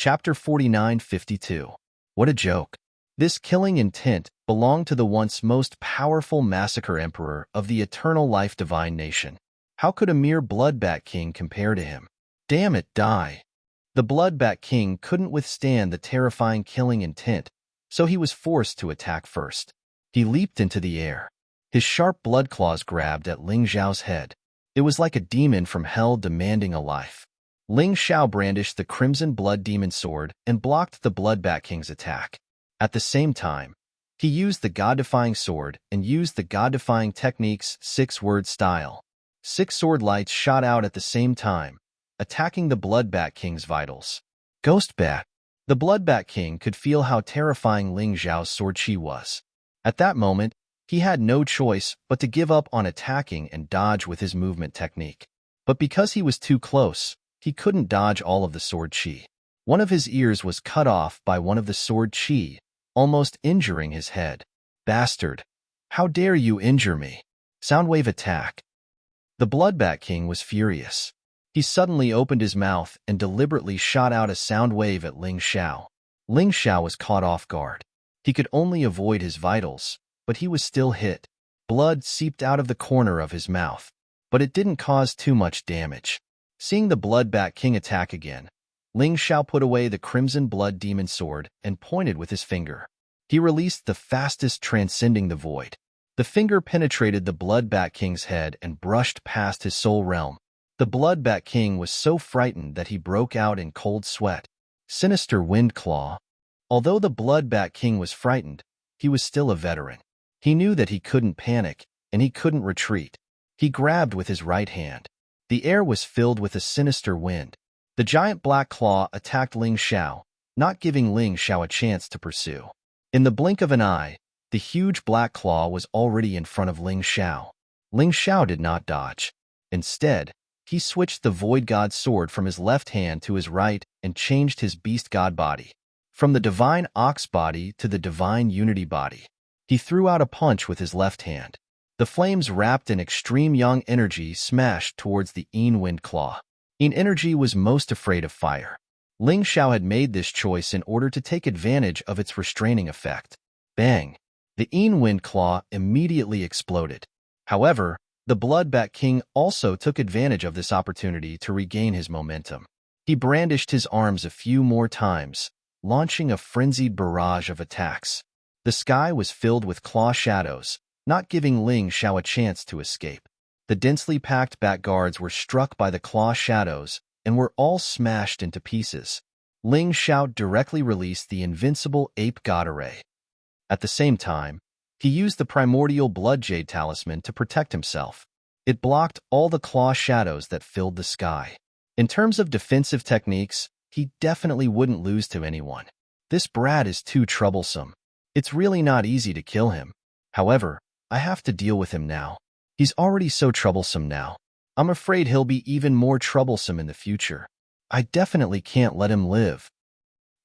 Chapter 4952. What a joke. This killing intent belonged to the once most powerful massacre emperor of the eternal life divine nation. How could a mere bloodbat king compare to him? Damn it, die. The bloodbat king couldn't withstand the terrifying killing intent, so he was forced to attack first. He leaped into the air. His sharp blood claws grabbed at Ling Xiao's head. It was like a demon from hell demanding a life. Ling Xiao brandished the crimson blood demon sword and blocked the bloodbat king's attack. At the same time, he used the god-defying sword and used the god-defying technique's six-word style. 6 sword lights shot out at the same time, attacking the bloodbat king's vitals. Ghost Bat. The bloodbat king could feel how terrifying Ling Xiao's sword chi was. At that moment, he had no choice but to give up on attacking and dodge with his movement technique. But because he was too close, he couldn't dodge all of the sword chi. One of his ears was cut off by one of the sword chi, almost injuring his head. Bastard! How dare you injure me? Soundwave attack. The bloodbat king was furious. He suddenly opened his mouth and deliberately shot out a sound wave at Ling Xiao. Ling Xiao was caught off guard. He could only avoid his vitals, but he was still hit. Blood seeped out of the corner of his mouth, but it didn't cause too much damage. Seeing the bloodbat king attack again, Ling Xiao put away the crimson blood demon sword and pointed with his finger. He released the fastest transcending the void. The finger penetrated the bloodbat king's head and brushed past his soul realm. The bloodbat king was so frightened that he broke out in cold sweat. Sinister wind claw. Although the bloodbat king was frightened, he was still a veteran. He knew that he couldn't panic, and he couldn't retreat. He grabbed with his right hand. The air was filled with a sinister wind. The giant black claw attacked Ling Xiao, not giving Ling Xiao a chance to pursue. In the blink of an eye, the huge black claw was already in front of Ling Xiao. Ling Xiao did not dodge. Instead, he switched the Void God sword from his left hand to his right and changed his Beast God body. From the Divine Ox body to the Divine Unity body. He threw out a punch with his left hand. The flames wrapped in extreme yang energy smashed towards the Yin Wind Claw. Yin energy was most afraid of fire. Ling Xiao had made this choice in order to take advantage of its restraining effect. Bang! The Yin Wind Claw immediately exploded. However, the bloodbat king also took advantage of this opportunity to regain his momentum. He brandished his arms a few more times, launching a frenzied barrage of attacks. The sky was filled with claw shadows, not giving Ling Xiao a chance to escape. The densely packed bat guards were struck by the claw shadows and were all smashed into pieces. Ling Xiao directly released the invincible ape god array. At the same time, he used the primordial blood jade talisman to protect himself. It blocked all the claw shadows that filled the sky. In terms of defensive techniques, he definitely wouldn't lose to anyone. This brat is too troublesome. It's really not easy to kill him. However, I have to deal with him now. He's already so troublesome now. I'm afraid he'll be even more troublesome in the future. I definitely can't let him live.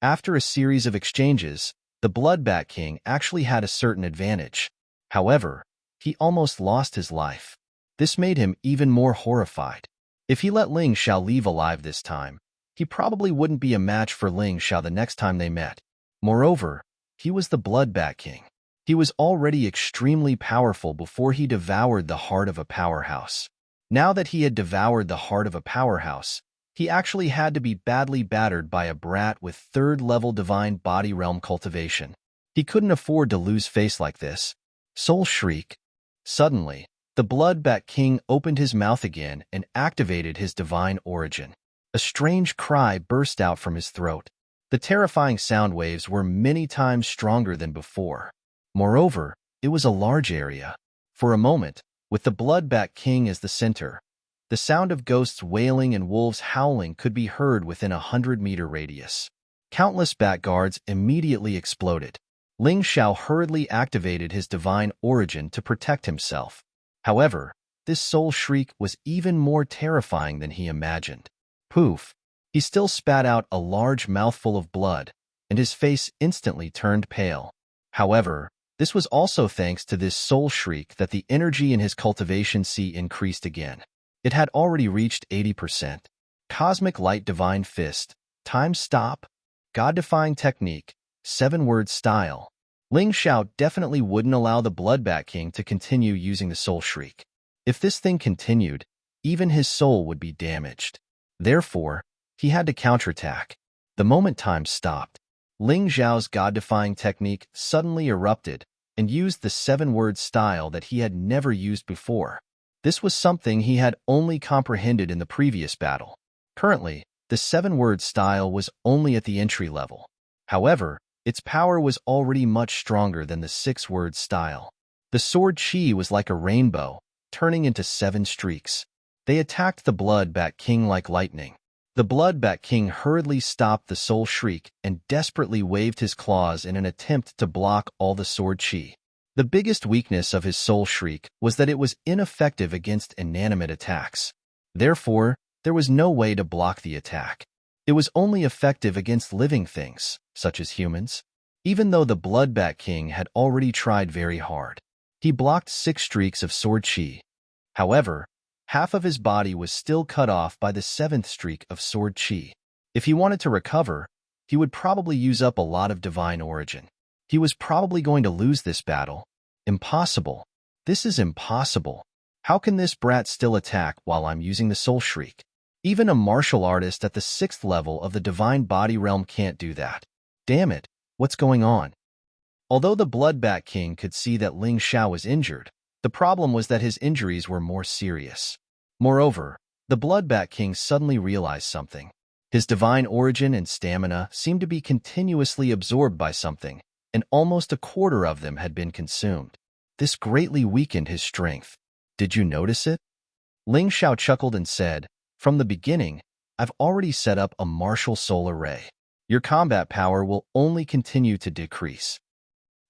After a series of exchanges, the bloodbat king actually had a certain advantage. However, he almost lost his life. This made him even more horrified. If he let Ling Xiao leave alive this time, he probably wouldn't be a match for Ling Xiao the next time they met. Moreover, he was the bloodbat king. He was already extremely powerful before he devoured the heart of a powerhouse. Now that he had devoured the heart of a powerhouse, he actually had to be badly battered by a brat with third-level divine body realm cultivation. He couldn't afford to lose face like this. Soul shriek. Suddenly, the bloodbat king opened his mouth again and activated his divine origin. A strange cry burst out from his throat. The terrifying sound waves were many times stronger than before. Moreover, it was a large area. For a moment, with the bloodbat king as the center, the sound of ghosts wailing and wolves howling could be heard within a 100-meter radius. Countless bat guards immediately exploded. Ling Xiao hurriedly activated his divine origin to protect himself. However, this soul shriek was even more terrifying than he imagined. Poof! He still spat out a large mouthful of blood, and his face instantly turned pale. However, this was also thanks to this soul shriek that the energy in his cultivation sea increased again. It had already reached 80%. Cosmic Light Divine Fist. Time stop. God-defying technique, 7-word style. Ling Xiao definitely wouldn't allow the Bloodbat King to continue using the Soul Shriek. If this thing continued, even his soul would be damaged. Therefore, he had to counterattack. The moment time stopped, Ling Xiao's God-defying technique suddenly erupted and used the 7-word style that he had never used before. This was something he had only comprehended in the previous battle. Currently, the 7-word style was only at the entry level. However, its power was already much stronger than the 6-word style. The sword chi was like a rainbow, turning into 7 streaks. They attacked the Bloodbat King like lightning. The Bloodbat King hurriedly stopped the Soul Shriek and desperately waved his claws in an attempt to block all the sword chi. The biggest weakness of his Soul Shriek was that it was ineffective against inanimate attacks. Therefore, there was no way to block the attack. It was only effective against living things, such as humans. Even though the Bloodbat King had already tried very hard, he blocked 6 streaks of sword chi. However, half of his body was still cut off by the 7th streak of sword chi. If he wanted to recover, he would probably use up a lot of divine origin. He was probably going to lose this battle. Impossible. This is impossible. How can this brat still attack while I'm using the Soul Shriek? Even a martial artist at the 6th level of the Divine Body Realm can't do that. Damn it, what's going on? Although the Bloodbat King could see that Ling Xiao was injured, the problem was that his injuries were more serious. Moreover, the Bloodbat King suddenly realized something. His divine origin and stamina seemed to be continuously absorbed by something, and almost a quarter of them had been consumed. This greatly weakened his strength. Did you notice it? Ling Xiao chuckled and said, "From the beginning, I've already set up a martial soul array. Your combat power will only continue to decrease."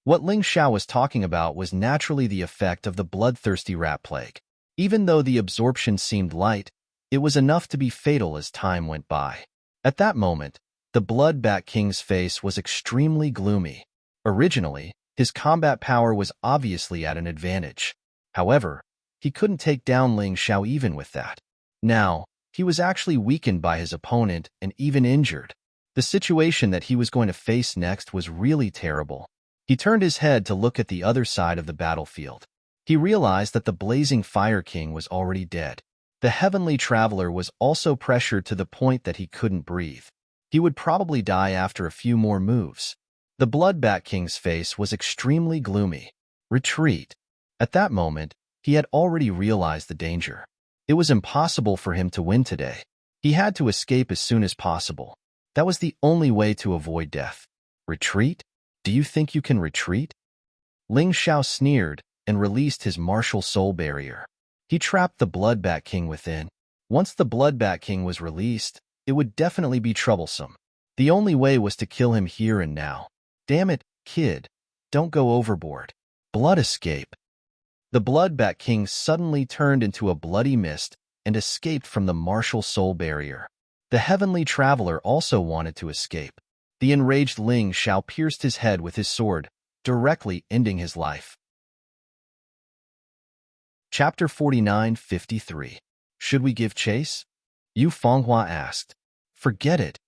What Ling Xiao was talking about was naturally the effect of the bloodthirsty rat plague. Even though the absorption seemed light, it was enough to be fatal as time went by. At that moment, the Bloodbat King's face was extremely gloomy. Originally, his combat power was obviously at an advantage. However, he couldn't take down Ling Xiao even with that. Now, he was actually weakened by his opponent and even injured. The situation that he was going to face next was really terrible. He turned his head to look at the other side of the battlefield. He realized that the Blazing Fire King was already dead. The Heavenly Traveler was also pressured to the point that he couldn't breathe. He would probably die after a few more moves. The Bloodbat King's face was extremely gloomy. Retreat. At that moment, he had already realized the danger. It was impossible for him to win today. He had to escape as soon as possible. That was the only way to avoid death. Retreat? Do you think you can retreat? Ling Xiao sneered and released his martial soul barrier. He trapped the Bloodbat King within. Once the Bloodbat King was released, it would definitely be troublesome. The only way was to kill him here and now. Damn it, kid. Don't go overboard. Blood escape. The Bloodbat King suddenly turned into a bloody mist and escaped from the martial soul barrier. The Heavenly Traveler also wanted to escape. The enraged Ling Xiao pierced his head with his sword, directly ending his life. Chapter 49-53. Should we give chase? Yu Fenghua asked. Forget it.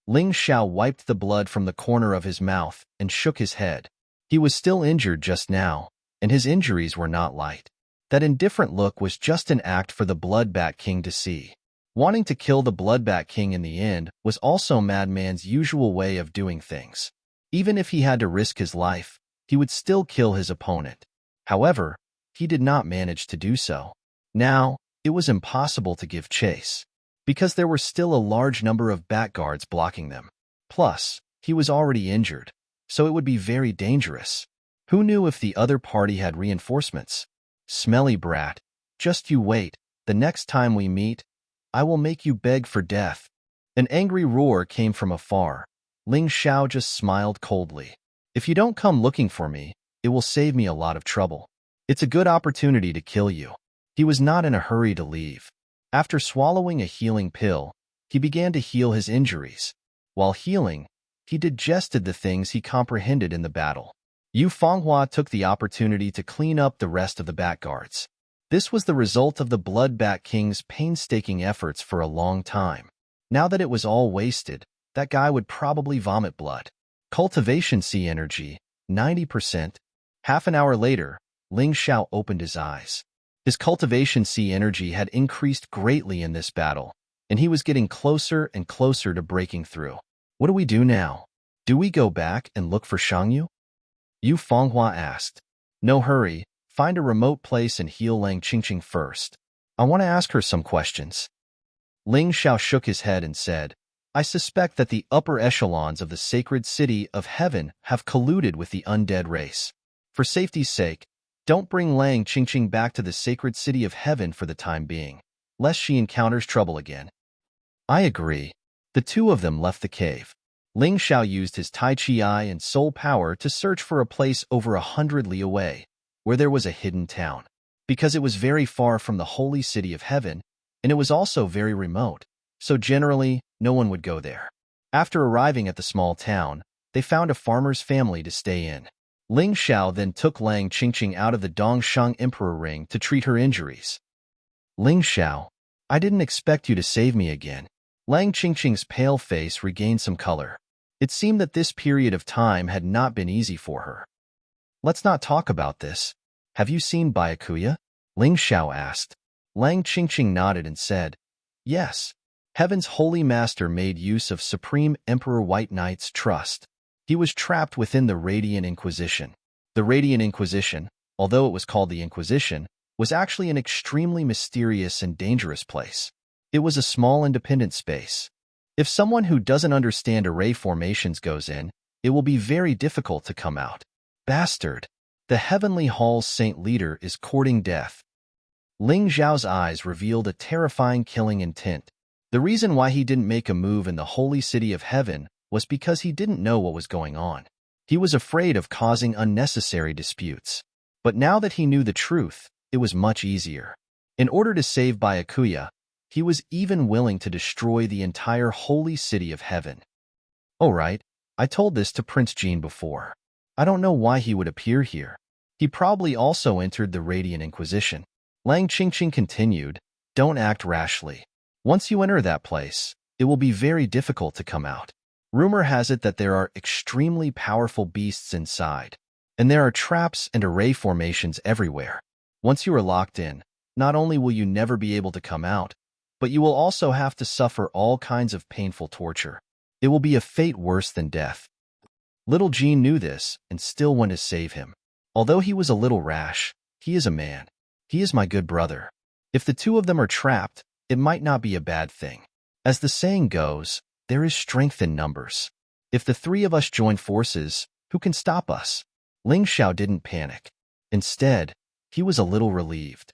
Ling Xiao wiped the blood from the corner of his mouth and shook his head. He was still injured just now, and his injuries were not light. That indifferent look was just an act for the Bloodbat King to see. Wanting to kill the Bloodbat King in the end was also Madman's usual way of doing things. Even if he had to risk his life, he would still kill his opponent. However, he did not manage to do so. Now, it was impossible to give chase, because there were still a large number of bat guards blocking them. Plus, he was already injured, so it would be very dangerous. Who knew if the other party had reinforcements? Smelly brat, just you wait, the next time we meet, I will make you beg for death. An angry roar came from afar. Ling Xiao just smiled coldly. If you don't come looking for me, it will save me a lot of trouble. It's a good opportunity to kill you. He was not in a hurry to leave. After swallowing a healing pill, he began to heal his injuries. While healing, he digested the things he comprehended in the battle. Yu Fenghua took the opportunity to clean up the rest of the bat guards. This was the result of the Bloodbat King's painstaking efforts for a long time. Now that it was all wasted, that guy would probably vomit blood. Cultivation C energy, 90%. Half an hour later, Ling Xiao opened his eyes. His cultivation C energy had increased greatly in this battle, and he was getting closer and closer to breaking through. What do we do now? Do we go back and look for Shangyu? Yu Fenghua asked. No hurry, find a remote place and heal Lang Qingqing first. I want to ask her some questions. Ling Xiao shook his head and said, I suspect that the upper echelons of the sacred city of heaven have colluded with the undead race. For safety's sake, don't bring Lang Qingqing back to the sacred city of heaven for the time being, lest she encounters trouble again. I agree. The two of them left the cave. Ling Xiao used his Tai Chi Eye and soul power to search for a place over 100 li away, where there was a hidden town. Because it was very far from the holy city of heaven, and it was also very remote, so generally, no one would go there. After arriving at the small town, they found a farmer's family to stay in. Ling Xiao then took Lang Qingqing out of the Dongshang Emperor ring to treat her injuries. Ling Xiao, I didn't expect you to save me again. Lang Qingqing's pale face regained some color. It seemed that this period of time had not been easy for her. Let's not talk about this. Have you seen Byakuya? Ling Xiao asked. Lang Qingqing nodded and said, Yes. Heaven's holy master made use of Supreme Emperor White Knight's trust. He was trapped within the Radiant Inquisition. The Radiant Inquisition, although it was called the Inquisition, was actually an extremely mysterious and dangerous place. It was a small independent space. If someone who doesn't understand array formations goes in, it will be very difficult to come out. Bastard! The Heavenly Hall's saint leader is courting death. Ling Xiao's eyes revealed a terrifying killing intent. The reason why he didn't make a move in the holy city of heaven was because he didn't know what was going on. He was afraid of causing unnecessary disputes. But now that he knew the truth, it was much easier. In order to save Byakuya, he was even willing to destroy the entire holy city of heaven. Oh right, I told this to Prince Jean before. I don't know why he would appear here. He probably also entered the Radiant Inquisition. Lang Qingqing continued, Don't act rashly. Once you enter that place, it will be very difficult to come out. Rumor has it that there are extremely powerful beasts inside, and there are traps and array formations everywhere. Once you are locked in, not only will you never be able to come out, but you will also have to suffer all kinds of painful torture. It will be a fate worse than death. Little Jean knew this and still went to save him. Although he was a little rash, he is a man. He is my good brother. If the two of them are trapped, it might not be a bad thing. As the saying goes, there is strength in numbers. If the three of us join forces, who can stop us? Ling Xiao didn't panic. Instead, he was a little relieved.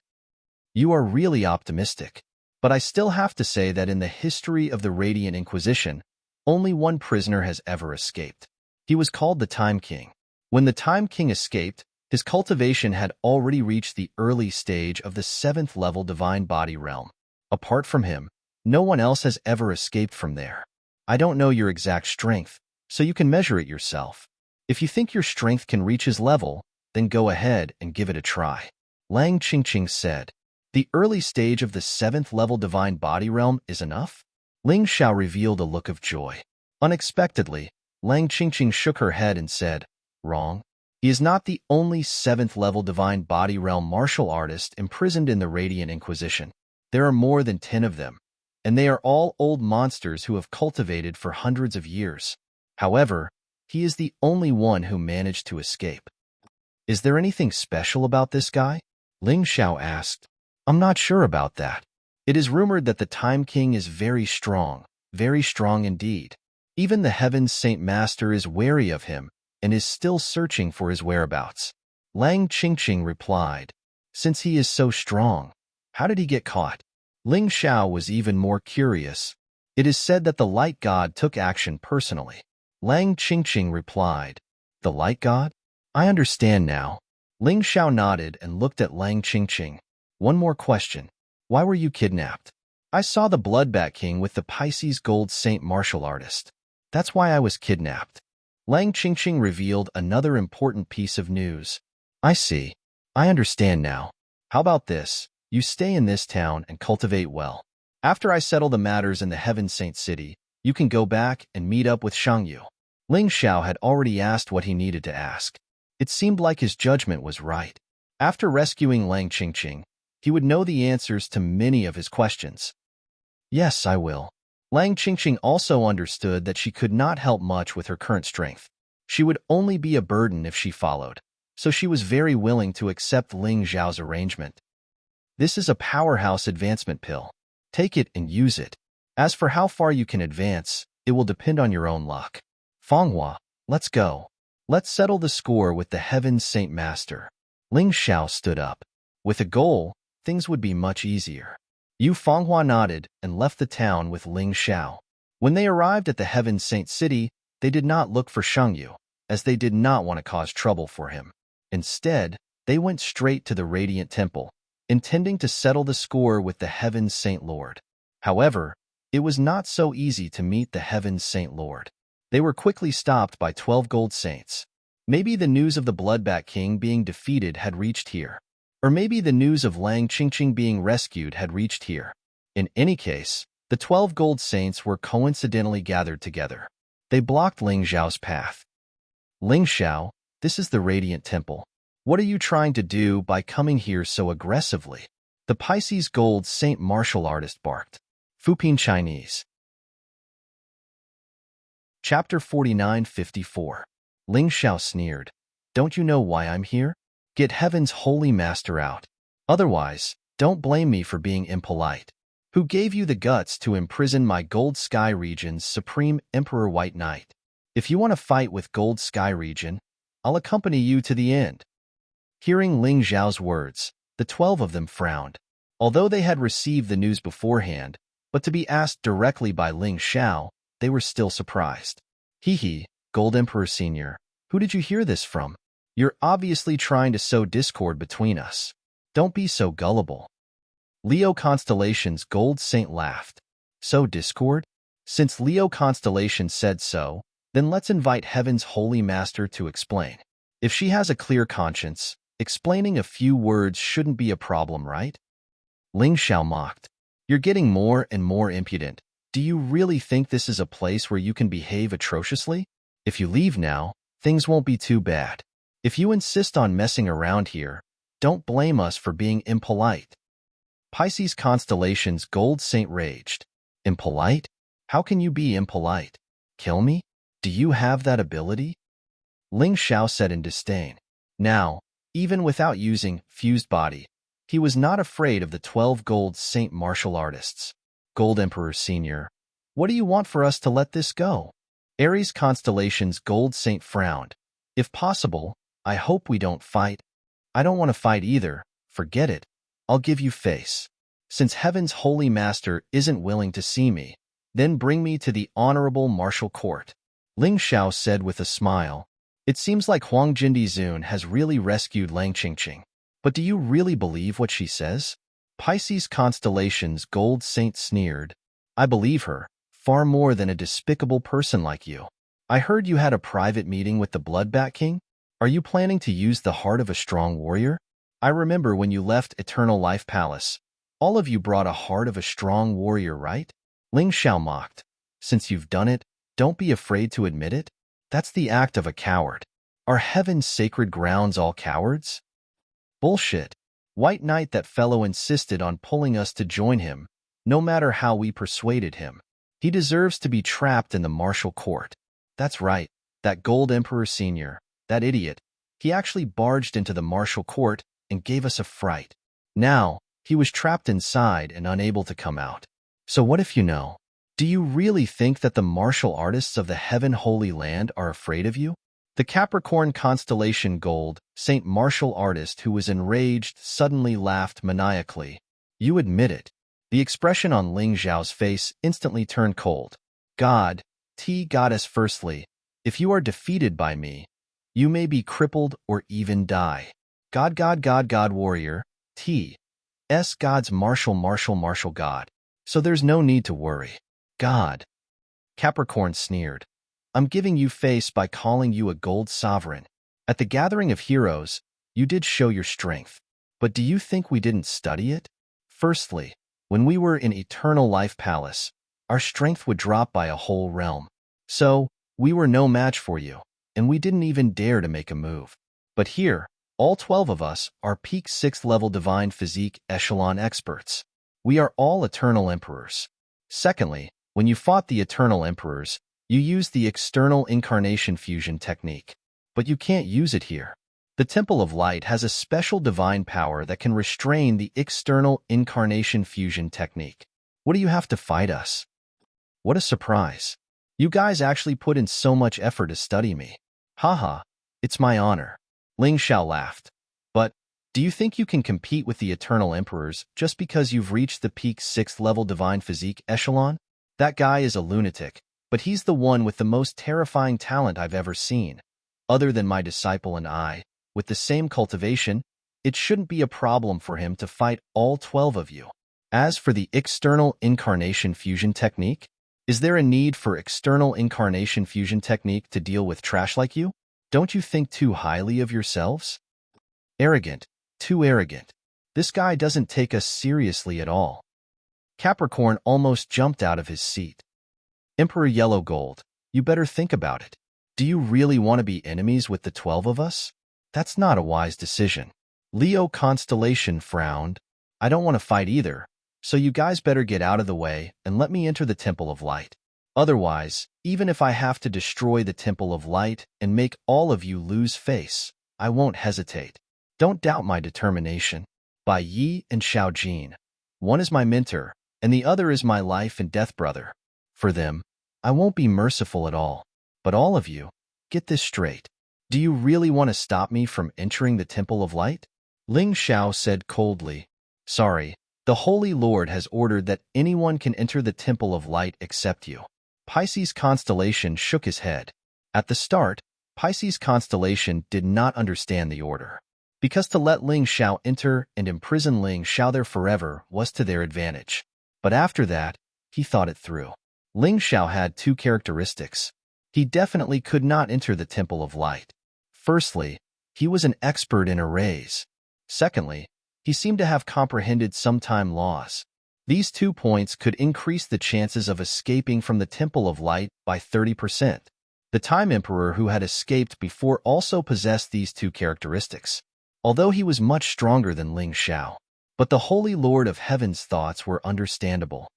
You are really optimistic. But I still have to say that in the history of the Radiant Inquisition, only one prisoner has ever escaped. He was called the Time King. When the Time King escaped, his cultivation had already reached the early stage of the 7th level divine body realm. Apart from him, no one else has ever escaped from there. I don't know your exact strength, so you can measure it yourself. If you think your strength can reach his level, then go ahead and give it a try. Lang Qingqing said. The early stage of the 7th level divine body realm is enough? Ling Xiao revealed a look of joy. Unexpectedly, Lang Qingqing shook her head and said, Wrong. He is not the only 7th level divine body realm martial artist imprisoned in the Radiant Inquisition. There are more than 10 of them, and they are all old monsters who have cultivated for hundreds of years. However, he is the only one who managed to escape. Is there anything special about this guy? Ling Xiao asked. I'm not sure about that. It is rumored that the Time King is very strong indeed. Even the Heaven's Saint Master is wary of him and is still searching for his whereabouts. Lang Qingqing replied, Since he is so strong, how did he get caught? Ling Xiao was even more curious. It is said that the Light God took action personally. Lang Qingqing replied, The Light God? I understand now. Ling Xiao nodded and looked at Lang Qingqing. One more question. Why were you kidnapped? I saw the Bloodbat King with the Pisces Gold Saint martial artist. That's why I was kidnapped. Lang Qingqing revealed another important piece of news. I see. I understand now. How about this? You stay in this town and cultivate well. After I settle the matters in the Heaven Saint City, You can go back and meet up with Shangyu. Ling Xiao had already asked what he needed to ask. It seemed like his judgment was right. After rescuing Lang Qingqing, he would know the answers to many of his questions. Yes, I will. Lang Qingqing also understood that she could not help much with her current strength. She would only be a burden if she followed, so she was very willing to accept Ling Xiao's arrangement. This is a powerhouse advancement pill. Take it and use it. As for how far you can advance, it will depend on your own luck. Fanghua, let's go. Let's settle the score with the Heaven's Saint Master. Ling Xiao stood up. With a goal, things would be much easier. Yu Fanghua nodded and left the town with Ling Xiao. When they arrived at the Heaven Saint City, they did not look for Shangyu, as they did not want to cause trouble for him. Instead, they went straight to the Radiant Temple, intending to settle the score with the Heaven Saint Lord. However, it was not so easy to meet the Heaven Saint Lord. They were quickly stopped by 12 gold saints. Maybe the news of the Bloodbat King being defeated had reached here. Or maybe the news of Lang Qingqing being rescued had reached here. In any case, the 12 gold saints were coincidentally gathered together. They blocked Ling Xiao's path. Ling Xiao, this is the Radiant Temple. What are you trying to do by coming here so aggressively? The Pisces Gold Saint martial artist barked. Fupin Chinese. Chapter 49-54. Ling Xiao sneered. Don't you know why I'm here? Get Heaven's Holy Master out. Otherwise, don't blame me for being impolite. Who gave you the guts to imprison my Gold Sky Region's Supreme Emperor White Knight? If you want to fight with Gold Sky Region, I'll accompany you to the end. Hearing Ling Xiao's words, the 12 of them frowned. Although they had received the news beforehand, but to be asked directly by Ling Xiao, they were still surprised. Hee, Gold Emperor Senior, who did you hear this from? You're obviously trying to sow discord between us. Don't be so gullible. Leo Constellation's Gold Saint laughed. Sow discord? Since Leo Constellation said so, then let's invite Heaven's Holy Master to explain. If she has a clear conscience, explaining a few words shouldn't be a problem, right? Ling Xiao mocked. You're getting more and more impudent. Do you really think this is a place where you can behave atrociously? If you leave now, things won't be too bad. If you insist on messing around here, don't blame us for being impolite. Pisces Constellation's Gold Saint raged. Impolite? How can you be impolite? Kill me? Do you have that ability? Ling Xiao said in disdain. Now, even without using fused body, he was not afraid of the 12 Gold Saint martial artists. Gold Emperor Senior, what do you want for us to let this go? Aries Constellation's Gold Saint frowned. If possible, I hope we don't fight. I don't want to fight either. Forget it. I'll give you face. Since Heaven's Holy Master isn't willing to see me, then bring me to the honorable martial court. Ling Xiao said with a smile. It seems like Huang Jindizun has really rescued Lang Qingqing. But do you really believe what she says? Pisces Constellation's Gold Saint sneered. I believe her, far more than a despicable person like you. I heard you had a private meeting with the Bloodbat King. Are you planning to use the heart of a strong warrior? I remember when you left Eternal Life Palace. All of you brought a heart of a strong warrior, right? Ling Xiao mocked. Since you've done it, don't be afraid to admit it. That's the act of a coward. Are Heaven's sacred grounds all cowards? Bullshit. White Knight, that fellow insisted on pulling us to join him, no matter how we persuaded him. He deserves to be trapped in the martial court. That's right, that Gold Emperor Senior, that idiot. He actually barged into the martial court and gave us a fright. Now, he was trapped inside and unable to come out. So what if you know? Do you really think that the martial artists of the Heaven Holy Land are afraid of you? The Capricorn Constellation Gold Saint martial artist, who was enraged, suddenly laughed maniacally. You admit it. The expression on Ling Xiao's face instantly turned cold. God, Goddess, firstly, if you are defeated by me, you may be crippled or even die. God, warrior, God's martial God. So there's no need to worry. God. Capricorn sneered. I'm giving you face by calling you a gold sovereign. At the Gathering of Heroes, you did show your strength. But do you think we didn't study it? Firstly, when we were in Eternal Life Palace, our strength would drop by a whole realm. So, we were no match for you, and we didn't even dare to make a move. But here, all 12 of us are peak 6th level divine physique echelon experts. We are all eternal emperors. Secondly, when you fought the eternal emperors, you used the external incarnation fusion technique. But you can't use it here. The Temple of Light has a special divine power that can restrain the external incarnation fusion technique. What do you have to fight us? What a surprise. You guys actually put in so much effort to study me. Haha, it's my honor. Ling Xiao laughed. But, do you think you can compete with the Eternal Emperors just because you've reached the peak 6th level divine physique echelon? That guy is a lunatic, but he's the one with the most terrifying talent I've ever seen. Other than my disciple and I, with the same cultivation, it shouldn't be a problem for him to fight all 12 of you. As for the external incarnation fusion technique, is there a need for external incarnation fusion technique to deal with trash like you? Don't you think too highly of yourselves? Arrogant, too arrogant. This guy doesn't take us seriously at all. Capricorn almost jumped out of his seat. Emperor Yellow Gold, you better think about it. Do you really want to be enemies with the 12 of us? That's not a wise decision. Leo Constellation frowned. I don't want to fight either, so you guys better get out of the way and let me enter the Temple of Light. Otherwise, even if I have to destroy the Temple of Light and make all of you lose face, I won't hesitate. Don't doubt my determination. By Yi and Xiao Jin. One is my mentor, and the other is my life and death brother. For them, I won't be merciful at all. But all of you, get this straight. Do you really want to stop me from entering the Temple of Light? Ling Xiao said coldly. Sorry, the Holy Lord has ordered that anyone can enter the Temple of Light except you. Pisces Constellation shook his head. At the start, Pisces Constellation did not understand the order, because to let Ling Xiao enter and imprison Ling Xiao there forever was to their advantage. But after that, he thought it through. Ling Xiao had two characteristics. He definitely could not enter the Temple of Light. Firstly, he was an expert in arrays. Secondly, he seemed to have comprehended some time laws. These 2 points could increase the chances of escaping from the Temple of Light by 30%. The Time Emperor who had escaped before also possessed these 2 characteristics, although he was much stronger than Ling Xiao. But the Holy Lord of Heaven's thoughts were understandable.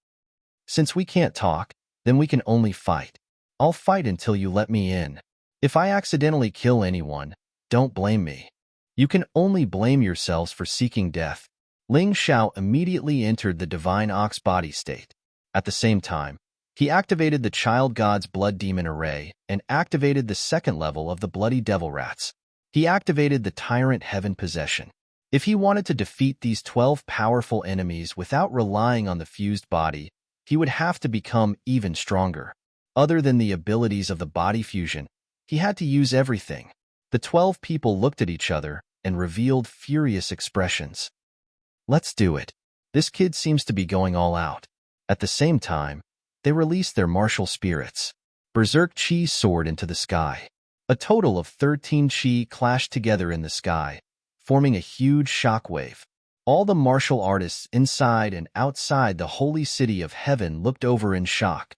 Since we can't talk, then we can only fight. I'll fight until you let me in. If I accidentally kill anyone, don't blame me. You can only blame yourselves for seeking death. Ling Xiao immediately entered the Divine Ox body state. At the same time, he activated the Child God's Blood Demon Array and activated the 2nd level of the Bloody Devil Rats. He activated the Tyrant Heaven Possession. If he wanted to defeat these 12 powerful enemies without relying on the fused body, he would have to become even stronger. Other than the abilities of the body fusion, he had to use everything. The 12 people looked at each other and revealed furious expressions. Let's do it. This kid seems to be going all out. At the same time, they released their martial spirits. Berserk Chi soared into the sky. A total of 13 Chi clashed together in the sky, forming a huge shockwave. All the martial artists inside and outside the holy city of heaven looked over in shock.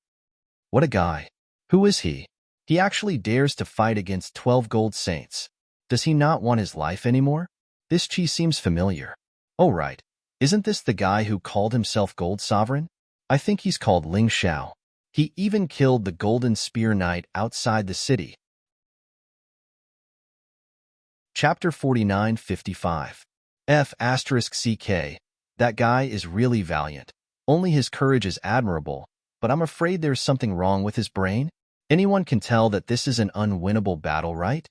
What a guy. Who is he? He actually dares to fight against 12 gold saints. Does he not want his life anymore? This Chi seems familiar. Oh right, isn't this the guy who called himself Gold Sovereign? I think he's called Ling Xiao. He even killed the Golden Spear Knight outside the city. Chapter 49-55. F***CK. That guy is really valiant. Only his courage is admirable, but I'm afraid there's something wrong with his brain. Anyone can tell that this is an unwinnable battle, right?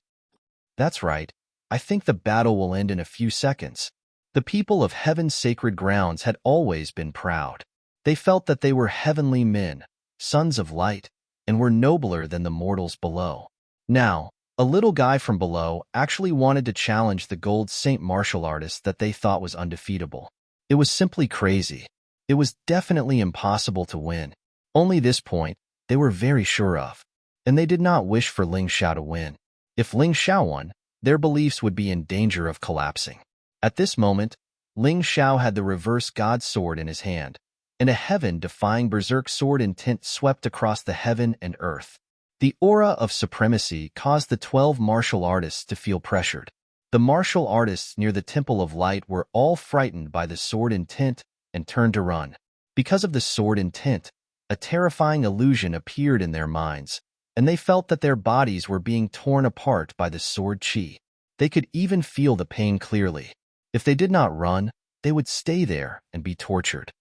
That's right. I think the battle will end in a few seconds. The people of Heaven's sacred grounds had always been proud. They felt that they were heavenly men, sons of light, and were nobler than the mortals below. Now, a little guy from below actually wanted to challenge the Gold Saint martial artist that they thought was undefeatable. It was simply crazy. It was definitely impossible to win. Only this point, they were very sure of. And they did not wish for Ling Xiao to win. If Ling Xiao won, their beliefs would be in danger of collapsing. At this moment, Ling Xiao had the reverse God sword in his hand, and a heaven-defying berserk sword intent swept across the heaven and earth. The aura of supremacy caused the 12 martial artists to feel pressured. The martial artists near the Temple of Light were all frightened by the sword intent and turned to run. Because of the sword intent, a terrifying illusion appeared in their minds, and they felt that their bodies were being torn apart by the sword chi. They could even feel the pain clearly. If they did not run, they would stay there and be tortured.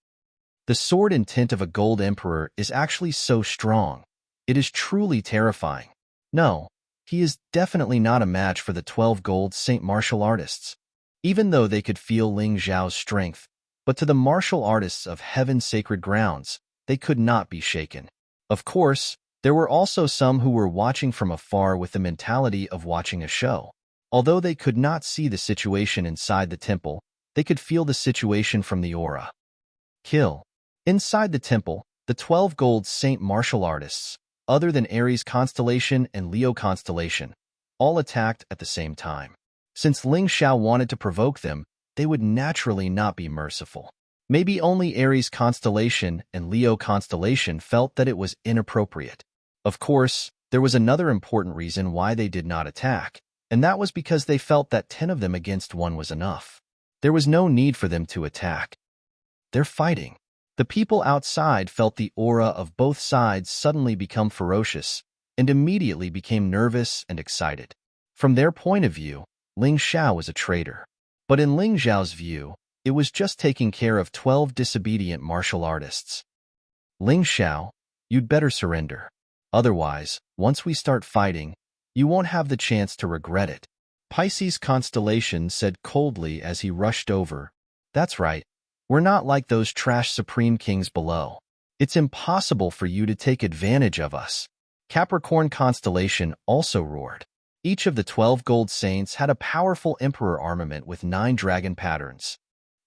The sword intent of a gold emperor is actually so strong. It is truly terrifying. No, he is definitely not a match for the 12 gold saint martial artists. Even though they could feel Ling Zhao's strength, but to the martial artists of heaven's sacred grounds, they could not be shaken. Of course, there were also some who were watching from afar with the mentality of watching a show. Although they could not see the situation inside the temple, they could feel the situation from the aura. Kill. Inside the temple, the 12 gold saint martial artists, other than Aries constellation and Leo constellation, all attacked at the same time. Since Ling Zhao wanted to provoke them, they would naturally not be merciful. Maybe only Aries constellation and Leo constellation felt that it was inappropriate. Of course, there was another important reason why they did not attack, and that was because they felt that 10 of them against 1 was enough. There was no need for them to attack. They're fighting. The people outside felt the aura of both sides suddenly become ferocious and immediately became nervous and excited. From their point of view, Ling Zhao was a traitor. But in Ling Zhao's view, it was just taking care of 12 disobedient martial artists. Ling Zhao, you'd better surrender. Otherwise, once we start fighting, you won't have the chance to regret it. Pisces constellation said coldly as he rushed over. That's right. We're not like those trash supreme kings below. It's impossible for you to take advantage of us. Capricorn constellation also roared. Each of the 12 gold saints had a powerful emperor armament with 9 dragon patterns.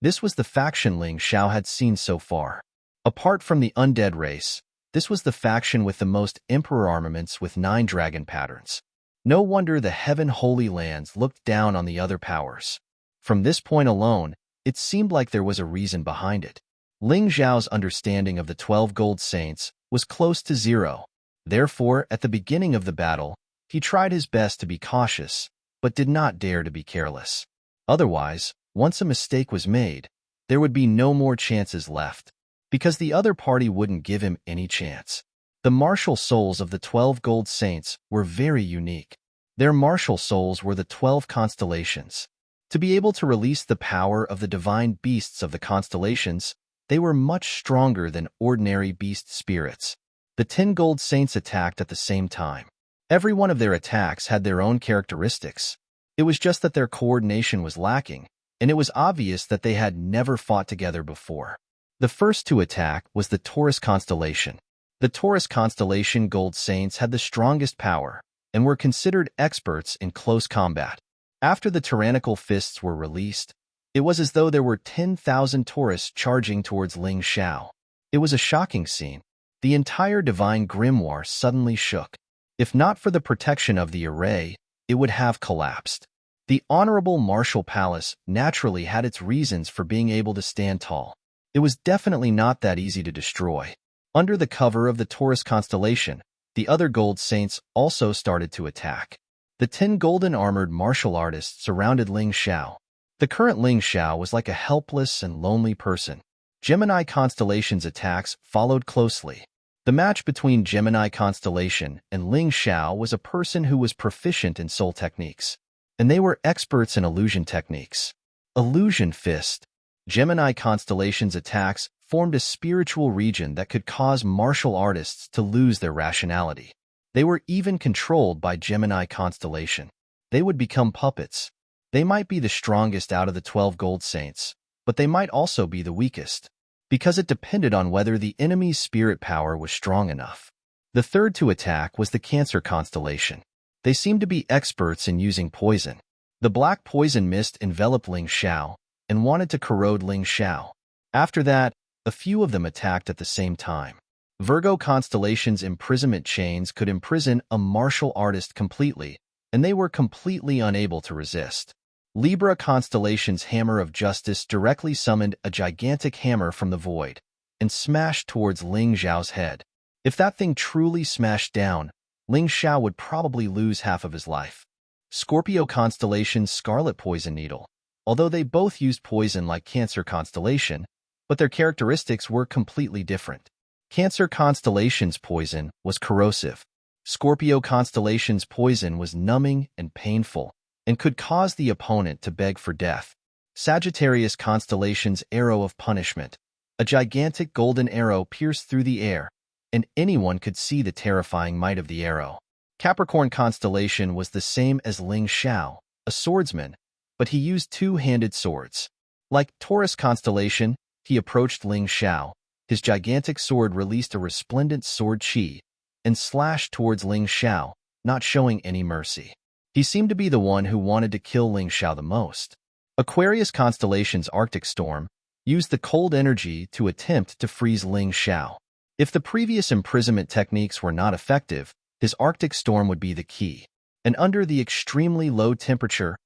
This was the faction Ling Zhao had seen so far. Apart from the undead race, this was the faction with the most emperor armaments with 9 dragon patterns. No wonder the Heaven Holy Lands looked down on the other powers. From this point alone, it seemed like there was a reason behind it. Ling Zhao's understanding of the 12 gold saints was close to 0. Therefore, at the beginning of the battle, he tried his best to be cautious, but did not dare to be careless. Otherwise, once a mistake was made, there would be no more chances left, because the other party wouldn't give him any chance. The martial souls of the 12 gold saints were very unique. Their martial souls were the 12 constellations. To be able to release the power of the divine beasts of the constellations, they were much stronger than ordinary beast spirits. The 10 gold saints attacked at the same time. Every one of their attacks had their own characteristics. It was just that their coordination was lacking, and it was obvious that they had never fought together before. The first to attack was the Taurus constellation. The Taurus constellation gold saints had the strongest power and were considered experts in close combat. After the tyrannical fists were released, it was as though there were 10,000 Taurus charging towards Ling Zhao. It was a shocking scene. The entire divine grimoire suddenly shook. If not for the protection of the array, it would have collapsed. The honorable martial palace naturally had its reasons for being able to stand tall. It was definitely not that easy to destroy. Under the cover of the Taurus constellation, the other gold saints also started to attack. The 10 golden armored martial artists surrounded Ling Zhao. The current Ling Zhao was like a helpless and lonely person. Gemini constellation's attacks followed closely. The match between Gemini constellation and Ling Zhao was a person who was proficient in soul techniques, and they were experts in illusion techniques. Illusion fist. Gemini constellation's attacks formed a spiritual region that could cause martial artists to lose their rationality. They were even controlled by Gemini constellation. They would become puppets. They might be the strongest out of the 12 gold saints, but they might also be the weakest, because it depended on whether the enemy's spirit power was strong enough. The third to attack was the Cancer constellation. They seemed to be experts in using poison. The black poison mist enveloped Ling Zhao and wanted to corrode Ling Zhao. After that, a few of them attacked at the same time. Virgo constellation's imprisonment chains could imprison a martial artist completely, and they were completely unable to resist. Libra constellation's hammer of justice directly summoned a gigantic hammer from the void. and smashed towards Ling Xiao's head. If that thing truly smashed down, Ling Xiao would probably lose half of his life. Scorpio constellation's Scarlet Poison Needle. Although they both used poison like Cancer constellation, but their characteristics were completely different. Cancer constellation's poison was corrosive. Scorpio constellation's poison was numbing and painful, and could cause the opponent to beg for death. Sagittarius constellation's Arrow of Punishment. A gigantic golden arrow pierced through the air, and anyone could see the terrifying might of the arrow. Capricorn constellation was the same as Ling Xiao, a swordsman, but he used two-handed swords. Like Taurus constellation, he approached Ling Xiao. His gigantic sword released a resplendent sword chi and slashed towards Ling Xiao, not showing any mercy. He seemed to be the one who wanted to kill Ling Xiao the most. Aquarius constellation's Arctic Storm used the cold energy to attempt to freeze Ling Xiao. If the previous imprisonment techniques were not effective, his Arctic Storm would be the key. And under the extremely low temperature,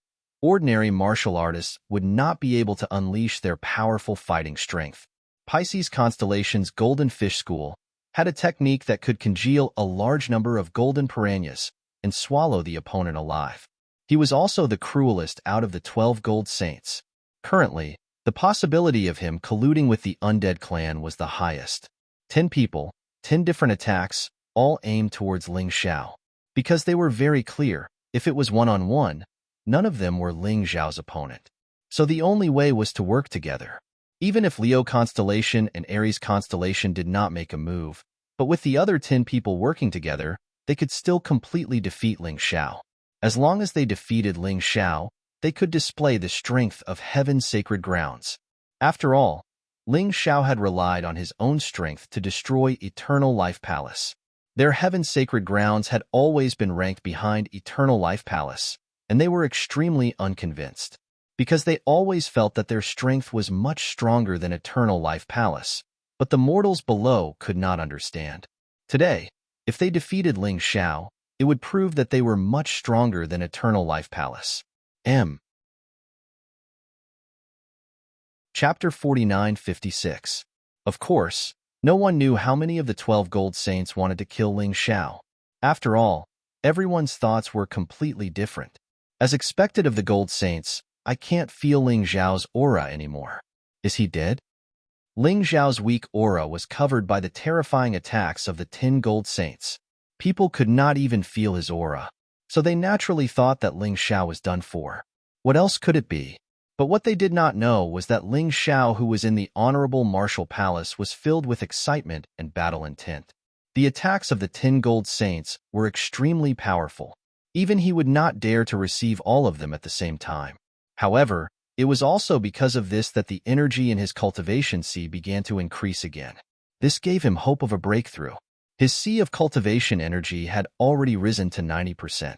ordinary martial artists would not be able to unleash their powerful fighting strength. Pisces constellation's Golden Fish School had a technique that could congeal a large number of golden piranhas and swallow the opponent alive. He was also the cruelest out of the 12 gold saints. Currently, the possibility of him colluding with the undead clan was the highest. 10 people, 10 different attacks, all aimed towards Ling Xiao. Because they were very clear, if it was one-on-one, none of them were Ling Xiao's opponent. So the only way was to work together. Even if Leo constellation and Aries constellation did not make a move, but with the other 10 people working together, they could still completely defeat Ling Xiao. As long as they defeated Ling Xiao, they could display the strength of heaven's sacred grounds. After all, Ling Xiao had relied on his own strength to destroy Eternal Life Palace. Their heaven's sacred grounds had always been ranked behind Eternal Life Palace, and they were extremely unconvinced, because they always felt that their strength was much stronger than Eternal Life Palace, but the mortals below could not understand. Today, if they defeated Ling Xiao, it would prove that they were much stronger than Eternal Life Palace. Chapter 49-56. Of course, no one knew how many of the 12 gold saints wanted to kill Ling Xiao. After all, everyone's thoughts were completely different. As expected of the gold saints, I can't feel Ling Xiao's aura anymore. Is he dead? Ling Xiao's weak aura was covered by the terrifying attacks of the 10 gold saints. People could not even feel his aura, so they naturally thought that Ling Xiao was done for. What else could it be? But what they did not know was that Ling Xiao, who was in the honorable martial palace, was filled with excitement and battle intent. The attacks of the 10 gold saints were extremely powerful. Even he would not dare to receive all of them at the same time. However, it was also because of this that the energy in his cultivation sea began to increase again. This gave him hope of a breakthrough. His sea of cultivation energy had already risen to 90%.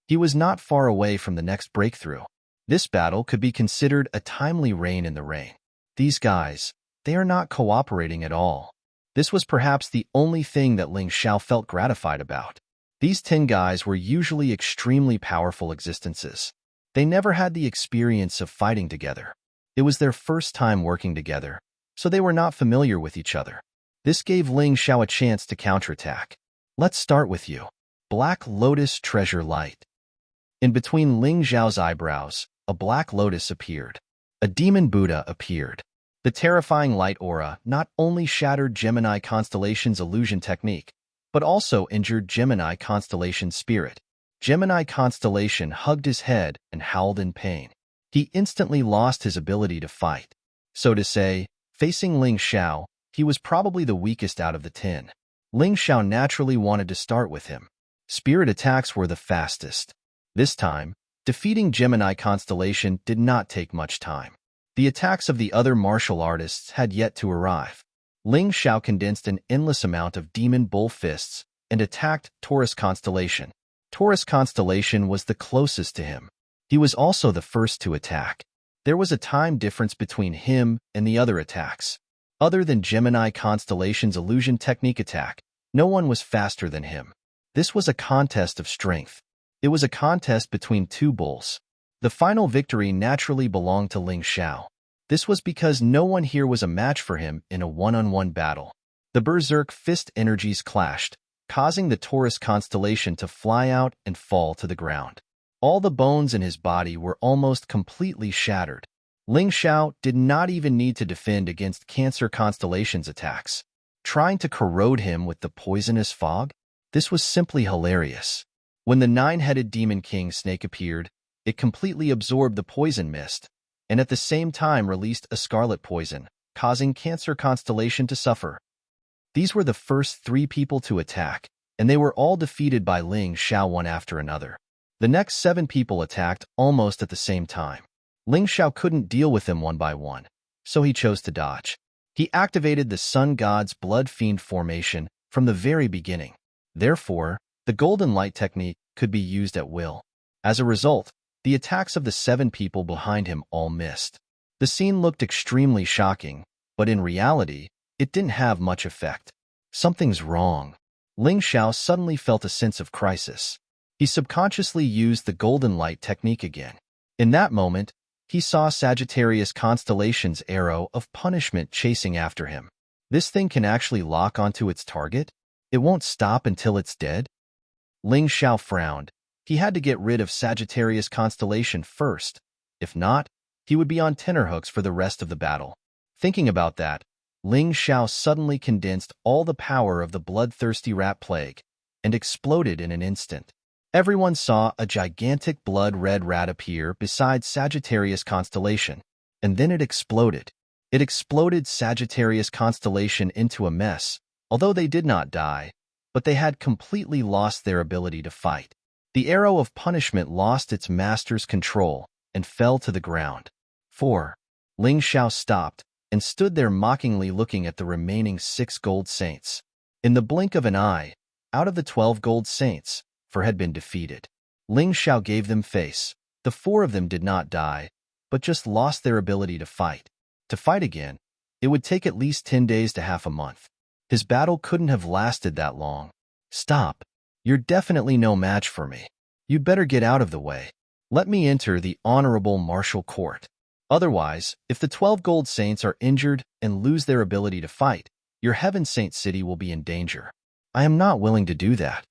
He was not far away from the next breakthrough. This battle could be considered a timely rain in the rain. These guys, they are not cooperating at all. This was perhaps the only thing that Ling Xiao felt gratified about. These 10 guys were usually extremely powerful existences. They never had the experience of fighting together. It was their first time working together, so they were not familiar with each other. This gave Ling Xiao a chance to counterattack. Let's start with you. Black Lotus Treasure Light. In between Ling Xiao's eyebrows, a black lotus appeared. A demon Buddha appeared. The terrifying light aura not only shattered Gemini constellation's illusion technique, but also injured Gemini constellation's spirit. Gemini constellation hugged his head and howled in pain. He instantly lost his ability to fight. So to say, facing Ling Xiao, he was probably the weakest out of the 10. Ling Xiao naturally wanted to start with him. Spirit attacks were the fastest. This time, defeating Gemini constellation did not take much time. The attacks of the other martial artists had yet to arrive. Ling Xiao condensed an endless amount of demon bull fists and attacked Taurus constellation. Taurus constellation was the closest to him. He was also the first to attack. There was a time difference between him and the other attacks. Other than Gemini constellation's illusion technique attack, no one was faster than him. This was a contest of strength. It was a contest between two bulls. The final victory naturally belonged to Ling Xiao. This was because no one here was a match for him in a one-on-one battle. The berserk fist energies clashed, causing the Taurus constellation to fly out and fall to the ground. All the bones in his body were almost completely shattered. Ling Xiao did not even need to defend against Cancer constellation's attacks. Trying to corrode him with the poisonous fog? This was simply hilarious. When the nine-headed Demon King snake appeared, it completely absorbed the poison mist, and at the same time released a scarlet poison, causing Cancer constellation to suffer. These were the first 3 people to attack, and they were all defeated by Ling Xiao one after another. The next 7 people attacked almost at the same time. Ling Xiao couldn't deal with them one by one, so he chose to dodge. He activated the Sun God's Blood Fiend formation from the very beginning. Therefore, the Golden Light technique could be used at will. As a result, the attacks of the 7 people behind him all missed. The scene looked extremely shocking, but in reality, it didn't have much effect. Something's wrong. Ling Xiao suddenly felt a sense of crisis. He subconsciously used the Golden Light technique again. In that moment, he saw Sagittarius constellation's arrow of punishment chasing after him. This thing can actually lock onto its target? It won't stop until it's dead? Ling Xiao frowned. He had to get rid of Sagittarius constellation first. If not, he would be on tenterhooks for the rest of the battle. Thinking about that, Ling Xiao suddenly condensed all the power of the bloodthirsty rat plague and exploded in an instant. Everyone saw a gigantic blood-red rat appear beside Sagittarius constellation, and then it exploded. It exploded Sagittarius constellation into a mess, although they did not die, but they had completely lost their ability to fight. The arrow of punishment lost its master's control and fell to the ground. 4. Ling Xiao stopped and stood there mockingly looking at the remaining 6 gold saints. In the blink of an eye, out of the 12 gold saints, 4 had been defeated. Ling Xiao gave them face. The 4 of them did not die, but just lost their ability to fight. To fight again, it would take at least 10 days to half a month. His battle couldn't have lasted that long. Stop. You're definitely no match for me. You'd better get out of the way. Let me enter the honorable martial court. Otherwise, if the 12 gold saints are injured and lose their ability to fight, your Heaven Saint City will be in danger. I am not willing to do that.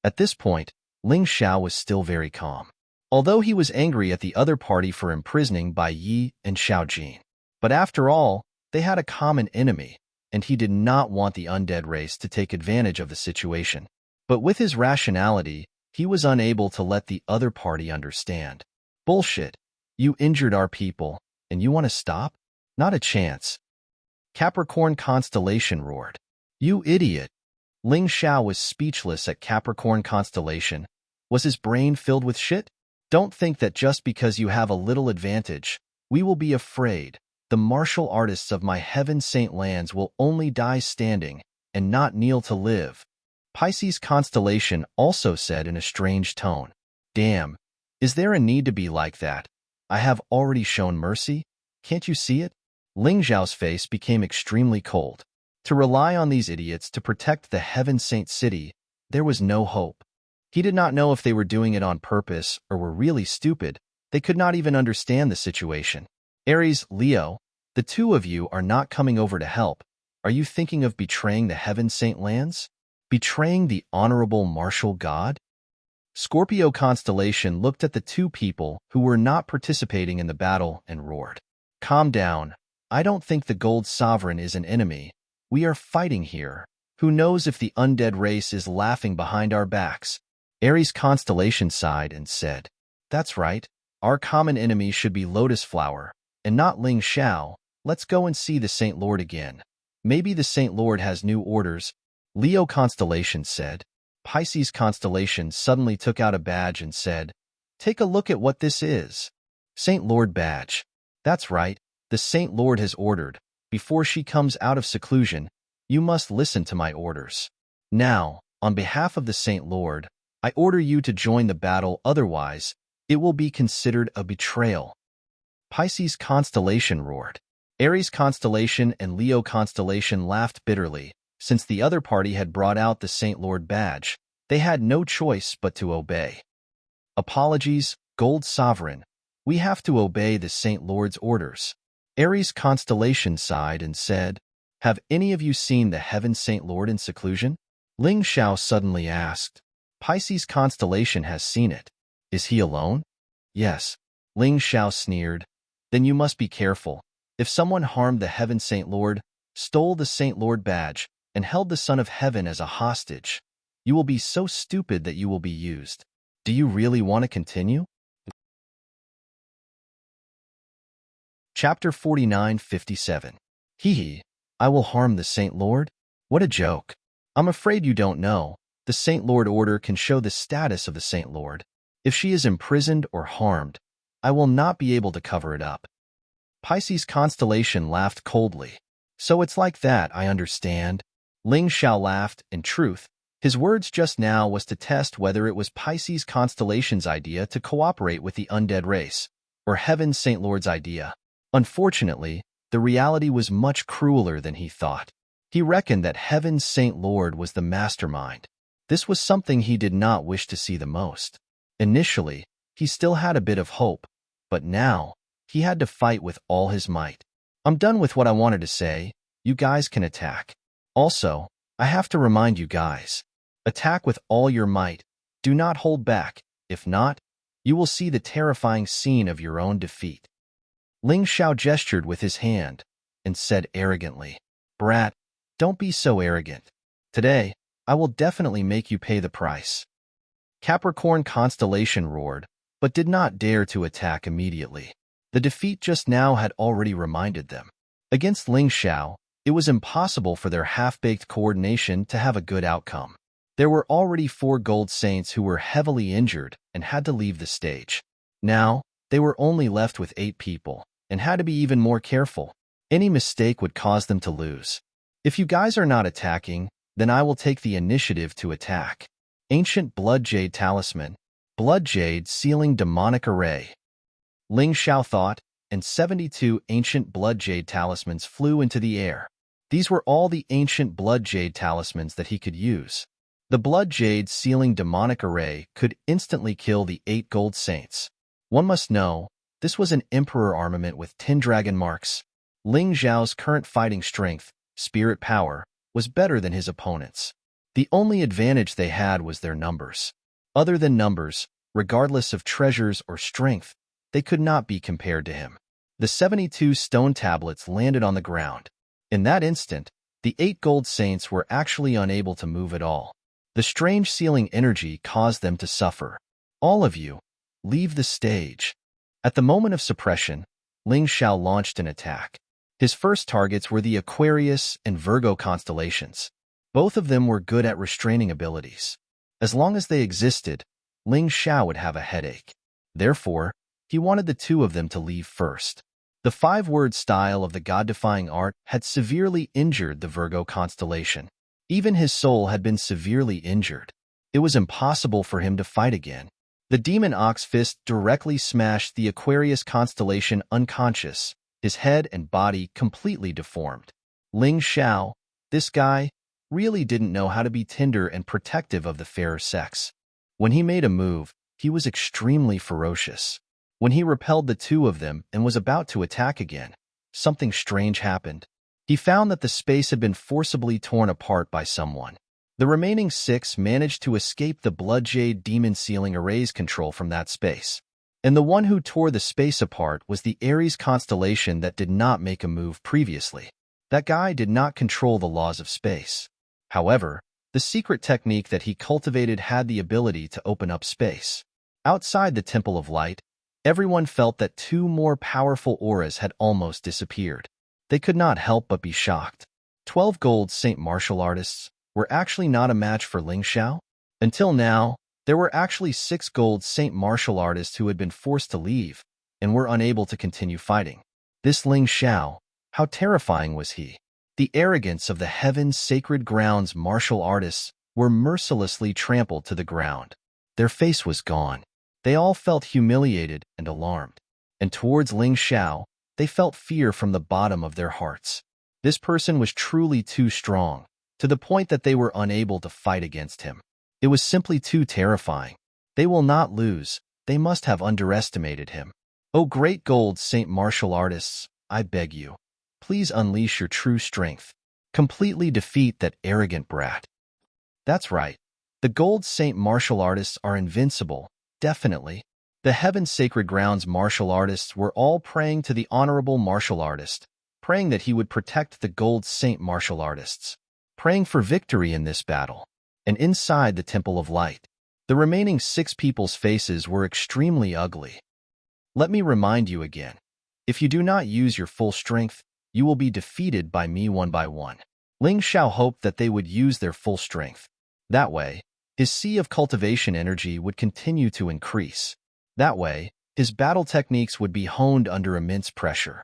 At this point, Ling Xiao was still very calm, although he was angry at the other party for imprisoning Bai Yi and Xiao Jin. But after all, they had a common enemy, and he did not want the undead race to take advantage of the situation. But with his rationality, he was unable to let the other party understand. Bullshit. You injured our people, and you want to stop? Not a chance. Capricorn constellation roared. You idiot. Ling Xiao was speechless at Capricorn constellation. Was his brain filled with shit? Don't think that just because you have a little advantage, we will be afraid. The martial artists of my Heaven Saint lands will only die standing and not kneel to live. Pisces constellation also said in a strange tone. Damn, is there a need to be like that? I have already shown mercy. Can't you see it? Ling Xiao's face became extremely cold. To rely on these idiots to protect the Heaven Saint City, there was no hope. He did not know if they were doing it on purpose or were really stupid. They could not even understand the situation. Aries, Leo, the 2 of you are not coming over to help. Are you thinking of betraying the Heaven Saint lands? Betraying the honorable martial god? Scorpio constellation looked at the 2 people who were not participating in the battle and roared. Calm down. I don't think the Gold Sovereign is an enemy. We are fighting here. Who knows if the undead race is laughing behind our backs? Aries constellation sighed and said, That's right. Our common enemy should be Lotus Flower, and not Ling Xiao. Let's go and see the Saint Lord again. Maybe the Saint Lord has new orders. Leo constellation said. Pisces constellation suddenly took out a badge and said, Take a look at what this is. Saint Lord badge. That's right. The Saint Lord has ordered. Before she comes out of seclusion, you must listen to my orders. Now, on behalf of the Saint Lord, I order you to join the battle, otherwise, it will be considered a betrayal. Pisces constellation roared. Aries constellation and Leo constellation laughed bitterly. Since the other party had brought out the Saint Lord badge, they had no choice but to obey. Apologies, Gold Sovereign. We have to obey the Saint Lord's orders. Aries constellation sighed and said, "Have any of you seen the Heaven Saint Lord in seclusion?" Ling Xiao suddenly asked. Pisces constellation has seen it. Is he alone? Yes. Ling Xiao sneered. Then you must be careful. If someone harmed the Heaven Saint Lord, stole the Saint Lord badge, and held the Son of Heaven as a hostage, you will be so stupid that you will be used. Do you really want to continue? Chapter 49:57. Hee, I will harm the Saint Lord? What a joke. I'm afraid you don't know. The Saint Lord order can show the status of the Saint Lord. If she is imprisoned or harmed, I will not be able to cover it up. Pisces constellation laughed coldly. So it's like that, I understand. Ling Xiao laughed. In truth, his words just now was to test whether it was Pisces constellation's idea to cooperate with the undead race, or Heaven's Saint Lord's idea. Unfortunately, the reality was much crueler than he thought. He reckoned that Heaven's Saint Lord was the mastermind. This was something he did not wish to see the most. Initially, he still had a bit of hope, but now, he had to fight with all his might. I'm done with what I wanted to say. You guys can attack. Also, I have to remind you guys. Attack with all your might. Do not hold back. If not, you will see the terrifying scene of your own defeat. Ling Xiao gestured with his hand and said arrogantly, "Brat, don't be so arrogant. Today, I will definitely make you pay the price." Capricorn constellation roared, but did not dare to attack immediately. The defeat just now had already reminded them. Against Ling Xiao, it was impossible for their half-baked coordination to have a good outcome. There were already 4 gold saints who were heavily injured and had to leave the stage. Now, they were only left with 8 people, and had to be even more careful. Any mistake would cause them to lose. If you guys are not attacking, then I will take the initiative to attack. Ancient Blood Jade Talisman. Blood Jade sealing demonic array. Ling Xiao thought, and 72 ancient Blood Jade talismans flew into the air. These were all the ancient Blood Jade talismans that he could use. The Blood Jade sealing demonic array could instantly kill the 8 gold saints. One must know, this was an Emperor armament with 10 dragon marks. Ling Xiao's current fighting strength, spirit power, was better than his opponents. The only advantage they had was their numbers. Other than numbers, regardless of treasures or strength, they could not be compared to him. The 72 stone tablets landed on the ground. In that instant, the 8 gold saints were actually unable to move at all. The strange sealing energy caused them to suffer. All of you, leave the stage. At the moment of suppression, Ling Xiao launched an attack. His first targets were the Aquarius and Virgo constellations. Both of them were good at restraining abilities. As long as they existed, Ling Xiao would have a headache. Therefore, he wanted the 2 of them to leave first. The 5-word style of the god-defying art had severely injured the Virgo constellation. Even his soul had been severely injured. It was impossible for him to fight again. The demon ox fist directly smashed the Aquarius constellation unconscious, his head and body completely deformed. Ling Xiao, this guy, really didn't know how to be tender and protective of the fairer sex. When he made a move, he was extremely ferocious. When he repelled the 2 of them and was about to attack again, something strange happened. He found that the space had been forcibly torn apart by someone. The remaining 6 managed to escape the Blood Jade demon sealing array's control from that space. And the one who tore the space apart was the Aries constellation that did not make a move previously. That guy did not control the laws of space. However, the secret technique that he cultivated had the ability to open up space. Outside the Temple of Light, everyone felt that 2 more powerful auras had almost disappeared. They could not help but be shocked. 12 gold saint martial artists were actually not a match for Ling Xiao. Until now, there were actually 6 gold saint martial artists who had been forced to leave and were unable to continue fighting. This Ling Xiao, how terrifying was he? The arrogance of the heaven's sacred grounds martial artists were mercilessly trampled to the ground. Their face was gone. They all felt humiliated and alarmed. And towards Ling Xiao, they felt fear from the bottom of their hearts. This person was truly too strong, to the point that they were unable to fight against him. It was simply too terrifying. They will not lose. They must have underestimated him. O great gold saint martial artists, I beg you. Please unleash your true strength. Completely defeat that arrogant brat. That's right. The Gold Saint martial artists are invincible, definitely. The Heaven's Sacred Grounds martial artists were all praying to the honorable martial artist, praying that he would protect the Gold Saint martial artists, praying for victory in this battle. And inside the Temple of Light, the remaining 6 people's faces were extremely ugly. Let me remind you again. If you do not use your full strength, you will be defeated by me one by one. Ling Xiao hoped that they would use their full strength. That way, his sea of cultivation energy would continue to increase. That way, his battle techniques would be honed under immense pressure.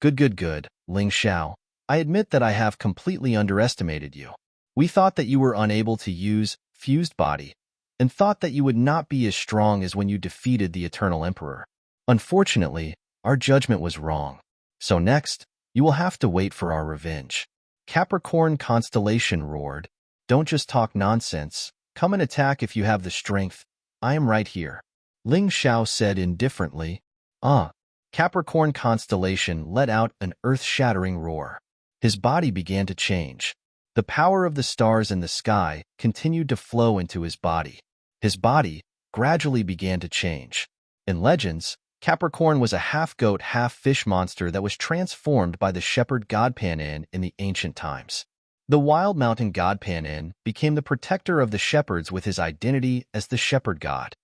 Good, Ling Xiao. I admit that I have completely underestimated you. We thought that you were unable to use fused body, and thought that you would not be as strong as when you defeated the Eternal Emperor. Unfortunately, our judgment was wrong. So next, you will have to wait for our revenge. Capricorn constellation roared. Don't just talk nonsense. Come and attack if you have the strength. I am right here. Ling Xiao said indifferently. Capricorn constellation let out an earth-shattering roar. His body began to change. The power of the stars in the sky continued to flow into his body. His body gradually began to change. In legends, Capricorn was a half-goat, half-fish monster that was transformed by the shepherd god Pan in the ancient times. The wild mountain god Pan became the protector of the shepherds with his identity as the shepherd god.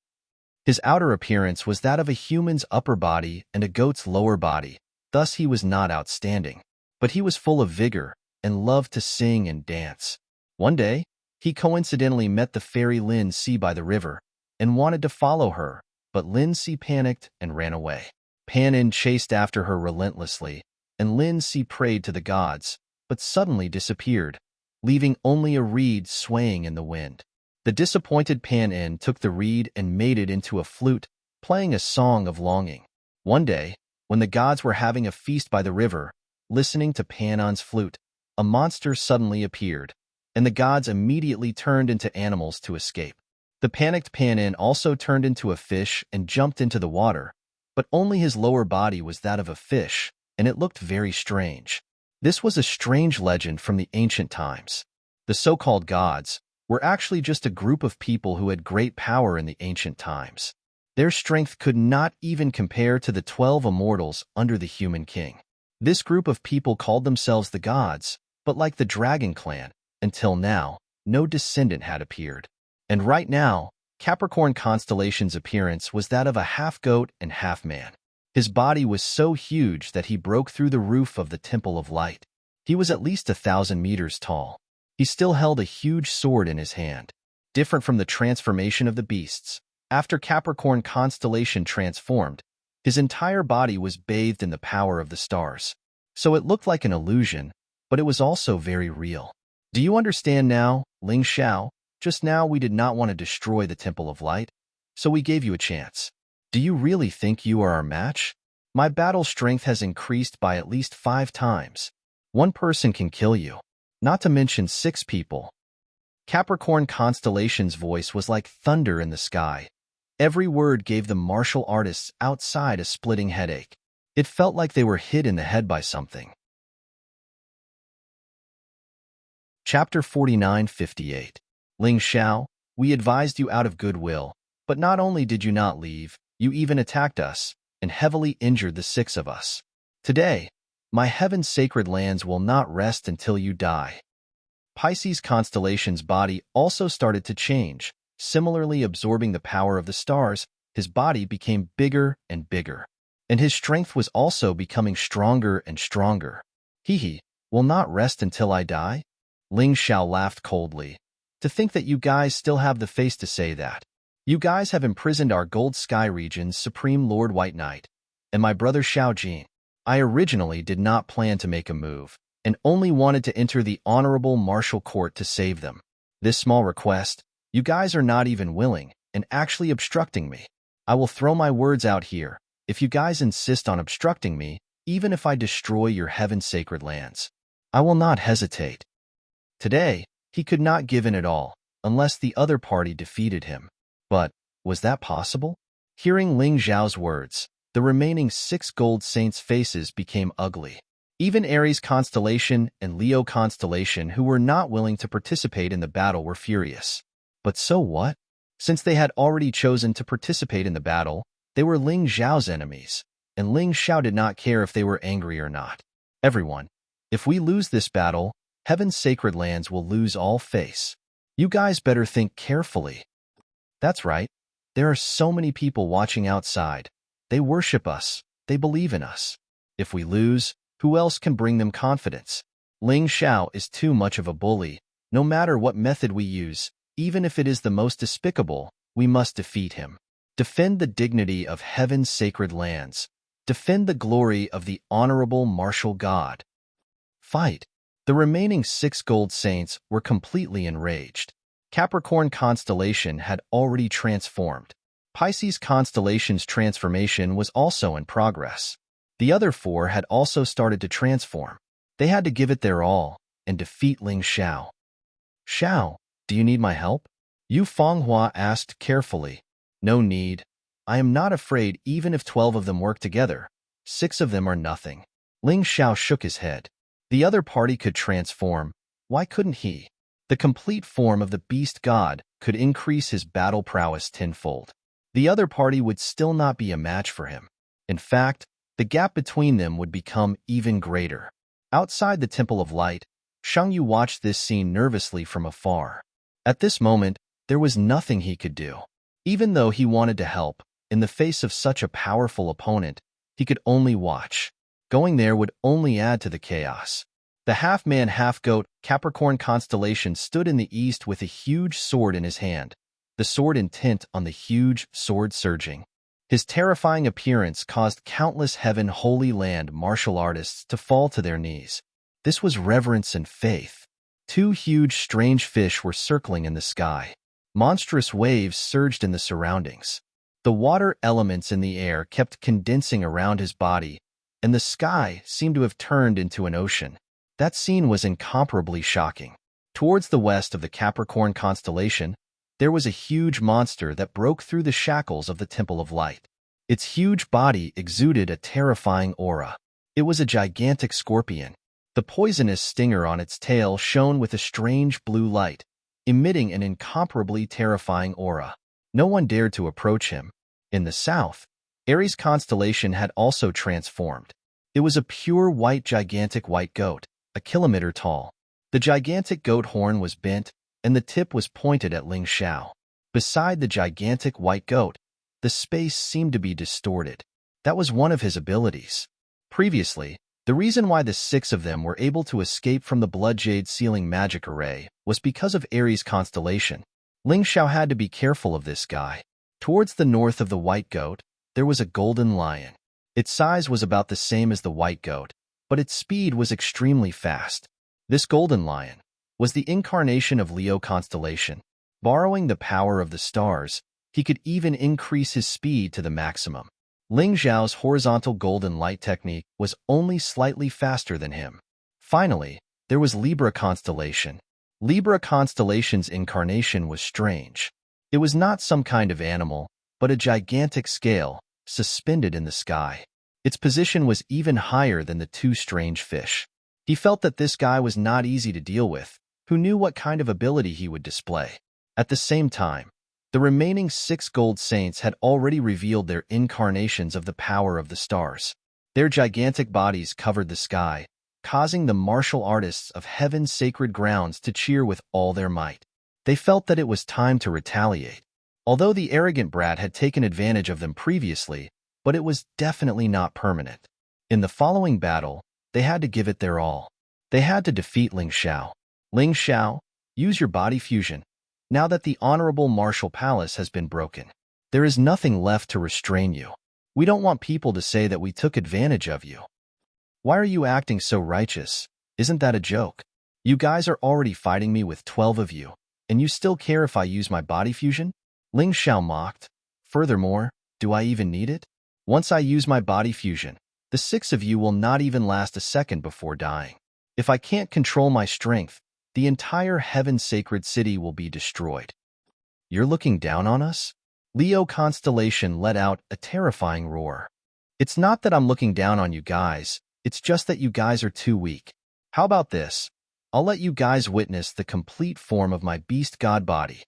His outer appearance was that of a human's upper body and a goat's lower body, thus he was not outstanding. But he was full of vigor and loved to sing and dance. One day, he coincidentally met the fairy Lin Si by the river and wanted to follow her, but Lin Si panicked and ran away. Pan chased after her relentlessly, and Lin Si prayed to the gods, but suddenly disappeared, leaving only a reed swaying in the wind. The disappointed Pan took the reed and made it into a flute, playing a song of longing. One day, when the gods were having a feast by the river, listening to Pan's flute, a monster suddenly appeared, and the gods immediately turned into animals to escape. The panicked Pan also turned into a fish and jumped into the water, but only his lower body was that of a fish, and it looked very strange. This was a strange legend from the ancient times. The so-called gods were actually just a group of people who had great power in the ancient times. Their strength could not even compare to the 12 immortals under the human king. This group of people called themselves the gods, but like the dragon clan, until now, no descendant had appeared. And right now, Capricorn constellation's appearance was that of a half-goat and half-man. His body was so huge that he broke through the roof of the Temple of Light. He was at least 1,000 meters tall. He still held a huge sword in his hand. Different from the transformation of the beasts, after Capricorn constellation transformed, his entire body was bathed in the power of the stars. So it looked like an illusion, but it was also very real. Do you understand now, Ling Xiao? Just now we did not want to destroy the Temple of Light, so we gave you a chance. Do you really think you are our match? My battle strength has increased by at least 5 times. One person can kill you, not to mention 6 people. Capricorn constellation's voice was like thunder in the sky. Every word gave the martial artists outside a splitting headache. It felt like they were hit in the head by something. Chapter 49:58. Ling Xiao, we advised you out of goodwill, but not only did you not leave, you even attacked us and heavily injured the 6 of us. Today, my heaven's sacred lands will not rest until you die. Pisces constellation's body also started to change. Similarly absorbing the power of the stars, his body became bigger and bigger, and his strength was also becoming stronger and stronger. Will not rest until I die? Ling Xiao laughed coldly. To think that you guys still have the face to say that. You guys have imprisoned our Gold Sky region's Supreme Lord White Knight, and my brother Xiao Jin. I originally did not plan to make a move, and only wanted to enter the honorable martial court to save them. This small request, you guys are not even willing, and actually obstructing me. I will throw my words out here. If you guys insist on obstructing me, even if I destroy your heaven's sacred lands, I will not hesitate. Today, he could not give in at all, unless the other party defeated him. But, was that possible? Hearing Ling Xiao's words, the remaining 6 gold saints' faces became ugly. Even Aries constellation and Leo constellation, who were not willing to participate in the battle, were furious. But so what? Since they had already chosen to participate in the battle, they were Ling Xiao's enemies, and Ling Xiao did not care if they were angry or not. Everyone, if we lose this battle, Heaven's sacred lands will lose all face. You guys better think carefully. That's right. There are so many people watching outside. They worship us. They believe in us. If we lose, who else can bring them confidence? Ling Xiao is too much of a bully. No matter what method we use, even if it is the most despicable, we must defeat him. Defend the dignity of Heaven's sacred lands. Defend the glory of the honorable martial god. Fight. The remaining 6 gold saints were completely enraged. Capricorn constellation had already transformed. Pisces constellation's transformation was also in progress. The other 4 had also started to transform. They had to give it their all and defeat Ling Xiao. Xiao, do you need my help? Yu Fenghua asked carefully. No need. I am not afraid even if 12 of them work together. 6 of them are nothing. Ling Xiao shook his head. The other party could transform. Why couldn't he? The complete form of the beast god could increase his battle prowess tenfold. The other party would still not be a match for him. In fact, the gap between them would become even greater. Outside the Temple of Light, Shang Yu watched this scene nervously from afar. At this moment, there was nothing he could do. Even though he wanted to help, in the face of such a powerful opponent, he could only watch. Going there would only add to the chaos. The half-man, half-goat Capricorn constellation stood in the east with a huge sword in his hand, the sword intent on the huge sword surging. His terrifying appearance caused countless Heaven Holy Land martial artists to fall to their knees. This was reverence and faith. 2 huge strange fish were circling in the sky. Monstrous waves surged in the surroundings. The water elements in the air kept condensing around his body, and the sky seemed to have turned into an ocean. That scene was incomparably shocking. Towards the west of the Capricorn constellation, there was a huge monster that broke through the shackles of the Temple of Light. Its huge body exuded a terrifying aura. It was a gigantic scorpion. The poisonous stinger on its tail shone with a strange blue light, emitting an incomparably terrifying aura. No one dared to approach him. In the south, Aries constellation had also transformed. It was a pure white gigantic white goat, a kilometer tall. The gigantic goat horn was bent, and the tip was pointed at Ling Xiao. Beside the gigantic white goat, the space seemed to be distorted. That was one of his abilities. Previously, the reason why the 6 of them were able to escape from the Blood Jade Sealing Magic Array was because of Aries constellation. Ling Xiao had to be careful of this guy. Towards the north of the white goat, there was a golden lion. Its size was about the same as the white goat, but its speed was extremely fast. This golden lion was the incarnation of Leo constellation. Borrowing the power of the stars, he could even increase his speed to the maximum. Ling Xiao's horizontal golden light technique was only slightly faster than him. Finally, there was Libra constellation. Libra constellation's incarnation was strange. It was not some kind of animal, but a gigantic scale, suspended in the sky. Its position was even higher than the 2 strange fish. He felt that this guy was not easy to deal with. Who knew what kind of ability he would display? At the same time, the remaining 6 gold saints had already revealed their incarnations of the power of the stars. Their gigantic bodies covered the sky, causing the martial artists of Heaven's sacred grounds to cheer with all their might. They felt that it was time to retaliate. Although the arrogant brat had taken advantage of them previously, but it was definitely not permanent. In the following battle, they had to give it their all. They had to defeat Ling Xiao. Ling Xiao, use your body fusion. Now that the honorable martial palace has been broken, there is nothing left to restrain you. We don't want people to say that we took advantage of you. Why are you acting so righteous? Isn't that a joke? You guys are already fighting me with 12 of you, and you still care if I use my body fusion? Ling Xiao mocked. Furthermore, do I even need it? Once I use my body fusion, the 6 of you will not even last a second before dying. If I can't control my strength, the entire Heaven Sacred City will be destroyed. You're looking down on us? Leo constellation let out a terrifying roar. It's not that I'm looking down on you guys, it's just that you guys are too weak. How about this? I'll let you guys witness the complete form of my beast god body.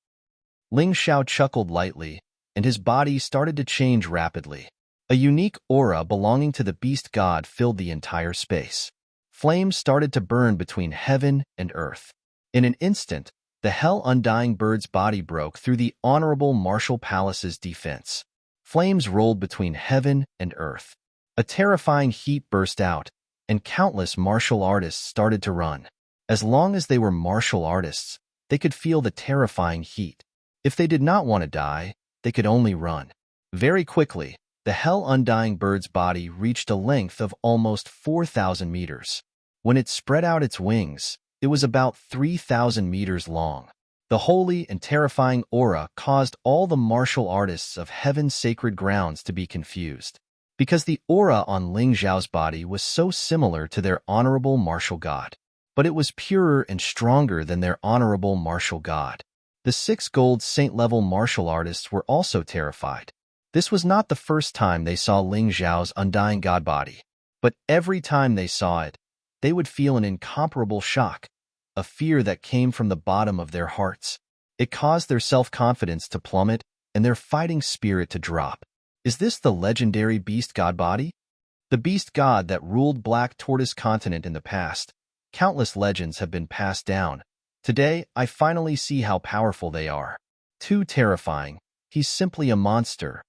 Ling Xiao chuckled lightly, and his body started to change rapidly. A unique aura belonging to the beast god filled the entire space. Flames started to burn between heaven and earth. In an instant, the hell-undying bird's body broke through the honorable martial palace's defense. Flames rolled between heaven and earth. A terrifying heat burst out, and countless martial artists started to run. As long as they were martial artists, they could feel the terrifying heat. If they did not want to die, they could only run. Very quickly, the hell-undying bird's body reached a length of almost 4,000 meters. When it spread out its wings, it was about 3,000 meters long. The holy and terrifying aura caused all the martial artists of heaven's sacred grounds to be confused, because the aura on Ling Xiao's body was so similar to their honorable martial god. But it was purer and stronger than their honorable martial god. The 6 gold saint-level martial artists were also terrified. This was not the first time they saw Ling Xiao's undying god body, but every time they saw it, they would feel an incomparable shock, a fear that came from the bottom of their hearts. It caused their self-confidence to plummet and their fighting spirit to drop. Is this the legendary beast god body? The beast god that ruled Black Tortoise continent in the past. Countless legends have been passed down. Today, I finally see how powerful they are. Too terrifying. He's simply a monster.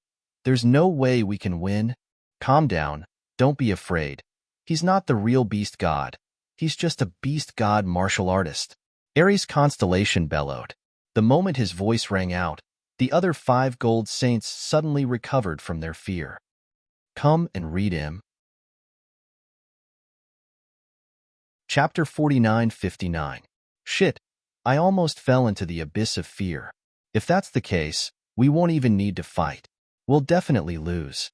There's no way we can win. Calm down. Don't be afraid. He's not the real beast god. He's just a beast god martial artist. Aries' constellation bellowed. The moment his voice rang out, the other 5 gold saints suddenly recovered from their fear. Come and read him. Chapter 49-59. Shit, I almost fell into the abyss of fear. If that's the case, we won't even need to fight. We'll definitely lose.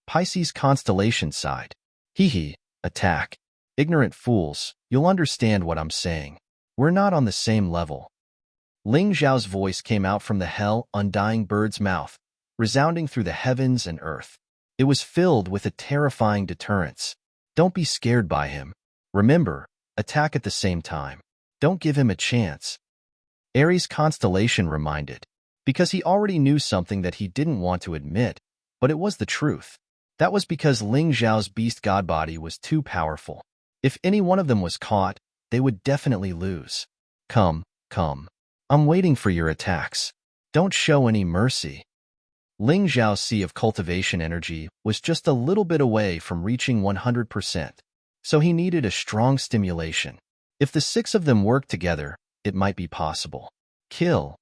Pisces constellation sighed. Hee, attack. Ignorant fools, you'll understand what I'm saying. We're not on the same level. Ling Xiao's voice came out from the hell-undying bird's mouth, resounding through the heavens and earth. It was filled with a terrifying deterrence. Don't be scared by him. Remember, attack at the same time. Don't give him a chance. Aries' constellation reminded, because he already knew something that he didn't want to admit, but it was the truth. That was because Ling Xiao's beast god body was too powerful. If any one of them was caught, they would definitely lose. Come. I'm waiting for your attacks. Don't show any mercy. Ling Xiao's sea of cultivation energy was just a little bit away from reaching 100%, so he needed a strong stimulation. If the 6 of them worked together, it might be possible. Kill.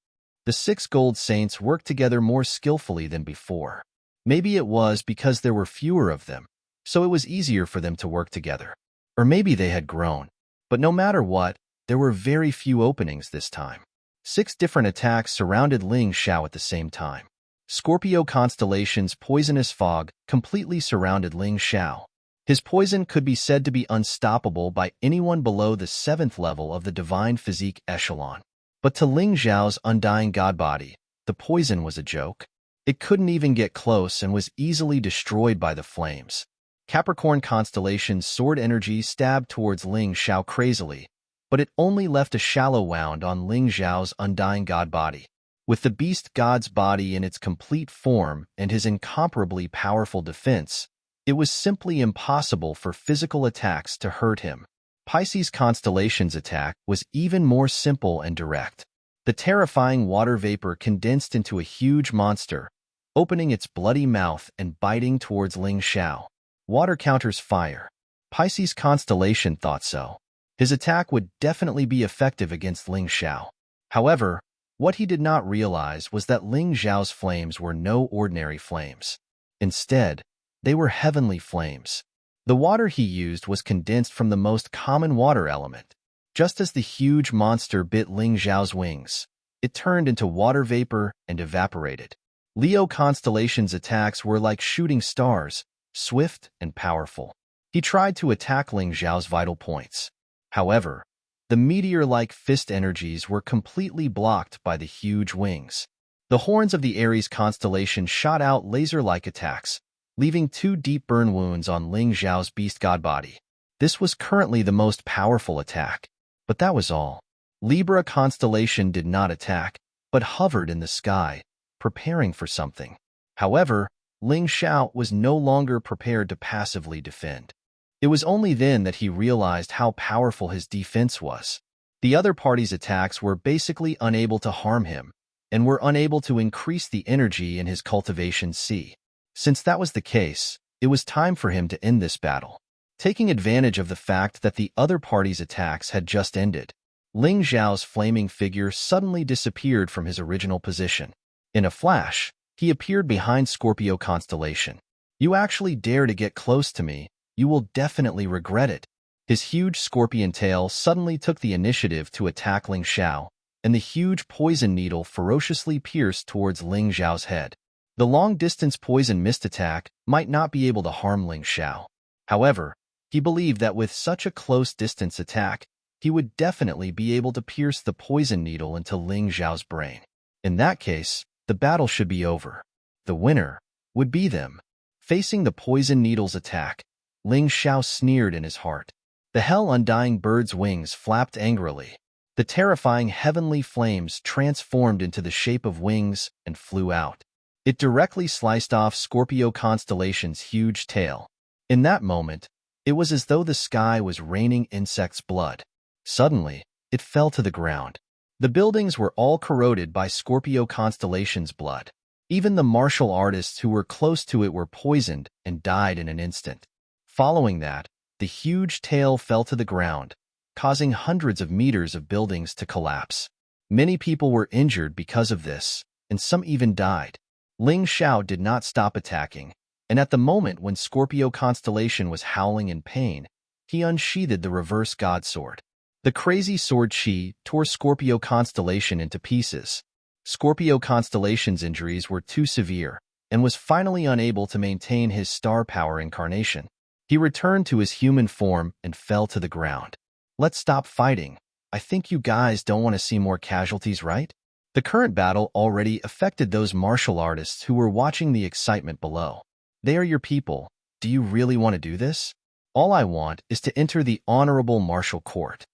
The 6 gold saints worked together more skillfully than before. Maybe it was because there were fewer of them, so it was easier for them to work together. Or maybe they had grown. But no matter what, there were very few openings this time. 6 different attacks surrounded Ling Xiao at the same time. Scorpio constellation's poisonous fog completely surrounded Ling Xiao. His poison could be said to be unstoppable by anyone below the 7th level of the divine physique echelon. But to Ling Xiao's undying god body, the poison was a joke. It couldn't even get close and was easily destroyed by the flames. Capricorn constellation's sword energy stabbed towards Ling Xiao crazily, but it only left a shallow wound on Ling Xiao's undying god body. With the beast god's body in its complete form and his incomparably powerful defense, it was simply impossible for physical attacks to hurt him. Pisces constellation's attack was even more simple and direct. The terrifying water vapor condensed into a huge monster, opening its bloody mouth and biting towards Ling Xiao. Water counters fire. Pisces constellation thought so. His attack would definitely be effective against Ling Xiao. However, what he did not realize was that Ling Xiao's flames were no ordinary flames. Instead, they were heavenly flames. The water he used was condensed from the most common water element. Just as the huge monster bit Ling Xiao's wings, it turned into water vapor and evaporated. Leo constellation's attacks were like shooting stars, swift and powerful. He tried to attack Ling Xiao's vital points. However, the meteor-like fist energies were completely blocked by the huge wings. The horns of the Aries constellation shot out laser-like attacks, leaving 2 deep burn wounds on Ling Xiao's beast god body. This was currently the most powerful attack. But that was all. Libra constellation did not attack, but hovered in the sky, preparing for something. However, Ling Xiao was no longer prepared to passively defend. It was only then that he realized how powerful his defense was. The other party's attacks were basically unable to harm him, and were unable to increase the energy in his cultivation C. Since that was the case, it was time for him to end this battle. Taking advantage of the fact that the other party's attacks had just ended, Ling Xiao's flaming figure suddenly disappeared from his original position. In a flash, he appeared behind Scorpio constellation. "You actually dare to get close to me, you will definitely regret it." His huge scorpion tail suddenly took the initiative to attack Ling Xiao, and the huge poison needle ferociously pierced towards Ling Xiao's head. The long-distance poison mist attack might not be able to harm Ling Xiao. However, he believed that with such a close-distance attack, he would definitely be able to pierce the poison needle into Ling Xiao's brain. In that case, the battle should be over. The winner would be them. Facing the poison needle's attack, Ling Xiao sneered in his heart. The hell-undying bird's wings flapped angrily. The terrifying heavenly flames transformed into the shape of wings and flew out. It directly sliced off Scorpio constellation's huge tail. In that moment, it was as though the sky was raining insects' blood. Suddenly, it fell to the ground. The buildings were all corroded by Scorpio constellation's blood. Even the martial artists who were close to it were poisoned and died in an instant. Following that, the huge tail fell to the ground, causing hundreds of meters of buildings to collapse. Many people were injured because of this, and some even died. Ling Xiao did not stop attacking, and at the moment when Scorpio constellation was howling in pain, he unsheathed the reverse god sword. The crazy sword Qi tore Scorpio constellation into pieces. Scorpio constellation's injuries were too severe, and was finally unable to maintain his star power incarnation. He returned to his human form and fell to the ground. "Let's stop fighting. I think you guys don't want to see more casualties, right?" The current battle already affected those martial artists who were watching the excitement below. "They are your people. Do you really want to do this? All I want is to enter the honorable martial court."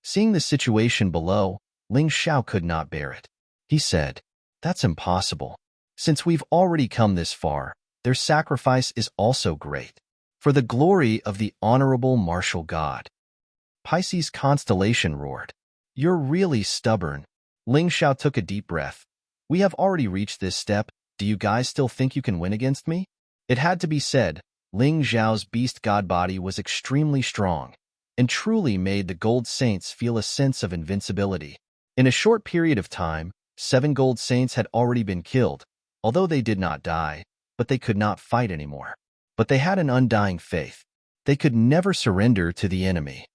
Seeing the situation below, Ling Xiao could not bear it. He said, "That's impossible. Since we've already come this far, their sacrifice is also great. For the glory of the honorable martial god." Pisces constellation roared. "You're really stubborn." Ling Xiao took a deep breath. "We have already reached this step. Do you guys still think you can win against me?" It had to be said, Ling Xiao's beast god body was extremely strong, and truly made the Gold Saints feel a sense of invincibility. In a short period of time, 7 Gold Saints had already been killed, although they did not die, but they could not fight anymore. But they had an undying faith. They could never surrender to the enemy.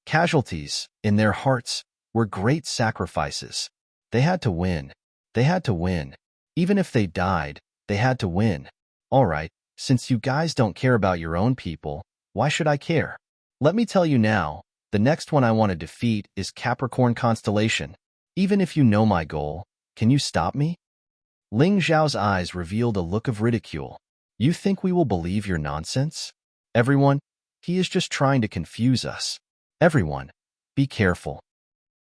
Casualties, in their hearts, were great sacrifices. They had to win. They had to win. Even if they died, they had to win. "All right, since you guys don't care about your own people, why should I care? Let me tell you now, the next one I want to defeat is Capricorn constellation. Even if you know my goal, can you stop me?" Ling Xiao's eyes revealed a look of ridicule. "You think we will believe your nonsense? Everyone, he is just trying to confuse us. Everyone, be careful."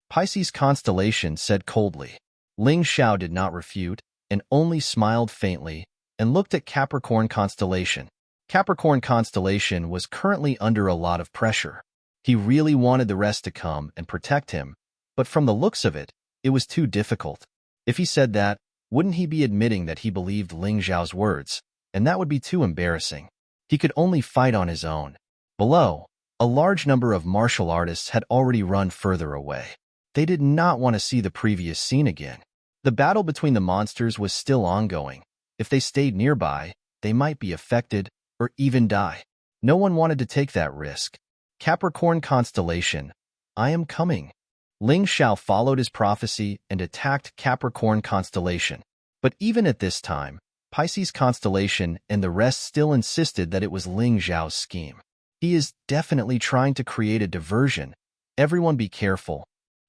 Pisces constellation said coldly. Ling Xiao did not refute, and only smiled faintly, and looked at Capricorn constellation. Capricorn constellation was currently under a lot of pressure. He really wanted the rest to come and protect him, but from the looks of it, it was too difficult. If he said that, wouldn't he be admitting that he believed Ling Xiao's words, and that would be too embarrassing. He could only fight on his own. Below, a large number of martial artists had already run further away. They did not want to see the previous scene again. The battle between the monsters was still ongoing. If they stayed nearby, they might be affected or even die. No one wanted to take that risk. Capricorn constellation, I am coming. Ling Xiao followed his prophecy and attacked Capricorn constellation. But even at this time, Pisces constellation and the rest still insisted that it was Ling Xiao's scheme. He is definitely trying to create a diversion. Everyone be careful.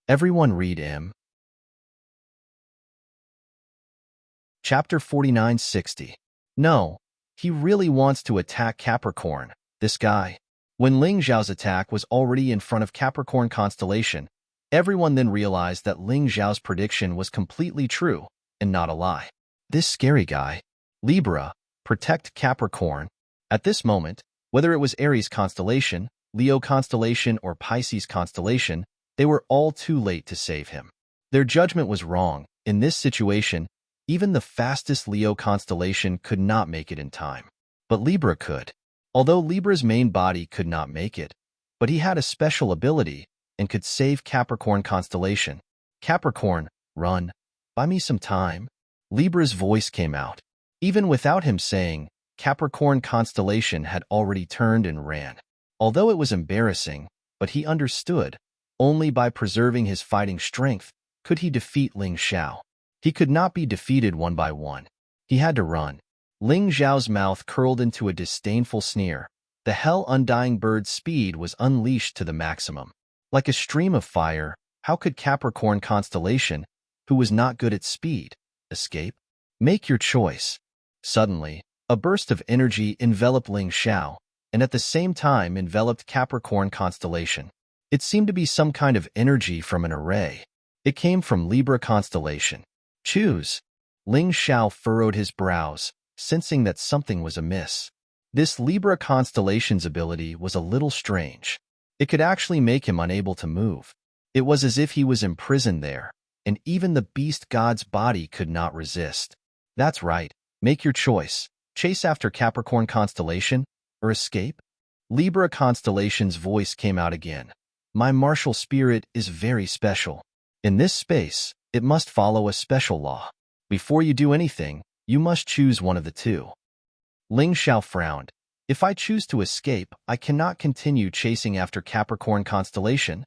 Everyone read M. Chapter 4960. No, He really wants to attack Capricorn, this guy. When Ling Xiao's attack was already in front of Capricorn constellation, everyone then realized that Ling Xiao's prediction was completely true and not a lie. This scary guy, Libra, protect Capricorn. At this moment, whether it was Aries constellation, Leo constellation, or Pisces constellation, they were all too late to save him. Their judgment was wrong. In this situation, even the fastest Leo constellation could not make it in time. But Libra could. Although Libra's main body could not make it, but he had a special ability and could save Capricorn constellation. Capricorn, run. Buy me some time. Libra's voice came out. Even without him saying, Capricorn constellation had already turned and ran. Although it was embarrassing, but he understood, only by preserving his fighting strength could he defeat Ling Xiao. He could not be defeated one by one. He had to run. Ling Xiao's mouth curled into a disdainful sneer. The hell-undying bird's speed was unleashed to the maximum. Like a stream of fire, how could Capricorn constellation, who was not good at speed, escape? Make your choice. Suddenly, a burst of energy enveloped Ling Xiao, and at the same time enveloped Capricorn constellation. It seemed to be some kind of energy from an array. It came from Libra constellation. Choose. Ling Xiao furrowed his brows, sensing that something was amiss. This Libra constellation's ability was a little strange. It could actually make him unable to move. It was as if he was imprisoned there, and even the beast god's body could not resist. That's right. Make your choice. Chase after Capricorn constellation, or escape? Libra constellation's voice came out again. My martial spirit is very special. In this space, it must follow a special law. Before you do anything, you must choose one of the two. Ling Xiao frowned. If I choose to escape, I cannot continue chasing after Capricorn constellation.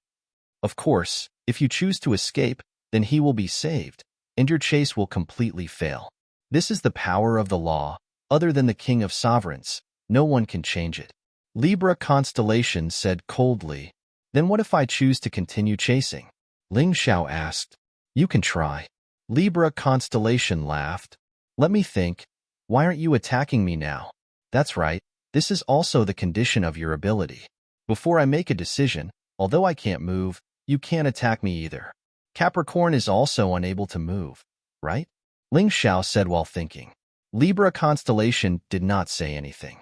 Of course, if you choose to escape, then he will be saved, and your chase will completely fail. This is the power of the law. Other than the king of sovereigns, no one can change it. Libra constellation said coldly. Then what if I choose to continue chasing? Ling Xiao asked. You can try. Libra constellation laughed. Let me think. Why aren't you attacking me now? That's right. This is also the condition of your ability. Before I make a decision, although I can't move, you can't attack me either. Capricorn is also unable to move, right? Ling Xiao said while thinking. Libra constellation did not say anything.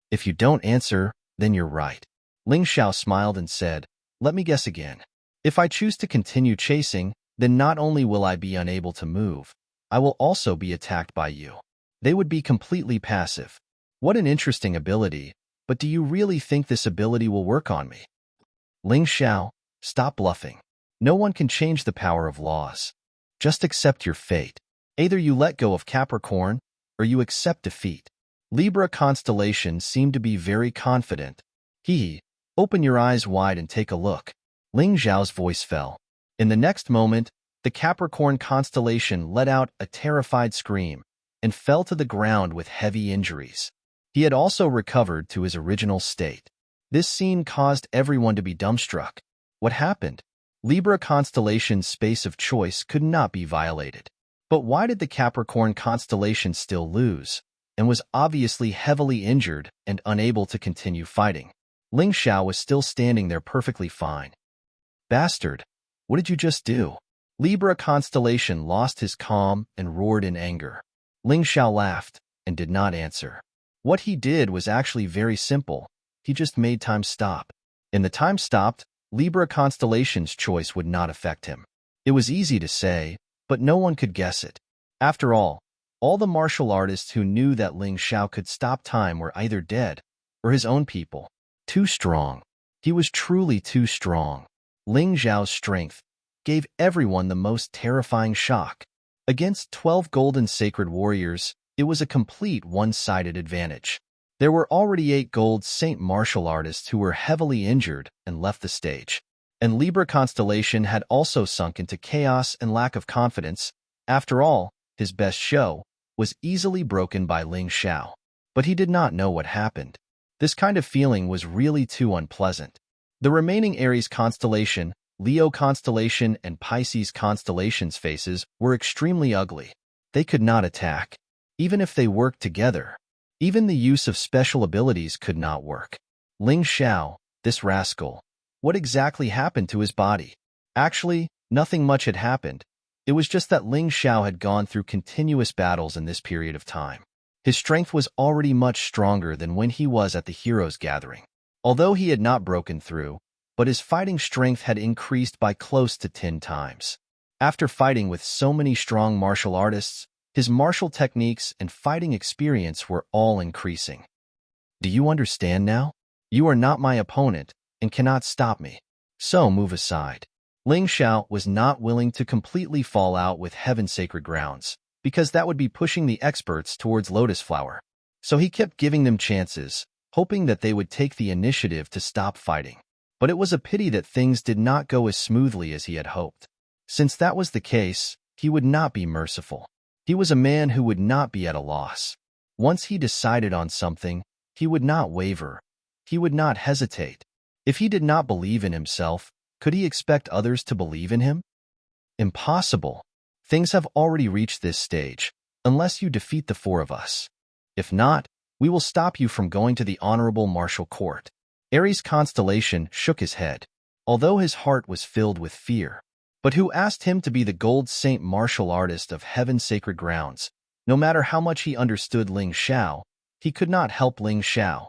If you don't answer, then you're right. Ling Xiao smiled and said, let me guess again. If I choose to continue chasing, then not only will I be unable to move, I will also be attacked by you. They would be completely passive. What an interesting ability, but do you really think this ability will work on me? Ling Xiao, stop bluffing. No one can change the power of laws. Just accept your fate. Either you let go of Capricorn, or you accept defeat. Libra constellation seemed to be very confident. Open your eyes wide and take a look. Ling Xiao's voice fell. In the next moment, the Capricorn constellation let out a terrified scream and fell to the ground with heavy injuries. He had also recovered to his original state. This scene caused everyone to be dumbstruck. What happened? Libra constellation's space of choice could not be violated. But why did the Capricorn constellation still lose, and was obviously heavily injured and unable to continue fighting? Ling Xiao was still standing there perfectly fine. Bastard, what did you just do? Libra constellation lost his calm and roared in anger. Ling Xiao laughed and did not answer. What he did was actually very simple. He just made time stop. In the time stopped, Libra constellation's choice would not affect him. It was easy to say, but no one could guess it. After all the martial artists who knew that Ling Xiao could stop time were either dead or his own people. Too strong. He was truly too strong. Ling Xiao's strength gave everyone the most terrifying shock. Against 12 golden sacred warriors, it was a complete one-sided advantage. There were already 8 gold saint martial artists who were heavily injured and left the stage. And Libra constellation had also sunk into chaos and lack of confidence. After all, his best show was easily broken by Ling Xiao. But he did not know what happened. This kind of feeling was really too unpleasant. The remaining Aries constellation, Leo constellation, and Pisces constellation's faces were extremely ugly. They could not attack. Even if they worked together, Even the use of special abilities could not work. Ling Xiao, this rascal. What exactly happened to his body? Actually, nothing much had happened. It was just that Ling Xiao had gone through continuous battles in this period of time. His strength was already much stronger than when he was at the Heroes' Gathering. Although he had not broken through, but his fighting strength had increased by close to 10 times. After fighting with so many strong martial artists, his martial techniques and fighting experience were all increasing. Do you understand now? You are not my opponent and cannot stop me. So move aside. Ling Xiao was not willing to completely fall out with Heaven's Sacred Grounds, because that would be pushing the experts towards Lotus Flower. So he kept giving them chances, hoping that they would take the initiative to stop fighting. But it was a pity that things did not go as smoothly as he had hoped. Since that was the case, he would not be merciful. He was a man who would not be at a loss. Once he decided on something, he would not waver. He would not hesitate. If he did not believe in himself, could he expect others to believe in him? Impossible. Things have already reached this stage, unless you defeat the 4 of us. If not, we will stop you from going to the Honorable Martial Court. Aries' constellation shook his head, although his heart was filled with fear. But who asked him to be the Gold Saint martial artist of Heaven's Sacred Grounds? No matter how much he understood Ling Xiao, he could not help Ling Xiao.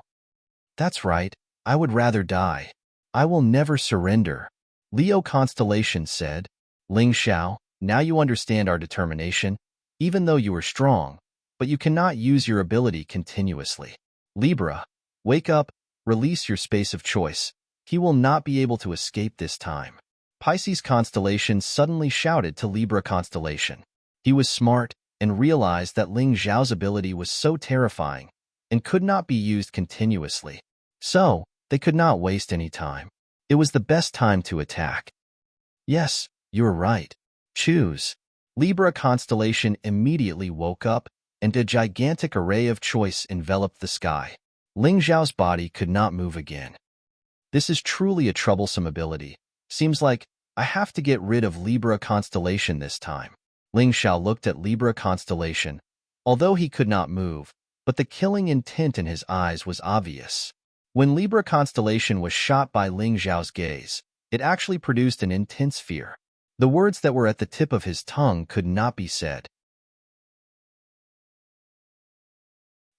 That's right, I would rather die. I will never surrender. Leo Constellation said, Ling Xiao, now you understand our determination, even though you are strong, but you cannot use your ability continuously. Libra, wake up, release your space of choice. He will not be able to escape this time. Pisces Constellation suddenly shouted to Libra Constellation. He was smart and realized that Ling Xiao's ability was so terrifying and could not be used continuously. So, they could not waste any time. It was the best time to attack. Yes, you're right. Choose. Libra Constellation immediately woke up, and a gigantic array of choice enveloped the sky. Ling Xiao's body could not move again. This is truly a troublesome ability. Seems like I have to get rid of Libra Constellation this time. Ling Xiao looked at Libra Constellation, although he could not move, but the killing intent in his eyes was obvious. When Libra Constellation was shot by Ling Xiao's gaze, it actually produced an intense fear. The words that were at the tip of his tongue could not be said.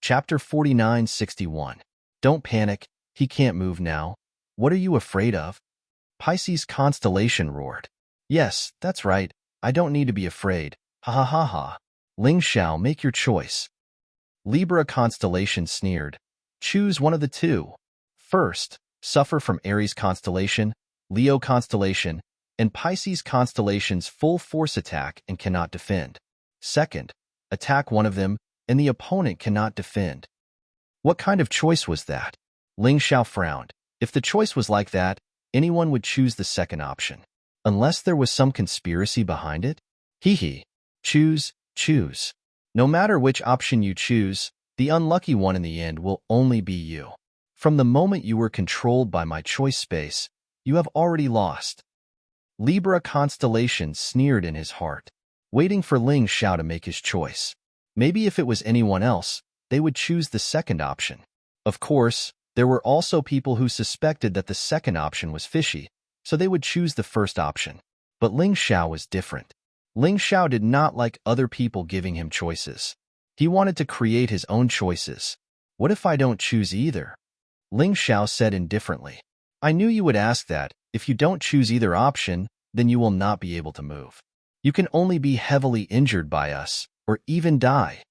Chapter 4961. Don't panic, he can't move now. What are you afraid of? Pisces Constellation roared. Yes, that's right, I don't need to be afraid. Ha ha ha ha. Ling Xiao, make your choice. Libra Constellation sneered. Choose one of the two. First, suffer from Aries Constellation, Leo Constellation, and Pisces Constellation's full force attack and cannot defend. Second, attack one of them, and the opponent cannot defend. What kind of choice was that? Ling Xiao frowned. If the choice was like that, anyone would choose the second option. Unless there was some conspiracy behind it? Hee. Choose. No matter which option you choose, the unlucky one in the end will only be you. From the moment you were controlled by my choice space, you have already lost. Libra Constellation sneered in his heart, waiting for Ling Xiao to make his choice. Maybe if it was anyone else, they would choose the second option. Of course, there were also people who suspected that the second option was fishy, so they would choose the first option. But Ling Xiao was different. Ling Xiao did not like other people giving him choices. He wanted to create his own choices. What if I don't choose either? Ling Xiao said indifferently. I knew you would ask that. If you don't choose either option, then you will not be able to move. You can only be heavily injured by us, or even die.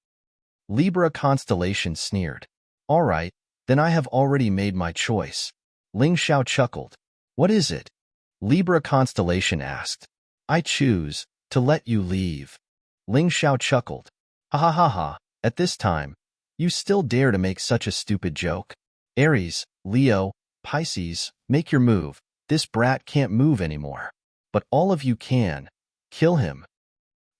Libra Constellation sneered. All right, then I have already made my choice. Ling Xiao chuckled. What is it? Libra Constellation asked. I choose to let you leave. Ling Xiao chuckled. Ha ha ha ha, at this time, you still dare to make such a stupid joke? Aries, Leo, Pisces, make your move. This brat can't move anymore. But all of you can. Kill him.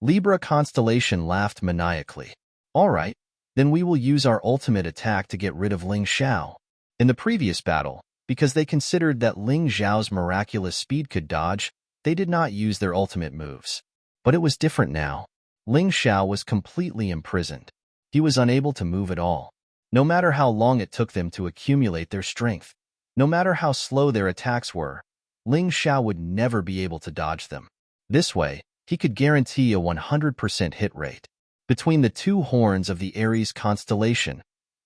Libra Constellation laughed maniacally. All right, then we will use our ultimate attack to get rid of Ling Xiao. In the previous battle, because they considered that Ling Xiao's miraculous speed could dodge, they did not use their ultimate moves. But it was different now. Ling Xiao was completely imprisoned. He was unable to move at all. No matter how long it took them to accumulate their strength, no matter how slow their attacks were, Ling Xiao would never be able to dodge them. This way, he could guarantee a 100% hit rate. Between the two horns of the Aries constellation,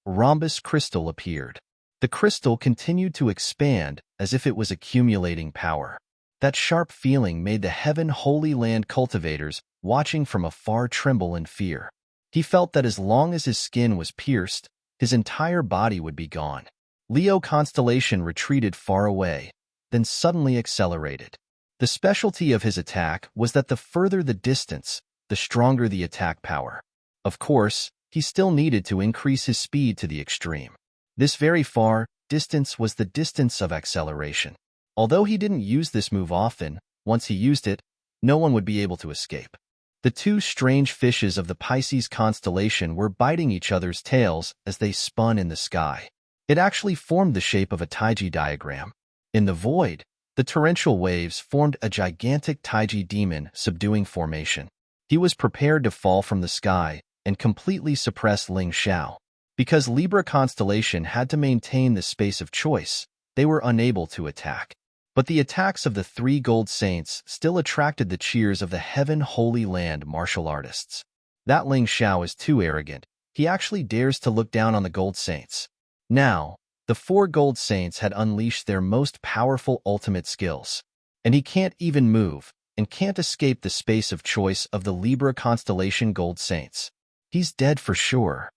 a rhombus crystal appeared. The crystal continued to expand as if it was accumulating power. That sharp feeling made the Heaven Holy Land cultivators watching from afar tremble in fear. He felt that as long as his skin was pierced, his entire body would be gone. Leo constellation retreated far away, then suddenly accelerated. The specialty of his attack was that the further the distance, the stronger the attack power. Of course, he still needed to increase his speed to the extreme. This very far distance was the distance of acceleration. Although he didn't use this move often, once he used it, no one would be able to escape. The two strange fishes of the Pisces constellation were biting each other's tails as they spun in the sky. It actually formed the shape of a Taiji diagram. In the void, the torrential waves formed a gigantic Taiji demon subduing formation. He was prepared to fall from the sky and completely suppress Ling Xiao. Because Libra constellation had to maintain the space of choice, they were unable to attack. But the attacks of the three gold saints still attracted the cheers of the Heaven Holy Land martial artists. That Ling Xiao is too arrogant. He actually dares to look down on the gold saints. Now, the four gold saints had unleashed their most powerful ultimate skills. And he can't even move, and can't escape the space of choice of the Libra constellation gold saints. He's dead for sure.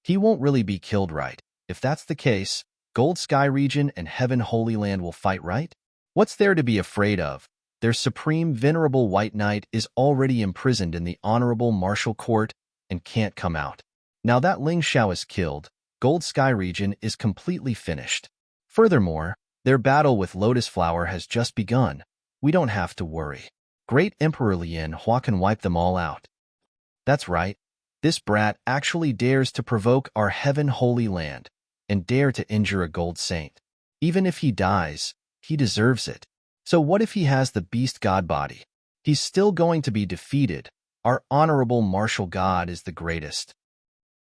He won't really be killed, right? If that's the case, Gold Sky Region and Heaven Holy Land will fight, right? What's there to be afraid of? Their supreme venerable white knight is already imprisoned in the honorable martial court and can't come out. Now that Ling Xiao is killed, Gold Sky Region is completely finished. Furthermore, their battle with Lotus Flower has just begun. We don't have to worry. Great Emperor Lien Hua can wipe them all out. That's right. This brat actually dares to provoke our Heaven Holy Land and dare to injure a gold saint. Even if he dies, he deserves it. So what if he has the beast god body? He's still going to be defeated. Our honorable martial god is the greatest.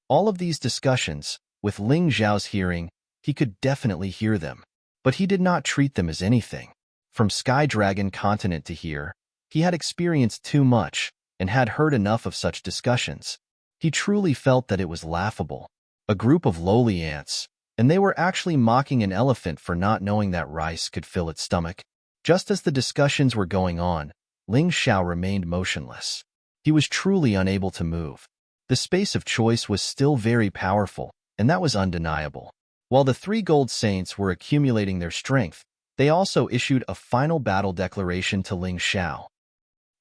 All of these discussions, with Ling Xiao's hearing, he could definitely hear them. But he did not treat them as anything. From Sky Dragon continent to here, he had experienced too much and had heard enough of such discussions. He truly felt that it was laughable. A group of lowly ants, and they were actually mocking an elephant for not knowing that rice could fill its stomach. Just as the discussions were going on, Ling Xiao remained motionless. He was truly unable to move. The space of choice was still very powerful, and that was undeniable. While the three gold saints were accumulating their strength, they also issued a final battle declaration to Ling Xiao.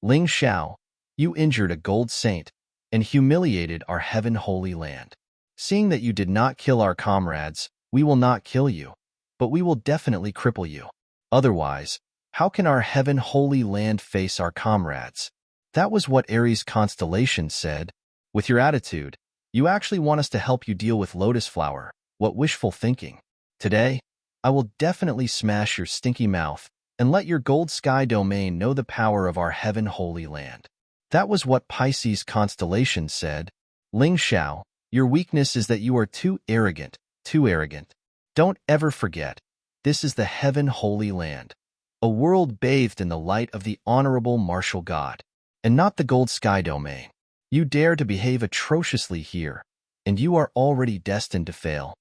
Ling Xiao, you injured a gold saint and humiliated our Heaven Holy Land. Seeing that you did not kill our comrades, we will not kill you, but we will definitely cripple you. Otherwise, how can our Heaven Holy Land face our comrades? That was what Aries constellation said. With your attitude, you actually want us to help you deal with Lotus Flower. What wishful thinking. Today, I will definitely smash your stinky mouth and let your gold sky domain know the power of our Heaven Holy Land. That was what Pisces constellation said. Ling Xiao, your weakness is that you are too arrogant, too arrogant. Don't ever forget, this is the Heaven Holy Land, a world bathed in the light of the honorable martial god, and not the gold sky domain. You dare to behave atrociously here, and you are already destined to fail.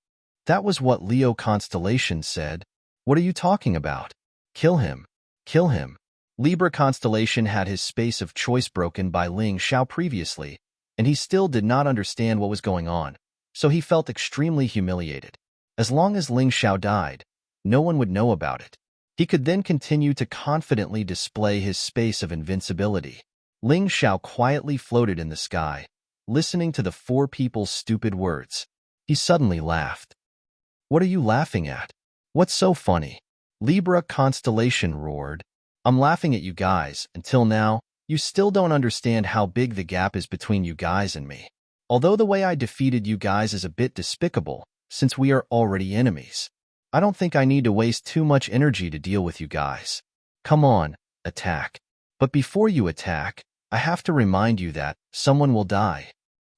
That was what Leo constellation said. What are you talking about? Kill him. Kill him. Libra constellation had his space of choice broken by Ling Xiao previously, and he still did not understand what was going on, so he felt extremely humiliated. As long as Ling Xiao died, no one would know about it. He could then continue to confidently display his space of invincibility. Ling Xiao quietly floated in the sky, listening to the four people's stupid words. He suddenly laughed. What are you laughing at? What's so funny? Libra constellation roared. I'm laughing at you guys. Until now, you still don't understand how big the gap is between you guys and me. Although the way I defeated you guys is a bit despicable, since we are already enemies. I don't think I need to waste too much energy to deal with you guys. Come on, attack. But before you attack, I have to remind you that someone will die.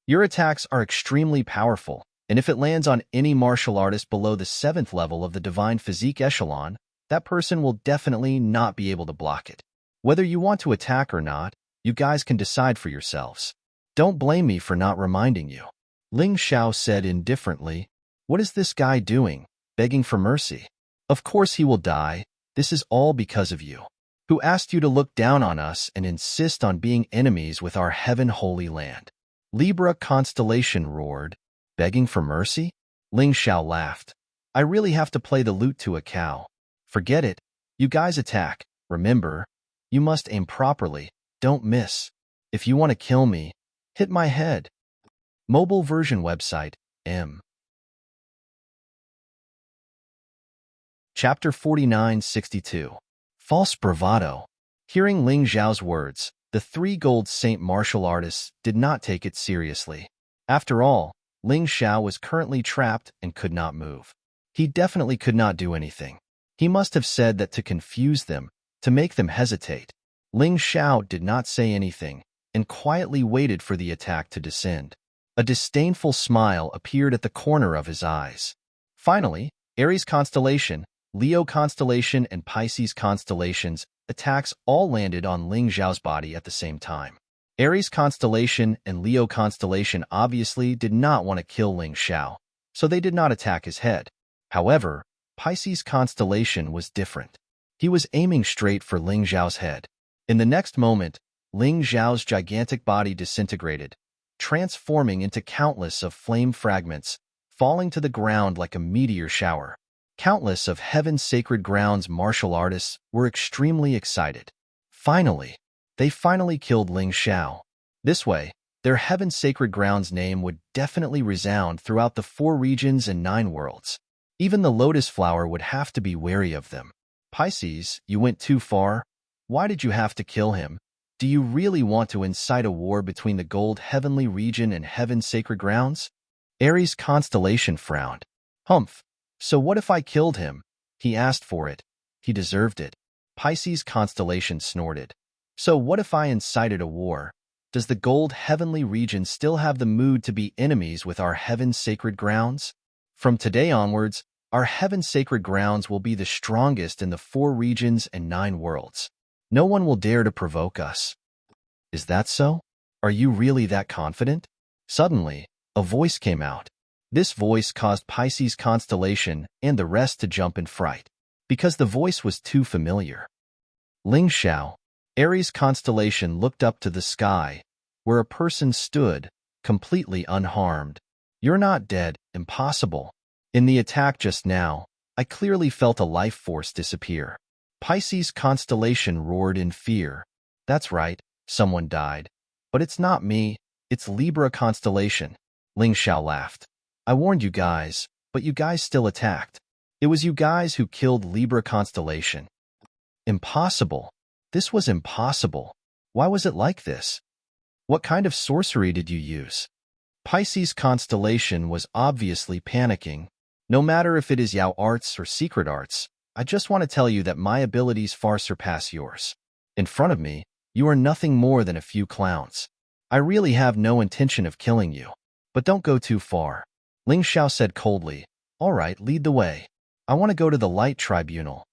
Your attacks are extremely powerful, And if it lands on any martial artist below the 7th level of the divine physique echelon, that person will definitely not be able to block it. Whether you want to attack or not, you guys can decide for yourselves. Don't blame me for not reminding you. Ling Xiao said indifferently. What is this guy doing, begging for mercy? Of course he will die. This is all because of you. Who asked you to look down on us and insist on being enemies with our heaven-holy land? Libra constellation roared. Begging for mercy? Ling Xiao laughed. I really have to play the lute to a cow. Forget it. You guys attack. Remember, you must aim properly. Don't miss. If you want to kill me, hit my head. Mobile version website, M. Chapter 4962. False bravado. Hearing Ling Xiao's words, the 3 gold saint martial artists did not take it seriously. After all, Ling Xiao was currently trapped and could not move. He definitely could not do anything. He must have said that to confuse them, to make them hesitate. Ling Xiao did not say anything and quietly waited for the attack to descend. A disdainful smile appeared at the corner of his eyes. Finally, Aries constellation, Leo constellation, and Pisces constellations attacks all landed on Ling Xiao's body at the same time. Aries constellation and Leo constellation obviously did not want to kill Ling Xiao, so they did not attack his head. However, Pisces constellation was different. He was aiming straight for Ling Xiao's head. In the next moment, Ling Xiao's gigantic body disintegrated, transforming into countless of flame fragments, falling to the ground like a meteor shower. Countless of Heaven's Sacred Grounds martial artists were extremely excited. They finally killed Ling Xiao. This way, their Heaven's Sacred Grounds name would definitely resound throughout the 4 regions and 9 worlds. Even the lotus flower would have to be wary of them. Pisces, you went too far. Why did you have to kill him? Do you really want to incite a war between the Gold Heavenly Region and Heaven's Sacred Grounds? Aries constellation frowned. Humph. So what if I killed him? He asked for it. He deserved it. Pisces constellation snorted. So what if I incited a war? Does the Gold Heavenly Region still have the mood to be enemies with our Heaven's Sacred Grounds? From today onwards, our Heaven's Sacred Grounds will be the strongest in the 4 regions and 9 worlds. No one will dare to provoke us. Is that so? Are you really that confident? Suddenly, a voice came out. This voice caused Pisces constellation and the rest to jump in fright, because the voice was too familiar. Ling Xiao, Aries constellation, looked up to the sky, where a person stood, completely unharmed. You're not dead. Impossible. In the attack just now, I clearly felt a life force disappear. Pisces constellation roared in fear. That's right, someone died. But it's not me, it's Libra constellation. Ling Xiao laughed. I warned you guys, but you guys still attacked. It was you guys who killed Libra constellation. Impossible. This was impossible. Why was it like this? What kind of sorcery did you use? Pisces constellation was obviously panicking. No matter if it is Yao arts or secret arts, I just want to tell you that my abilities far surpass yours. In front of me, you are nothing more than a few clowns. I really have no intention of killing you. But don't go too far. Ling Xiao said coldly. All right, lead the way. I want to go to the Light Tribunal.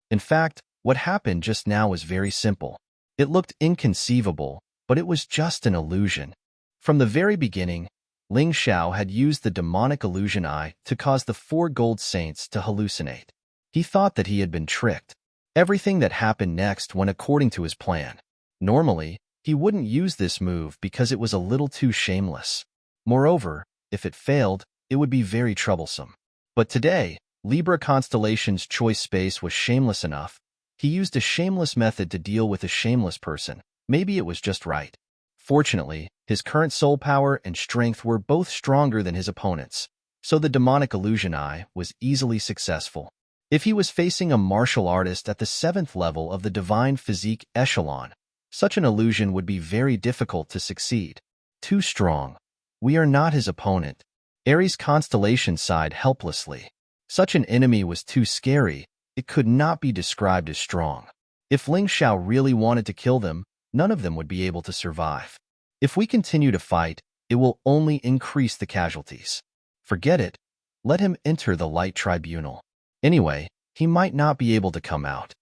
In fact, what happened just now was very simple. It looked inconceivable, but it was just an illusion. From the very beginning, Ling Xiao had used the demonic illusion eye to cause the 4 gold saints to hallucinate. He thought that he had been tricked. Everything that happened next went according to his plan. Normally, he wouldn't use this move because it was a little too shameless. Moreover, if it failed, it would be very troublesome. But today, Libra constellation's choice space was shameless enough. He used a shameless method to deal with a shameless person. Maybe it was just right. Fortunately, his current soul power and strength were both stronger than his opponents, so the demonic illusion eye was easily successful. If he was facing a martial artist at the 7th level of the divine physique echelon, such an illusion would be very difficult to succeed. Too strong. We are not his opponent. Aries constellation sighed helplessly. Such an enemy was too scary. It could not be described as strong. If Ling Xiao really wanted to kill them, none of them would be able to survive. If we continue to fight, it will only increase the casualties. Forget it. Let him enter the light tribunal. Anyway, he might not be able to come out.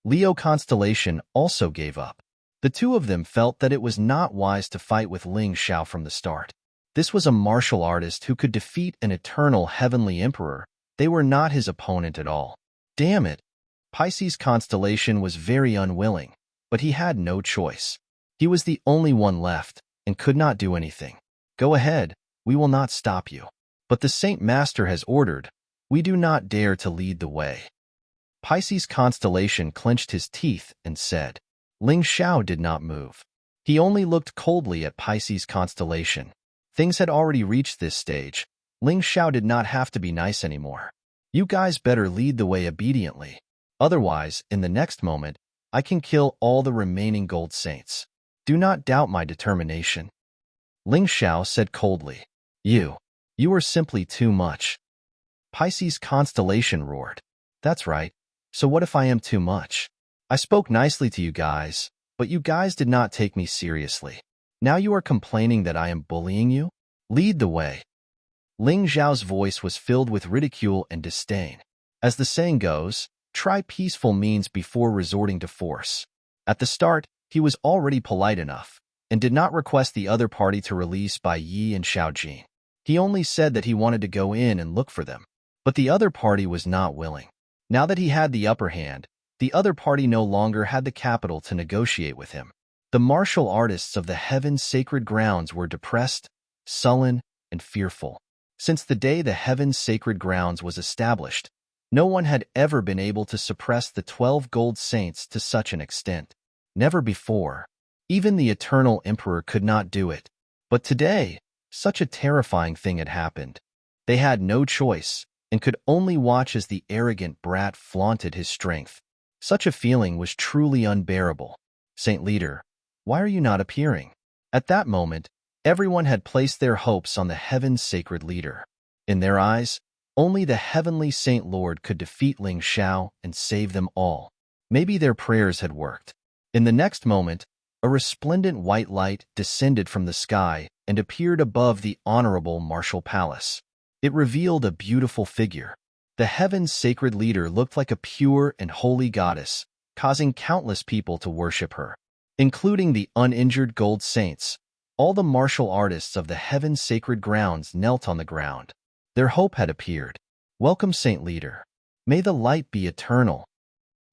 Leo constellation also gave up. The two of them felt that it was not wise to fight with Ling Xiao from the start. This was a martial artist who could defeat an eternal heavenly emperor. They were not his opponent at all. Damn it! Pisces constellation was very unwilling, but he had no choice. He was the only one left and could not do anything. Go ahead, we will not stop you. But the Saint Master has ordered, we do not dare to lead the way. Pisces constellation clenched his teeth and said. Ling Xiao did not move. He only looked coldly at Pisces constellation. Things had already reached this stage. Ling Xiao did not have to be nice anymore. You guys better lead the way obediently. Otherwise, in the next moment, I can kill all the remaining gold saints. Do not doubt my determination. Ling Xiao said coldly. You are simply too much. Pisces constellation roared. That's right. So what if I am too much? I spoke nicely to you guys, but you guys did not take me seriously. Now you are complaining that I am bullying you? Lead the way. Ling Xiao's voice was filled with ridicule and disdain. As the saying goes, try peaceful means before resorting to force. At the start, he was already polite enough and did not request the other party to release Bai Yi and Xiaojin. He only said that he wanted to go in and look for them. But the other party was not willing. Now that he had the upper hand, the other party no longer had the capital to negotiate with him. The martial artists of the Heaven's sacred grounds were depressed, sullen, and fearful. Since the day the Heaven's sacred grounds was established, no one had ever been able to suppress the 12 gold saints to such an extent. Never before. Even the Eternal Emperor could not do it. But today, such a terrifying thing had happened. They had no choice and could only watch as the arrogant brat flaunted his strength. Such a feeling was truly unbearable. Saint Leader, why are you not appearing? At that moment, everyone had placed their hopes on the Heaven's sacred leader. In their eyes, only the heavenly Saint Lord could defeat Ling Xiao and save them all. Maybe their prayers had worked. In the next moment, a resplendent white light descended from the sky and appeared above the honorable martial palace. It revealed a beautiful figure. The Heaven's sacred leader looked like a pure and holy goddess, causing countless people to worship her. Including the uninjured gold saints, all the martial artists of the Heaven's sacred grounds knelt on the ground. Their hope had appeared. Welcome, Saint Leader. May the light be eternal.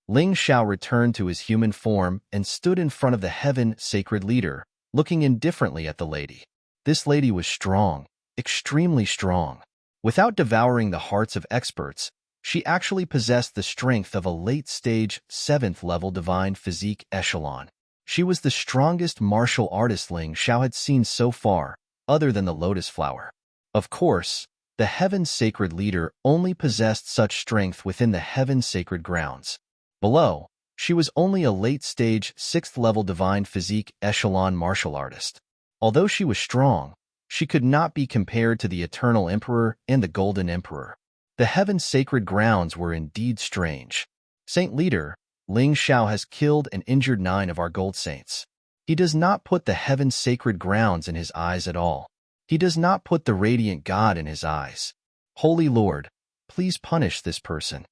Ling Xiao returned to his human form and stood in front of the Heaven's sacred leader, looking indifferently at the lady. This lady was strong, extremely strong. Without devouring the hearts of experts, she actually possessed the strength of a late-stage, 7th-level divine physique echelon. She was the strongest martial artist Ling Xiao had seen so far, other than the lotus flower. Of course, the Heaven's sacred leader only possessed such strength within the Heaven's sacred grounds. Below, she was only a late-stage, 6th-level divine physique echelon martial artist. Although she was strong, she could not be compared to the Eternal Emperor and the Golden Emperor. The Heaven's sacred grounds were indeed strange. Saint Leader, Ling Xiao has killed and injured 9 of our gold saints. He does not put the Heaven's sacred grounds in his eyes at all. He does not put the radiant God in his eyes. Holy Lord, please punish this person.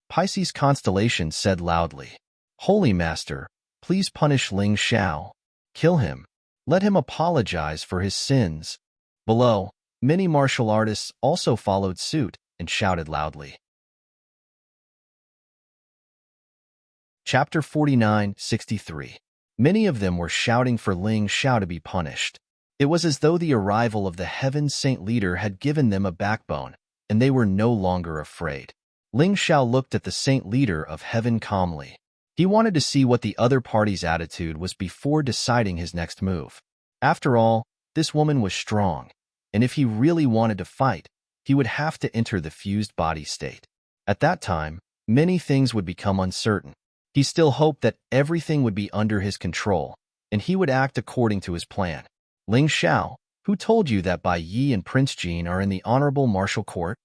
Pisces constellation said loudly. Holy Master, please punish Ling Xiao. Kill him. Let him apologize for his sins. Below, many martial artists also followed suit and shouted loudly. Chapter 49-63. Many of them were shouting for Ling Xiao to be punished. It was as though the arrival of the Heaven's Saint Leader had given them a backbone, and they were no longer afraid. Ling Xiao looked at the Saint Leader of Heaven calmly. He wanted to see what the other party's attitude was before deciding his next move. After all, this woman was strong, and if he really wanted to fight, he would have to enter the fused body state. At that time, many things would become uncertain. He still hoped that everything would be under his control, and he would act according to his plan. Ling Xiao, who told you that Bai Yi and Prince Jin are in the honorable martial court?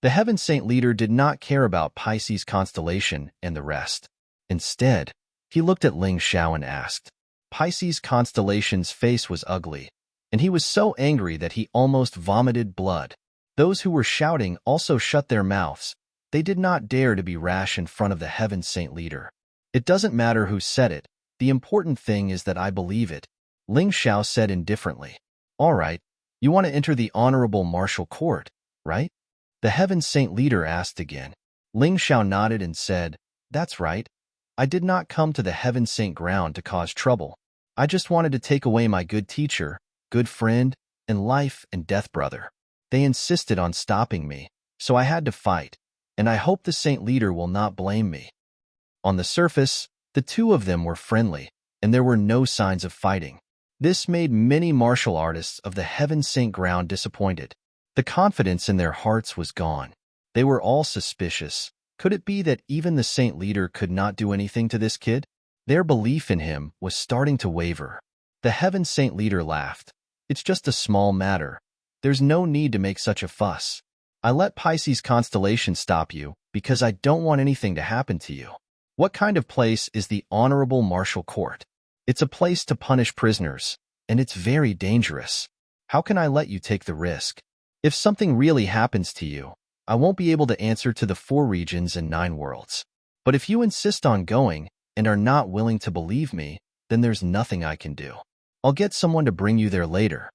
The Heaven Saint Leader did not care about Pisces constellation and the rest. Instead, he looked at Ling Xiao and asked. Pisces constellation's face was ugly, and he was so angry that he almost vomited blood. Those who were shouting also shut their mouths. They did not dare to be rash in front of the Heaven Saint leader. It doesn't matter who said it. The important thing is that I believe it, Ling Xiao said indifferently. All right, you want to enter the honorable martial court, right? The Heaven Saint leader asked again. Ling Xiao nodded and said, That's right. I did not come to the Heaven Saint ground to cause trouble. I just wanted to take away my good teacher, good friend, and life and death brother. They insisted on stopping me, so I had to fight, and I hope the Saint leader will not blame me. On the surface, the two of them were friendly, and there were no signs of fighting. This made many martial artists of the Heaven Saint ground disappointed. The confidence in their hearts was gone. They were all suspicious. Could it be that even the Saint leader could not do anything to this kid? Their belief in him was starting to waver. The Heaven Saint leader laughed. It's just a small matter. There's no need to make such a fuss. I let Pisces constellation stop you because I don't want anything to happen to you. What kind of place is the Honorable Martial Court? It's a place to punish prisoners, and it's very dangerous. How can I let you take the risk? If something really happens to you, I won't be able to answer to the 4 regions and 9 worlds. But if you insist on going and are not willing to believe me, then there's nothing I can do. I'll get someone to bring you there later.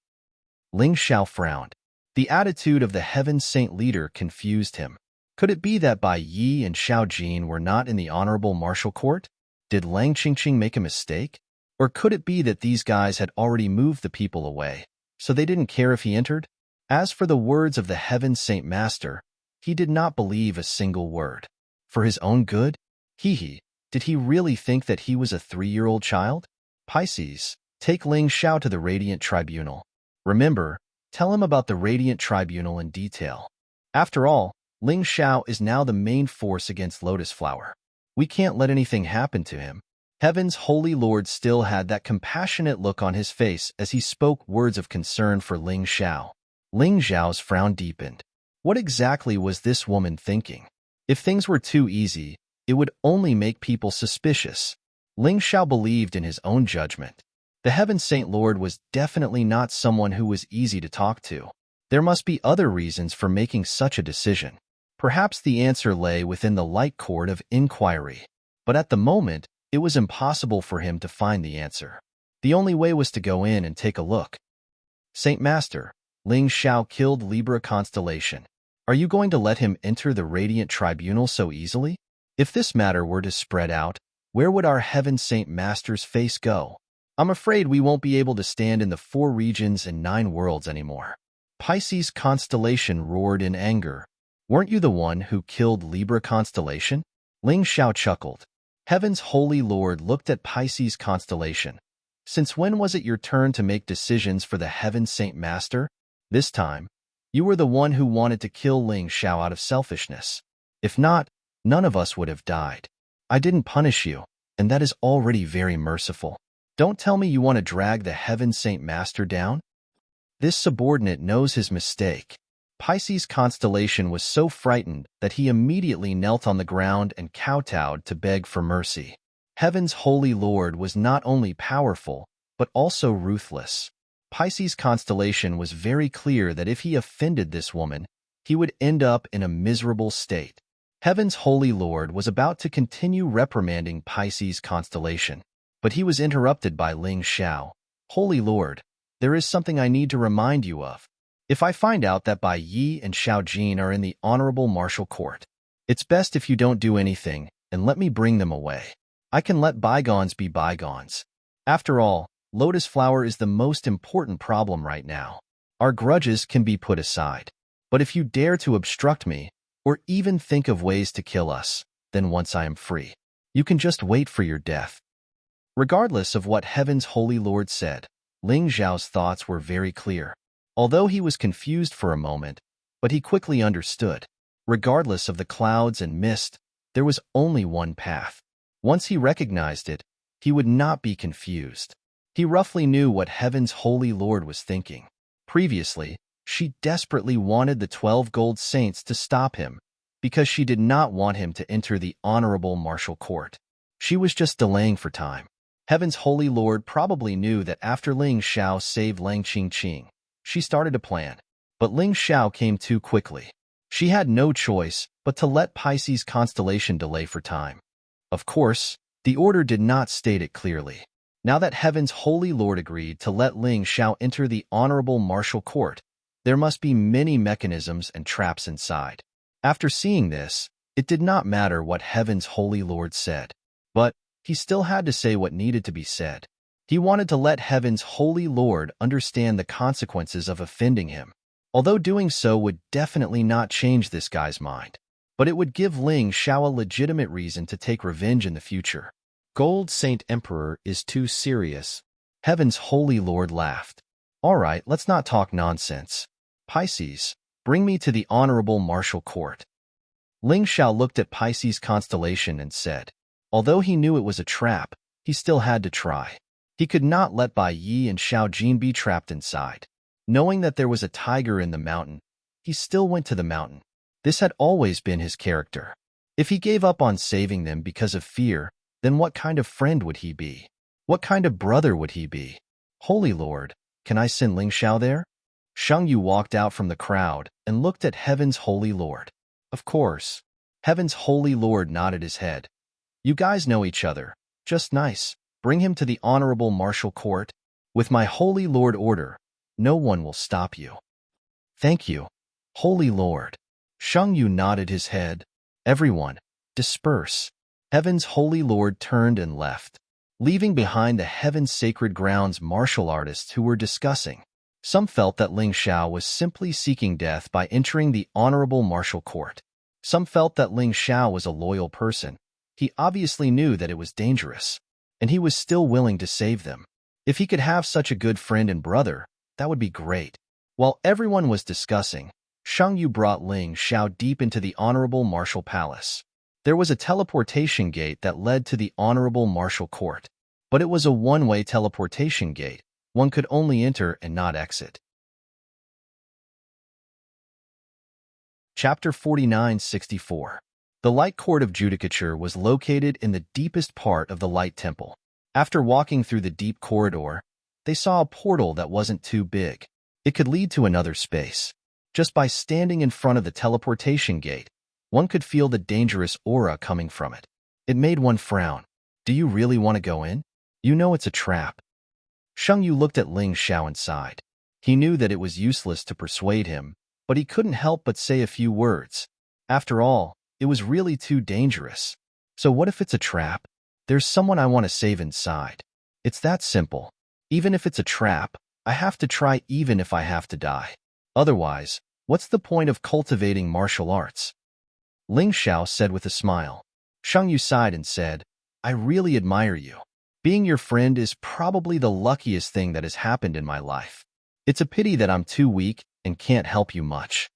Ling Xiao frowned. The attitude of the Heaven Saint leader confused him. Could it be that Bai Yi and Xiao Jin were not in the honorable martial court? Did Lang Qingqing make a mistake? Or could it be that these guys had already moved the people away, so they didn't care if he entered? As for the words of the Heaven Saint Master, he did not believe a single word. For his own good? Did he really think that he was a 3-year-old child? Pisces, take Ling Xiao to the Radiant Tribunal. Remember, tell him about the Radiant Tribunal in detail. After all, Ling Xiao is now the main force against Lotus Flower. We can't let anything happen to him. Heaven's Holy Lord still had that compassionate look on his face as he spoke words of concern for Ling Xiao. Ling Xiao's frown deepened. What exactly was this woman thinking? If things were too easy, it would only make people suspicious. Ling Xiao believed in his own judgment. The Heaven Saint Lord was definitely not someone who was easy to talk to. There must be other reasons for making such a decision. Perhaps the answer lay within the light court of inquiry. But at the moment, it was impossible for him to find the answer. The only way was to go in and take a look. Saint Master, Ling Xiao killed Libra constellation. Are you going to let him enter the Radiant Tribunal so easily? If this matter were to spread out, where would our Heaven Saint Master's face go? I'm afraid we won't be able to stand in the 4 regions and 9 worlds anymore. Pisces constellation roared in anger. Weren't you the one who killed Libra constellation? Ling Xiao chuckled. Heaven's Holy Lord looked at Pisces constellation. Since when was it your turn to make decisions for the Heaven Saint Master? This time, you were the one who wanted to kill Ling Xiao out of selfishness. If not, none of us would have died. I didn't punish you, and that is already very merciful. Don't tell me you want to drag the Heaven Saint Master down? This subordinate knows his mistake. Pisces constellation was so frightened that he immediately knelt on the ground and kowtowed to beg for mercy. Heaven's Holy Lord was not only powerful, but also ruthless. Pisces constellation was very clear that if he offended this woman, he would end up in a miserable state. Heaven's Holy Lord was about to continue reprimanding Pisces constellation, but he was interrupted by Ling Xiao. Holy Lord, there is something I need to remind you of. If I find out that Bai Yi and Xiao Jin are in the honorable martial court, it's best if you don't do anything and let me bring them away. I can let bygones be bygones. After all, Lotus Flower is the most important problem right now. Our grudges can be put aside. But if you dare to obstruct me, or even think of ways to kill us, then once I am free, you can just wait for your death. Regardless of what Heaven's Holy Lord said, Ling Xiao's thoughts were very clear. Although he was confused for a moment, but he quickly understood. Regardless of the clouds and mist, there was only one path. Once he recognized it, he would not be confused. He roughly knew what Heaven's Holy Lord was thinking. Previously, she desperately wanted the 12 gold saints to stop him, because she did not want him to enter the honorable martial court. She was just delaying for time. Heaven's Holy Lord probably knew that after Ling Xiao saved Lang Qingqing, she started a plan. But Ling Xiao came too quickly. She had no choice but to let Pisces constellation delay for time. Of course, the order did not state it clearly. Now that Heaven's Holy Lord agreed to let Ling Xiao enter the honorable martial court, there must be many mechanisms and traps inside. After seeing this, it did not matter what Heaven's Holy Lord said. But he still had to say what needed to be said. He wanted to let Heaven's Holy Lord understand the consequences of offending him. Although doing so would definitely not change this guy's mind. But it would give Ling Xiao a legitimate reason to take revenge in the future. Gold Saint Emperor is too serious. Heaven's Holy Lord laughed. All right, let's not talk nonsense. Pisces, bring me to the honorable martial court. Ling Xiao looked at Pisces constellation and said, although he knew it was a trap, he still had to try. He could not let Bai Yi and Xiao Jin be trapped inside. Knowing that there was a tiger in the mountain, he still went to the mountain. This had always been his character. If he gave up on saving them because of fear, then what kind of friend would he be? What kind of brother would he be? Holy Lord, can I send Ling Xiao there? Shang Yu walked out from the crowd and looked at Heaven's Holy Lord. Of course. Heaven's Holy Lord nodded his head. You guys know each other. Just nice. Bring him to the honorable martial court. With my Holy Lord order, no one will stop you. Thank you, Holy Lord. Shang Yu nodded his head. Everyone, disperse. Heaven's Holy Lord turned and left, leaving behind the Heaven's Sacred Grounds martial artists who were discussing. Some felt that Ling Xiao was simply seeking death by entering the honorable martial court. Some felt that Ling Xiao was a loyal person. He obviously knew that it was dangerous, and he was still willing to save them. If he could have such a good friend and brother, that would be great. While everyone was discussing, Shang Yu brought Ling Xiao deep into the honorable martial palace. There was a teleportation gate that led to the honorable martial court, but it was a one-way teleportation gate. One could only enter and not exit. Chapter 49-64. The Light Court of Judicature was located in the deepest part of the Light Temple. After walking through the deep corridor, they saw a portal that wasn't too big. It could lead to another space. Just by standing in front of the teleportation gate, one could feel the dangerous aura coming from it. It made one frown. Do you really want to go in? You know it's a trap. Shang Yu looked at Ling Xiao and sighed. He knew that it was useless to persuade him, but he couldn't help but say a few words. After all, it was really too dangerous. So what if it's a trap? There's someone I want to save inside. It's that simple. Even if it's a trap, I have to try even if I have to die. Otherwise, what's the point of cultivating martial arts? Ling Xiao said with a smile. Shang Yu sighed and said, I really admire you. Being your friend is probably the luckiest thing that has happened in my life. It's a pity that I'm too weak and can't help you much.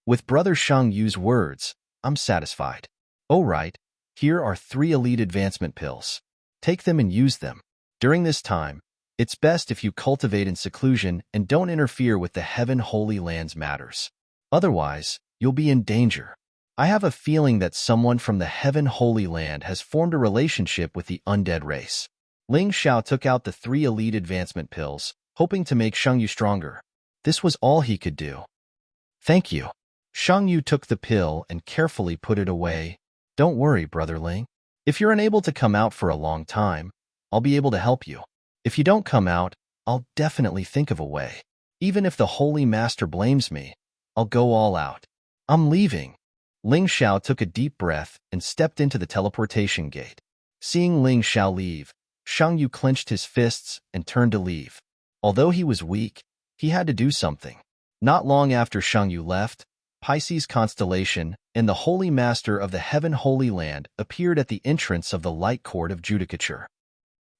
With Brother Shang Yu's words, I'm satisfied. Oh right, here are 3 elite advancement pills. Take them and use them. During this time, it's best if you cultivate in seclusion and don't interfere with the Heaven Holy Land's matters. Otherwise, you'll be in danger. I have a feeling that someone from the Heaven Holy Land has formed a relationship with the undead race. Ling Xiao took out the 3 elite advancement pills, hoping to make Shang Yu stronger. This was all he could do. Thank you. Shang Yu took the pill and carefully put it away. Don't worry, Brother Ling. If you're unable to come out for a long time, I'll be able to help you. If you don't come out, I'll definitely think of a way. Even if the Holy Master blames me, I'll go all out. I'm leaving. Ling Xiao took a deep breath and stepped into the teleportation gate. Seeing Ling Xiao leave, Shang Yu clenched his fists and turned to leave. Although he was weak, he had to do something. Not long after Shang Yu left, Pisces constellation and the Holy Master of the Heaven Holy Land appeared at the entrance of the Light Court of Judicature.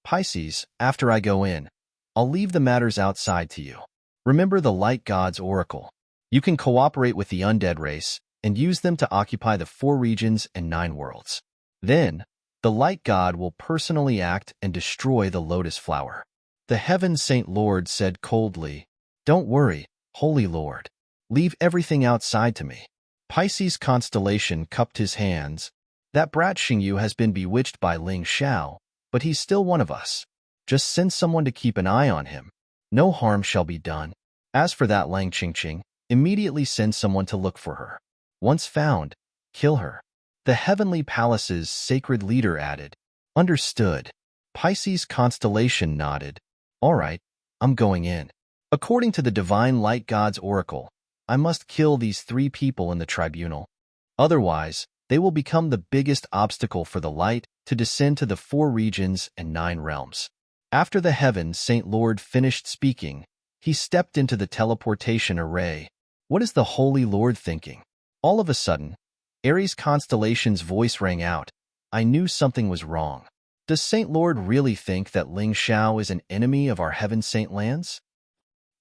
Pisces, after I go in, I'll leave the matters outside to you. Remember the Light God's oracle. You can cooperate with the undead race and use them to occupy the 4 regions and 9 worlds. Then, the Light God will personally act and destroy the lotus flower. The Heaven Saint Lord said coldly, Don't worry, Holy Lord. Leave everything outside to me. Pisces constellation cupped his hands. That brat Xingyu has been bewitched by Ling Xiao, but he's still one of us. Just send someone to keep an eye on him. No harm shall be done. As for that Lang Qingqing, Immediately send someone to look for her. Once found, kill her. The Heavenly Palace's sacred leader added. Understood. Pisces constellation nodded. All right, I'm going in. According to the divine light god's oracle, I must kill these 3 people in the tribunal. Otherwise, they will become the biggest obstacle for the light to descend to the 4 regions and 9 realms. After the heavens Saint Lord finished speaking, he stepped into the teleportation array. What is the Holy Lord thinking? All of a sudden, Aries constellation's voice rang out. I knew something was wrong. Does Saint Lord really think that Ling Xiao is an enemy of our Heaven Saint lands?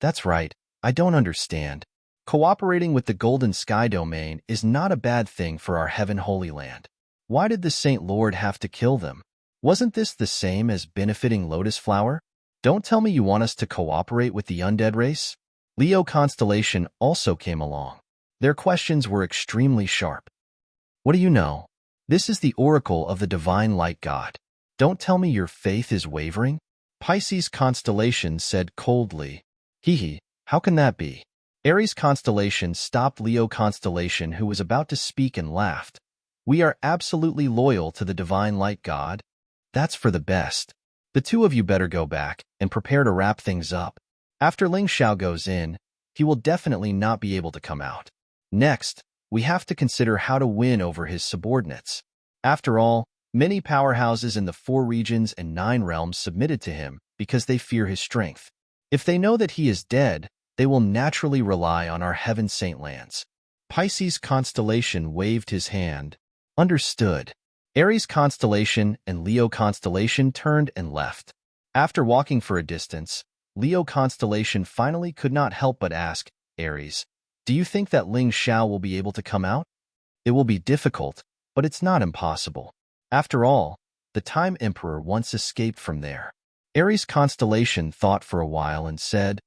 That's right, I don't understand. Cooperating with the Golden Sky Domain is not a bad thing for our Heaven Holy Land. Why did the Saint Lord have to kill them? Wasn't this the same as benefiting Lotus Flower? Don't tell me you want us to cooperate with the undead race? Leo constellation also came along. Their questions were extremely sharp. What do you know? This is the oracle of the divine light god. Don't tell me your faith is wavering? Pisces constellation said coldly. Hee, how can that be? Aries constellation stopped Leo constellation, who was about to speak, and laughed. We are absolutely loyal to the divine light god. That's for the best. The 2 of you better go back and prepare to wrap things up. After Ling Xiao goes in, he will definitely not be able to come out. Next, we have to consider how to win over his subordinates. After all, many powerhouses in the 4 regions and 9 realms submitted to him because they fear his strength. If they know that he is dead, they will naturally rely on our Heaven Saint lands. Pisces constellation waved his hand. Understood. Aries constellation and Leo constellation turned and left. After walking for a distance, Leo constellation finally could not help but ask, Aries, do you think that Ling Xiao will be able to come out? It will be difficult, but it's not impossible. After all, the Time Emperor once escaped from there. Aries constellation thought for a while and said,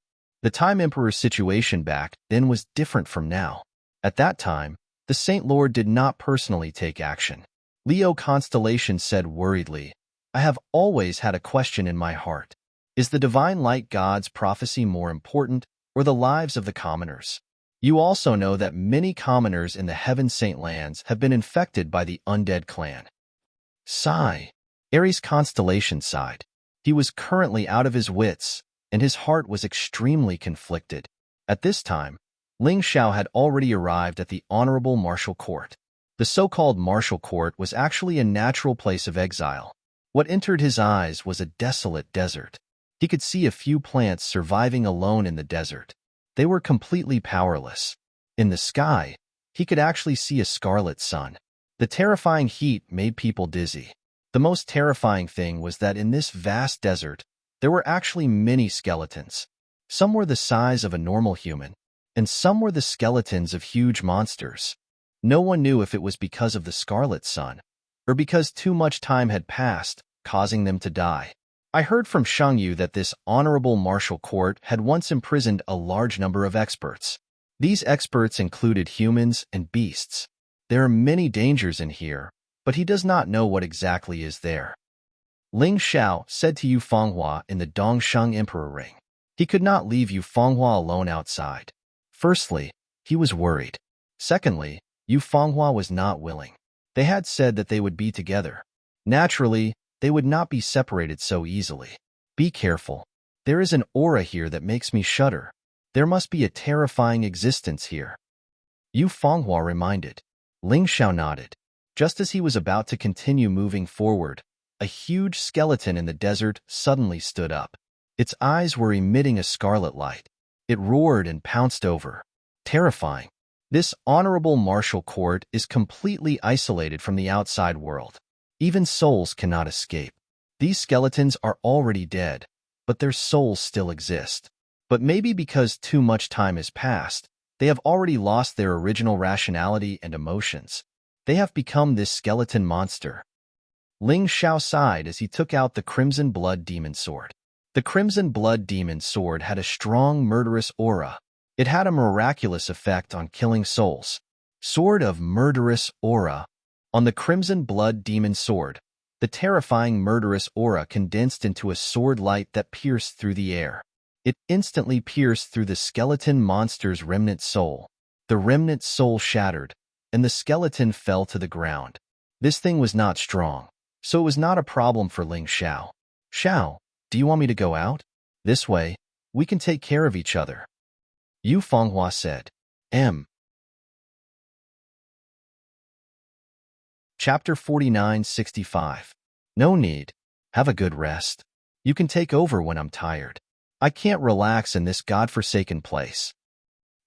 the Time Emperor's situation back then was different from now. At that time, the Saint Lord did not personally take action. Leo constellation said worriedly, I have always had a question in my heart. Is the divine light god's prophecy more important, or the lives of the commoners? You also know that many commoners in the Heaven Saint lands have been infected by the undead clan. Sigh. Aries constellation sighed. He was currently out of his wits, and his heart was extremely conflicted. At this time, Ling Xiao had already arrived at the Honorable Martial Court. The so-called Martial Court was actually a natural place of exile. What entered his eyes was a desolate desert. He could see a few plants surviving alone in the desert. They were completely powerless. In the sky, he could actually see a scarlet sun. The terrifying heat made people dizzy. The most terrifying thing was that in this vast desert, there were actually many skeletons. Some were the size of a normal human, and some were the skeletons of huge monsters. No one knew if it was because of the scarlet sun, or because too much time had passed, causing them to die. I heard from Shangyu that this honorable martial court had once imprisoned a large number of experts. These experts included humans and beasts. There are many dangers in here, but he does not know what exactly is there. Ling Xiao said to Yu Fenghua in the Dongsheng Emperor Ring. He could not leave Yu Fenghua alone outside. Firstly, he was worried. Secondly, Yu Fenghua was not willing. They had said that they would be together. Naturally, they would not be separated so easily. Be careful. There is an aura here that makes me shudder. There must be a terrifying existence here. Yu Fenghua reminded. Ling Xiao nodded. Just as he was about to continue moving forward, a huge skeleton in the desert suddenly stood up. Its eyes were emitting a scarlet light. It roared and pounced over. Terrifying. This honorable martial court is completely isolated from the outside world. Even souls cannot escape. These skeletons are already dead, but their souls still exist. But maybe because too much time has passed, they have already lost their original rationality and emotions. They have become this skeleton monster. Ling Xiao sighed as he took out the Crimson Blood Demon Sword. The Crimson Blood Demon Sword had a strong, murderous aura. It had a miraculous effect on killing souls. Sword of Murderous Aura. On the Crimson Blood Demon Sword, the terrifying murderous aura condensed into a sword light that pierced through the air. It instantly pierced through the skeleton monster's remnant soul. The remnant soul shattered, and the skeleton fell to the ground. This thing was not strong, so it was not a problem for Ling Xiao. Xiao, do you want me to go out? This way, we can take care of each other. Yu Fenghua said. Chapter 49-65. No need. Have a good rest. You can take over when I'm tired. I can't relax in this godforsaken place.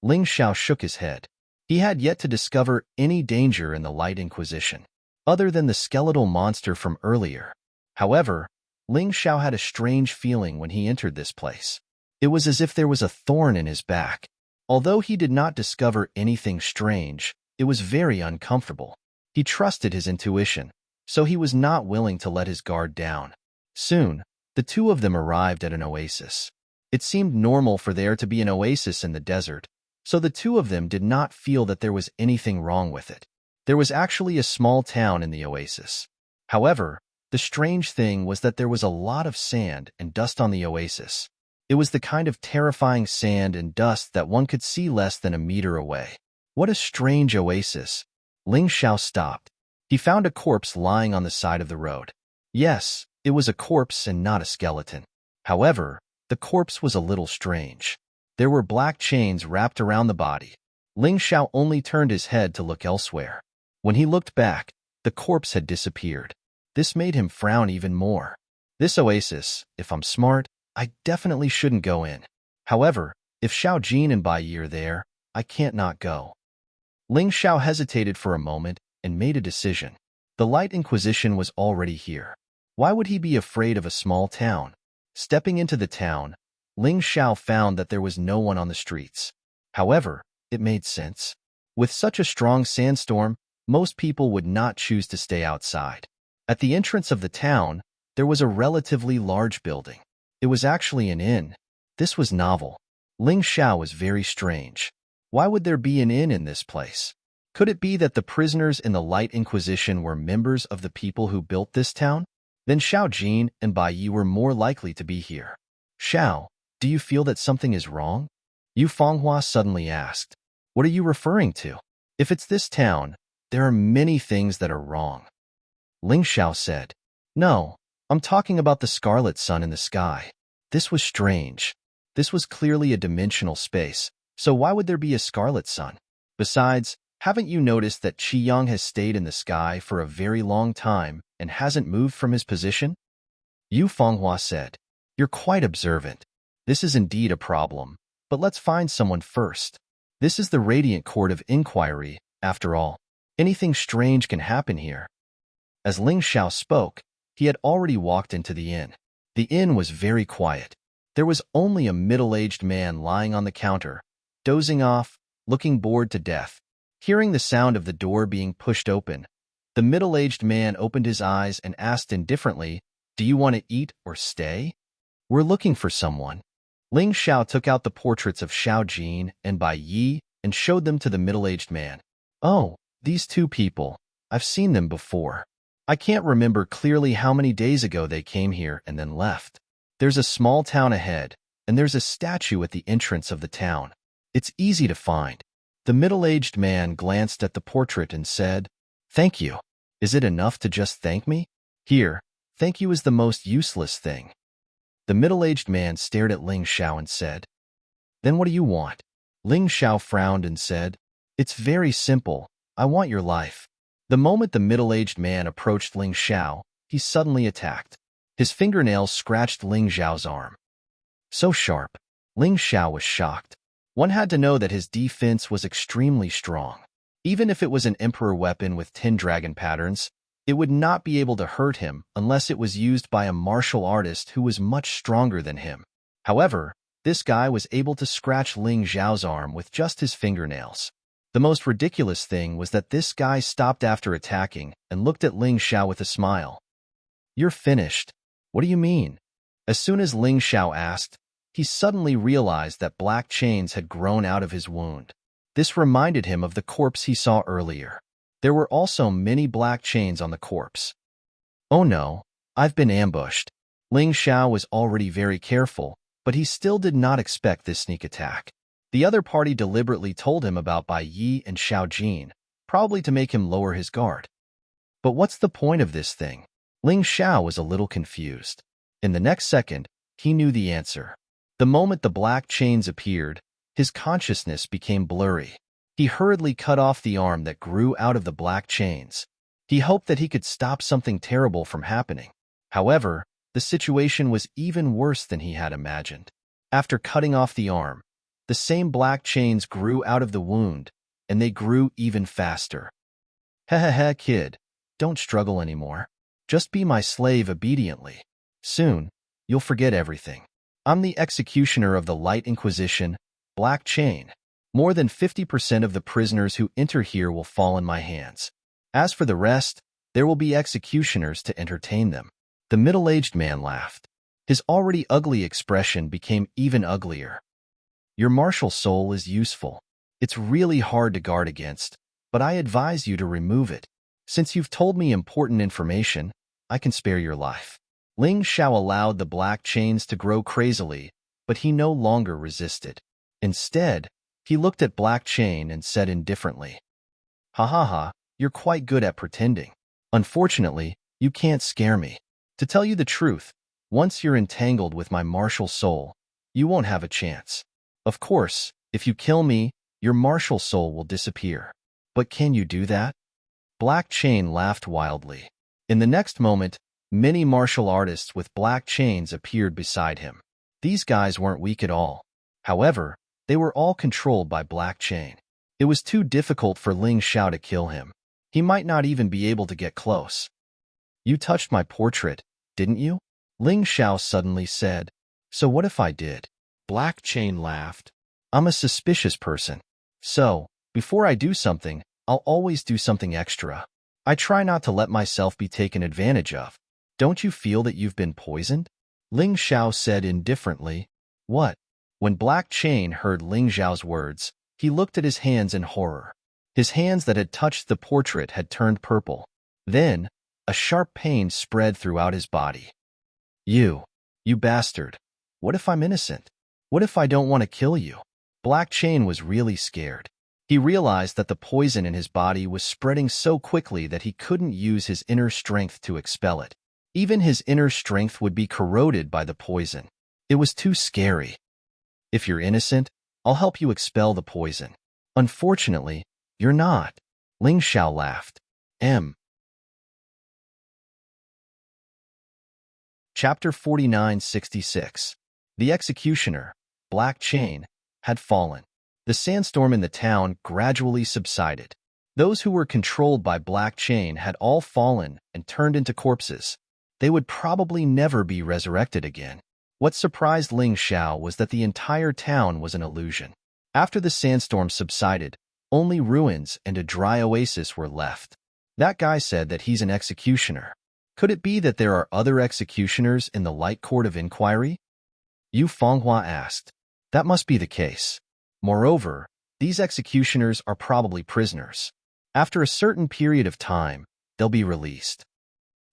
Ling Xiao shook his head. He had yet to discover any danger in the Light Inquisition, other than the skeletal monster from earlier. However, Ling Xiao had a strange feeling when he entered this place. It was as if there was a thorn in his back. Although he did not discover anything strange, it was very uncomfortable. He trusted his intuition, so he was not willing to let his guard down. Soon, the two of them arrived at an oasis. It seemed normal for there to be an oasis in the desert, so the two of them did not feel that there was anything wrong with it. There was actually a small town in the oasis. However, the strange thing was that there was a lot of sand and dust on the oasis. It was the kind of terrifying sand and dust that one could see less than a meter away. What a strange oasis. Ling Xiao stopped. He found a corpse lying on the side of the road. Yes, it was a corpse and not a skeleton. However, the corpse was a little strange. There were black chains wrapped around the body. Ling Xiao only turned his head to look elsewhere. When he looked back, the corpse had disappeared. This made him frown even more. This oasis, if I'm smart, I definitely shouldn't go in. However, if Xiao Jin and Bai Yi are there, I can't not go. Ling Xiao hesitated for a moment and made a decision. The Light Inquisition was already here. Why would he be afraid of a small town? Stepping into the town, Ling Xiao found that there was no one on the streets. However, it made sense. With such a strong sandstorm, most people would not choose to stay outside. At the entrance of the town, there was a relatively large building. It was actually an inn. This was novel. Ling Xiao was very strange. Why would there be an inn in this place? Could it be that the prisoners in the Light Inquisition were members of the people who built this town? Then Xiao Jin and Bai Yi were more likely to be here. Xiao, do you feel that something is wrong? Yu Fenghua suddenly asked. What are you referring to? If it's this town, there are many things that are wrong. Ling Xiao said. No, I'm talking about the scarlet sun in the sky. This was strange. This was clearly a dimensional space, so why would there be a scarlet sun? Besides, haven't you noticed that Qiyang has stayed in the sky for a very long time and hasn't moved from his position? Yu Fenghua said. You're quite observant. This is indeed a problem, but let's find someone first. This is the Radiant Court of Inquiry, after all. Anything strange can happen here. As Ling Xiao spoke, he had already walked into the inn. The inn was very quiet. There was only a middle-aged man lying on the counter, dozing off, looking bored to death. Hearing the sound of the door being pushed open, the middle-aged man opened his eyes and asked indifferently, Do you want to eat or stay? We're looking for someone. Ling Xiao took out the portraits of Xiao Jin and Bai Yi and showed them to the middle-aged man. Oh, these two people. I've seen them before. I can't remember clearly how many days ago they came here and then left. There's a small town ahead, and there's a statue at the entrance of the town. It's easy to find. The middle-aged man glanced at the portrait and said, Thank you. Is it enough to just thank me? Here, thank you is the most useless thing. The middle-aged man stared at Ling Xiao and said, Then what do you want? Ling Xiao frowned and said, It's very simple. I want your life. The moment the middle-aged man approached Ling Xiao, he suddenly attacked. His fingernails scratched Ling Xiao's arm. So sharp. Ling Xiao was shocked. One had to know that his defense was extremely strong. Even if it was an emperor weapon with 10 dragon patterns, it would not be able to hurt him unless it was used by a martial artist who was much stronger than him. However, this guy was able to scratch Ling Xiao's arm with just his fingernails. The most ridiculous thing was that this guy stopped after attacking and looked at Ling Xiao with a smile. You're finished. What do you mean? As soon as Ling Xiao asked, he suddenly realized that black chains had grown out of his wound. This reminded him of the corpse he saw earlier. There were also many black chains on the corpse. Oh no, I've been ambushed. Ling Xiao was already very careful, but he still did not expect this sneak attack. The other party deliberately told him about Bai Yi and Xiao Jin, probably to make him lower his guard. But what's the point of this thing? Ling Xiao was a little confused. In the next second, he knew the answer. The moment the black chains appeared, his consciousness became blurry. He hurriedly cut off the arm that grew out of the black chains. He hoped that he could stop something terrible from happening. However, the situation was even worse than he had imagined. After cutting off the arm, the same black chains grew out of the wound, and they grew even faster. Heh, kid, don't struggle anymore. Just be my slave obediently. Soon, you'll forget everything. I'm the executioner of the Light Inquisition, Black Chain. More than 50% of the prisoners who enter here will fall in my hands. As for the rest, there will be executioners to entertain them. The middle-aged man laughed. His already ugly expression became even uglier. Your martial soul is useful. It's really hard to guard against, but I advise you to remove it. Since you've told me important information, I can spare your life. Ling Xiao allowed the black chains to grow crazily, but he no longer resisted. Instead, he looked at Black Chain and said indifferently, "Ha, you're quite good at pretending. Unfortunately, you can't scare me. To tell you the truth, once you're entangled with my martial soul, you won't have a chance. Of course, if you kill me, your martial soul will disappear. But can you do that?" Black Chain laughed wildly. In the next moment, many martial artists with black chains appeared beside him. These guys weren't weak at all. However, they were all controlled by Black Chain. It was too difficult for Ling Xiao to kill him. He might not even be able to get close. "You touched my portrait, didn't you?" Ling Xiao suddenly said. "So what if I did?" Black Chain laughed. "I'm a suspicious person. So, before I do something, I'll always do something extra. I try not to let myself be taken advantage of. Don't you feel that you've been poisoned?" Ling Xiao said indifferently. "What?" When Black Chain heard Ling Xiao's words, he looked at his hands in horror. His hands that had touched the portrait had turned purple. Then, a sharp pain spread throughout his body. You bastard. What if I'm innocent? What if I don't want to kill you?" Black Chain was really scared. He realized that the poison in his body was spreading so quickly that he couldn't use his inner strength to expel it. Even his inner strength would be corroded by the poison. It was too scary. "If you're innocent, I'll help you expel the poison. Unfortunately, you're not." Ling Xiao laughed. Chapter 4966. The executioner, Black Chain, had fallen. The sandstorm in the town gradually subsided. Those who were controlled by Black Chain had all fallen and turned into corpses. They would probably never be resurrected again. What surprised Ling Xiao was that the entire town was an illusion. After the sandstorm subsided, only ruins and a dry oasis were left. That guy said that he's an executioner. Could it be that there are other executioners in the Light Court of Inquiry? Yu Fenghua asked. That must be the case. Moreover, these executioners are probably prisoners. After a certain period of time, they'll be released.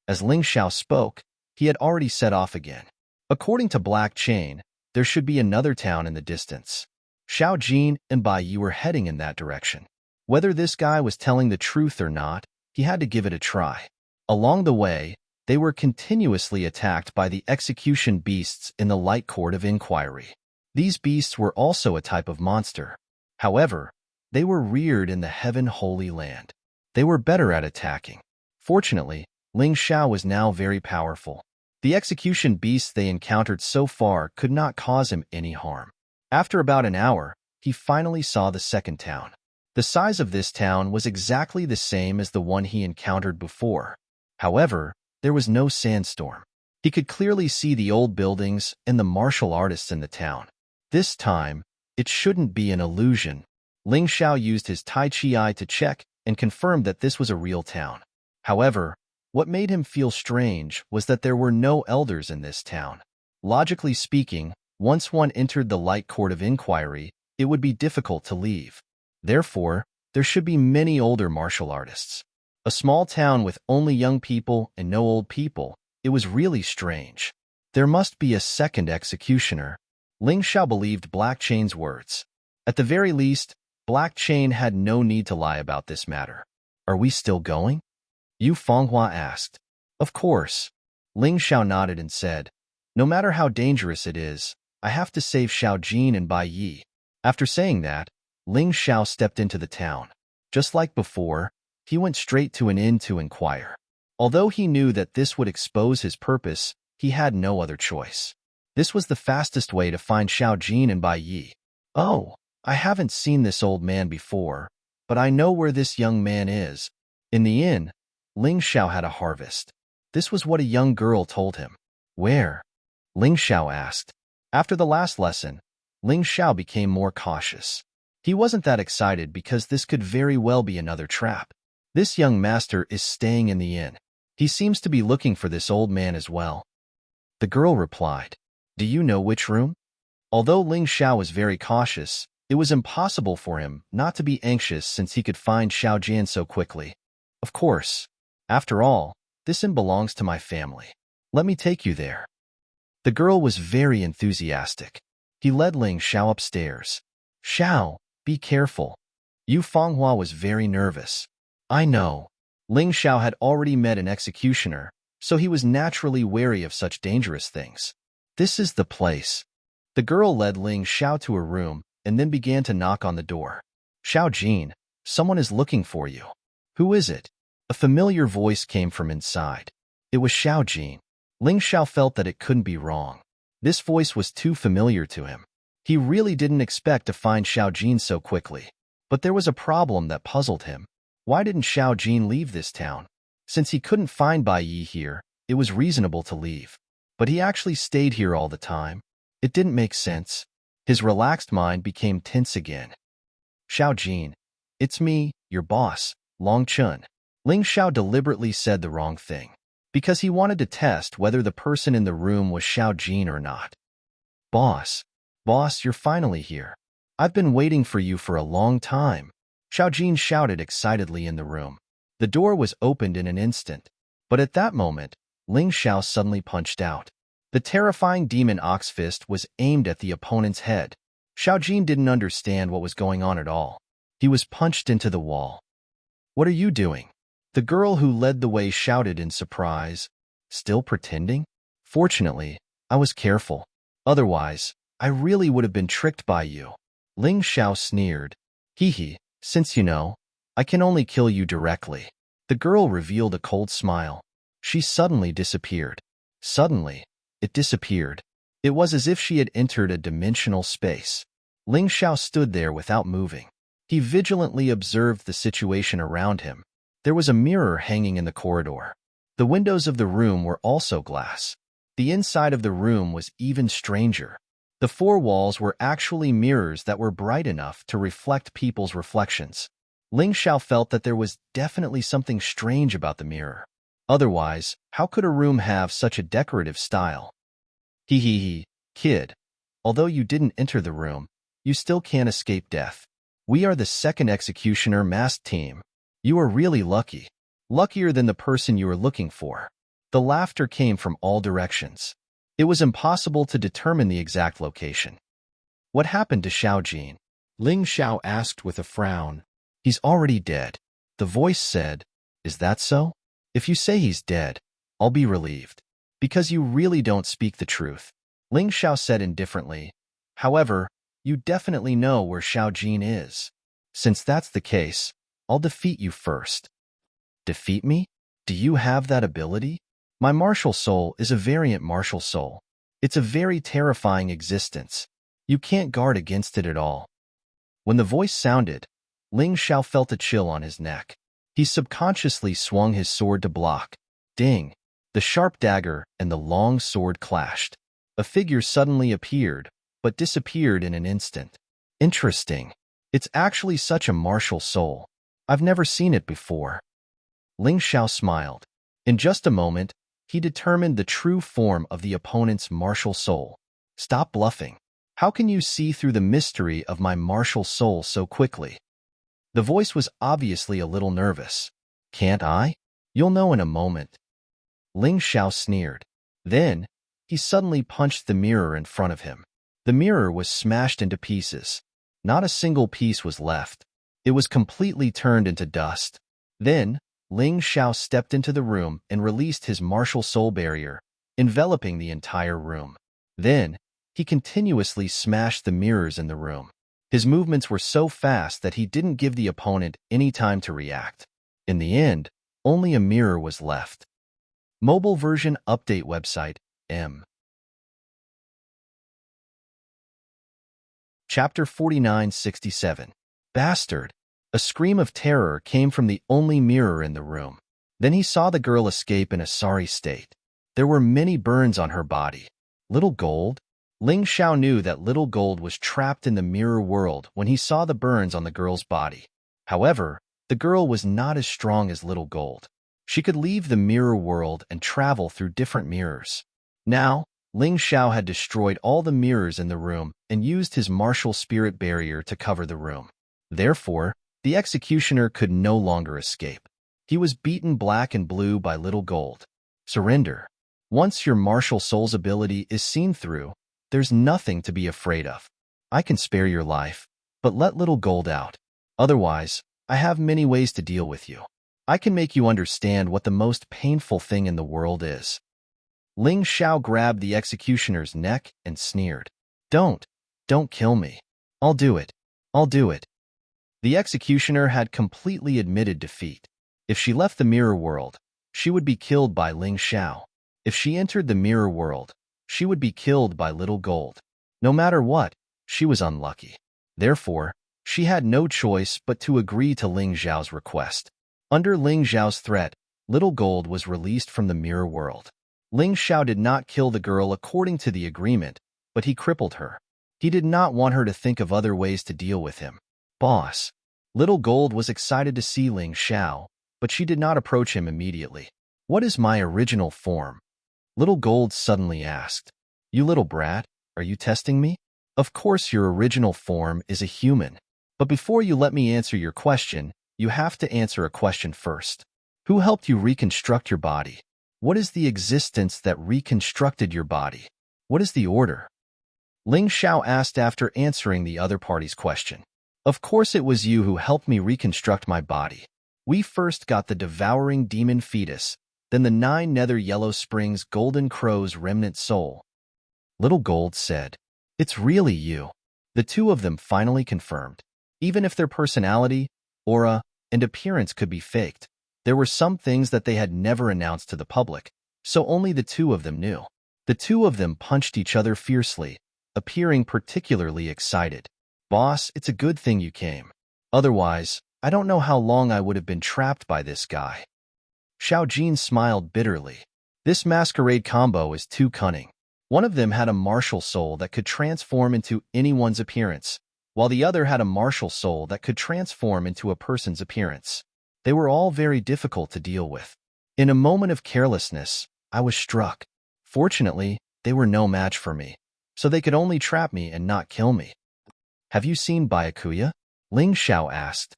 As Ling Xiao spoke, he had already set off again. According to Black Chain, there should be another town in the distance. Xiao Jin and Bai Yi were heading in that direction. Whether this guy was telling the truth or not, he had to give it a try. Along the way, they were continuously attacked by the execution beasts in the Light Court of Inquiry. These beasts were also a type of monster. However, they were reared in the Heaven Holy Land. They were better at attacking. Fortunately, Ling Xiao was now very powerful. The execution beasts they encountered so far could not cause him any harm. After about an hour, he finally saw the second town. The size of this town was exactly the same as the one he encountered before. However, there was no sandstorm. He could clearly see the old buildings and the martial artists in the town. This time, it shouldn't be an illusion. Ling Xiao used his Tai Chi eye to check and confirmed that this was a real town. However, what made him feel strange was that there were no elders in this town. Logically speaking, once one entered the Light Court of Inquiry, it would be difficult to leave. Therefore, there should be many older martial artists. A small town with only young people and no old people, it was really strange. There must be a second executioner. Ling Xiao believed Black Chain's words. At the very least, Black Chain had no need to lie about this matter. Are we still going? Yu Fenghua asked. Of course. Ling Xiao nodded and said, no matter how dangerous it is, I have to save Xiao Jin and Bai Yi. After saying that, Ling Xiao stepped into the town. Just like before, he went straight to an inn to inquire. Although he knew that this would expose his purpose, he had no other choice. This was the fastest way to find Xiao Jin and Bai Yi. Oh, I haven't seen this old man before, but I know where this young man is. In the inn, Ling Xiao had a harvest. This was what a young girl told him. Where? Ling Xiao asked. After the last lesson, Ling Xiao became more cautious. He wasn't that excited because this could very well be another trap. This young master is staying in the inn. He seems to be looking for this old man as well. The girl replied, do you know which room? Although Ling Xiao was very cautious, it was impossible for him not to be anxious since he could find Xiao Jian so quickly. Of course. After all, this inn belongs to my family. Let me take you there. The girl was very enthusiastic. He led Ling Xiao upstairs. Xiao, be careful. Yu Fenghua was very nervous. I know. Ling Xiao had already met an executioner, so he was naturally wary of such dangerous things. This is the place. The girl led Ling Xiao to her room and then began to knock on the door. Xiao Jin, someone is looking for you. Who is it? A familiar voice came from inside. It was Xiao Jin. Ling Xiao felt that it couldn't be wrong. This voice was too familiar to him. He really didn't expect to find Xiao Jin so quickly. But there was a problem that puzzled him. Why didn't Xiao Jin leave this town? Since he couldn't find Bai Yi here, it was reasonable to leave. But he actually stayed here all the time. It didn't make sense. His relaxed mind became tense again. Xiao Jin, it's me, your boss, Long Chun. Ling Xiao deliberately said the wrong thing, because he wanted to test whether the person in the room was Xiao Jin or not. Boss, you're finally here. I've been waiting for you for a long time. Xiao Jin shouted excitedly in the room. The door was opened in an instant, but at that moment, Ling Xiao suddenly punched out. The terrifying demon ox fist was aimed at the opponent's head. Xiao Jin didn't understand what was going on at all. He was punched into the wall. What are you doing? The girl who led the way shouted in surprise. Still pretending? Fortunately, I was careful. Otherwise, I really would have been tricked by you. Ling Xiao sneered. Hee, since you know, I can only kill you directly. The girl revealed a cold smile. She suddenly disappeared. Suddenly, it disappeared. It was as if she had entered a dimensional space. Ling Xiao stood there without moving. He vigilantly observed the situation around him. There was a mirror hanging in the corridor. The windows of the room were also glass. The inside of the room was even stranger. The four walls were actually mirrors that were bright enough to reflect people's reflections. Ling Xiao felt that there was definitely something strange about the mirror. Otherwise, how could a room have such a decorative style? Kid. Although you didn't enter the room, you still can't escape death. We are the second executioner masked team. You are really lucky. Luckier than the person you were looking for. The laughter came from all directions. It was impossible to determine the exact location. What happened to Xiao Jin? Ling Xiao asked with a frown. He's already dead. The voice said, is that so? If you say he's dead, I'll be relieved. Because you really don't speak the truth. Ling Xiao said indifferently. However, you definitely know where Xiao Jin is. Since that's the case, I'll defeat you first. Defeat me? Do you have that ability? My martial soul is a variant martial soul. It's a very terrifying existence. You can't guard against it at all. When the voice sounded, Ling Xiao felt a chill on his neck. He subconsciously swung his sword to block. Ding! The sharp dagger and the long sword clashed. A figure suddenly appeared, but disappeared in an instant. Interesting. It's actually such a martial soul. I've never seen it before. Ling Xiao smiled. In just a moment, he determined the true form of the opponent's martial soul. Stop bluffing. How can you see through the mystery of my martial soul so quickly? The voice was obviously a little nervous. Can't I? You'll know in a moment. Ling Xiao sneered. Then, he suddenly punched the mirror in front of him. The mirror was smashed into pieces. Not a single piece was left. It was completely turned into dust. Then, Ling Xiao stepped into the room and released his martial soul barrier, enveloping the entire room. Then, he continuously smashed the mirrors in the room. His movements were so fast that he didn't give the opponent any time to react. In the end, only a mirror was left. Mobile version update website, M. Chapter 4967. Bastard. A scream of terror came from the only mirror in the room. Then he saw the girl escape in a sorry state. There were many burns on her body. Little Gold? Ling Xiao knew that Little Gold was trapped in the mirror world when he saw the burns on the girl's body. However, the girl was not as strong as Little Gold. She could leave the mirror world and travel through different mirrors. Now, Ling Xiao had destroyed all the mirrors in the room and used his martial spirit barrier to cover the room. Therefore, the executioner could no longer escape. He was beaten black and blue by Little Gold. Surrender. Once your martial soul's ability is seen through, there's nothing to be afraid of. I can spare your life, but let Little Gold out. Otherwise, I have many ways to deal with you. I can make you understand what the most painful thing in the world is. Ling Xiao grabbed the executioner's neck and sneered. Don't kill me. I'll do it. I'll do it. The executioner had completely admitted defeat. If she left the mirror world, she would be killed by Ling Xiao. If she entered the mirror world, she would be killed by Little Gold. No matter what, she was unlucky. Therefore, she had no choice but to agree to Ling Xiao's request. Under Ling Xiao's threat, Little Gold was released from the mirror world. Ling Xiao did not kill the girl according to the agreement, but he crippled her. He did not want her to think of other ways to deal with him. Boss. Little Gold was excited to see Ling Xiao, but she did not approach him immediately. What is my original form? Little Gold suddenly asked. You little brat, are you testing me? Of course your original form is a human. But before you let me answer your question, you have to answer a question first. Who helped you reconstruct your body? What is the existence that reconstructed your body? What is the order? Ling Xiao asked after answering the other party's question. Of course it was you who helped me reconstruct my body. We first got the devouring demon fetus, then the 9 nether yellow springs golden crow's remnant soul. Little Gold said, It's really you. The two of them finally confirmed. Even if their personality, aura, and appearance could be faked, there were some things that they had never announced to the public, so only the two of them knew. The two of them punched each other fiercely, appearing particularly excited. Boss, it's a good thing you came. Otherwise, I don't know how long I would have been trapped by this guy. Xiao Jin smiled bitterly. This masquerade combo is too cunning. One of them had a martial soul that could transform into anyone's appearance, while the other had a martial soul that could transform into a person's appearance. They were all very difficult to deal with. In a moment of carelessness, I was struck. Fortunately, they were no match for me, so they could only trap me and not kill me. Have you seen Byakuya? Ling Xiao asked.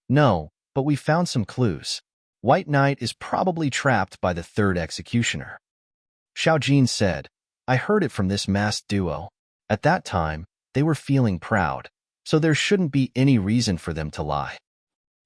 No, but we found some clues. White Knight is probably trapped by the third executioner. Xiao Jin said, I heard it from this masked duo. At that time, they were feeling proud, so there shouldn't be any reason for them to lie.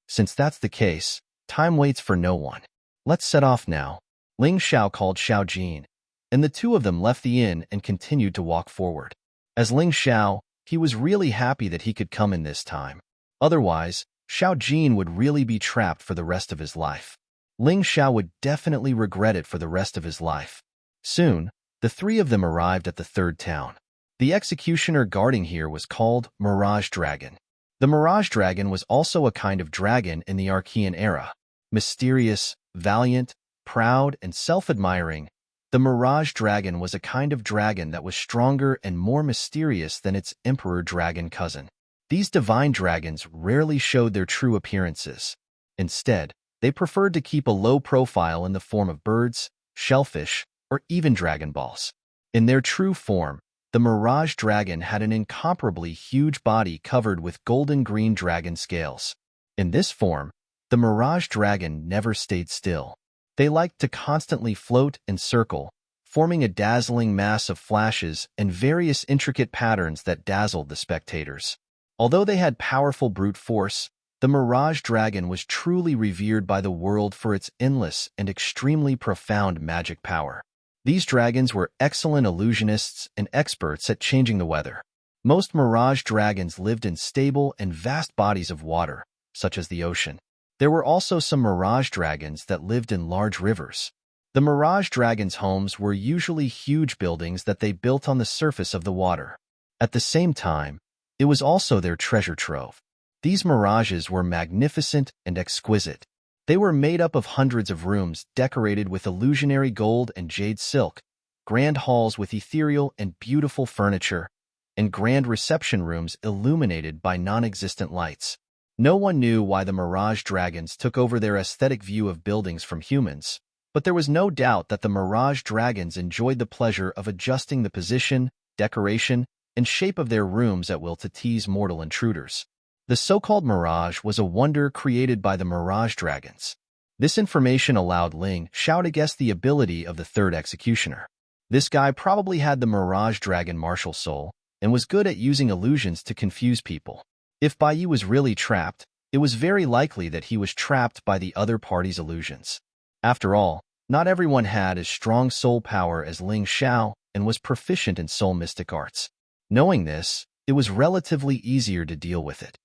Since that's the case, time waits for no one. Let's set off now. Ling Xiao called Xiao Jin, and the two of them left the inn and continued to walk forward. As Ling Xiao, he was really happy that he could come in this time. Otherwise, Xiao Jin would really be trapped for the rest of his life. Ling Xiao would definitely regret it for the rest of his life. Soon, the three of them arrived at the third town. The executioner guarding here was called Mirage Dragon. The Mirage Dragon was also a kind of dragon in the Archean era. Mysterious, valiant, proud, and self-admiring, the Mirage Dragon was a kind of dragon that was stronger and more mysterious than its Emperor Dragon cousin. These divine dragons rarely showed their true appearances. Instead, they preferred to keep a low profile in the form of birds, shellfish, or even Dragon Balls. In their true form, the Mirage Dragon had an incomparably huge body covered with golden-green dragon scales. In this form, the Mirage Dragon never stayed still. They liked to constantly float and circle, forming a dazzling mass of flashes and various intricate patterns that dazzled the spectators. Although they had powerful brute force, the Mirage Dragon was truly revered by the world for its endless and extremely profound magic power. These dragons were excellent illusionists and experts at changing the weather. Most Mirage Dragons lived in stable and vast bodies of water, such as the ocean. There were also some Mirage Dragons that lived in large rivers. The Mirage Dragons' homes were usually huge buildings that they built on the surface of the water. At the same time, it was also their treasure trove. These mirages were magnificent and exquisite. They were made up of hundreds of rooms decorated with illusionary gold and jade silk, grand halls with ethereal and beautiful furniture, and grand reception rooms illuminated by non-existent lights. No one knew why the Mirage Dragons took over their aesthetic view of buildings from humans, but there was no doubt that the Mirage Dragons enjoyed the pleasure of adjusting the position, decoration, and shape of their rooms at will to tease mortal intruders. The so-called Mirage was a wonder created by the Mirage Dragons. This information allowed Ling Xiao to guess the ability of the third executioner. This guy probably had the Mirage Dragon martial soul and was good at using illusions to confuse people. If Bai Yi was really trapped, it was very likely that he was trapped by the other party's illusions. After all, not everyone had as strong soul power as Ling Xiao and was proficient in soul mystic arts. Knowing this, it was relatively easier to deal with it.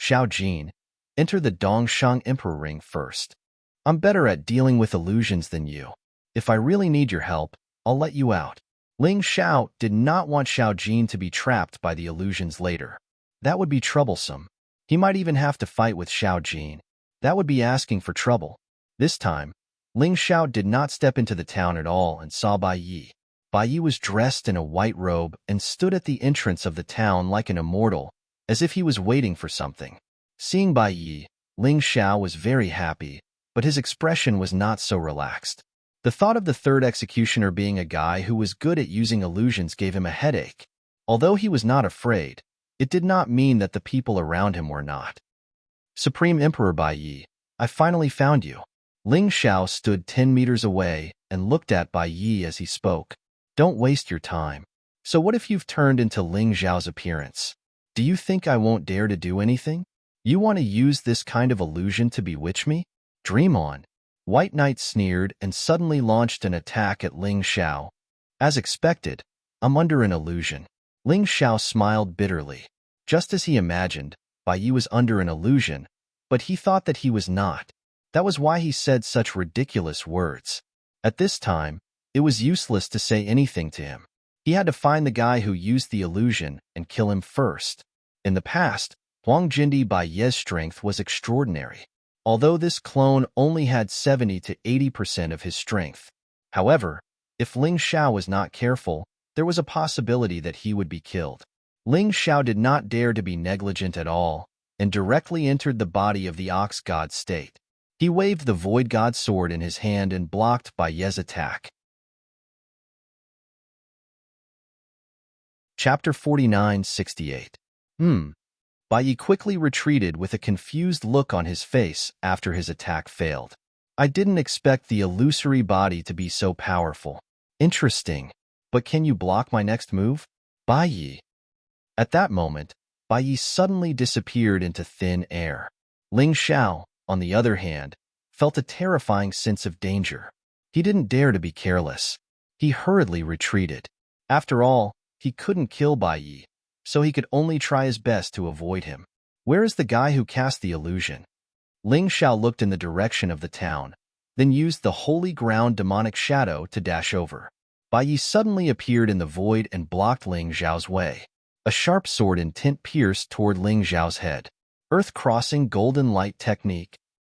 Xiao Jin, enter the Dongshang Emperor Ring first. I'm better at dealing with illusions than you. If I really need your help, I'll let you out. Ling Xiao did not want Xiao Jin to be trapped by the illusions later. That would be troublesome. He might even have to fight with Xiao Jin. That would be asking for trouble. This time, Ling Xiao did not step into the town at all and saw Bai Yi. Bai Yi was dressed in a white robe and stood at the entrance of the town like an immortal, as if he was waiting for something. Seeing Bai Yi, Ling Xiao was very happy, but his expression was not so relaxed. The thought of the third executioner being a guy who was good at using illusions gave him a headache. Although he was not afraid, it did not mean that the people around him were not. Supreme Emperor Bai Yi, I finally found you. Ling Xiao stood 10 meters away and looked at Bai Yi as he spoke. Don't waste your time. So what if you've turned into Ling Xiao's appearance? Do you think I won't dare to do anything? You want to use this kind of illusion to bewitch me? Dream on. White Knight sneered and suddenly launched an attack at Ling Xiao. As expected, I'm under an illusion. Ling Xiao smiled bitterly. Just as he imagined, Bai Yi was under an illusion, but he thought that he was not. That was why he said such ridiculous words. At this time, it was useless to say anything to him. He had to find the guy who used the illusion and kill him first. In the past, Huang Jindi Bai Ye's strength was extraordinary, although this clone only had 70 to 80% of his strength. However, if Ling Xiao was not careful, there was a possibility that he would be killed. Ling Xiao did not dare to be negligent at all and directly entered the body of the Ox God state. He waved the Void God sword in his hand and blocked Bai Ye's attack. Chapter 49-68. Bai Yi quickly retreated with a confused look on his face after his attack failed. I didn't expect the illusory body to be so powerful. Interesting. But can you block my next move? Bai Yi. At that moment, Bai Yi suddenly disappeared into thin air. Ling Xiao, on the other hand, felt a terrifying sense of danger. He didn't dare to be careless. He hurriedly retreated. After all, he couldn't kill Bai Yi, so he could only try his best to avoid him. Where is the guy who cast the illusion? Ling Xiao looked in the direction of the town, then used the holy ground demonic shadow to dash over. Bai Yi suddenly appeared in the void and blocked Ling Xiao's way. A sharp sword intent pierced toward Ling Xiao's head. Earth-crossing golden light technique.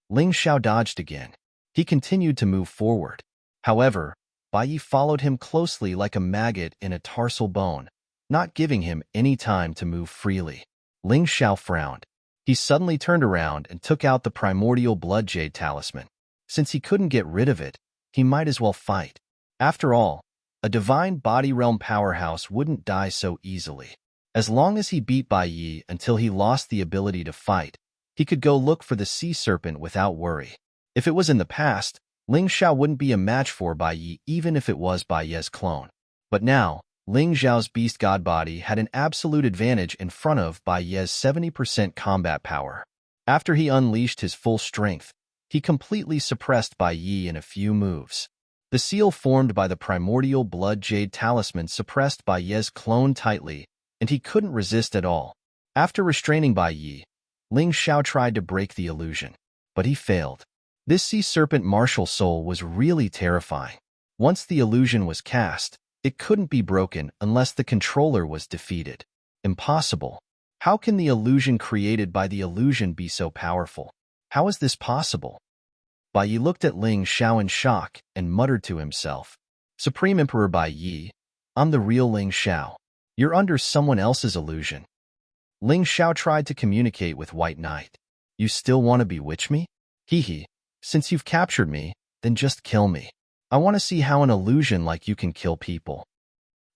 Ling Xiao dodged again. He continued to move forward. However, Bai Yi followed him closely like a maggot in a tarsal bone, not giving him any time to move freely. Ling Xiao frowned. He suddenly turned around and took out the primordial blood jade talisman. Since he couldn't get rid of it, he might as well fight. After all, a divine body realm powerhouse wouldn't die so easily. As long as he beat Bai Yi until he lost the ability to fight, he could go look for the sea serpent without worry. If it was in the past, Ling Xiao wouldn't be a match for Bai Yi even if it was Bai Ye's clone. But now, Ling Xiao's beast god body had an absolute advantage in front of Bai Ye's 70% combat power. After he unleashed his full strength, he completely suppressed Bai Yi in a few moves. The seal formed by the primordial blood jade talisman suppressed Bai Ye's clone tightly, and he couldn't resist at all. After restraining Bai Yi, Ling Xiao tried to break the illusion, but he failed. This sea serpent martial soul was really terrifying. Once the illusion was cast, it couldn't be broken unless the controller was defeated. Impossible. How can the illusion created by the illusion be so powerful? How is this possible? Bai Yi looked at Ling Xiao in shock and muttered to himself, Supreme Emperor Bai Yi, I'm the real Ling Xiao. You're under someone else's illusion. Ling Xiao tried to communicate with White Knight. You still want to bewitch me? Hee. Since you've captured me, then just kill me. I want to see how an illusion like you can kill people.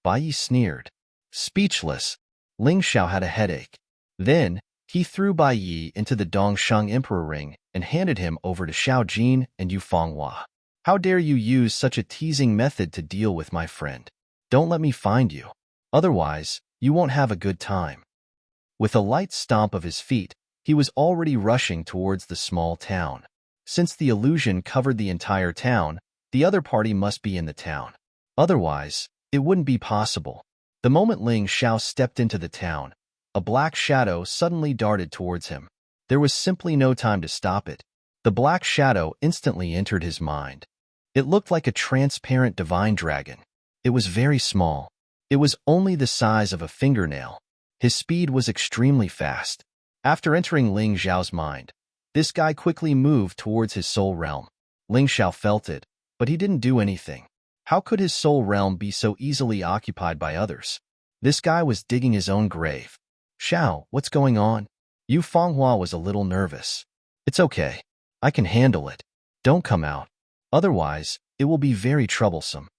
Bai Yi sneered. Speechless, Ling Xiao had a headache. Then, he threw Bai Yi into the Dongsheng Emperor Ring and handed him over to Xiao Jin and Yu Fenghua. How dare you use such a teasing method to deal with my friend? Don't let me find you. Otherwise, you won't have a good time. With a light stomp of his feet, he was already rushing towards the small town. Since the illusion covered the entire town, the other party must be in the town. Otherwise, it wouldn't be possible. The moment Ling Xiao stepped into the town, a black shadow suddenly darted towards him. There was simply no time to stop it. The black shadow instantly entered his mind. It looked like a transparent divine dragon. It was very small. It was only the size of a fingernail. His speed was extremely fast. After entering Ling Xiao's mind, this guy quickly moved towards his soul realm. Ling Xiao felt it, but he didn't do anything. How could his soul realm be so easily occupied by others? This guy was digging his own grave. Xiao, what's going on? Yu Fenghua was a little nervous. It's okay. I can handle it. Don't come out. Otherwise, it will be very troublesome.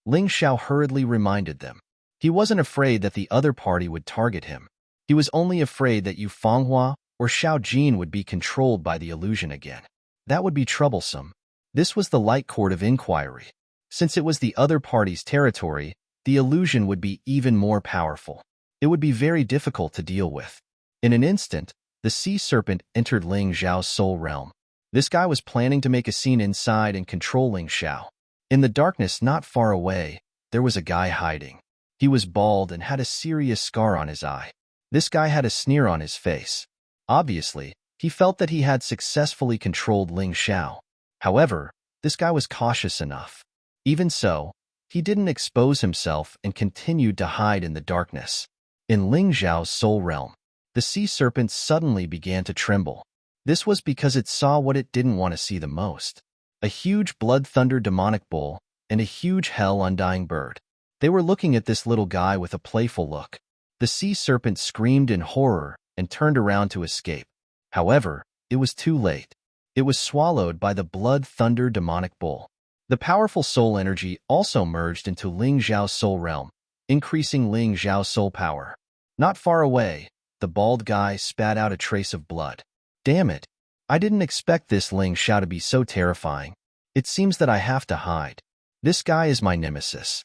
Ling Xiao hurriedly reminded them. He wasn't afraid that the other party would target him. He was only afraid that Yu Fenghua or Xiao Jin would be controlled by the illusion again. That would be troublesome. This was the light court of inquiry. Since it was the other party's territory, the illusion would be even more powerful. It would be very difficult to deal with. In an instant, the sea serpent entered Ling Xiao's soul realm. This guy was planning to make a scene inside and control Ling Xiao. In the darkness not far away, there was a guy hiding. He was bald and had a serious scar on his eye. This guy had a sneer on his face. Obviously, he felt that he had successfully controlled Ling Xiao. However, this guy was cautious enough. Even so, he didn't expose himself and continued to hide in the darkness. In Ling Xiao's soul realm, the sea serpent suddenly began to tremble. This was because it saw what it didn't want to see the most. A huge blood thunder demonic bull and a huge hell undying bird. They were looking at this little guy with a playful look. The sea serpent screamed in horror and turned around to escape. However, it was too late. It was swallowed by the blood thunder demonic bull. The powerful soul energy also merged into Ling Xiao's soul realm, increasing Ling Xiao's soul power. Not far away, the bald guy spat out a trace of blood. Damn it! I didn't expect this Ling Xiao to be so terrifying. It seems that I have to hide. This guy is my nemesis.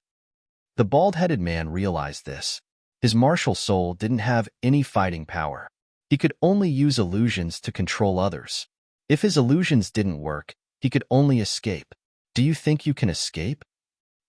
The bald-headed man realized this. His martial soul didn't have any fighting power. He could only use illusions to control others. If his illusions didn't work, he could only escape. Do you think you can escape?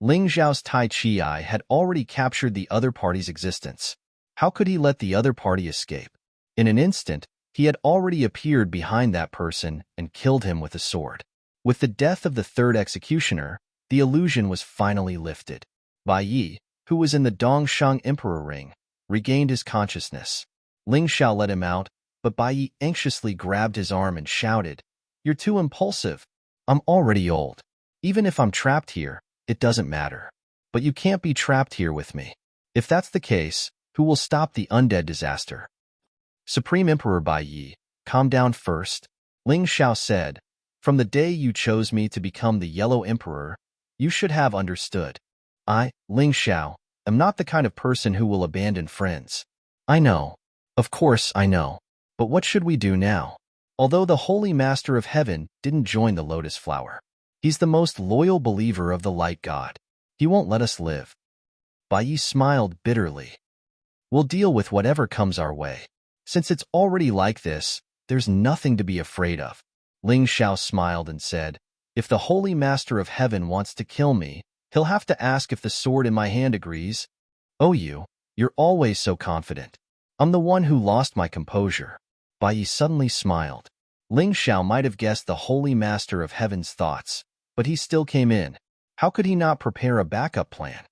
Ling Xiao's Tai Chi Eye had already captured the other party's existence. How could he let the other party escape? In an instant, he had already appeared behind that person and killed him with a sword. With the death of the third executioner, the illusion was finally lifted. Bai Yi, who was in the Dongsheng Emperor Ring, regained his consciousness. Ling Xiao let him out, but Bai Yi anxiously grabbed his arm and shouted, "You're too impulsive. I'm already old. Even if I'm trapped here, it doesn't matter. But you can't be trapped here with me. If that's the case, who will stop the undead disaster?" Supreme Emperor Bai Yi, calm down first, Ling Xiao said. From the day you chose me to become the Yellow Emperor, you should have understood. I, Ling Xiao, am not the kind of person who will abandon friends. I know. Of course I know. But what should we do now? Although the Holy Master of Heaven didn't join the Lotus Flower, He's the most loyal believer of the light god. He won't let us live. Bai Yi smiled bitterly. We'll deal with whatever comes our way. Since it's already like this, there's nothing to be afraid of. Ling Xiao smiled and said, if the Holy Master of Heaven wants to kill me, he'll have to ask if the sword in my hand agrees. Oh, you're always so confident. I'm the one who lost my composure. Bai Yi suddenly smiled. Ling Xiao might have guessed the Holy Master of Heaven's thoughts, but he still came in. How could he not prepare a backup plan?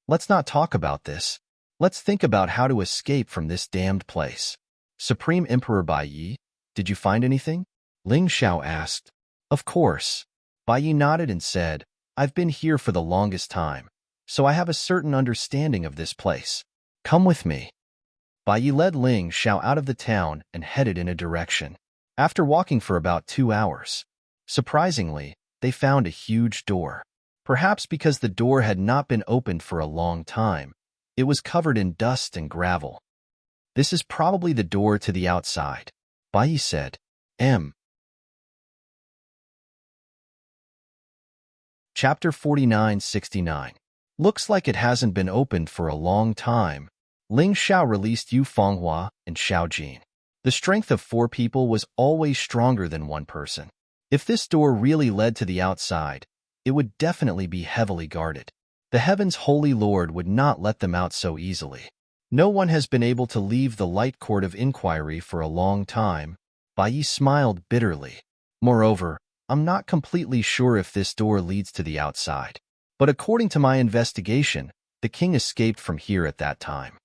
Let's not talk about this. Let's think about how to escape from this damned place. Supreme Emperor Bai Yi, did you find anything? Ling Xiao asked. Of course. Bai Yi nodded and said, I've been here for the longest time, so I have a certain understanding of this place. Come with me. Bai Yi led Ling Xiao out of the town and headed in a direction. After walking for about 2 hours, surprisingly, they found a huge door. Perhaps because the door had not been opened for a long time, it was covered in dust and gravel. This is probably the door to the outside, Bai Yi said. Chapter 4969. Looks like it hasn't been opened for a long time. Ling Xiao released Yu Fenghua and Xiao Jin. The strength of 4 people was always stronger than 1 person. If this door really led to the outside, it would definitely be heavily guarded. The Heaven's Holy Lord would not let them out so easily. No one has been able to leave the Light Court of Inquiry for a long time. Bai Yi smiled bitterly. Moreover, I'm not completely sure if this door leads to the outside. But according to my investigation, the king escaped from here at that time.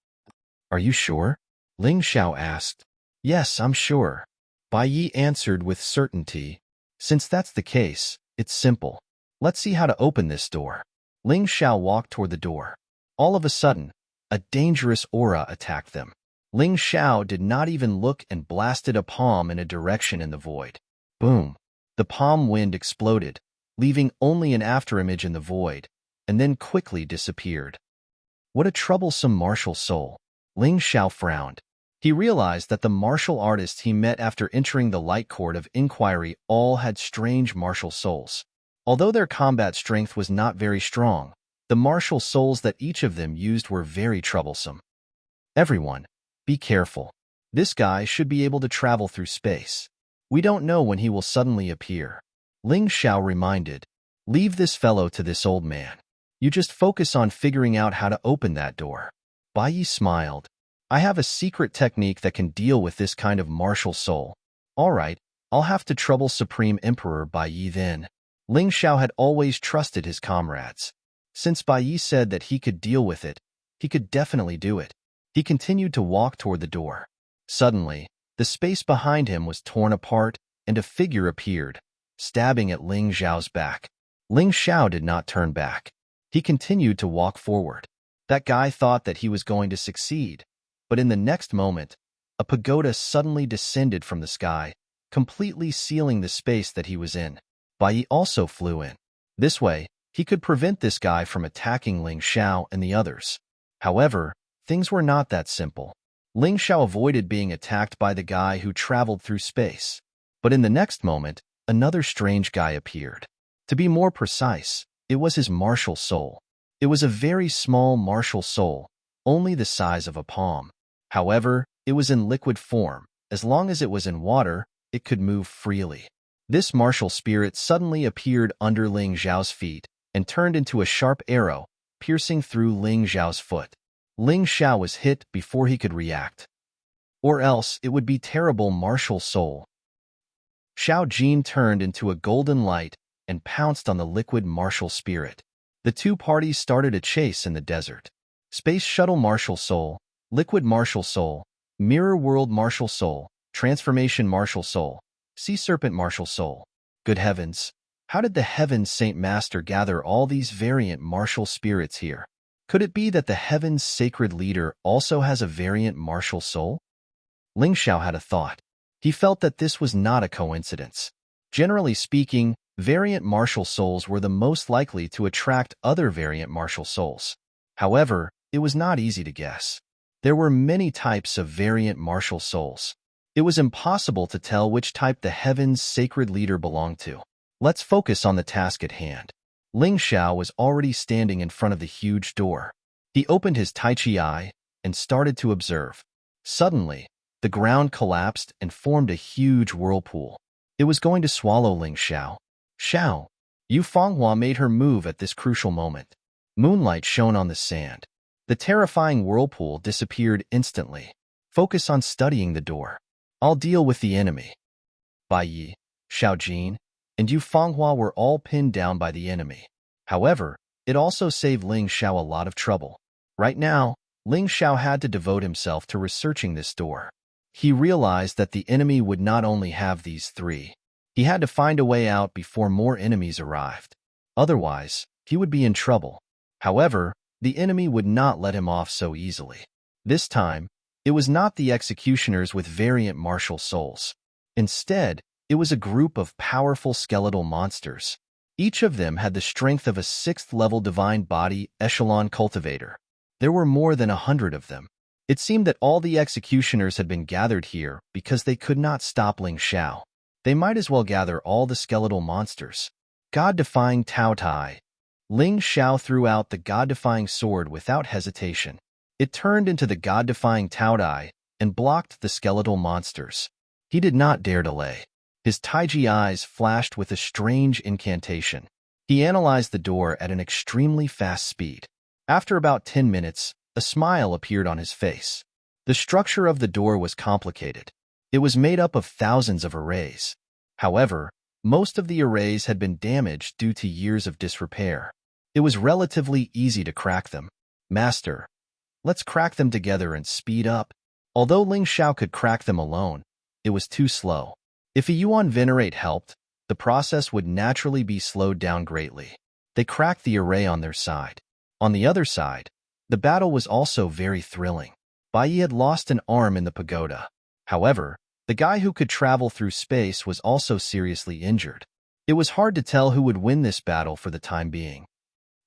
Are you sure? Ling Xiao asked. Yes, I'm sure. Bai Yi answered with certainty. Since that's the case, it's simple. Let's see how to open this door. Ling Xiao walked toward the door. All of a sudden, a dangerous aura attacked them. Ling Xiao did not even look and blasted a palm in a direction in the void. Boom! The palm wind exploded, leaving only an afterimage in the void, and then quickly disappeared. What a troublesome martial soul! Ling Xiao frowned. He realized that the martial artists he met after entering the Light Court of Inquiry all had strange martial souls. Although their combat strength was not very strong, the martial souls that each of them used were very troublesome. Everyone, be careful. This guy should be able to travel through space. We don't know when he will suddenly appear. Ling Xiao reminded. Leave this fellow to this old man. You just focus on figuring out how to open that door. Bai Yi smiled. I have a secret technique that can deal with this kind of martial soul. All right, I'll have to trouble Supreme Emperor Bai Yi then. Ling Xiao had always trusted his comrades. Since Bai Yi said that he could deal with it, he could definitely do it. He continued to walk toward the door. Suddenly, the space behind him was torn apart, and a figure appeared, stabbing at Ling Xiao's back. Ling Xiao did not turn back. He continued to walk forward. That guy thought that he was going to succeed, but in the next moment, a pagoda suddenly descended from the sky, completely sealing the space that he was in. Bai Yi also flew in. This way, he could prevent this guy from attacking Ling Xiao and the others. However, things were not that simple. Ling Xiao avoided being attacked by the guy who traveled through space. But in the next moment, another strange guy appeared. To be more precise, it was his martial soul. It was a very small martial soul, only the size of a palm. However, it was in liquid form. As long as it was in water, it could move freely. This martial spirit suddenly appeared under Ling Xiao's feet and turned into a sharp arrow, piercing through Ling Xiao's foot. Ling Xiao was hit before he could react. Or else it would be terrible martial soul. Xiao Jin turned into a golden light and pounced on the liquid martial spirit. The 2 parties started a chase in the desert. Space Shuttle Martial Soul, Liquid Martial Soul, Mirror World Martial Soul, Transformation Martial Soul, Sea Serpent Martial Soul. Good heavens! How did the Heaven's Saint Master gather all these variant martial spirits here? Could it be that the Heaven's Sacred Leader also has a variant martial soul? Ling Xiao had a thought. He felt that this was not a coincidence. Generally speaking, variant martial souls were the most likely to attract other variant martial souls. However, it was not easy to guess. There were many types of variant martial souls. It was impossible to tell which type the Heaven's Sacred Leader belonged to. Let's focus on the task at hand. Ling Xiao was already standing in front of the huge door. He opened his Tai Chi eye and started to observe. Suddenly, the ground collapsed and formed a huge whirlpool. It was going to swallow Ling Xiao. Xiao! Yu Fanghua made her move at this crucial moment. Moonlight shone on the sand. The terrifying whirlpool disappeared instantly. Focus on studying the door. I'll deal with the enemy. Bai Yi, Xiao Jin, and Yu Fanghua were all pinned down by the enemy. However, it also saved Ling Xiao a lot of trouble. Right now, Ling Xiao had to devote himself to researching this door. He realized that the enemy would not only have these three. He had to find a way out before more enemies arrived. Otherwise, he would be in trouble. However, the enemy would not let him off so easily. This time, it was not the executioners with variant martial souls. Instead, it was a group of powerful skeletal monsters. Each of them had the strength of a 6th-level divine body echelon cultivator. There were more than 100 of them. It seemed that all the executioners had been gathered here because they could not stop Ling Xiao. They might as well gather all the skeletal monsters. God-defying Tao Tai. Ling Xiao threw out the God-defying sword without hesitation. It turned into the God-defying Tao Tai and blocked the skeletal monsters. He did not dare delay. His Taiji eyes flashed with a strange incantation. He analyzed the door at an extremely fast speed. After about 10 minutes, a smile appeared on his face. The structure of the door was complicated. It was made up of thousands of arrays. However, most of the arrays had been damaged due to years of disrepair. It was relatively easy to crack them. Master, let's crack them together and speed up. Although Ling Xiao could crack them alone, it was too slow. If a Yuan Venerate helped, the process would naturally be slowed down greatly. They cracked the array on their side. On the other side, the battle was also very thrilling. Bai Yi had lost an arm in the pagoda. However, the guy who could travel through space was also seriously injured. It was hard to tell who would win this battle for the time being.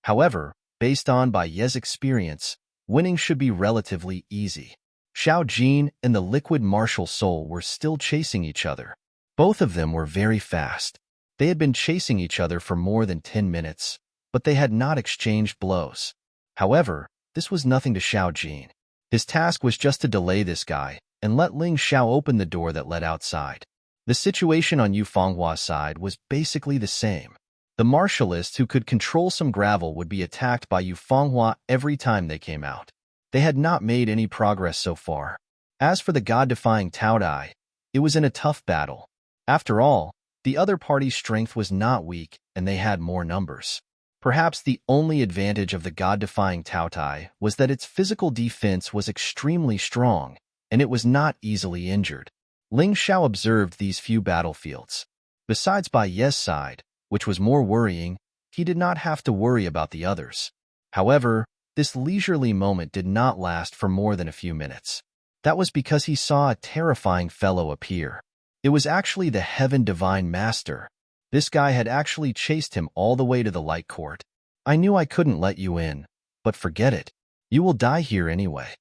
However, based on Bai Yi's experience, winning should be relatively easy. Xiao Jin and the liquid martial soul were still chasing each other. Both of them were very fast. They had been chasing each other for more than 10 minutes, but they had not exchanged blows. However, this was nothing to Xiao Jin. His task was just to delay this guy and let Ling Xiao open the door that led outside. The situation on Yu Fanghua's side was basically the same. The martialists who could control some gravel would be attacked by Yu Fanghua every time they came out. They had not made any progress so far. As for the God-defying Tao Tai, it was in a tough battle. After all, the other party's strength was not weak and they had more numbers. Perhaps the only advantage of the God-defying Tao Tai was that its physical defense was extremely strong, and it was not easily injured. Ling Xiao observed these few battlefields. Besides Bai Yi's side, which was more worrying, he did not have to worry about the others. However, this leisurely moment did not last for more than a few minutes. That was because he saw a terrifying fellow appear. It was actually the Heaven Divine Master. This guy had actually chased him all the way to the Light Court. I knew I couldn't let you in, but forget it. You will die here anyway.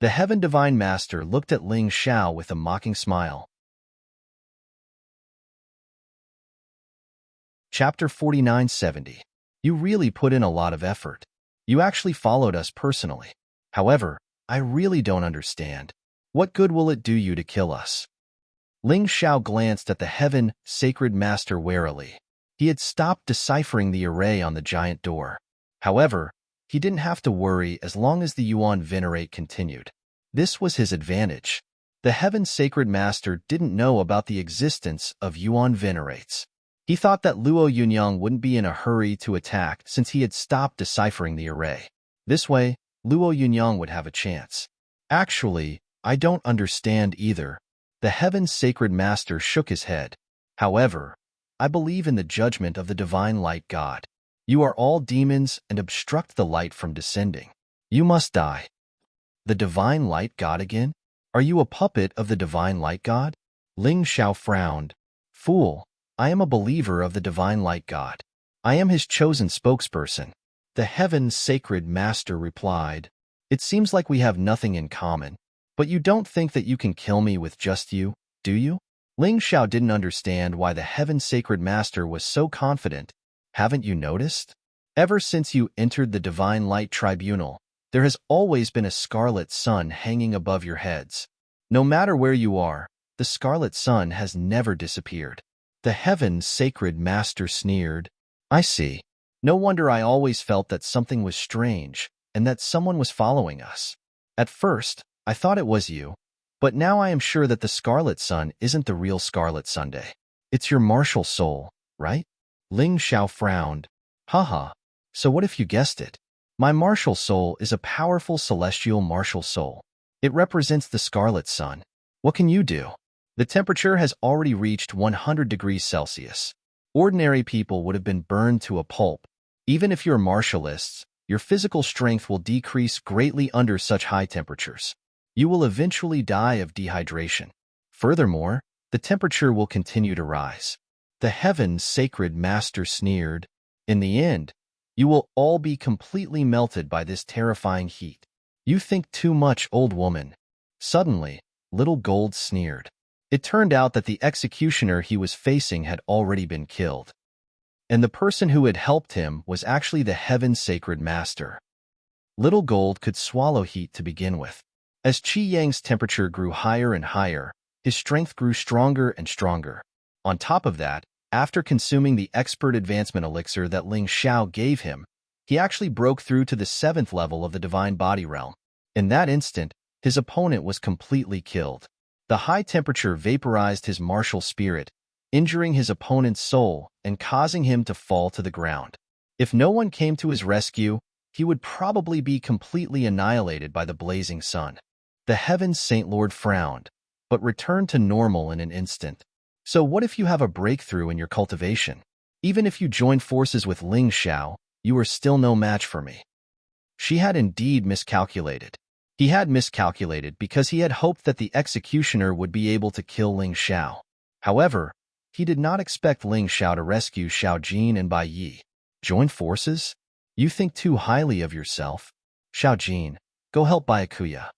The Heaven Divine Master looked at Ling Xiao with a mocking smile. Chapter 4970. You really put in a lot of effort. You actually followed us personally. However, I really don't understand. What good will it do you to kill us? Ling Xiao glanced at the Heaven Sacred Master warily. He had stopped deciphering the array on the giant door. However, he didn't have to worry as long as the Yuan Venerate continued. This was his advantage. The Heaven Sacred Master didn't know about the existence of Yuan Venerates. He thought that Luo Yunyang wouldn't be in a hurry to attack since he had stopped deciphering the array. This way, Luo Yunyang would have a chance. Actually, I don't understand either. The Heaven Sacred Master shook his head. However, I believe in the judgment of the Divine Light God. You are all demons and obstruct the light from descending. You must die. The Divine Light God again? Are you a puppet of the Divine Light God? Ling Xiao frowned. Fool, I am a believer of the Divine Light God. I am his chosen spokesperson. The Heaven Sacred Master replied. It seems like we have nothing in common, but you don't think that you can kill me with just you, do you? Ling Xiao didn't understand why the Heaven Sacred Master was so confident. Haven't you noticed? Ever since you entered the Divine Light Tribunal, there has always been a scarlet sun hanging above your heads. No matter where you are, the scarlet sun has never disappeared. The Heaven Sacred Master sneered. I see. No wonder I always felt that something was strange and that someone was following us. At first, I thought it was you, but now I am sure that the Scarlet Sun isn't the real Scarlet Sunday. It's your martial soul, right? Ling Xiao frowned. Haha, so what if you guessed it? My martial soul is a powerful celestial martial soul. It represents the Scarlet Sun. What can you do? The temperature has already reached 100 degrees Celsius. Ordinary people would have been burned to a pulp. Even if you're martialists, your physical strength will decrease greatly under such high temperatures. You will eventually die of dehydration. Furthermore, the temperature will continue to rise. The Heaven Sacred Master sneered. In the end, you will all be completely melted by this terrifying heat. You think too much, old woman. Suddenly, Little Gold sneered. It turned out that the executioner he was facing had already been killed. And the person who had helped him was actually the Heaven Sacred Master. Little Gold could swallow heat to begin with. As Qi Yang's temperature grew higher and higher, his strength grew stronger and stronger. On top of that, after consuming the expert advancement elixir that Ling Xiao gave him, he actually broke through to the 7th level of the Divine Body Realm. In that instant, his opponent was completely killed. The high temperature vaporized his martial spirit, injuring his opponent's soul and causing him to fall to the ground. If no one came to his rescue, he would probably be completely annihilated by the blazing sun. The Heaven Saint Lord frowned, but returned to normal in an instant. So what if you have a breakthrough in your cultivation? Even if you join forces with Ling Xiao, you are still no match for me. She had indeed miscalculated. He had miscalculated because he had hoped that the executioner would be able to kill Ling Xiao. However, he did not expect Ling Xiao to rescue Xiao Jin and Bai Yi. Join forces? You think too highly of yourself. Xiao Jin, go help Byakuya.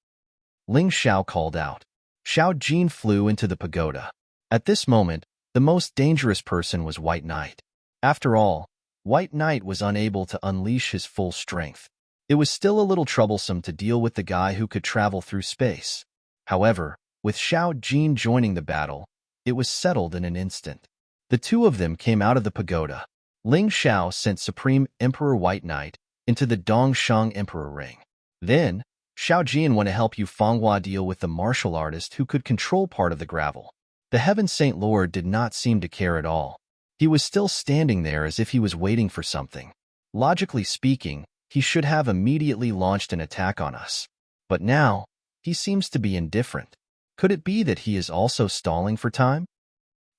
Ling Xiao called out. Xiao Jin flew into the pagoda. At this moment, the most dangerous person was White Knight. After all, White Knight was unable to unleash his full strength. It was still a little troublesome to deal with the guy who could travel through space. However, with Xiao Jin joining the battle, it was settled in an instant. The two of them came out of the pagoda. Ling Xiao sent Supreme Emperor White Knight into the Dongshang Emperor Ring. Then, Xiao Jin went to help Yu Fanghua deal with the martial artist who could control part of the gravel. The Heaven Saint Lord did not seem to care at all. He was still standing there as if he was waiting for something. Logically speaking, he should have immediately launched an attack on us. But now, he seems to be indifferent. Could it be that he is also stalling for time?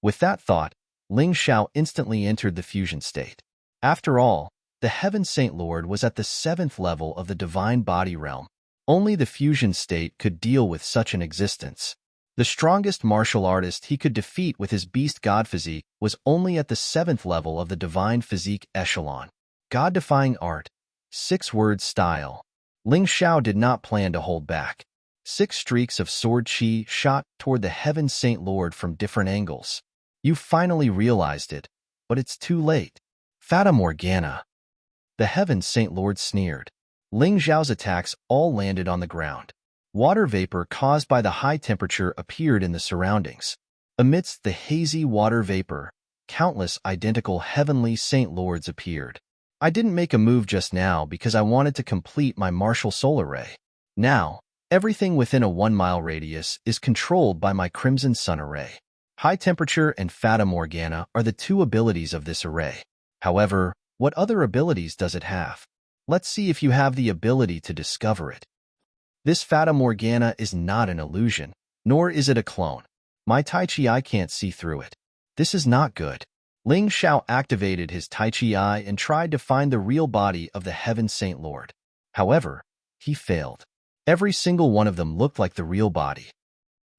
With that thought, Ling Xiao instantly entered the fusion state. After all, the Heaven Saint Lord was at the 7th level of the Divine Body Realm. Only the fusion state could deal with such an existence. The strongest martial artist he could defeat with his beast god physique was only at the 7th level of the Divine Physique Echelon. God-defying art. 6-word style. Ling Xiao did not plan to hold back. 6 streaks of sword chi shot toward the Heaven Saint Lord from different angles. You finally realized it, but it's too late. Fata Morgana. The Heaven Saint Lord sneered. Ling Xiao's attacks all landed on the ground. Water vapor caused by the high temperature appeared in the surroundings. Amidst the hazy water vapor, countless identical heavenly Saint Lords appeared. I didn't make a move just now because I wanted to complete my martial soul array. Now, everything within a 1-mile radius is controlled by my Crimson Sun array. High temperature and Fata Morgana are the 2 abilities of this array. However, what other abilities does it have? Let's see if you have the ability to discover it. This Fata Morgana is not an illusion, nor is it a clone. My Tai Chi Eye can't see through it. This is not good. Ling Xiao activated his Tai Chi Eye and tried to find the real body of the Heaven Saint Lord. However, he failed. Every single one of them looked like the real body.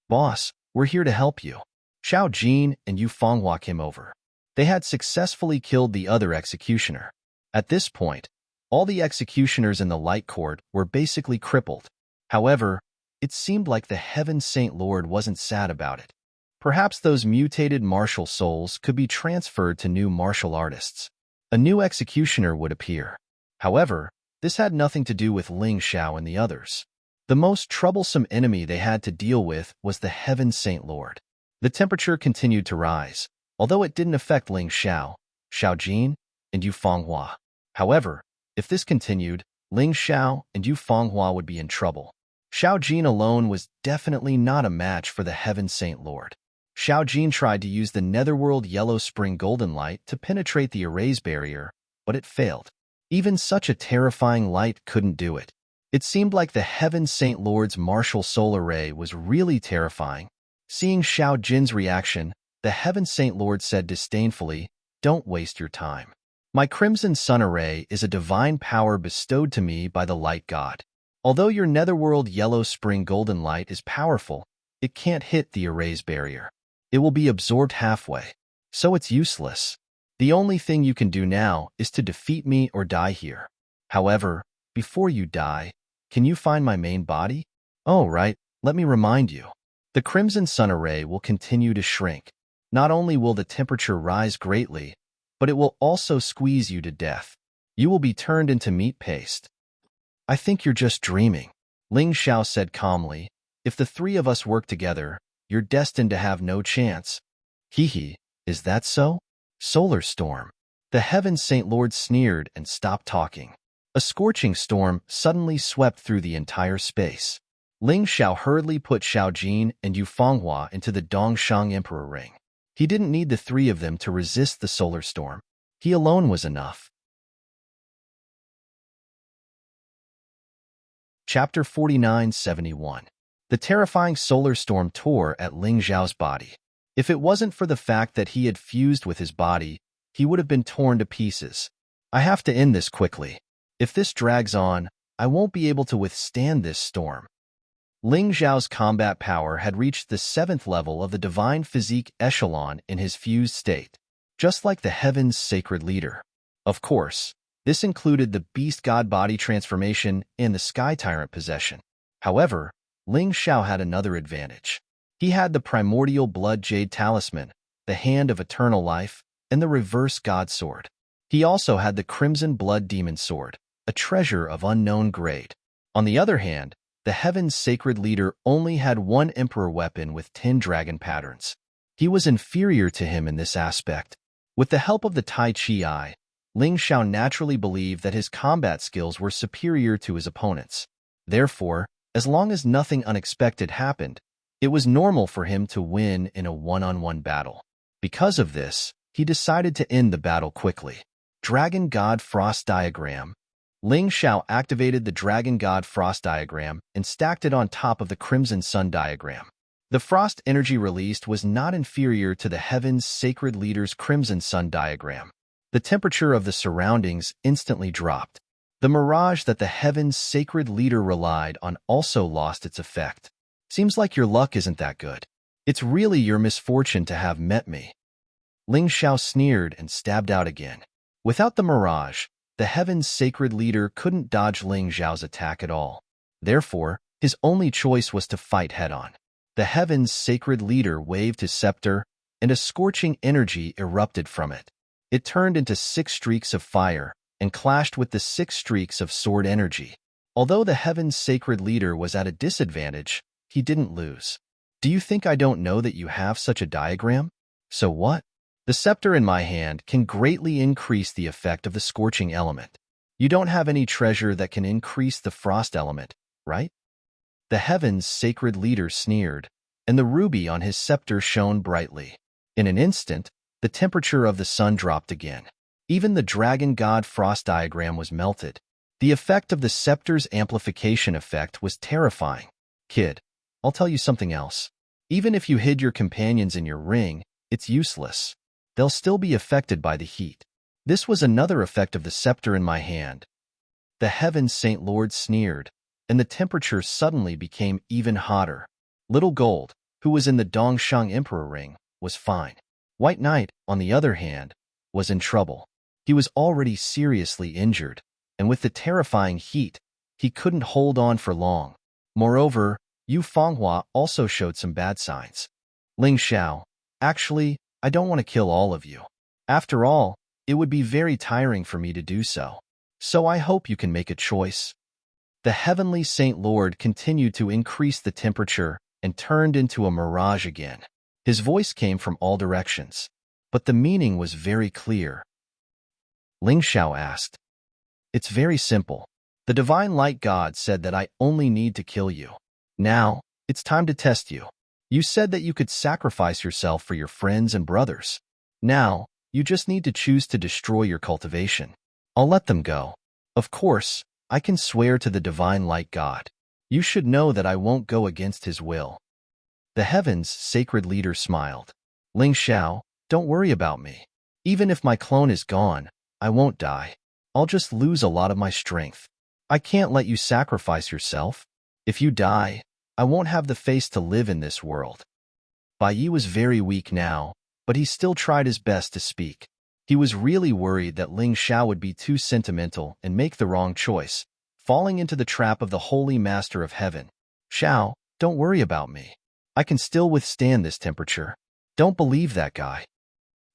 Boss, we're here to help you. Xiao Jin and Yu Fanghua came over. They had successfully killed the other executioner. At this point, all the executioners in the Light Court were basically crippled. However, it seemed like the Heaven Saint Lord wasn't sad about it. Perhaps those mutated martial souls could be transferred to new martial artists. A new executioner would appear. However, this had nothing to do with Ling Xiao and the others. The most troublesome enemy they had to deal with was the Heaven Saint Lord. The temperature continued to rise, although it didn't affect Ling Xiao, Xiao Jin, and Yu Fenghua. However, if this continued, Ling Xiao and Yu Fenghua would be in trouble. Xiao Jin alone was definitely not a match for the Heaven Saint Lord. Xiao Jin tried to use the Netherworld Yellow Spring Golden Light to penetrate the erase barrier, but it failed. Even such a terrifying light couldn't do it. It seemed like the Heaven Saint Lord's martial solar ray was really terrifying. Seeing Xiao Jin's reaction, the Heaven Saint Lord said disdainfully, "Don't waste your time. My Crimson Sun Array is a divine power bestowed to me by the Light God. Although your Netherworld Yellow Spring Golden Light is powerful, it can't hit the erase barrier. It will be absorbed halfway, so it's useless. The only thing you can do now is to defeat me or die here. However, before you die, can you find my main body? Oh, right, let me remind you. The Crimson Sun Array will continue to shrink. Not only will the temperature rise greatly, but it will also squeeze you to death. You will be turned into meat paste." "I think you're just dreaming," Ling Xiao said calmly. "If the three of us work together, you're destined to have no chance." "Hee, is that so?" "Solar storm." The Heaven Saint Lord sneered and stopped talking. A scorching storm suddenly swept through the entire space. Ling Xiao hurriedly put Xiao Jin and Yu Fenghua into the Dongshang Emperor Ring. He didn't need the three of them to resist the solar storm. He alone was enough. Chapter 4971. The terrifying solar storm tore at Ling Xiao's body. If it wasn't for the fact that he had fused with his body, he would have been torn to pieces. "I have to end this quickly. If this drags on, I won't be able to withstand this storm." Ling Xiao's combat power had reached the 7th level of the divine physique echelon in his fused state, just like the Heaven's sacred leader. Of course, this included the beast god body transformation and the sky tyrant possession. However, Ling Xiao had another advantage. He had the primordial blood jade talisman, the hand of eternal life, and the reverse god sword. He also had the crimson blood demon sword, a treasure of unknown grade. On the other hand, the Heaven's sacred leader only had one emperor weapon with 10 dragon patterns. He was inferior to him in this aspect. With the help of the Tai Chi Eye, Ling Xiao naturally believed that his combat skills were superior to his opponents. Therefore, as long as nothing unexpected happened, it was normal for him to win in a one-on-one battle. Because of this, he decided to end the battle quickly. Dragon God Frost Diagram. Ling Xiao activated the Dragon God Frost Diagram and stacked it on top of the Crimson Sun Diagram. The frost energy released was not inferior to the Heaven's sacred leader's Crimson Sun Diagram. The temperature of the surroundings instantly dropped. The mirage that the Heaven's sacred leader relied on also lost its effect. "Seems like your luck isn't that good. It's really your misfortune to have met me." Ling Xiao sneered and stabbed out again. Without the mirage, the Heaven's sacred leader couldn't dodge Ling Xiao's attack at all. Therefore, his only choice was to fight head-on. The Heaven's sacred leader waved his scepter, and a scorching energy erupted from it. It turned into 6 streaks of fire and clashed with the 6 streaks of sword energy. Although the Heaven's sacred leader was at a disadvantage, he didn't lose. "Do you think I don't know that you have such a diagram? So what? The scepter in my hand can greatly increase the effect of the scorching element. You don't have any treasure that can increase the frost element, right?" The Heaven's sacred leader sneered, and the ruby on his scepter shone brightly. In an instant, the temperature of the sun dropped again. Even the Dragon God Frost Diagram was melted. The effect of the scepter's amplification effect was terrifying. "Kid, I'll tell you something else. Even if you hid your companions in your ring, it's useless. They'll still be affected by the heat. This was another effect of the scepter in my hand." The Heaven's Saint Lord sneered, and the temperature suddenly became even hotter. Little Gold, who was in the Dongshang Emperor Ring, was fine. White Knight, on the other hand, was in trouble. He was already seriously injured, and with the terrifying heat, he couldn't hold on for long. Moreover, Yu Fenghua also showed some bad signs. Ling Xiao, actually, I don't want to kill all of you. After all, it would be very tiring for me to do so. So I hope you can make a choice. The heavenly Saint Lord continued to increase the temperature and turned into a mirage again. His voice came from all directions, but the meaning was very clear. Ling Xiao asked, "It's very simple. The divine light god said that I only need to kill you. Now, it's time to test you. You said that you could sacrifice yourself for your friends and brothers. Now, you just need to choose to destroy your cultivation. I'll let them go. Of course, I can swear to the divine light god. You should know that I won't go against his will." The heavens' sacred leader smiled. "Ling Xiao, don't worry about me. Even if my clone is gone, I won't die. I'll just lose a lot of my strength. I can't let you sacrifice yourself. If you die, I won't have the face to live in this world." Bai Yi was very weak now, but he still tried his best to speak. He was really worried that Ling Xiao would be too sentimental and make the wrong choice, falling into the trap of the Holy Master of Heaven. "Xiao, don't worry about me. I can still withstand this temperature. Don't believe that guy."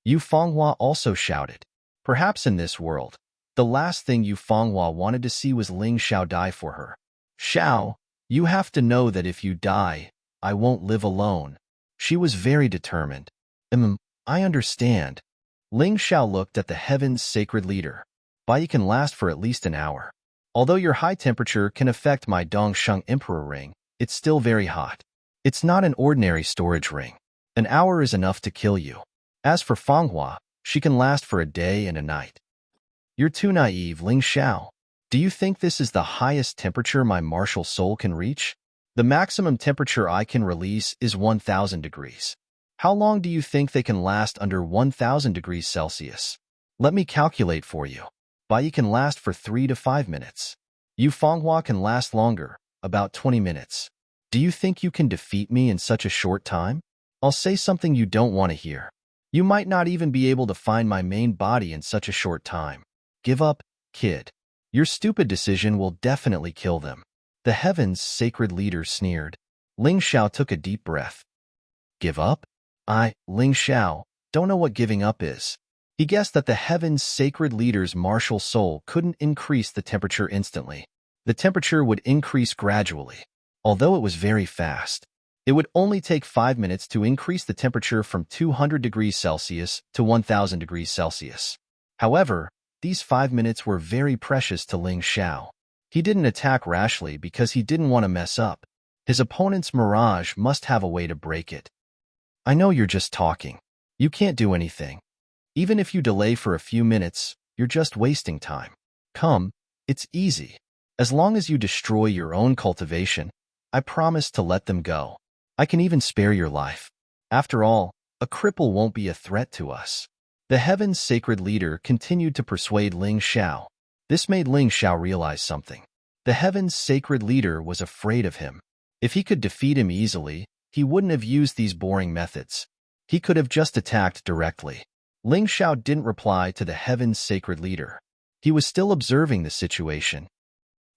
Yu Fenghua also shouted. Perhaps in this world, the last thing Yu Fenghua wanted to see was Ling Xiao die for her. "Xiao, you have to know that if you die, I won't live alone." She was very determined. I understand." Ling Xiao looked at the heaven's sacred leader. "Bai Yi can last for at least an hour. Although your high temperature can affect my Dongsheng Emperor ring, it's still very hot. It's not an ordinary storage ring. An hour is enough to kill you. As for Fenghua, she can last for a day and a night." "You're too naive, Ling Xiao. Do you think this is the highest temperature my martial soul can reach? The maximum temperature I can release is 1,000 degrees. How long do you think they can last under 1,000 degrees Celsius? Let me calculate for you. Bai Yi can last for 3 to 5 minutes. Yu Fenghua can last longer, about 20 minutes. Do you think you can defeat me in such a short time? I'll say something you don't want to hear. You might not even be able to find my main body in such a short time. Give up, kid. Your stupid decision will definitely kill them." The heavens' sacred leader sneered. Ling Xiao took a deep breath. "Give up? Ling Xiao, don't know what giving up is." He guessed that the heavens' sacred leader's martial soul couldn't increase the temperature instantly. The temperature would increase gradually. Although it was very fast, it would only take 5 minutes to increase the temperature from 200 degrees Celsius to 1,000 degrees Celsius. However, these 5 minutes were very precious to Ling Xiao. He didn't attack rashly because he didn't want to mess up. His opponent's mirage must have a way to break it. "I know you're just talking. You can't do anything. Even if you delay for a few minutes, you're just wasting time. Come, it's easy. As long as you destroy your own cultivation, I promise to let them go. I can even spare your life. After all, a cripple won't be a threat to us." The heaven's sacred leader continued to persuade Ling Xiao. This made Ling Xiao realize something. The heaven's sacred leader was afraid of him. If he could defeat him easily, he wouldn't have used these boring methods. He could have just attacked directly. Ling Xiao didn't reply to the heaven's sacred leader. He was still observing the situation.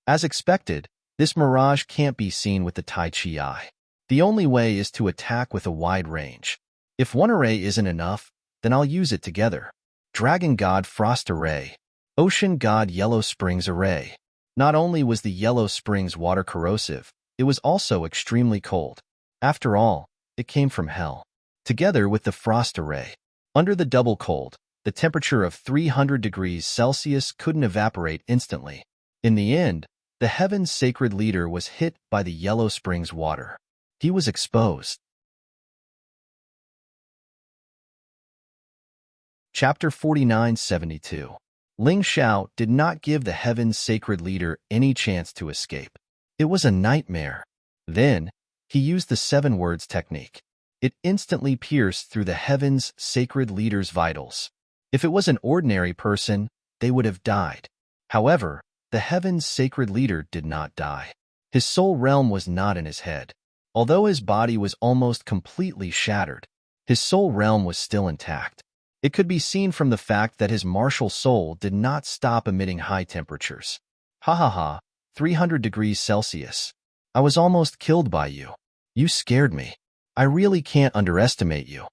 As expected, this mirage can't be seen with the Tai Chi eye. The only way is to attack with a wide range. If one array isn't enough, then I'll use it together. Dragon God Frost Array. Ocean God Yellow Springs Array. Not only was the Yellow Springs water corrosive, it was also extremely cold. After all, it came from hell. Together with the Frost Array. Under the double cold, the temperature of 300 degrees Celsius couldn't evaporate instantly. In the end, the heaven's sacred leader was hit by the Yellow Springs water. He was exposed. Chapter 4972. Ling Xiao did not give the heaven's sacred leader any chance to escape. It was a nightmare. Then, he used the 7 words technique. It instantly pierced through the heaven's sacred leader's vitals. If it was an ordinary person, they would have died. However, the heaven's sacred leader did not die. His soul realm was not in his head. Although his body was almost completely shattered, his soul realm was still intact. It could be seen from the fact that his martial soul did not stop emitting high temperatures. Ha ha ha, 300 degrees Celsius. I was almost killed by you. You scared me. I really can't underestimate you.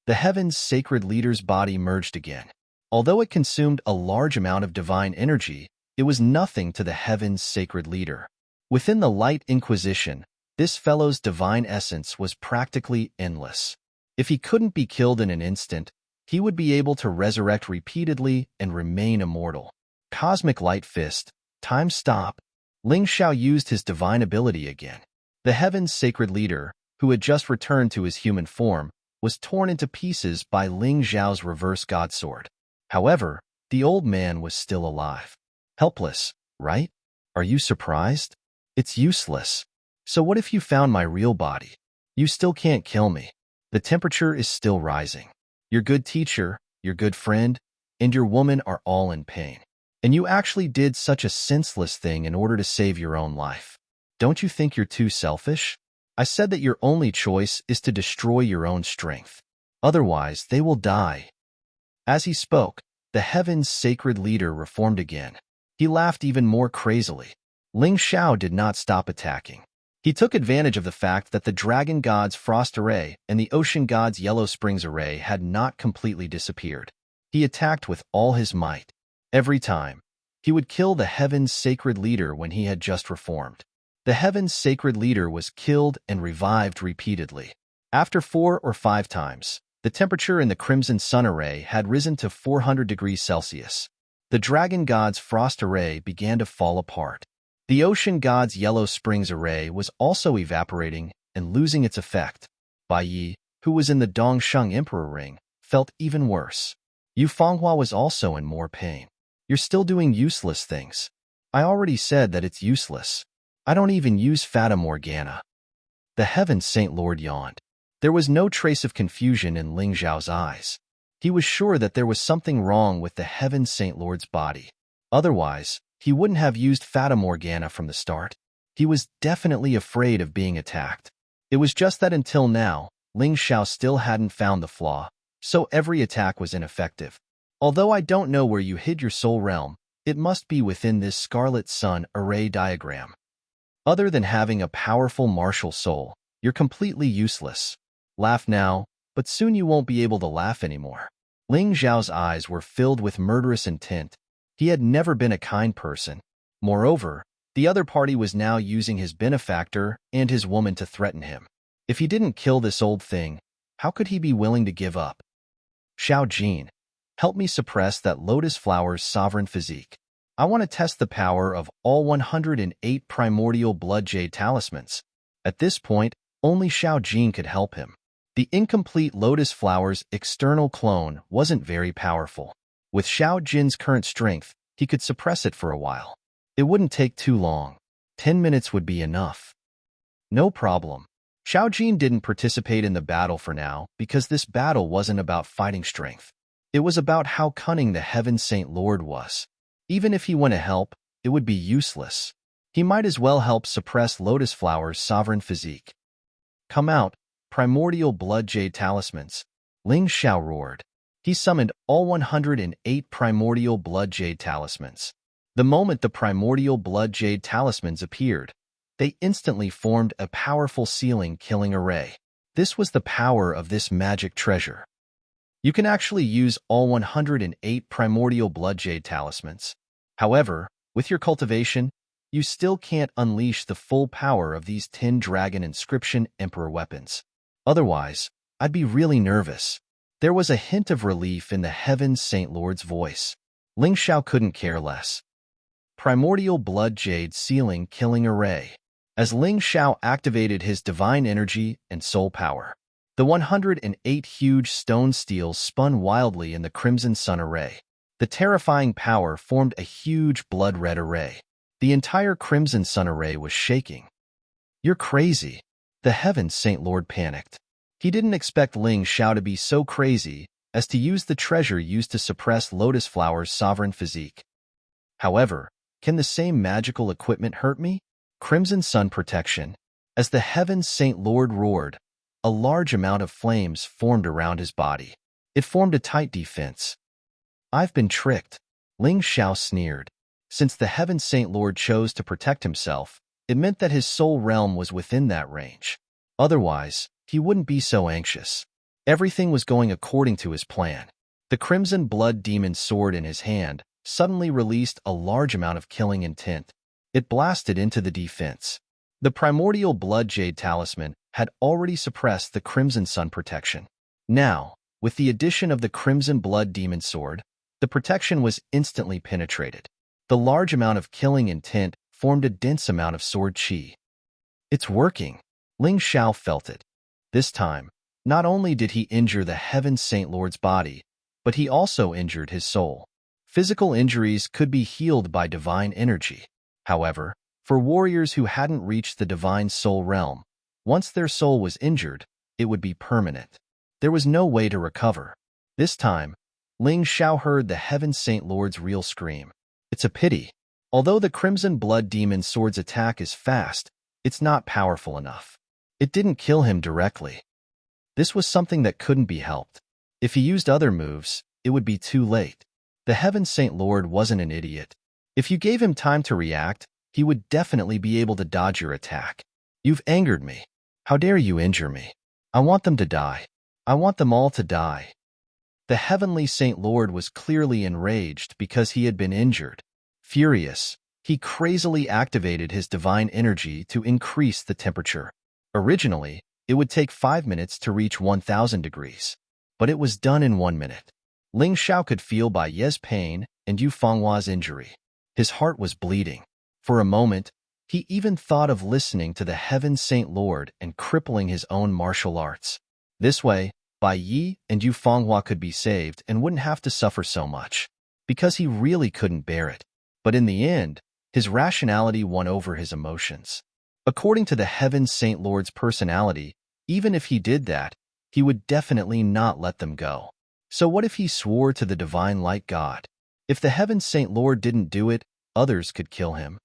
The heaven's sacred leader's body merged again. Although it consumed a large amount of divine energy, it was nothing to the heaven's sacred leader. Within the Light Inquisition, this fellow's divine essence was practically endless. If he couldn't be killed in an instant, he would be able to resurrect repeatedly and remain immortal. Cosmic Light Fist, time stop. Ling Xiao used his divine ability again. The heaven's sacred leader, who had just returned to his human form, was torn into pieces by Ling Xiao's reverse god sword. However, the old man was still alive. Helpless, right? Are you surprised? It's useless. So what if you found my real body? You still can't kill me. The temperature is still rising. Your good teacher, your good friend, and your woman are all in pain. And you actually did such a senseless thing in order to save your own life. Don't you think you're too selfish? I said that your only choice is to destroy your own strength. Otherwise, they will die. As he spoke, the heaven's sacred leader reformed again. He laughed even more crazily. Ling Xiao did not stop attacking. He took advantage of the fact that the Dragon God's Frost Array and the Ocean God's Yellow Springs Array had not completely disappeared. He attacked with all his might. Every time, he would kill the heaven's sacred leader when he had just reformed. The heaven's sacred leader was killed and revived repeatedly. After 4 or 5 times, the temperature in the Crimson Sun Array had risen to 400 degrees Celsius. The Dragon God's Frost Array began to fall apart. The Ocean God's Yellow Springs Array was also evaporating and losing its effect. Bai Yi, who was in the Dongsheng Emperor Ring, felt even worse. Yu Fenghua was also in more pain. You're still doing useless things. I already said that it's useless. I don't even use Fata Morgana. The Heaven Saint Lord yawned. There was no trace of confusion in Ling Xiao's eyes. He was sure that there was something wrong with the Heaven Saint Lord's body. Otherwise, he wouldn't have used Fata Morgana from the start. He was definitely afraid of being attacked. It was just that until now, Ling Xiao still hadn't found the flaw, so every attack was ineffective. Although I don't know where you hid your soul realm, it must be within this Scarlet Sun array diagram. Other than having a powerful martial soul, you're completely useless. Laugh now, but soon you won't be able to laugh anymore. Ling Xiao's eyes were filled with murderous intent. He had never been a kind person. Moreover, the other party was now using his benefactor and his woman to threaten him. If he didn't kill this old thing, how could he be willing to give up? Xiao Jin, help me suppress that lotus flower's sovereign physique. I want to test the power of all 108 primordial blood jade talismans. At this point, only Xiao Jin could help him. The incomplete lotus flower's external clone wasn't very powerful. With Xiao Jin's current strength, he could suppress it for a while. It wouldn't take too long. 10 minutes would be enough. No problem. Xiao Jin didn't participate in the battle for now because this battle wasn't about fighting strength. It was about how cunning the Heaven Saint Lord was. Even if he went to help, it would be useless. He might as well help suppress Lotus Flower's sovereign physique. Come out, primordial blood jade talismans. Ling Xiao roared. He summoned all 108 primordial blood jade talismans. The moment the primordial blood jade talismans appeared, they instantly formed a powerful ceiling-killing array. This was the power of this magic treasure. You can actually use all 108 primordial blood jade talismans. However, with your cultivation, you still can't unleash the full power of these 10 dragon inscription emperor weapons. Otherwise, I'd be really nervous. There was a hint of relief in the Heaven Saint Lord's voice. Ling Xiao couldn't care less. Primordial blood jade ceiling-killing array. As Ling Xiao activated his divine energy and soul power, the 108 huge stone steels spun wildly in the Crimson Sun array. The terrifying power formed a huge blood-red array. The entire Crimson Sun array was shaking. You're crazy. The Heaven Saint Lord panicked. He didn't expect Ling Xiao to be so crazy as to use the treasure used to suppress Lotus Flower's sovereign physique. However, can the same magical equipment hurt me? Crimson Sun protection. As the Heaven Saint Lord roared, a large amount of flames formed around his body. It formed a tight defense. I've been tricked. Ling Xiao sneered. Since the Heaven Saint Lord chose to protect himself, it meant that his soul realm was within that range. Otherwise, he wouldn't be so anxious. Everything was going according to his plan. The crimson blood demon sword in his hand suddenly released a large amount of killing intent. It blasted into the defense. The primordial blood jade talisman had already suppressed the crimson sun protection. Now, with the addition of the crimson blood demon sword, the protection was instantly penetrated. The large amount of killing intent formed a dense amount of sword chi. It's working. Ling Xiao felt it. This time, not only did he injure the Heaven Saint Lord's body, but he also injured his soul. Physical injuries could be healed by divine energy. However, for warriors who hadn't reached the divine soul realm, once their soul was injured, it would be permanent. There was no way to recover. This time, Ling Xiao heard the Heaven Saint Lord's real scream. It's a pity. Although the Crimson Blood Demon Sword's attack is fast, it's not powerful enough. It didn't kill him directly. This was something that couldn't be helped. If he used other moves, it would be too late. The Heaven Saint Lord wasn't an idiot. If you gave him time to react, he would definitely be able to dodge your attack. You've angered me. How dare you injure me? I want them to die. I want them all to die. The Heavenly Saint Lord was clearly enraged because he had been injured. Furious, he crazily activated his divine energy to increase the temperature. Originally, it would take 5 minutes to reach 1,000 degrees, but it was done in 1 minute. Ling Xiao could feel Bai Ye's pain and Yu Fenghua's injury. His heart was bleeding. For a moment, he even thought of listening to the Heaven Saint Lord and crippling his own martial arts. This way, Bai Yi and Yu Fenghua could be saved and wouldn't have to suffer so much, because he really couldn't bear it. But in the end, his rationality won over his emotions. According to the Heaven Saint Lord's personality, even if he did that, he would definitely not let them go. So what if he swore to the divine light God? If the Heaven Saint Lord didn't do it, others could kill him.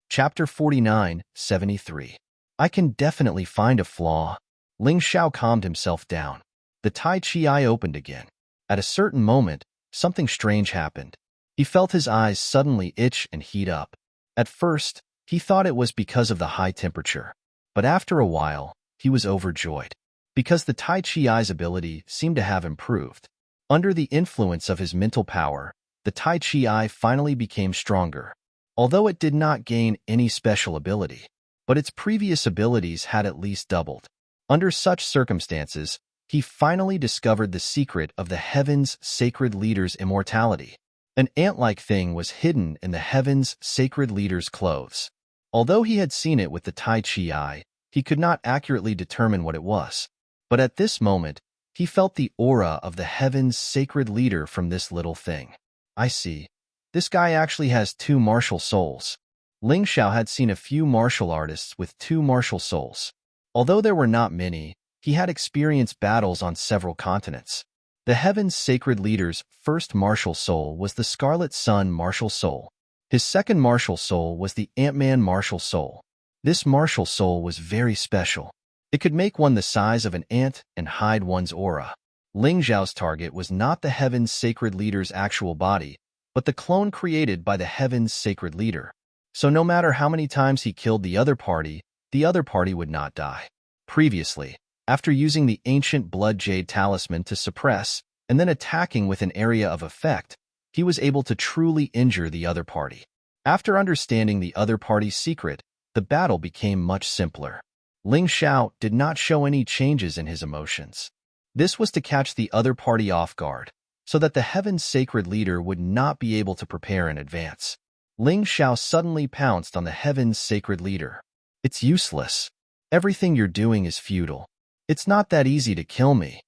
Chapter 49, 73. I can definitely find a flaw. Ling Xiao calmed himself down. The Tai Chi eye opened again. At a certain moment, something strange happened. He felt his eyes suddenly itch and heat up. At first, he thought it was because of the high temperature. But after a while, he was overjoyed, because the Tai Chi eye's ability seemed to have improved. Under the influence of his mental power, the Tai Chi eye finally became stronger. Although it did not gain any special ability, but its previous abilities had at least doubled. Under such circumstances, he finally discovered the secret of the Heaven's Sacred Leader's immortality. An ant-like thing was hidden in the Heaven's Sacred Leader's clothes. Although he had seen it with the Tai Chi eye, he could not accurately determine what it was. But at this moment, he felt the aura of the Heaven's Sacred Leader from this little thing. I see. This guy actually has 2 martial souls. Ling Xiao had seen a few martial artists with 2 martial souls. Although there were not many, he had experienced battles on several continents. The Heaven's Sacred Leader's first martial soul was the Scarlet Sun martial soul. His second martial soul was the Ant-Man martial soul. This martial soul was very special. It could make one the size of an ant and hide one's aura. Ling Xiao's target was not the Heaven's Sacred Leader's actual body, but the clone created by the Heaven's Sacred Leader. So no matter how many times he killed the other party would not die. Previously, after using the ancient blood jade talisman to suppress and then attacking with an area of effect, he was able to truly injure the other party. After understanding the other party's secret, the battle became much simpler. Ling Xiao did not show any changes in his emotions. This was to catch the other party off guard, so that the Heaven's Sacred Leader would not be able to prepare in advance. Ling Xiao suddenly pounced on the Heaven's Sacred Leader. It's useless. Everything you're doing is futile. It's not that easy to kill me.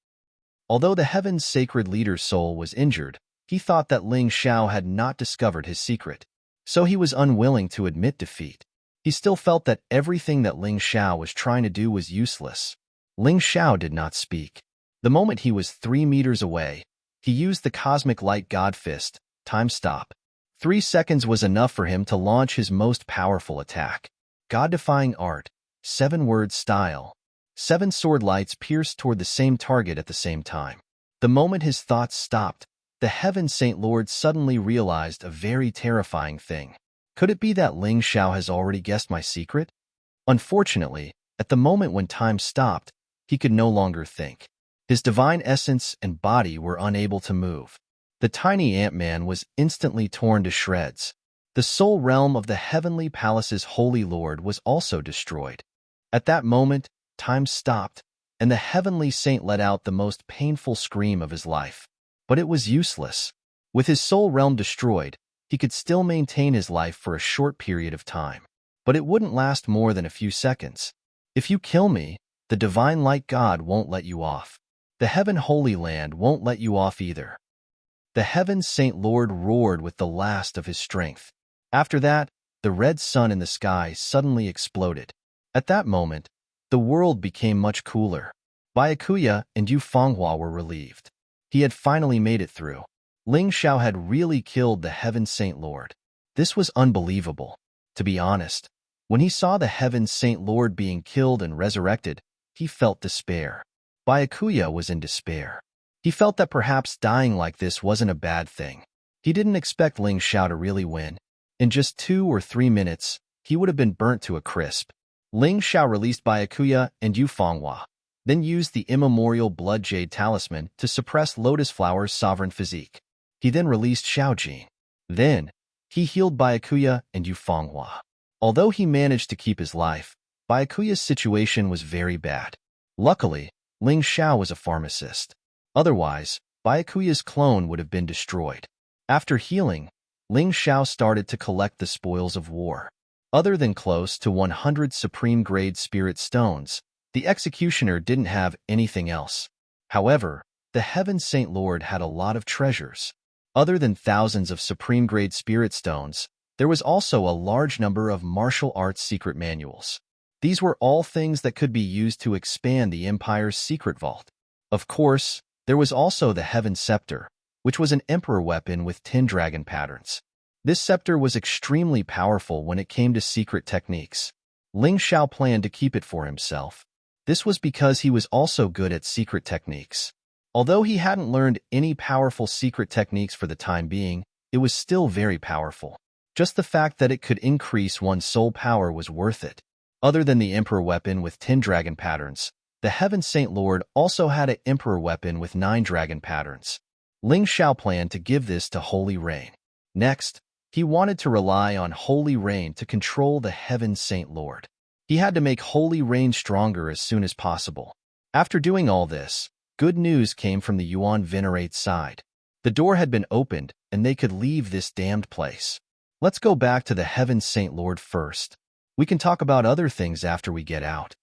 Although the Heaven's Sacred Leader's soul was injured, he thought that Ling Xiao had not discovered his secret, so he was unwilling to admit defeat. He still felt that everything that Ling Xiao was trying to do was useless. Ling Xiao did not speak. The moment he was 3 meters away, he used the Cosmic Light God Fist. Time stop. 3 seconds was enough for him to launch his most powerful attack. God-defying art. 7-word style. 7 sword lights pierced toward the same target at the same time. The moment his thoughts stopped, the Heaven Saint Lord suddenly realized a very terrifying thing. Could it be that Ling Xiao has already guessed my secret? Unfortunately, at the moment when time stopped, he could no longer think. His divine essence and body were unable to move. The tiny Ant-Man was instantly torn to shreds. The soul realm of the heavenly palace's holy lord was also destroyed. At that moment, time stopped, and the heavenly saint let out the most painful scream of his life. But it was useless. With his soul realm destroyed, he could still maintain his life for a short period of time. But it wouldn't last more than a few seconds. If you kill me, the divine light God won't let you off. The heaven holy land won't let you off either. The heaven saint lord roared with the last of his strength. After that, the red sun in the sky suddenly exploded. At that moment, the world became much cooler. Byakuya and Yu Fenghua were relieved. He had finally made it through. Ling Xiao had really killed the heaven saint lord. This was unbelievable. To be honest, when he saw the heaven saint lord being killed and resurrected, he felt despair. Byakuya was in despair. He felt that perhaps dying like this wasn't a bad thing. He didn't expect Ling Xiao to really win. In just 2 or 3 minutes, he would have been burnt to a crisp. Ling Xiao released Byakuya and Yu Fenghua, then used the immemorial blood jade talisman to suppress Lotus Flower's sovereign physique. He then released Xiaojin. Then, he healed Byakuya and Yu Fenghua. Although he managed to keep his life, Byakuya's situation was very bad. Luckily, Ling Xiao was a pharmacist. Otherwise, Byakuya's clone would have been destroyed. After healing, Ling Xiao started to collect the spoils of war. Other than close to 100 supreme-grade spirit stones, the executioner didn't have anything else. However, the Heaven Saint Lord had a lot of treasures. Other than thousands of supreme-grade spirit stones, there was also a large number of martial arts secret manuals. These were all things that could be used to expand the Empire's secret vault. Of course, there was also the Heaven Scepter, which was an emperor weapon with 10 dragon patterns. This scepter was extremely powerful when it came to secret techniques. Ling Xiao planned to keep it for himself. This was because he was also good at secret techniques. Although he hadn't learned any powerful secret techniques for the time being, it was still very powerful. Just the fact that it could increase one's soul power was worth it. Other than the emperor weapon with 10 dragon patterns, the Heaven Saint Lord also had an emperor weapon with 9 dragon patterns. Ling Xiao planned to give this to Holy Rain. Next, he wanted to rely on Holy Rain to control the Heaven Saint Lord. He had to make Holy Rain stronger as soon as possible. After doing all this, good news came from the Yuan Venerate's side. The door had been opened, and they could leave this damned place. Let's go back to the Heaven Saint Lord first. We can talk about other things after we get out.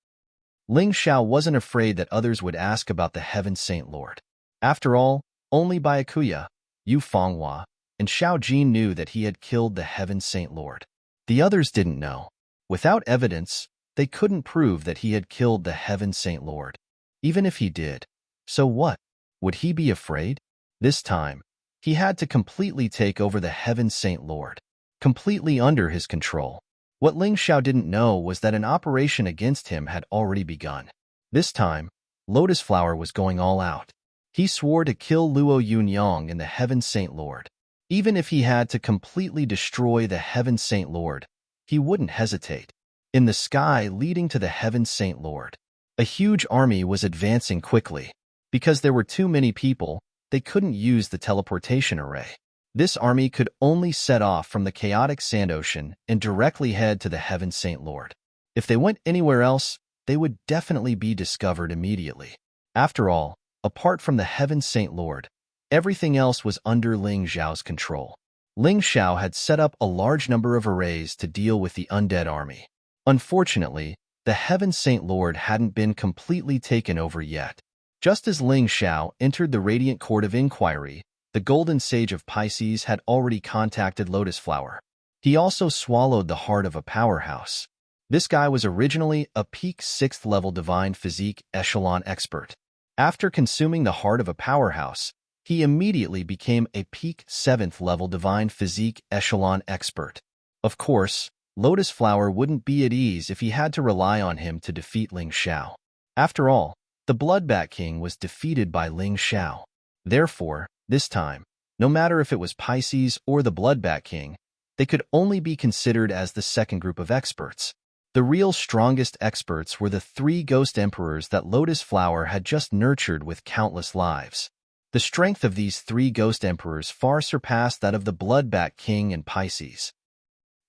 Ling Xiao wasn't afraid that others would ask about the Heaven Saint Lord. After all, only Byakuya, Yu Fenghua, and Xiaojin knew that he had killed the Heaven Saint Lord. The others didn't know. Without evidence, they couldn't prove that he had killed the Heaven Saint Lord. Even if he did, so what? Would he be afraid? This time, he had to completely take over the Heaven Saint Lord, completely under his control. What Ling Xiao didn't know was that an operation against him had already begun. This time, Lotus Flower was going all out. He swore to kill Luo Yunyang and the Heaven Saint Lord. Even if he had to completely destroy the Heaven Saint Lord, he wouldn't hesitate. In the sky leading to the Heaven Saint Lord, a huge army was advancing quickly. Because there were too many people, they couldn't use the teleportation array. This army could only set off from the chaotic sand ocean and directly head to the Heaven Saint Lord. If they went anywhere else, they would definitely be discovered immediately. After all, apart from the Heaven Saint Lord, everything else was under Ling Xiao's control. Ling Xiao had set up a large number of arrays to deal with the undead army. Unfortunately, the Heaven Saint Lord hadn't been completely taken over yet. Just as Ling Xiao entered the Radiant Court of Inquiry, the Golden Sage of Pisces had already contacted Lotus Flower. He also swallowed the heart of a powerhouse. This guy was originally a peak 6th level divine physique echelon expert. After consuming the heart of a powerhouse, he immediately became a peak 7th level divine physique echelon expert. Of course, Lotus Flower wouldn't be at ease if he had to rely on him to defeat Ling Xiao. After all, the Bloodbat King was defeated by Ling Xiao. Therefore, this time, no matter if it was Pisces or the Bloodbat King, they could only be considered as the second group of experts. The real strongest experts were the three ghost emperors that Lotus Flower had just nurtured with countless lives. The strength of these three ghost emperors far surpassed that of the Bloodback King and Pisces.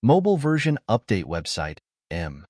Mobile version update website, M.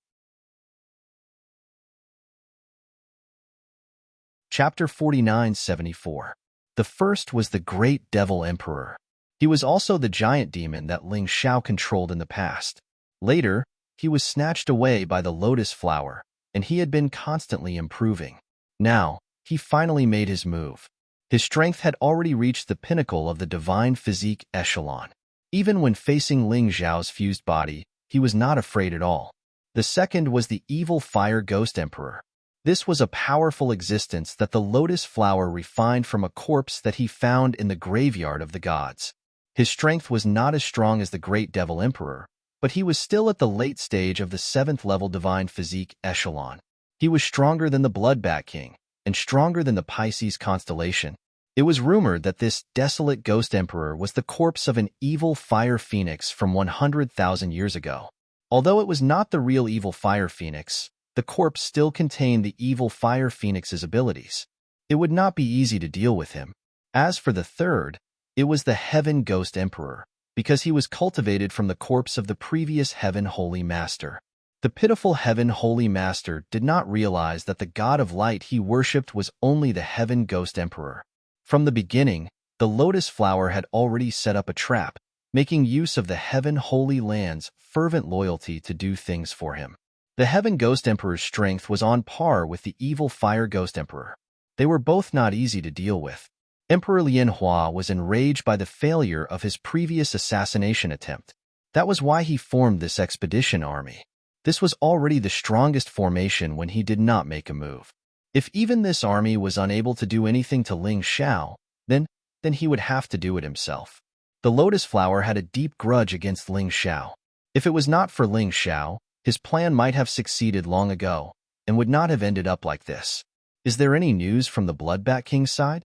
Chapter 4974. The first was the Great Devil Emperor. He was also the giant demon that Ling Xiao controlled in the past. Later, he was snatched away by the Lotus Flower, and he had been constantly improving. Now, he finally made his move. His strength had already reached the pinnacle of the divine physique echelon. Even when facing Ling Xiao's fused body, he was not afraid at all. The second was the evil Fire Ghost Emperor. This was a powerful existence that the Lotus Flower refined from a corpse that he found in the graveyard of the gods. His strength was not as strong as the Great Devil Emperor, but he was still at the late stage of the 7th-level divine physique echelon. He was stronger than the Bloodback King, and stronger than the Pisces constellation. It was rumored that this desolate ghost emperor was the corpse of an evil fire phoenix from 100,000 years ago. Although it was not the real evil fire phoenix, the corpse still contained the evil fire phoenix's abilities. It would not be easy to deal with him. As for the third, it was the Heaven Ghost Emperor, because he was cultivated from the corpse of the previous Heaven Holy Master. The pitiful Heaven Holy Master did not realize that the god of light he worshipped was only the Heaven Ghost Emperor. From the beginning, the Lotus Flower had already set up a trap, making use of the Heaven Holy Land's fervent loyalty to do things for him. The Heaven Ghost Emperor's strength was on par with the evil Fire Ghost Emperor. They were both not easy to deal with. Emperor Lianhua was enraged by the failure of his previous assassination attempt. That was why he formed this expedition army. This was already the strongest formation when he did not make a move. If even this army was unable to do anything to Ling Xiao, then he would have to do it himself. The Lotus Flower had a deep grudge against Ling Xiao. If it was not for Ling Xiao, his plan might have succeeded long ago, and would not have ended up like this. Is there any news from the Bloodback King's side?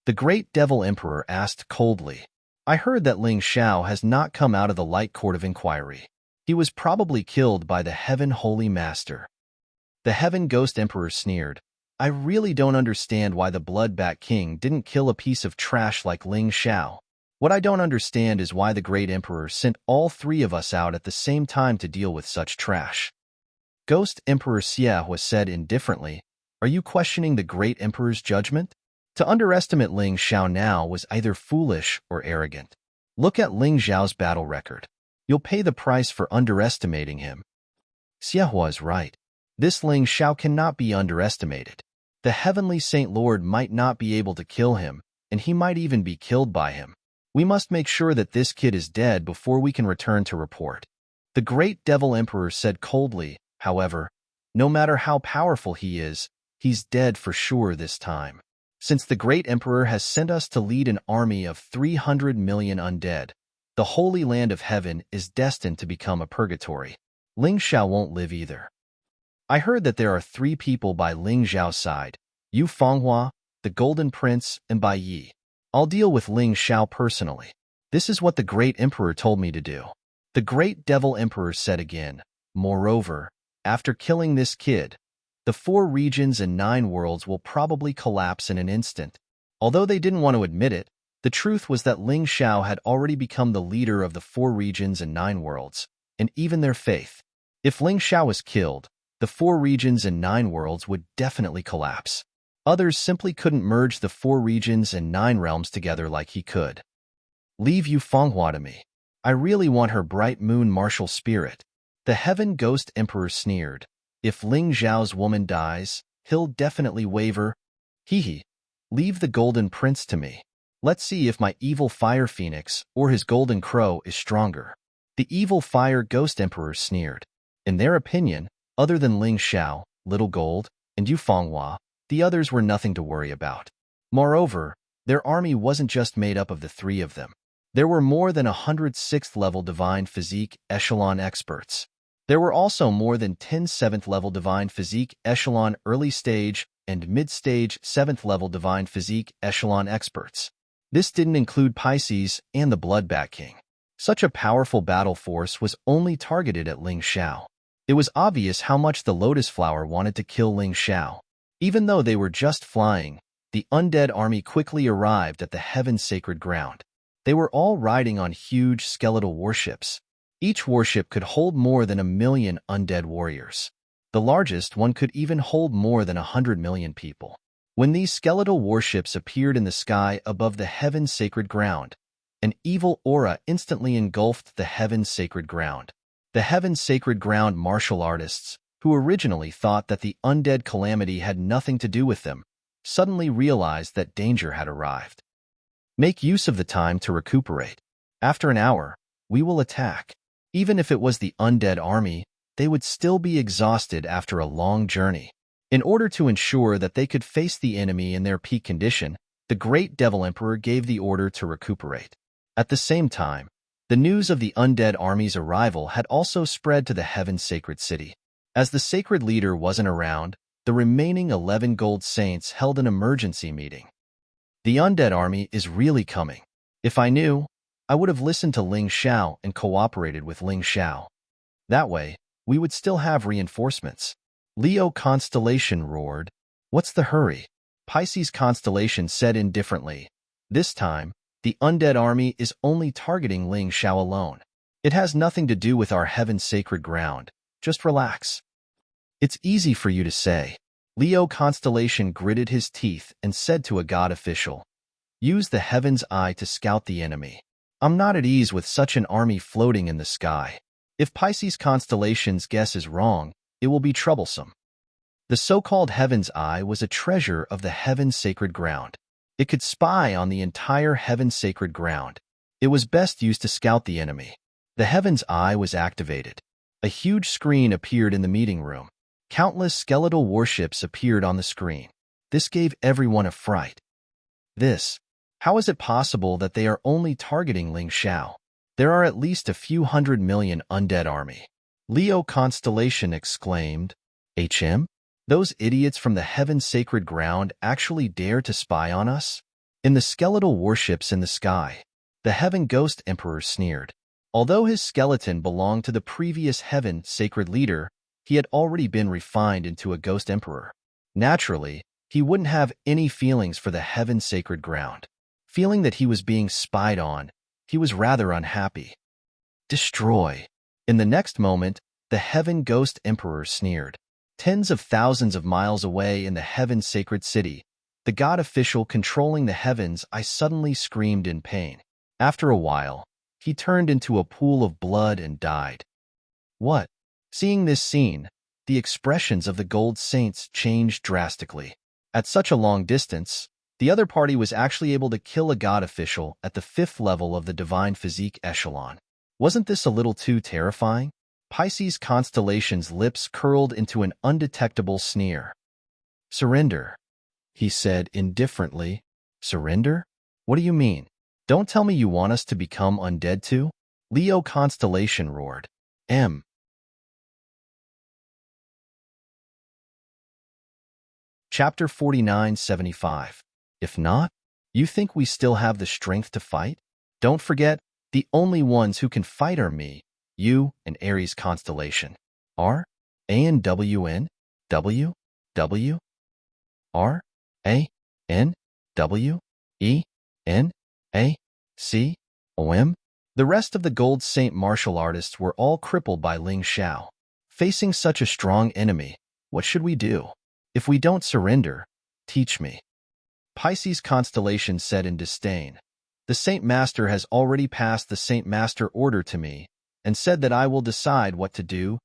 The Great Devil Emperor asked coldly. I heard that Ling Xiao has not come out of the Light Court of Inquiry. He was probably killed by the Heaven Holy Master. The Heaven Ghost Emperor sneered. I really don't understand why the Bloodback King didn't kill a piece of trash like Ling Xiao. What I don't understand is why the Great Emperor sent all three of us out at the same time to deal with such trash. Ghost Emperor Xie said indifferently, Are you questioning the Great Emperor's judgment? To underestimate Ling Xiao now was either foolish or arrogant. Look at Ling Xiao's battle record. You'll pay the price for underestimating him. Xie is right. This Ling Xiao cannot be underestimated. The Heavenly Saint Lord might not be able to kill him, and he might even be killed by him. We must make sure that this kid is dead before we can return to report. The Great Devil Emperor said coldly, however, no matter how powerful he is, he's dead for sure this time. Since the Great Emperor has sent us to lead an army of 300 million undead, the Holy Land of Heaven is destined to become a purgatory. Ling Xiao won't live either. I heard that there are 3 people by Ling Xiao's side, Yu Fenghua, the Golden Prince, and Bai Yi. I'll deal with Ling Xiao personally. This is what the Great Emperor told me to do. The Great Devil Emperor said again, moreover, after killing this kid, the 4 regions and 9 worlds will probably collapse in an instant. Although they didn't want to admit it, the truth was that Ling Xiao had already become the leader of the 4 regions and 9 worlds, and even their faith. If Ling Xiao was killed, the 4 regions and 9 worlds would definitely collapse. Others simply couldn't merge the 4 regions and 9 realms together like he could. Leave Yu Fenghua to me. I really want her bright moon martial spirit. The Heaven Ghost Emperor sneered. If Ling Xiao's woman dies, he'll definitely waver. Hee. Leave the Golden Prince to me. Let's see if my evil Fire Phoenix or his Golden Crow is stronger. The evil Fire Ghost Emperor sneered. In their opinion, other than Ling Xiao, Little Gold, and Yu Fenghua, the others were nothing to worry about. Moreover, their army wasn't just made up of the 3 of them. There were more than 100 6th-level Divine Physique Echelon experts. There were also more than 10 7th-level Divine Physique Echelon Early Stage and Mid-Stage 7th-level Divine Physique Echelon experts. This didn't include Pisces and the Bloodback King. Such a powerful battle force was only targeted at Ling Xiao. It was obvious how much the lotus flower wanted to kill Ling Xiao. Even though they were just flying, the undead army quickly arrived at the heaven's sacred ground. They were all riding on huge skeletal warships. Each warship could hold more than 1,000,000 undead warriors. The largest one could even hold more than 100 million people. When these skeletal warships appeared in the sky above the heaven's sacred ground, an evil aura instantly engulfed the heaven's sacred ground. The heaven's sacred ground martial artists, who originally thought that the undead calamity had nothing to do with them, suddenly realized that danger had arrived. Make use of the time to recuperate. After an hour, we will attack. Even if it was the undead army, they would still be exhausted after a long journey. In order to ensure that they could face the enemy in their peak condition, the great Devil Emperor gave the order to recuperate. At the same time, the news of the undead army's arrival had also spread to the heaven's sacred city. As the sacred leader wasn't around, the remaining 11 gold saints held an emergency meeting. The undead army is really coming. If I knew, I would have listened to Ling Xiao and cooperated with Ling Xiao. That way, we would still have reinforcements. Leo Constellation roared. What's the hurry? Pisces Constellation said indifferently. This time, the undead army is only targeting Ling Xiao alone. It has nothing to do with our heaven's sacred ground. Just relax. It's easy for you to say. Leo Constellation gritted his teeth and said to a god official, use the heaven's eye to scout the enemy. I'm not at ease with such an army floating in the sky. If Pisces Constellation's guess is wrong, it will be troublesome. The so-called heaven's eye was a treasure of the heaven's sacred ground. It could spy on the entire heaven's sacred ground. It was best used to scout the enemy. The heaven's eye was activated. A huge screen appeared in the meeting room. Countless skeletal warships appeared on the screen. This gave everyone a fright. How is it possible that they are only targeting Ling Xiao? There are at least a few 100 million undead army. Leo Constellation exclaimed, HM? Those idiots from the heaven's sacred ground actually dare to spy on us? In the skeletal warships in the sky, the Heaven Ghost Emperor sneered. Although his skeleton belonged to the previous Heaven Sacred Leader, he had already been refined into a Ghost Emperor. Naturally, he wouldn't have any feelings for the Heaven Sacred Ground. Feeling that he was being spied on, he was rather unhappy. Destroy. In the next moment, the Heaven Ghost Emperor sneered. Tens of thousands of miles away in the Heaven's sacred city, the god official controlling the heavens suddenly screamed in pain. After a while, he turned into a pool of blood and died. What? Seeing this scene, the expressions of the gold saints changed drastically. At such a long distance, the other party was actually able to kill a god official at the 5th level of the divine physique echelon. Wasn't this a little too terrifying? Pisces Constellation's lips curled into an undetectable sneer. Surrender, he said indifferently. Surrender? What do you mean? Don't tell me you want us to become undead too? Leo Constellation roared. Chapter 4975. If not, you think we still have the strength to fight? Don't forget, the only ones who can fight are me, you, and Aries Constellation. R? A N W N? W? W? R? A? N? W? E? N? A? C? O M? The rest of the Gold Saint martial artists were all crippled by Ling Xiao. Facing such a strong enemy, what should we do? If we don't surrender, teach me. Pisces Constellation said in disdain. The Saint Master has already passed the Saint Master order to me, and said that I will decide what to do.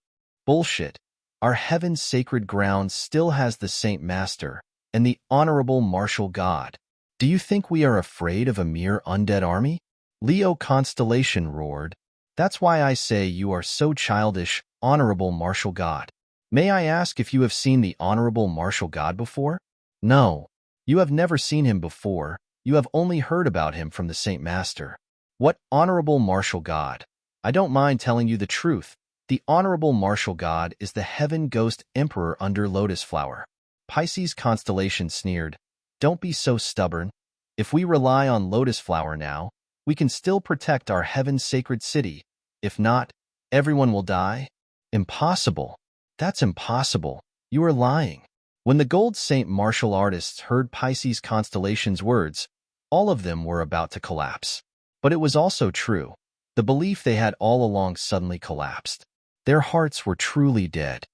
Bullshit. Our heaven's sacred ground still has the Saint Master and the honorable martial god. Do you think we are afraid of a mere undead army? Leo Constellation roared. That's why I say you are so childish, honorable martial god. May I ask if you have seen the honorable martial god before? No, you have never seen him before. You have only heard about him from the Saint Master. What honorable martial god? I don't mind telling you the truth. The honorable martial god is the Heaven Ghost Emperor under Lotus Flower. Pisces Constellation sneered. Don't be so stubborn. If we rely on Lotus Flower now, we can still protect our heaven's sacred city. If not, everyone will die? Impossible. That's impossible. You are lying. When the Gold Saint martial artists heard Pisces constellation's words, all of them were about to collapse. But it was also true. The belief they had all along suddenly collapsed. Their hearts were truly dead.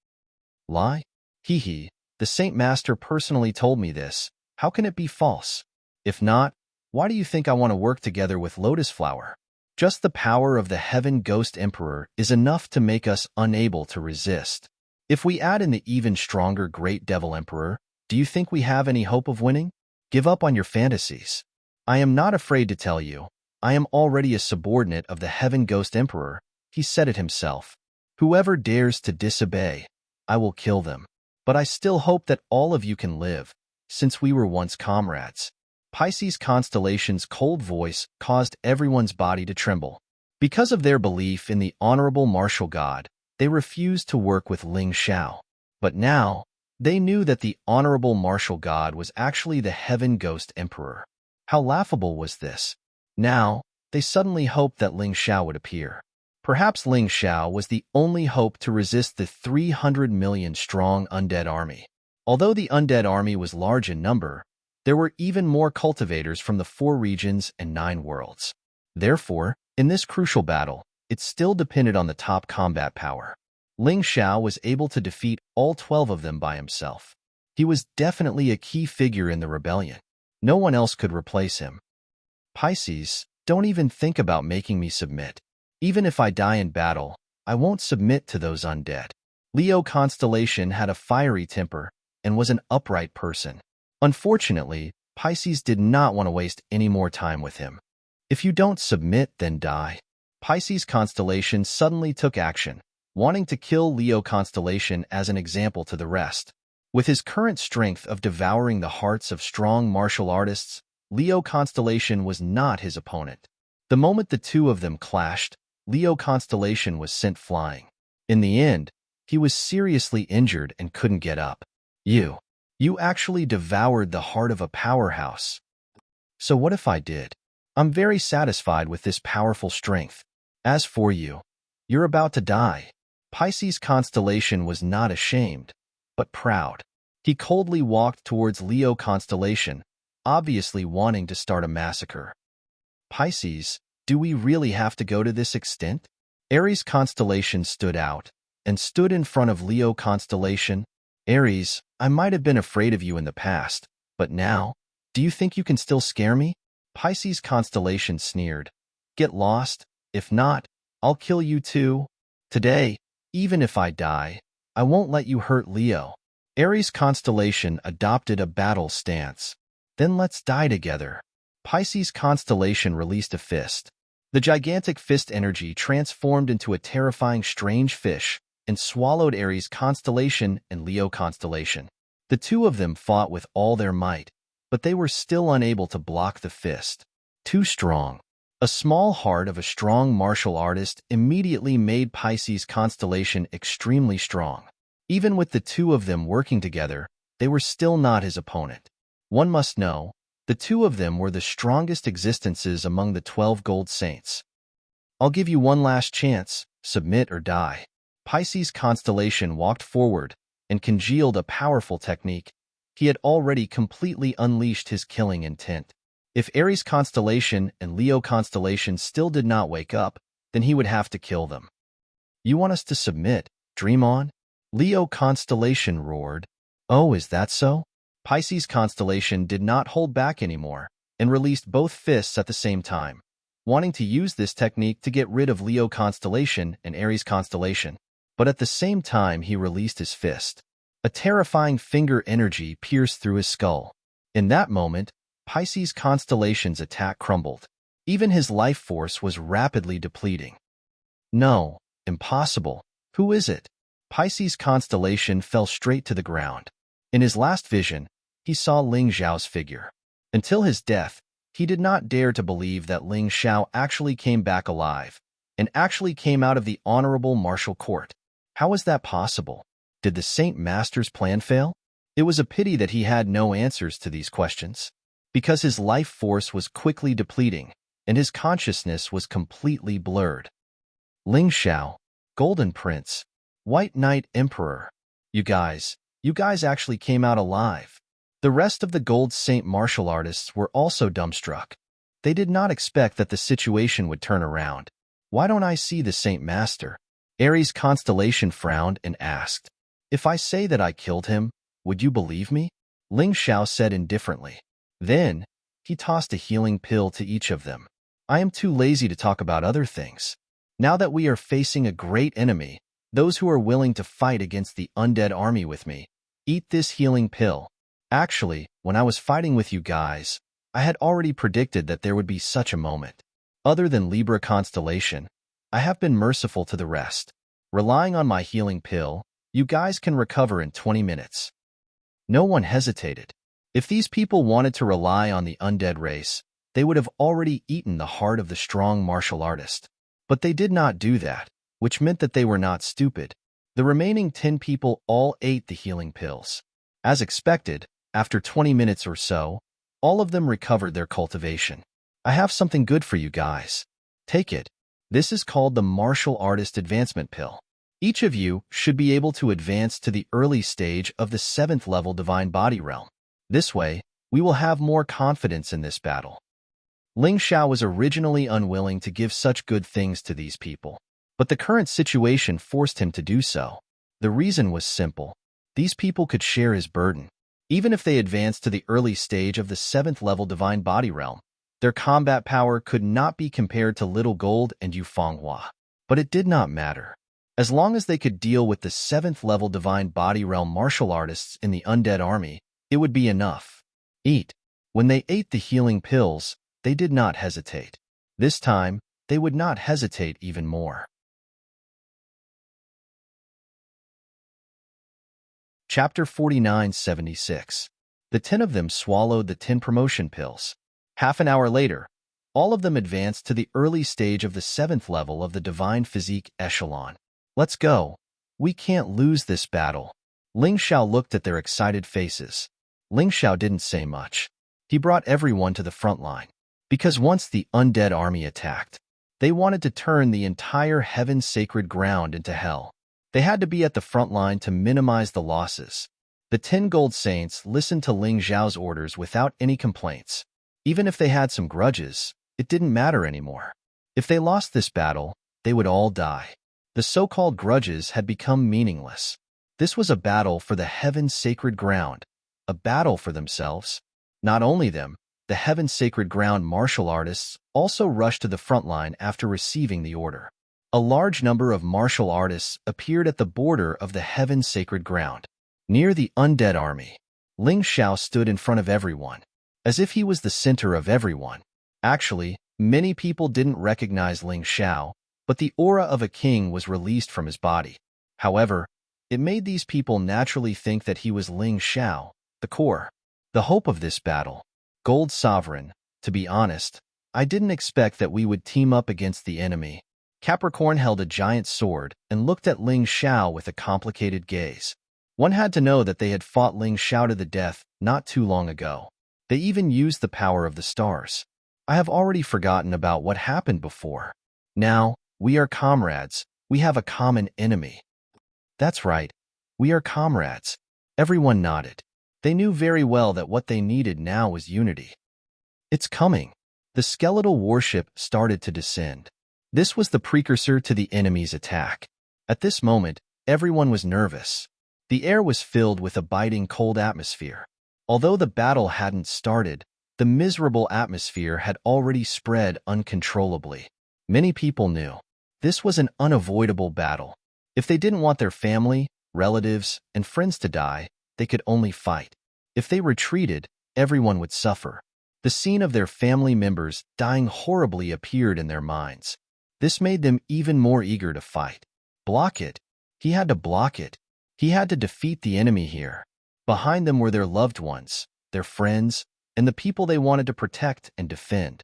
Lie? Hee hee. The Saint Master personally told me this. How can it be false? If not, why do you think I want to work together with Lotus Flower? Just the power of the Heaven Ghost Emperor is enough to make us unable to resist. If we add in the even stronger Great Devil Emperor, do you think we have any hope of winning? Give up on your fantasies. I am not afraid to tell you, I am already a subordinate of the Heaven Ghost Emperor. He said it himself. Whoever dares to disobey, I will kill them. But I still hope that all of you can live, since we were once comrades. Pisces constellation's cold voice caused everyone's body to tremble. Because of their belief in the honorable martial god, they refused to work with Ling Xiao. But now, they knew that the honorable martial god was actually the Heaven Ghost Emperor. How laughable was this? Now, they suddenly hoped that Ling Xiao would appear. Perhaps Ling Xiao was the only hope to resist the 300 million strong undead army. Although the undead army was large in number, there were even more cultivators from the 4 regions and 9 worlds. Therefore, in this crucial battle, it still depended on the top combat power. Ling Xiao was able to defeat all 12 of them by himself. He was definitely a key figure in the rebellion. No one else could replace him. Pisces, don't even think about making me submit. Even if I die in battle, I won't submit to those undead. Leo constellation had a fiery temper and was an upright person. Unfortunately, Pisces did not want to waste any more time with him. If you don't submit, then die. Pisces constellation suddenly took action, wanting to kill Leo constellation as an example to the rest. With his current strength of devouring the hearts of strong martial artists, Leo constellation was not his opponent. The moment the two of them clashed, Leo constellation was sent flying. In the end, he was seriously injured and couldn't get up. You actually devoured the heart of a powerhouse. So what if I did? I'm very satisfied with this powerful strength. As for you, you're about to die. Pisces constellation was not ashamed, but proud. He coldly walked towards Leo constellation, obviously wanting to start a massacre. Pisces, do we really have to go to this extent? Aries constellation stood out and stood in front of Leo constellation. Aries, I might have been afraid of you in the past, but now, do you think you can still scare me? Pisces constellation sneered. Get lost. If not, I'll kill you too. Today, even if I die, I won't let you hurt Leo. Aries constellation adopted a battle stance. Then let's die together. Pisces constellation released a fist. The gigantic fist energy transformed into a terrifying strange fish and swallowed Aries constellation and Leo constellation. The two of them fought with all their might, but they were still unable to block the fist. Too strong. A small heart of a strong martial artist immediately made Pisces constellation extremely strong. Even with the two of them working together, they were still not his opponent. One must know, the two of them were the strongest existences among the 12 gold saints. I'll give you one last chance, submit or die. Pisces constellation walked forward and congealed a powerful technique. He had already completely unleashed his killing intent. If Aries constellation and Leo constellation still did not wake up, then he would have to kill them. You want us to submit? Dream on? Leo constellation roared. Oh, is that so? Pisces constellation did not hold back anymore and released both fists at the same time, wanting to use this technique to get rid of Leo constellation and Aries constellation. But at the same time he released his fist. A terrifying finger energy pierced through his skull. In that moment, Pisces constellation's attack crumbled. Even his life force was rapidly depleting. No, impossible. Who is it? Pisces constellation fell straight to the ground. In his last vision, he saw Ling Xiao's figure. Until his death, he did not dare to believe that Ling Xiao actually came back alive and actually came out of the honorable martial court. How was that possible? Did the Saint Master's plan fail? It was a pity that he had no answers to these questions. Because his life force was quickly depleting, and his consciousness was completely blurred. Ling Xiao, Golden Prince, White Knight Emperor. You guys actually came out alive. The rest of the Gold Saint martial artists were also dumbstruck. They did not expect that the situation would turn around. Why don't I see the Saint Master? Ares Constellation frowned and asked. If I say that I killed him, would you believe me? Ling Xiao said indifferently. Then, he tossed a healing pill to each of them. I am too lazy to talk about other things. Now that we are facing a great enemy, those who are willing to fight against the undead army with me, eat this healing pill. Actually, when I was fighting with you guys, I had already predicted that there would be such a moment. Other than Libra Constellation, I have been merciful to the rest. Relying on my healing pill, you guys can recover in 20 minutes. No one hesitated. If these people wanted to rely on the undead race, they would have already eaten the heart of the strong martial artist. But they did not do that, which meant that they were not stupid. The remaining 10 people all ate the healing pills. As expected, after 20 minutes or so, all of them recovered their cultivation. I have something good for you guys. Take it. This is called the Martial Artist Advancement Pill. Each of you should be able to advance to the early stage of the 7th level Divine Body Realm. This way, we will have more confidence in this battle. Ling Xiao was originally unwilling to give such good things to these people, but the current situation forced him to do so. The reason was simple. These people could share his burden. Even if they advanced to the early stage of the 7th level Divine Body Realm, their combat power could not be compared to Little Gold and Yu Fenghua. But it did not matter. As long as they could deal with the 7th level Divine Body Realm martial artists in the undead army, it would be enough. Eat. When they ate the healing pills, they did not hesitate. This time, they would not hesitate even more. Chapter 49-76. The 10 of them swallowed the 10 promotion pills. Half an hour later, all of them advanced to the early stage of the 7th level of the Divine Physique Echelon. Let's go. We can't lose this battle. Ling Xiao looked at their excited faces. Ling Xiao didn't say much. He brought everyone to the front line. Because once the undead army attacked, they wanted to turn the entire heaven's sacred ground into hell. They had to be at the front line to minimize the losses. The 10 gold saints listened to Ling Xiao's orders without any complaints. Even if they had some grudges, it didn't matter anymore. If they lost this battle, they would all die. The so-called grudges had become meaningless. This was a battle for the heaven's sacred ground, a battle for themselves. Not only them, the heaven's sacred ground martial artists also rushed to the front line after receiving the order. A large number of martial artists appeared at the border of the heaven's sacred ground. Near the undead army, Ling Xiao stood in front of everyone, as if he was the center of everyone. Actually, many people didn't recognize Ling Xiao, but the aura of a king was released from his body. However, it made these people naturally think that he was Ling Xiao, the core, the hope of this battle. Gold Sovereign, to be honest, I didn't expect that we would team up against the enemy. Capricorn held a giant sword and looked at Ling Xiao with a complicated gaze. One had to know that they had fought Ling Xiao to the death not too long ago. They even used the power of the stars. I have already forgotten about what happened before. Now, we are comrades. We have a common enemy. That's right. We are comrades. Everyone nodded. They knew very well that what they needed now was unity. It's coming. The skeletal warship started to descend. This was the precursor to the enemy's attack. At this moment, everyone was nervous. The air was filled with a biting cold atmosphere. Although the battle hadn't started, the miserable atmosphere had already spread uncontrollably. Many people knew this was an unavoidable battle. If they didn't want their family, relatives, and friends to die, they could only fight. If they retreated, everyone would suffer. The scene of their family members dying horribly appeared in their minds. This made them even more eager to fight. Block it. He had to block it. He had to defeat the enemy here. Behind them were their loved ones, their friends, and the people they wanted to protect and defend.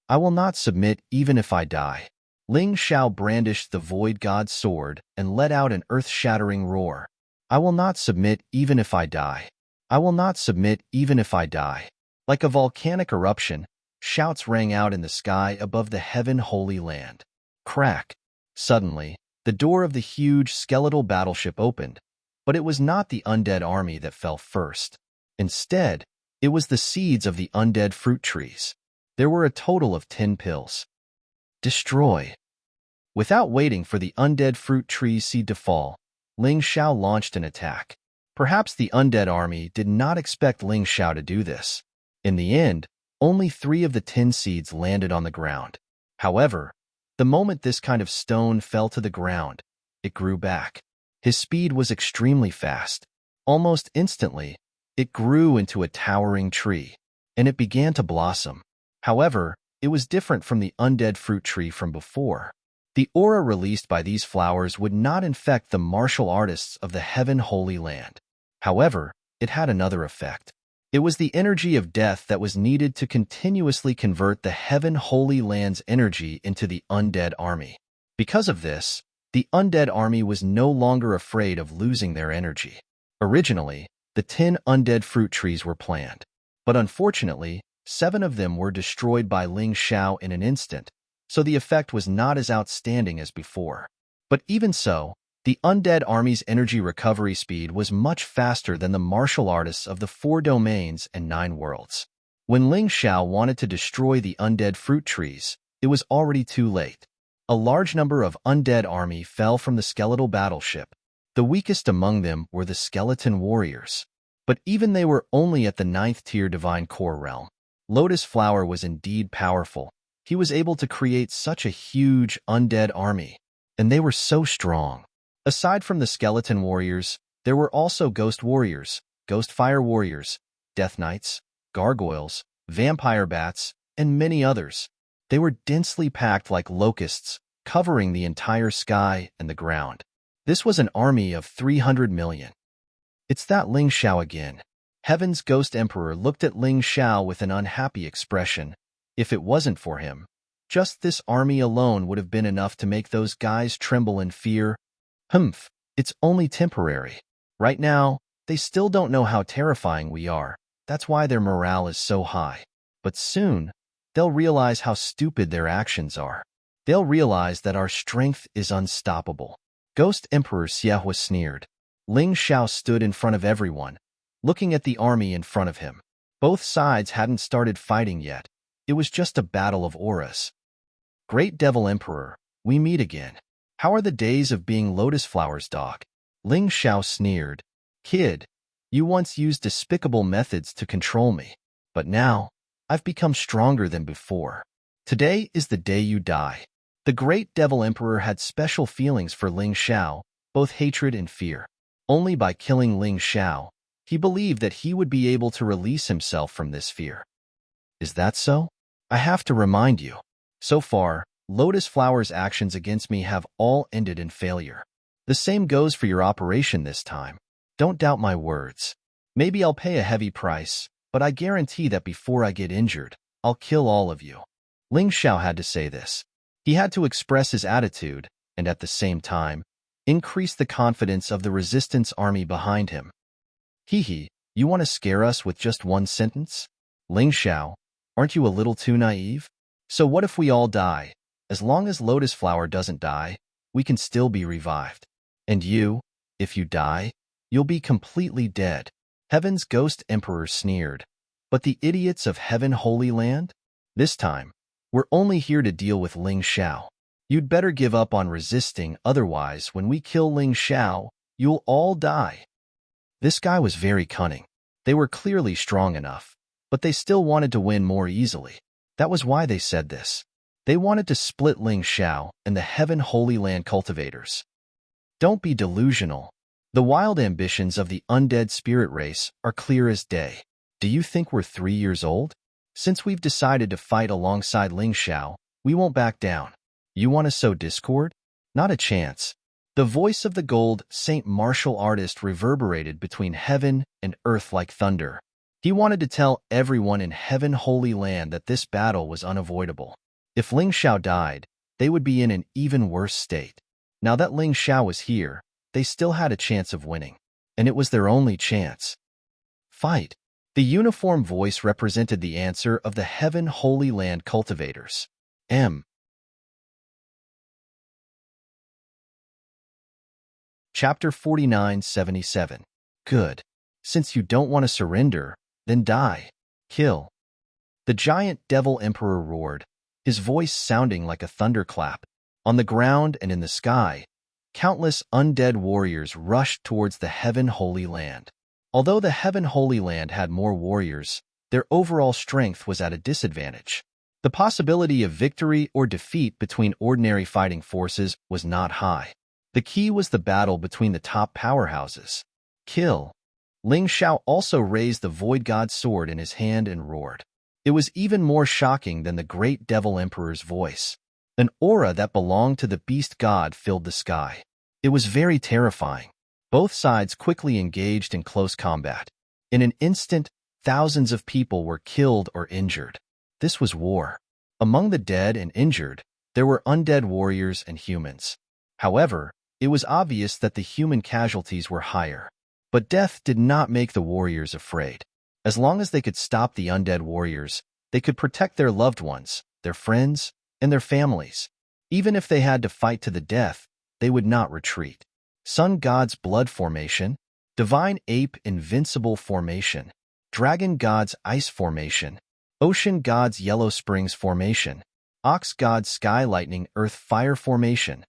I will not submit even if I die. Ling Xiao brandished the Void God's sword and let out an earth-shattering roar. I will not submit even if I die. I will not submit even if I die. Like a volcanic eruption, shouts rang out in the sky above the heaven-holy land. Crack! Suddenly, the door of the huge skeletal battleship opened, but it was not the undead army that fell first. Instead, it was the seeds of the undead fruit trees. There were a total of 10 pills. Destroy. Without waiting for the undead fruit tree's seed to fall, Ling Xiao launched an attack. Perhaps the undead army did not expect Ling Xiao to do this. In the end, only 3 of the 10 seeds landed on the ground. However, the moment this kind of stone fell to the ground, it grew back. His speed was extremely fast. Almost instantly, it grew into a towering tree, and it began to blossom. However, it was different from the undead fruit tree from before. The aura released by these flowers would not infect the martial artists of the heaven-holy land. However, it had another effect. It was the energy of death that was needed to continuously convert the heaven-holy land's energy into the undead army. Because of this, the undead army was no longer afraid of losing their energy. Originally, the 10 undead fruit trees were planned, but unfortunately, 7 of them were destroyed by Ling Xiao in an instant, so the effect was not as outstanding as before. But even so, the undead army's energy recovery speed was much faster than the martial artists of the 4 domains and 9 worlds. When Ling Xiao wanted to destroy the undead fruit trees, it was already too late. A large number of undead army fell from the skeletal battleship. The weakest among them were the skeleton warriors. But even they were only at the 9th tier divine core realm. Lotus Flower was indeed powerful. He was able to create such a huge undead army, and they were so strong. Aside from the skeleton warriors, there were also ghost warriors, ghost fire warriors, death knights, gargoyles, vampire bats, and many others. They were densely packed like locusts, covering the entire sky and the ground. This was an army of 300 million. It's that Ling Xiao again. Heaven's Ghost Emperor looked at Ling Xiao with an unhappy expression. If it wasn't for him, just this army alone would have been enough to make those guys tremble in fear. Humph, it's only temporary. Right now, they still don't know how terrifying we are. That's why their morale is so high. But soon, they'll realize how stupid their actions are. They'll realize that our strength is unstoppable. Ghost Emperor Xiahua sneered. Ling Xiao stood in front of everyone, looking at the army in front of him. Both sides hadn't started fighting yet. It was just a battle of auras. Great Devil Emperor, we meet again. How are the days of being Lotus Flower's dog? Ling Xiao sneered. Kid, you once used despicable methods to control me, but now, I've become stronger than before. Today is the day you die. The Great Devil Emperor had special feelings for Ling Xiao, both hatred and fear. Only by killing Ling Xiao, he believed that he would be able to release himself from this fear. Is that so? I have to remind you. So far, Lotus Flower's actions against me have all ended in failure. The same goes for your operation this time. Don't doubt my words. Maybe I'll pay a heavy price, but I guarantee that before I get injured, I'll kill all of you. Ling Xiao had to say this. He had to express his attitude, and at the same time, increase the confidence of the resistance army behind him. Hee, you want to scare us with just one sentence? Ling Xiao, aren't you a little too naive? So what if we all die? As long as Lotus Flower doesn't die, we can still be revived. And you, if you die, you'll be completely dead. Heaven's Ghost Emperor sneered. But the idiots of Heaven Holy Land? This time, we're only here to deal with Ling Xiao. You'd better give up on resisting, otherwise when we kill Ling Xiao, you'll all die. This guy was very cunning. They were clearly strong enough, but they still wanted to win more easily. That was why they said this. They wanted to split Ling Xiao and the Heaven Holy Land cultivators. Don't be delusional. The wild ambitions of the undead spirit race are clear as day. Do you think we're 3 years old? Since we've decided to fight alongside Ling Xiao, we won't back down. You want to sow discord? Not a chance. The voice of the gold Saint martial artist reverberated between heaven and earth like thunder. He wanted to tell everyone in Heaven Holy Land that this battle was unavoidable. If Ling Xiao died, they would be in an even worse state. Now that Ling Xiao was here, they still had a chance of winning. And it was their only chance. Fight. The uniform voice represented the answer of the Heaven Holy Land cultivators. M. Chapter 49:77. Good. Since you don't want to surrender, then die. Kill. The giant devil emperor roared, his voice sounding like a thunderclap. On the ground and in the sky, countless undead warriors rushed towards the Heaven Holy Land. Although the Heaven Holy Land had more warriors, their overall strength was at a disadvantage. The possibility of victory or defeat between ordinary fighting forces was not high. The key was the battle between the top powerhouses. Kill. Ling Xiao also raised the Void God's sword in his hand and roared. It was even more shocking than the great Devil Emperor's voice. An aura that belonged to the Beast God filled the sky. It was very terrifying. Both sides quickly engaged in close combat. In an instant, thousands of people were killed or injured. This was war. Among the dead and injured, there were undead warriors and humans. However, it was obvious that the human casualties were higher. But death did not make the warriors afraid. As long as they could stop the undead warriors, they could protect their loved ones, their friends, and their families. Even if they had to fight to the death, they would not retreat. Sun God's Blood Formation, Divine Ape Invincible Formation, Dragon God's Ice Formation, Ocean God's Yellow Springs Formation, Ox God's Sky Lightning Earth Fire Formation.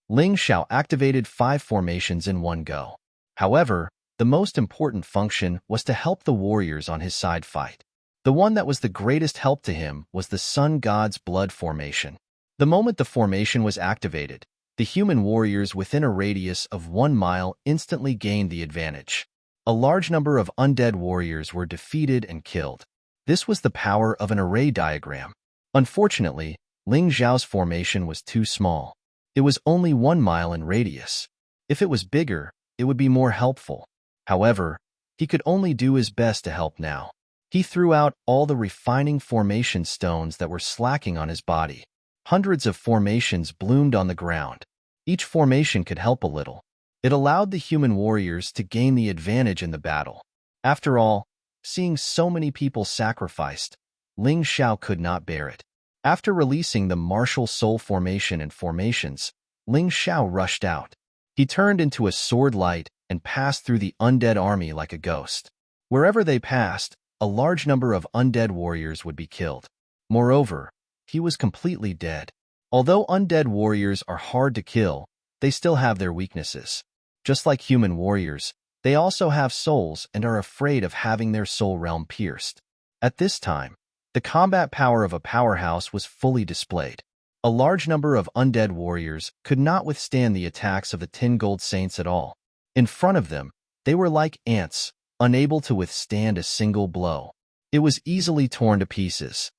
Ling Xiao activated 5 formations in one go. However, the most important function was to help the warriors on his side fight. The one that was the greatest help to him was the Sun God's Blood Formation. The moment the formation was activated, the human warriors within a radius of 1 mile instantly gained the advantage. A large number of undead warriors were defeated and killed. This was the power of an array diagram. Unfortunately, Ling Xiao's formation was too small. It was only 1 mile in radius. If it was bigger, it would be more helpful. However, he could only do his best to help now. He threw out all the refining formation stones that were slacking on his body. Hundreds of formations bloomed on the ground. Each formation could help a little. It allowed the human warriors to gain the advantage in the battle. After all, seeing so many people sacrificed, Ling Xiao could not bear it. After releasing the martial soul formation and formations, Ling Xiao rushed out. He turned into a sword light and passed through the undead army like a ghost. Wherever they passed, a large number of undead warriors would be killed. Moreover, he was completely dead. Although undead warriors are hard to kill, they still have their weaknesses. Just like human warriors, they also have souls and are afraid of having their soul realm pierced. At this time, the combat power of a powerhouse was fully displayed. A large number of undead warriors could not withstand the attacks of the 10 Gold Saints at all. In front of them, they were like ants, unable to withstand a single blow. It was easily torn to pieces.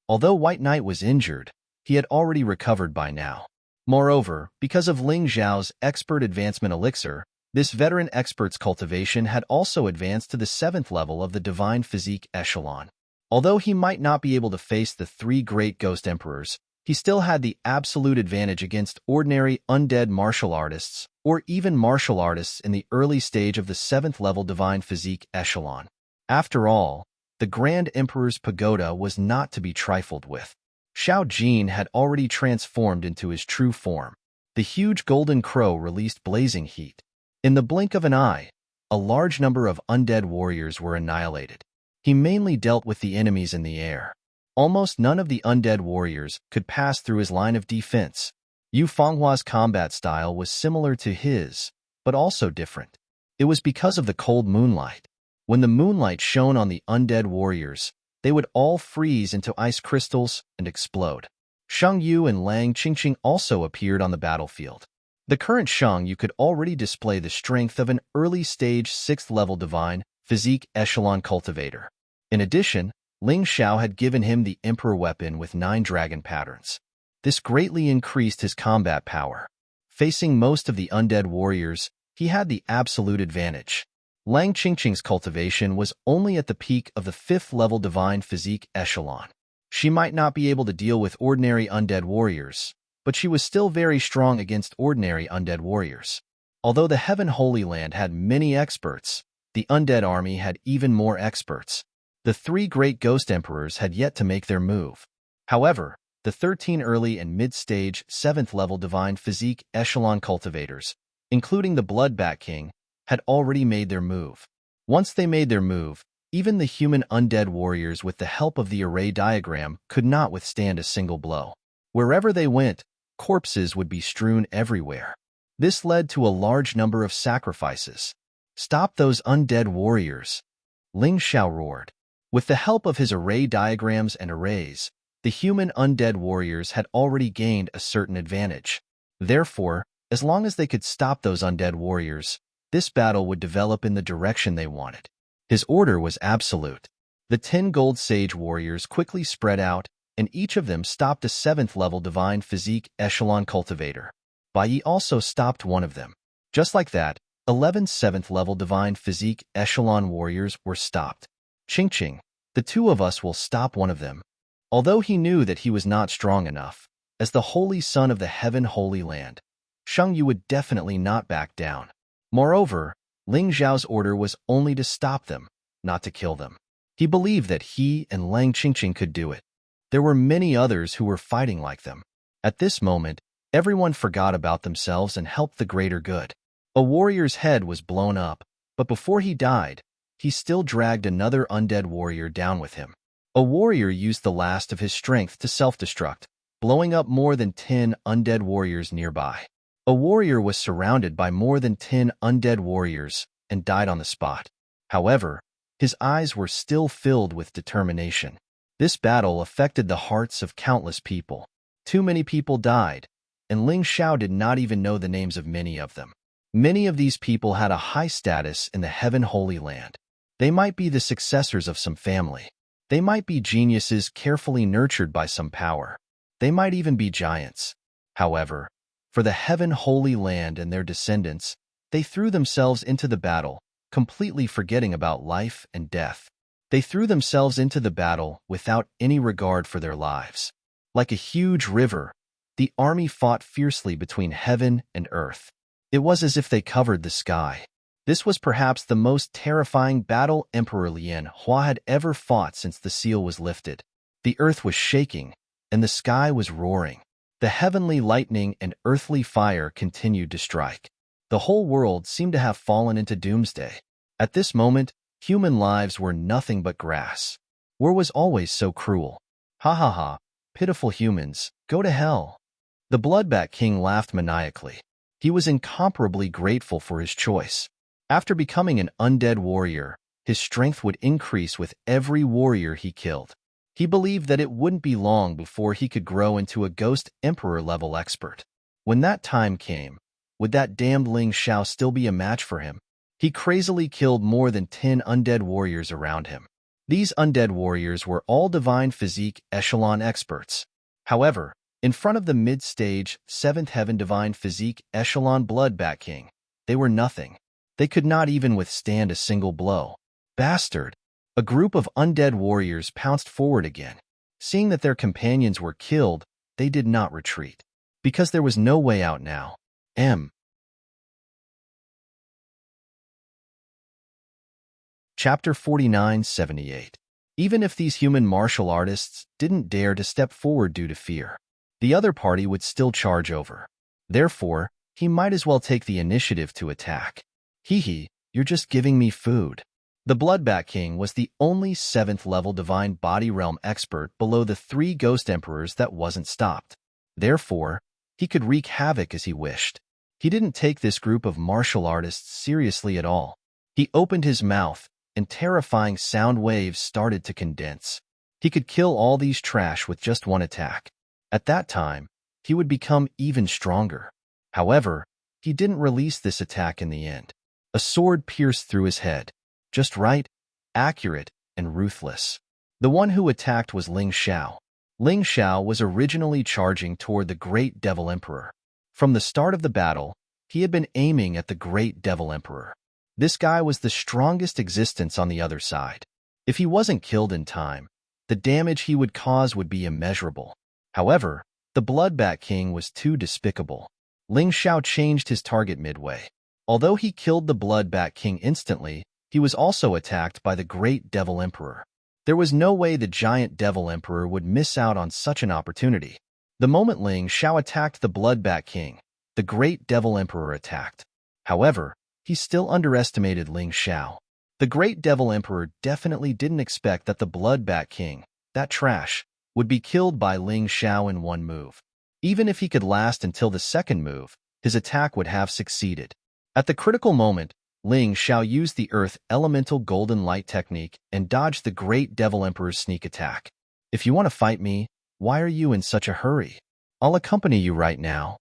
Although White Knight was injured, he had already recovered by now. Moreover, because of Ling Xiao's expert advancement elixir, this veteran expert's cultivation had also advanced to the 7th level of the Divine Physique Echelon. Although he might not be able to face the 3 great ghost emperors, he still had the absolute advantage against ordinary undead martial artists, or even martial artists in the early stage of the 7th level Divine Physique Echelon. After all, the Grand Emperor's pagoda was not to be trifled with. Xiao Jin had already transformed into his true form. The huge golden crow released blazing heat. In the blink of an eye, a large number of undead warriors were annihilated. He mainly dealt with the enemies in the air. Almost none of the undead warriors could pass through his line of defense. Yu Fenghua's combat style was similar to his, but also different. It was because of the cold moonlight. When the moonlight shone on the undead warriors, they would all freeze into ice crystals and explode. Shang Yu and Lang Qingqing also appeared on the battlefield. The current Shang Yu could already display the strength of an early-stage 6th-level Divine Physique Echelon cultivator. In addition, Ling Xiao had given him the Emperor weapon with 9 dragon patterns. This greatly increased his combat power. Facing most of the undead warriors, he had the absolute advantage. Lang Qingqing's cultivation was only at the peak of the 5th-level Divine Physique Echelon. She might not be able to deal with ordinary undead warriors, but she was still very strong against ordinary undead warriors. Although the Heaven Holy Land had many experts, The undead army had even more experts. The three great ghost emperors had yet to make their move. However, the 13 early and mid-stage 7th-level divine physique echelon cultivators, including the Bloodbat King, had already made their move. Once they made their move, even the human undead warriors with the help of the array diagram could not withstand a single blow. Wherever they went, corpses would be strewn everywhere. This led to a large number of sacrifices. "Stop those undead warriors!" Ling Xiao roared. With the help of his array diagrams and arrays, the human undead warriors had already gained a certain advantage. Therefore, as long as they could stop those undead warriors, this battle would develop in the direction they wanted. His order was absolute. The 10 gold sage warriors quickly spread out, and each of them stopped a 7th-level divine physique echelon cultivator. Bai Yi also stopped one of them. Just like that, 11 7th-level divine physique echelon warriors were stopped. Ching, the two of us will stop one of them. Although he knew that he was not strong enough, as the holy son of the heaven holy land, Sheng Yu would definitely not back down. Moreover, Ling Zhao's order was only to stop them, not to kill them. He believed that he and Lang Qingqing could do it. There were many others who were fighting like them. At this moment, everyone forgot about themselves and helped the greater good. A warrior's head was blown up, but before he died, he still dragged another undead warrior down with him. A warrior used the last of his strength to self-destruct, blowing up more than 10 undead warriors nearby. A warrior was surrounded by more than 10 undead warriors and died on the spot. However, his eyes were still filled with determination. This battle affected the hearts of countless people. Too many people died, and Ling Xiao did not even know the names of many of them. Many of these people had a high status in the heaven holy land. They might be the successors of some family. They might be geniuses carefully nurtured by some power. They might even be giants. However, for the heaven holy land and their descendants, they threw themselves into the battle, completely forgetting about life and death. They threw themselves into the battle without any regard for their lives. Like a huge river, the army fought fiercely between heaven and earth. It was as if they covered the sky. This was perhaps the most terrifying battle Emperor Lian Hua had ever fought since the seal was lifted. The earth was shaking, and the sky was roaring. The heavenly lightning and earthly fire continued to strike. The whole world seemed to have fallen into doomsday. At this moment, human lives were nothing but grass. War was always so cruel. Ha ha ha, pitiful humans, go to hell. The Bloodbat King laughed maniacally. He was incomparably grateful for his choice. After becoming an undead warrior, his strength would increase with every warrior he killed. He believed that it wouldn't be long before he could grow into a ghost emperor-level expert. When that time came, would that damned Ling Xiao still be a match for him? He crazily killed more than 10 undead warriors around him. These undead warriors were all divine physique echelon experts. However, in front of the mid-stage 7th heaven divine physique echelon Bloodbat King, they were nothing. They could not even withstand a single blow. Bastard! A group of undead warriors pounced forward again. Seeing that their companions were killed, they did not retreat. Because there was no way out now. Chapter 4978. Even if these human martial artists didn't dare to step forward due to fear, the other party would still charge over. Therefore, he might as well take the initiative to attack. Hee, you're just giving me food. The Bloodbat King was the only 7th-level divine body realm expert below the 3 ghost emperors that wasn't stopped. Therefore, he could wreak havoc as he wished. He didn't take this group of martial artists seriously at all. He opened his mouth, and terrifying sound waves started to condense. He could kill all these trash with just one attack. At that time, he would become even stronger. However, he didn't release this attack in the end. A sword pierced through his head. Just right, accurate, and ruthless. The one who attacked was Ling Xiao. Ling Xiao was originally charging toward the Great Devil Emperor. From the start of the battle, he had been aiming at the Great Devil Emperor. This guy was the strongest existence on the other side. If he wasn't killed in time, the damage he would cause would be immeasurable. However, the Bloodbat King was too despicable. Ling Xiao changed his target midway. Although he killed the Bloodbat King instantly, he was also attacked by the great Devil Emperor. There was no way the giant Devil Emperor would miss out on such an opportunity. The moment Ling Xiao attacked the Bloodbat King, the great Devil Emperor attacked. However, he still underestimated Ling Xiao. The great Devil Emperor definitely didn't expect that the Bloodbat King, that trash, would be killed by Ling Xiao in one move. Even if he could last until the second move, his attack would have succeeded. At the critical moment, Ling Xiao used the Earth Elemental Golden Light technique and dodged the great Devil Emperor's sneak attack. If you want to fight me, why are you in such a hurry? I'll accompany you right now.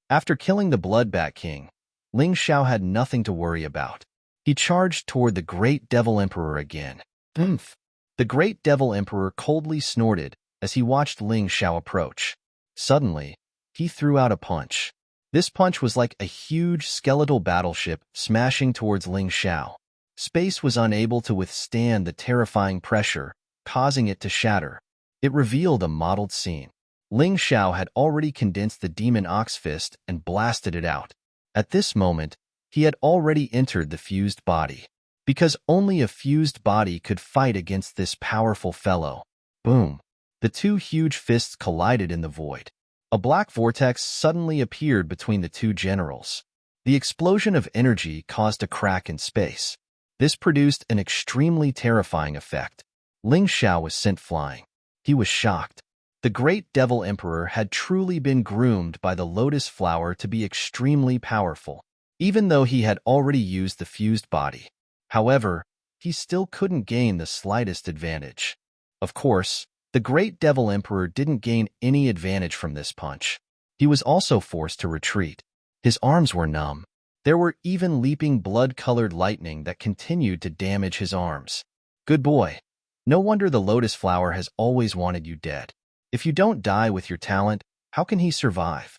After killing the Bloodbat King, Ling Xiao had nothing to worry about. He charged toward the great Devil Emperor again. Oomph! The great Devil Emperor coldly snorted as he watched Ling Xiao approach. Suddenly, he threw out a punch. This punch was like a huge skeletal battleship smashing towards Ling Xiao. Space was unable to withstand the terrifying pressure, causing it to shatter. It revealed a mottled scene. Ling Xiao had already condensed the demon ox fist and blasted it out. At this moment, he had already entered the fused body. Because only a fused body could fight against this powerful fellow. Boom! The two huge fists collided in the void. A black vortex suddenly appeared between the two generals. The explosion of energy caused a crack in space. This produced an extremely terrifying effect. Ling Xiao was sent flying. He was shocked. The great Devil Emperor had truly been groomed by the lotus flower to be extremely powerful, even though he had already used the fused body. However, he still couldn't gain the slightest advantage. Of course, the great Devil Emperor didn't gain any advantage from this punch. He was also forced to retreat. His arms were numb. There were even leaping blood-colored lightning that continued to damage his arms. Good boy. No wonder the lotus flower has always wanted you dead. If you don't die with your talent, how can he survive?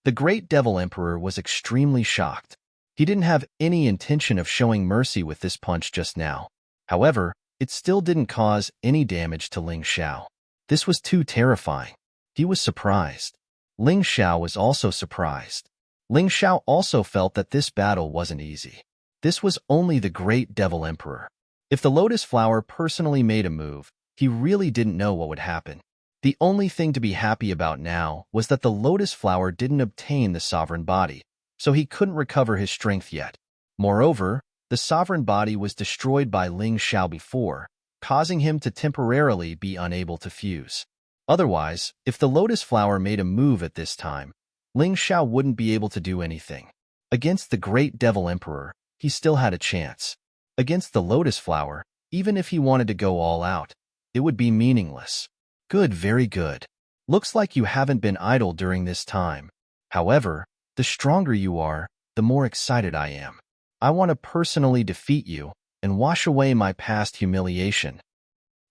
The great Devil Emperor was extremely shocked. He didn't have any intention of showing mercy with this punch just now. However, it still didn't cause any damage to Ling Xiao. This was too terrifying. He was surprised. Ling Xiao was also surprised. Ling Xiao also felt that this battle wasn't easy. This was only the great Devil Emperor. If the lotus flower personally made a move, he really didn't know what would happen. The only thing to be happy about now was that the lotus flower didn't obtain the sovereign body, so he couldn't recover his strength yet. Moreover, the sovereign body was destroyed by Ling Xiao before, causing him to temporarily be unable to fuse. Otherwise, if the lotus flower made a move at this time, Ling Xiao wouldn't be able to do anything. Against the great Devil Emperor, he still had a chance. Against the lotus flower, even if he wanted to go all out, it would be meaningless. Good, very good. Looks like you haven't been idle during this time. However, the stronger you are, the more excited I am. I want to personally defeat you and wash away my past humiliation.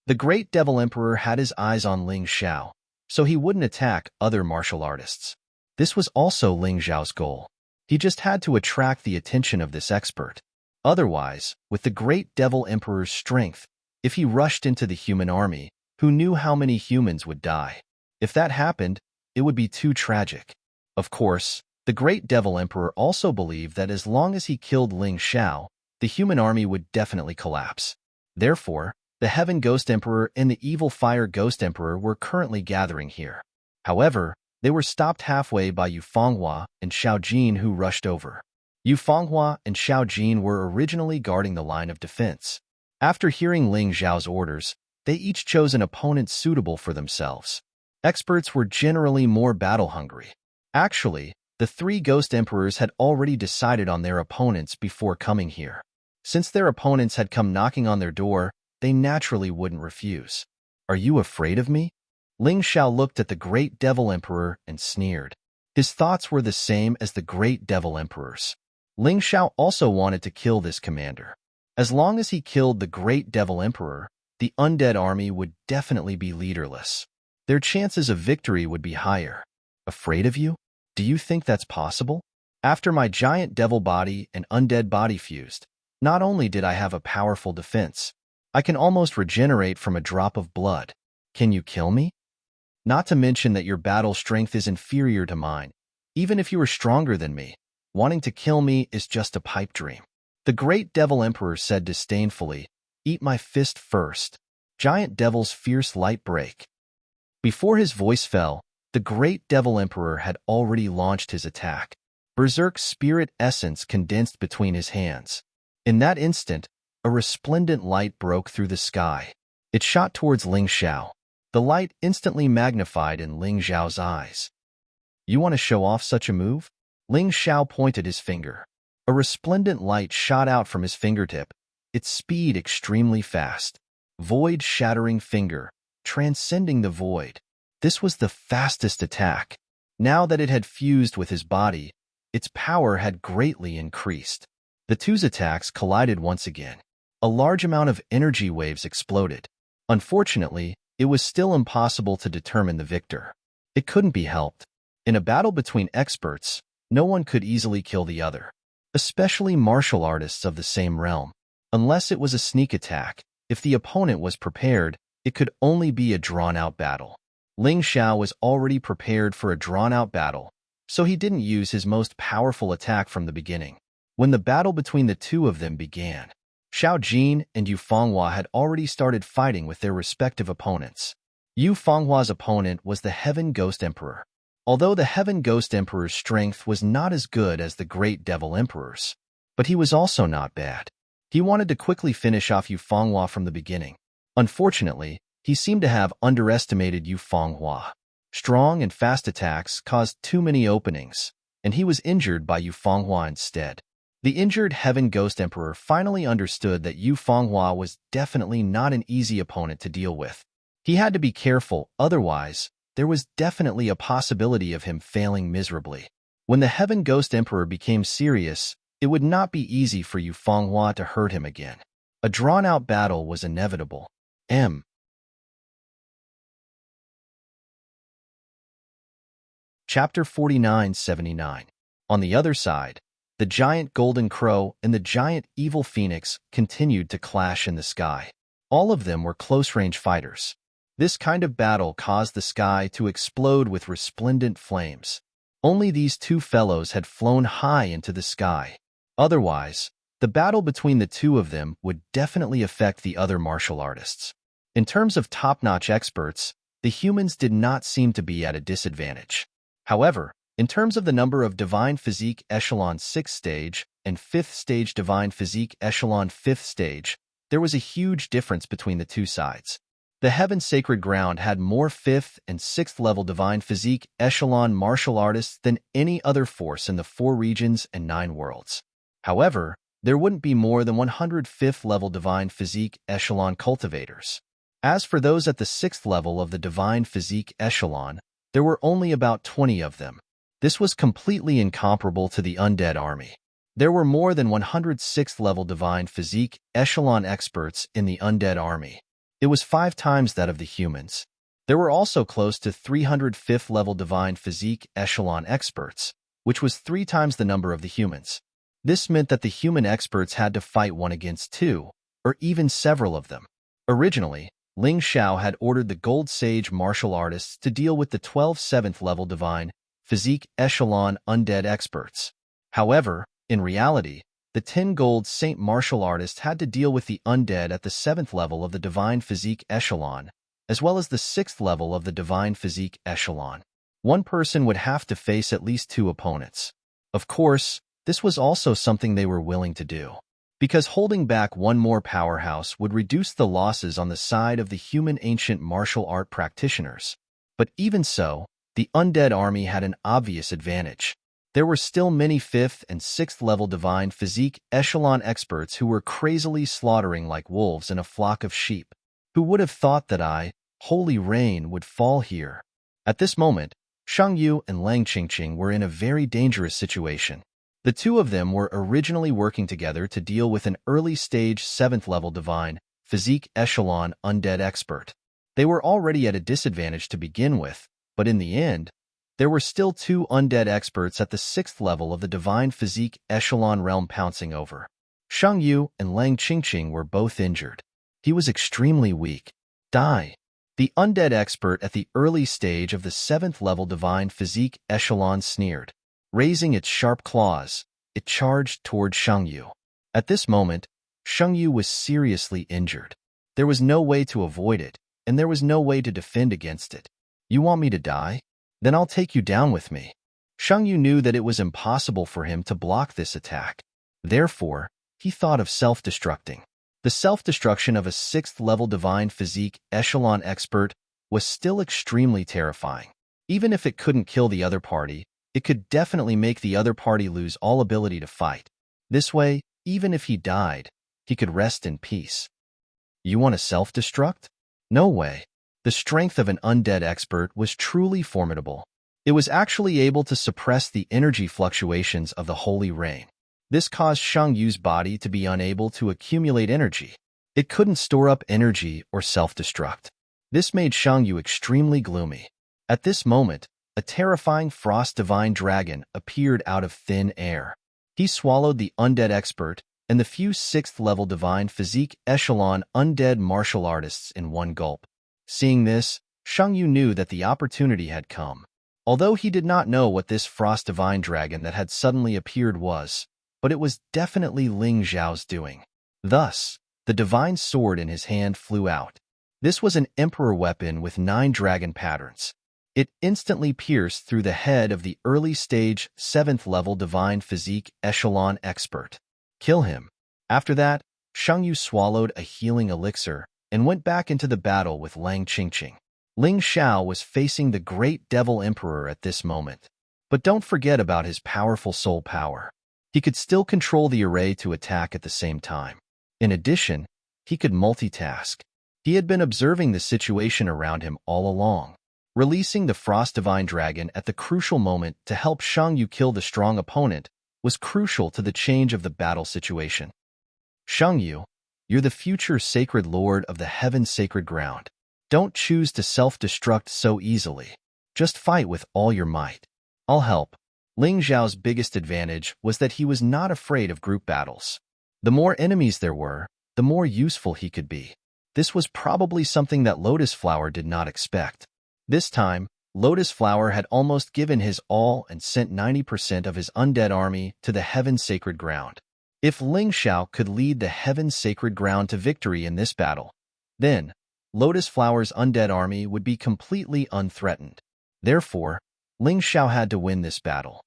The great Devil Emperor had his eyes on Ling Xiao, so he wouldn't attack other martial artists. This was also Ling Xiao's goal. He just had to attract the attention of this expert. Otherwise, with the great Devil Emperor's strength, if he rushed into the human army, who knew how many humans would die? If that happened, it would be too tragic. Of course, the great Devil Emperor also believed that as long as he killed Ling Xiao, the human army would definitely collapse. Therefore, the Heaven Ghost Emperor and the Evil Fire Ghost Emperor were currently gathering here. However, they were stopped halfway by Yu Fenghua and Xiao Jin, who rushed over. Yu Fenghua and Xiao Jin were originally guarding the line of defense. After hearing Ling Xiao's orders, they each chose an opponent suitable for themselves. Experts were generally more battle-hungry. Actually, the three Ghost Emperors had already decided on their opponents before coming here. Since their opponents had come knocking on their door, they naturally wouldn't refuse. Are you afraid of me? Ling Xiao looked at the great Devil Emperor and sneered. His thoughts were the same as the great Devil Emperor's. Ling Xiao also wanted to kill this commander. As long as he killed the great Devil Emperor, the undead army would definitely be leaderless. Their chances of victory would be higher. Afraid of you? Do you think that's possible? After my giant devil body and undead body fused, not only did I have a powerful defense, I can almost regenerate from a drop of blood. Can you kill me? Not to mention that your battle strength is inferior to mine. Even if you were stronger than me, wanting to kill me is just a pipe dream. The great devil emperor said disdainfully, "Eat my fist first." Giant devil's fierce light break. Before his voice fell, the great devil emperor had already launched his attack. Berserk spirit essence condensed between his hands. In that instant, a resplendent light broke through the sky. It shot towards Ling Xiao. The light instantly magnified in Ling Xiao's eyes. "You want to show off such a move?" Ling Xiao pointed his finger. A resplendent light shot out from his fingertip, its speed extremely fast. Void-shattering finger, transcending the void. This was the fastest attack. Now that it had fused with his body, its power had greatly increased. The two's attacks collided once again. A large amount of energy waves exploded. Unfortunately, it was still impossible to determine the victor. It couldn't be helped. In a battle between experts, no one could easily kill the other, especially martial artists of the same realm. Unless it was a sneak attack, if the opponent was prepared, it could only be a drawn-out battle. Ling Xiao was already prepared for a drawn-out battle, so he didn't use his most powerful attack from the beginning. When the battle between the two of them began, Xiao Jin and Yu Fenghua had already started fighting with their respective opponents. Yu Fenghua's opponent was the Heaven Ghost Emperor. Although the Heaven Ghost Emperor's strength was not as good as the Great Devil Emperor's, but he was also not bad. He wanted to quickly finish off Yu Fenghua from the beginning. Unfortunately, he seemed to have underestimated Yu Fenghua. Strong and fast attacks caused too many openings, and he was injured by Yu Fenghua instead. The injured Heaven Ghost Emperor finally understood that Yu Fenghua was definitely not an easy opponent to deal with. He had to be careful, otherwise, there was definitely a possibility of him failing miserably. When the Heaven Ghost Emperor became serious, it would not be easy for Yu Fenghua to hurt him again. A drawn-out battle was inevitable. Chapter 49-79. On the other side, the giant golden crow and the giant evil phoenix continued to clash in the sky. All of them were close-range fighters. This kind of battle caused the sky to explode with resplendent flames. Only these two fellows had flown high into the sky. Otherwise, the battle between the two of them would definitely affect the other martial artists. In terms of top-notch experts, the humans did not seem to be at a disadvantage. However, in terms of the number of Divine Physique Echelon 6th stage and 5th stage Divine Physique Echelon 5th stage, there was a huge difference between the two sides. The Heaven Sacred Ground had more 5th and 6th level Divine Physique Echelon martial artists than any other force in the 4 regions and 9 worlds. However, there wouldn't be more than 105th level Divine Physique Echelon cultivators. As for those at the 6th level of the Divine Physique Echelon, there were only about 20 of them. This was completely incomparable to the undead army. There were more than 106th level Divine Physique Echelon experts in the undead army. It was 5 times that of the humans. There were also close to 305th level Divine Physique Echelon experts, which was 3 times the number of the humans. This meant that the human experts had to fight 1 against 2, or even several of them. Originally, Ling Xiao had ordered the Gold Sage martial artists to deal with the 12 7th level Divine Physique Echelon undead experts. However, in reality, the 10 Gold Saint martial artist had to deal with the undead at the 7th level of the Divine Physique Echelon, as well as the 6th level of the Divine Physique Echelon. One person would have to face at least 2 opponents. Of course, this was also something they were willing to do, because holding back 1 more powerhouse would reduce the losses on the side of the human ancient martial art practitioners. But even so, the undead army had an obvious advantage. There were still many 5th and 6th level Divine Physique Echelon experts who were crazily slaughtering like wolves in a flock of sheep. Who would have thought that holy rain, would fall here? At this moment, Shang Yu and Lang Qingqing were in a very dangerous situation. The two of them were originally working together to deal with an early-stage 7th level Divine Physique Echelon undead expert. They were already at a disadvantage to begin with, but in the end, there were still 2 undead experts at the 6th level of the Divine Physique Echelon realm pouncing over. Shang Yu and Lang Qingqing were both injured. He was extremely weak. Die. The undead expert at the early stage of the 7th level Divine Physique Echelon sneered. Raising its sharp claws, it charged toward Shang Yu. At this moment, Sheng Yu was seriously injured. There was no way to avoid it, and there was no way to defend against it. You want me to die? Then I'll take you down with me. Sheng Yu knew that it was impossible for him to block this attack. Therefore, he thought of self-destructing. The self-destruction of a 6th-level divine physique echelon expert was still extremely terrifying. Even if it couldn't kill the other party, it could definitely make the other party lose all ability to fight. This way, even if he died, he could rest in peace. You want to self-destruct? No way. The strength of an undead expert was truly formidable. It was actually able to suppress the energy fluctuations of the holy rain. This caused Sheng Yu's body to be unable to accumulate energy. It couldn't store up energy or self-destruct. This made Sheng Yu extremely gloomy. At this moment, a terrifying frost divine dragon appeared out of thin air. He swallowed the undead expert and the few 6th-level divine physique echelon undead martial artists in one gulp. Seeing this, Sheng Yu knew that the opportunity had come. Although he did not know what this frost divine dragon that had suddenly appeared was, but it was definitely Ling Xiao's doing. Thus, the divine sword in his hand flew out. This was an emperor weapon with 9 dragon patterns. It instantly pierced through the head of the early-stage 7th-level divine physique echelon expert. Kill him. After that, Sheng Yu swallowed a healing elixir and went back into the battle with Lang Qingqing. Ling Xiao was facing the great devil emperor at this moment. But don't forget about his powerful soul power. He could still control the array to attack at the same time. In addition, he could multitask. He had been observing the situation around him all along. Releasing the Frost Divine Dragon at the crucial moment to help Sheng Yu kill the strong opponent was crucial to the change of the battle situation. Sheng Yu, you're the future sacred lord of the heaven's sacred ground. Don't choose to self-destruct so easily. Just fight with all your might. I'll help. Ling Xiao's biggest advantage was that he was not afraid of group battles. The more enemies there were, the more useful he could be. This was probably something that Lotus Flower did not expect. This time, Lotus Flower had almost given his all and sent 90% of his undead army to the Heaven's Sacred Ground. If Ling Xiao could lead the Heaven's Sacred Ground to victory in this battle, then Lotus Flower's undead army would be completely unthreatened. Therefore, Ling Xiao had to win this battle.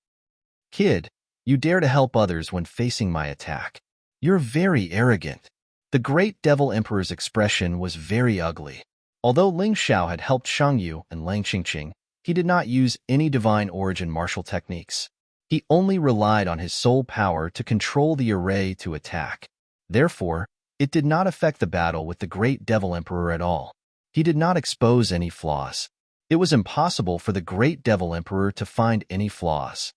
Kid, you dare to help others when facing my attack. You're very arrogant. The great Devil Emperor's expression was very ugly. Although Ling Xiao had helped Sheng Yu and Lang Qingqing, he did not use any divine origin martial techniques. He only relied on his soul power to control the array to attack. Therefore, it did not affect the battle with the great Devil Emperor at all. He did not expose any flaws. It was impossible for the great Devil Emperor to find any flaws.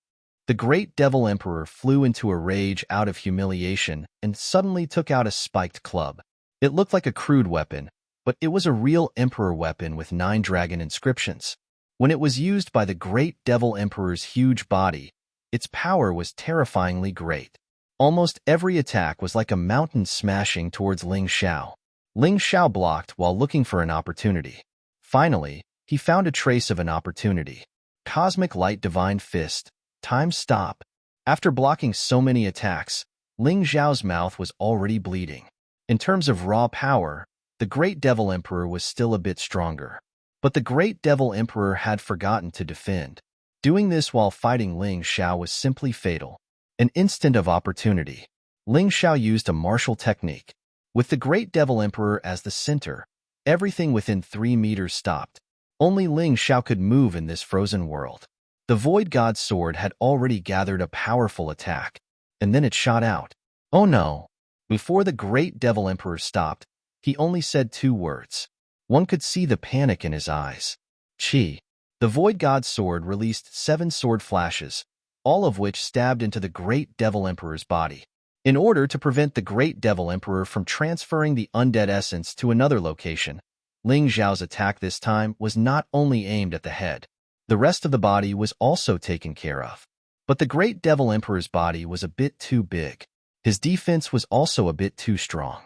The great Devil Emperor flew into a rage out of humiliation and suddenly took out a spiked club. It looked like a crude weapon, but it was a real Emperor weapon with 9 dragon inscriptions. When it was used by the great Devil Emperor's huge body, its power was terrifyingly great. Almost every attack was like a mountain smashing towards Ling Xiao. Ling Xiao blocked while looking for an opportunity. Finally, he found a trace of an opportunity. Cosmic Light Divine Fist. Time stop. After blocking so many attacks, Ling Xiao's mouth was already bleeding. In terms of raw power, the Great Devil Emperor was still a bit stronger. But the Great Devil Emperor had forgotten to defend. Doing this while fighting Ling Xiao was simply fatal. An instant of opportunity. Ling Xiao used a martial technique. With the Great Devil Emperor as the center, everything within 3 meters stopped. Only Ling Xiao could move in this frozen world. The Void God's sword had already gathered a powerful attack, and then it shot out. Oh no! Before the Great Devil Emperor stopped, he only said 2 words. One could see the panic in his eyes. Chi. The Void God's sword released 7 sword flashes, all of which stabbed into the Great Devil Emperor's body. In order to prevent the Great Devil Emperor from transferring the undead essence to another location, Ling Xiao's attack this time was not only aimed at the head. The rest of the body was also taken care of. But the Great Devil Emperor's body was a bit too big. His defense was also a bit too strong.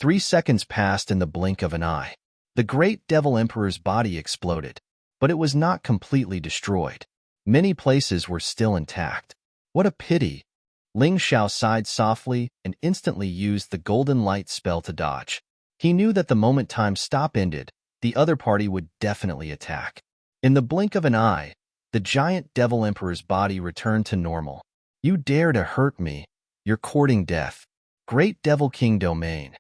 3 seconds passed in the blink of an eye. The Great Devil Emperor's body exploded, but it was not completely destroyed. Many places were still intact. What a pity! Ling Xiao sighed softly and instantly used the golden light spell to dodge. He knew that the moment time stop ended, the other party would definitely attack. In the blink of an eye, the giant Devil Emperor's body returned to normal. You dare to hurt me? You're courting death. Great Devil King Domain.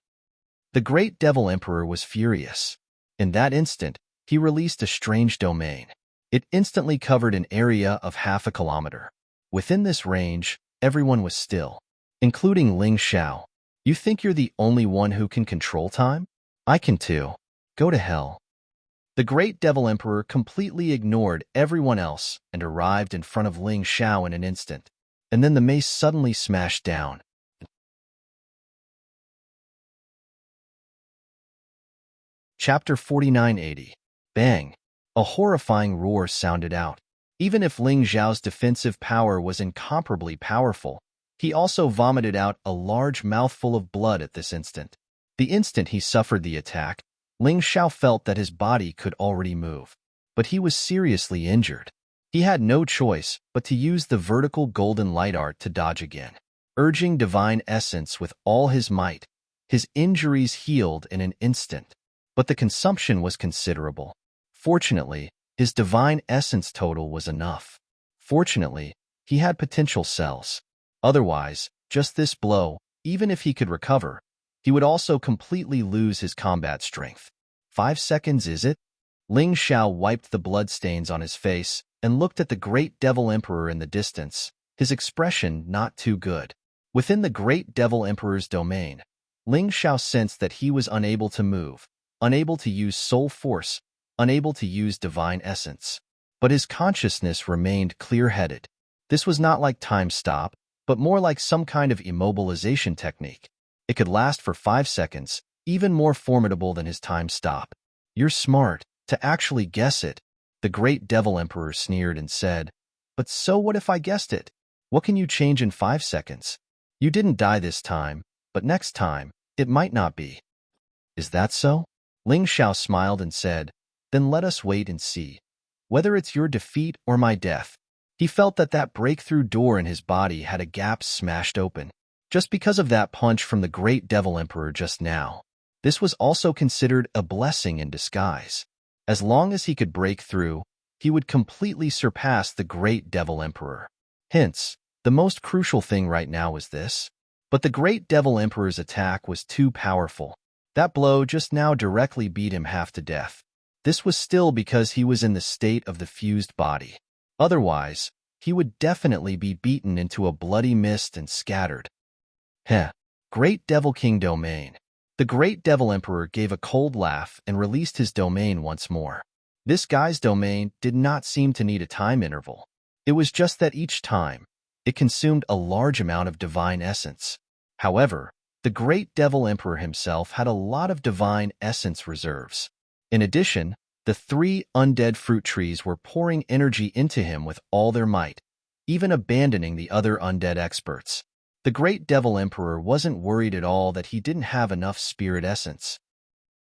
The Great Devil Emperor was furious. In that instant, he released a strange domain. It instantly covered an area of 1/2 kilometer. Within this range, everyone was still, including Ling Xiao. You think you're the only one who can control time? I can too. Go to hell. The Great Devil Emperor completely ignored everyone else and arrived in front of Ling Xiao in an instant. And then the mace suddenly smashed down. Chapter 4980. Bang! A horrifying roar sounded out. Even if Ling Xiao's defensive power was incomparably powerful, he also vomited out a large mouthful of blood at this instant. The instant he suffered the attack, Ling Xiao felt that his body could already move. But he was seriously injured. He had no choice but to use the vertical golden light art to dodge again. Urging divine essence with all his might, his injuries healed in an instant. But the consumption was considerable. Fortunately, his divine essence total was enough. Fortunately, he had potential cells. Otherwise, just this blow, even if he could recover, he would also completely lose his combat strength. 5 seconds, is it? Ling Xiao wiped the bloodstains on his face and looked at the Great Devil Emperor in the distance, his expression not too good. Within the Great Devil Emperor's domain, Ling Xiao sensed that he was unable to move, unable to use soul force, unable to use divine essence. But his consciousness remained clear-headed. This was not like time stop, but more like some kind of immobilization technique. It could last for 5 seconds, even more formidable than his time stop. You're smart to actually guess it, the Great Devil Emperor sneered and said. But so what if I guessed it? What can you change in 5 seconds? You didn't die this time, but next time, it might not be. Is that so? Ling Xiao smiled and said, then let us wait and see. Whether it's your defeat or my death. He felt that that breakthrough door in his body had a gap smashed open. Just because of that punch from the Great Devil Emperor just now. This was also considered a blessing in disguise. As long as he could break through, he would completely surpass the Great Devil Emperor. Hence, the most crucial thing right now was this. But the Great Devil Emperor's attack was too powerful. That blow just now directly beat him half to death. This was still because he was in the state of the fused body. Otherwise, he would definitely be beaten into a bloody mist and scattered. Heh. Great Devil King Domain. The Great Devil Emperor gave a cold laugh and released his domain once more. This guy's domain did not seem to need a time interval. It was just that each time, it consumed a large amount of divine essence. However, the Great Devil Emperor himself had a lot of divine essence reserves. In addition, the 3 undead fruit trees were pouring energy into him with all their might, even abandoning the other undead experts. The Great Devil Emperor wasn't worried at all that he didn't have enough spirit essence.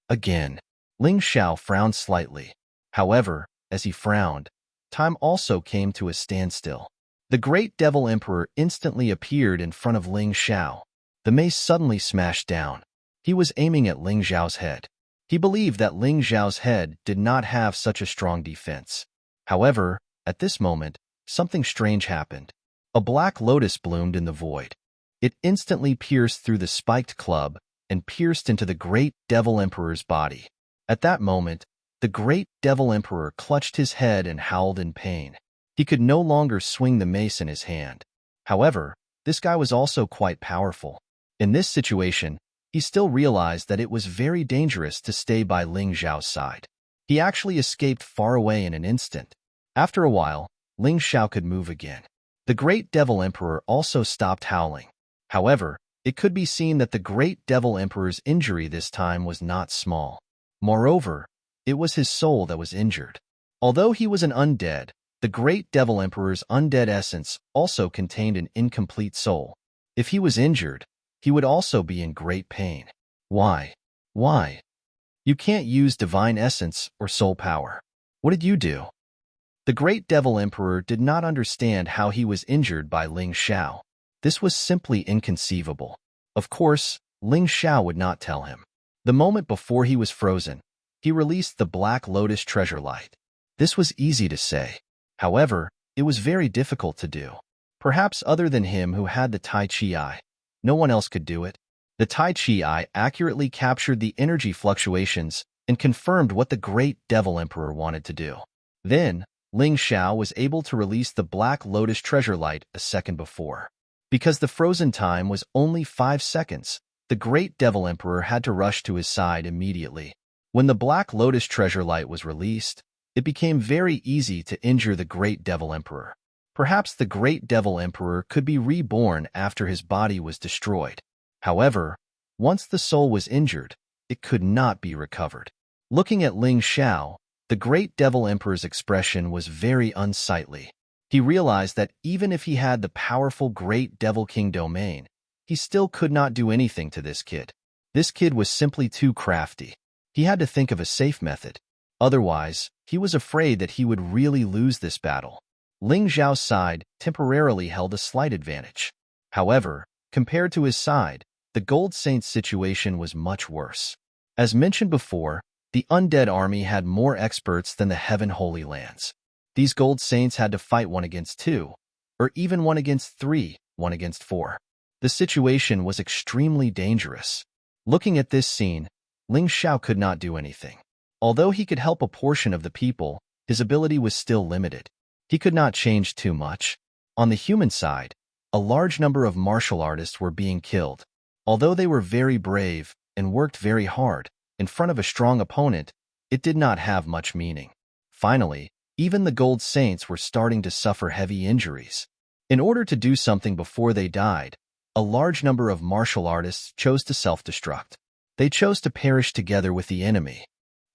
Again, Ling Xiao frowned slightly. However, as he frowned, time also came to a standstill. The Great Devil Emperor instantly appeared in front of Ling Xiao. The mace suddenly smashed down. He was aiming at Ling Xiao's head. He believed that Ling Xiao's head did not have such a strong defense. However, at this moment, something strange happened. A black lotus bloomed in the void. It instantly pierced through the spiked club and pierced into the Great Devil Emperor's body. At that moment, the Great Devil Emperor clutched his head and howled in pain. He could no longer swing the mace in his hand. However, this guy was also quite powerful. In this situation, he still realized that it was very dangerous to stay by Ling Xiao's side. He actually escaped far away in an instant. After a while, Ling Xiao could move again. The Great Devil Emperor also stopped howling. However, it could be seen that the Great Devil Emperor's injury this time was not small. Moreover, it was his soul that was injured. Although he was an undead, the Great Devil Emperor's undead essence also contained an incomplete soul. If he was injured, he would also be in great pain. Why? Why? You can't use divine essence or soul power. What did you do? The Great Devil Emperor did not understand how he was injured by Ling Xiao. This was simply inconceivable. Of course, Ling Xiao would not tell him. The moment before he was frozen, he released the Black Lotus treasure light. This was easy to say. However, it was very difficult to do. Perhaps other than him who had the Tai Chi Eye, no one else could do it. The Tai Chi Eye accurately captured the energy fluctuations and confirmed what the great Devil Emperor wanted to do. Then, Ling Xiao was able to release the Black Lotus treasure light a second before. Because the frozen time was only 5 seconds, the great Devil Emperor had to rush to his side immediately. When the Black Lotus treasure light was released, it became very easy to injure the great Devil Emperor. Perhaps the great Devil Emperor could be reborn after his body was destroyed. However, once the soul was injured, it could not be recovered. Looking at Ling Xiao, the great Devil Emperor's expression was very unsightly. He realized that even if he had the powerful Great Devil King domain, he still could not do anything to this kid. This kid was simply too crafty. He had to think of a safe method. Otherwise, he was afraid that he would really lose this battle. Ling Xiao's side temporarily held a slight advantage. However, compared to his side, the Gold Saint's situation was much worse. As mentioned before, the undead army had more experts than the Heaven Holy Lands. These Gold Saints had to fight 1 against 2, or even 1 against 3, 1 against 4. The situation was extremely dangerous. Looking at this scene, Ling Xiao could not do anything. Although he could help a portion of the people, his ability was still limited. He could not change too much. On the human side, a large number of martial artists were being killed. Although they were very brave and worked very hard, in front of a strong opponent, it did not have much meaning. Finally, even the Gold Saints were starting to suffer heavy injuries. In order to do something before they died, a large number of martial artists chose to self-destruct. They chose to perish together with the enemy.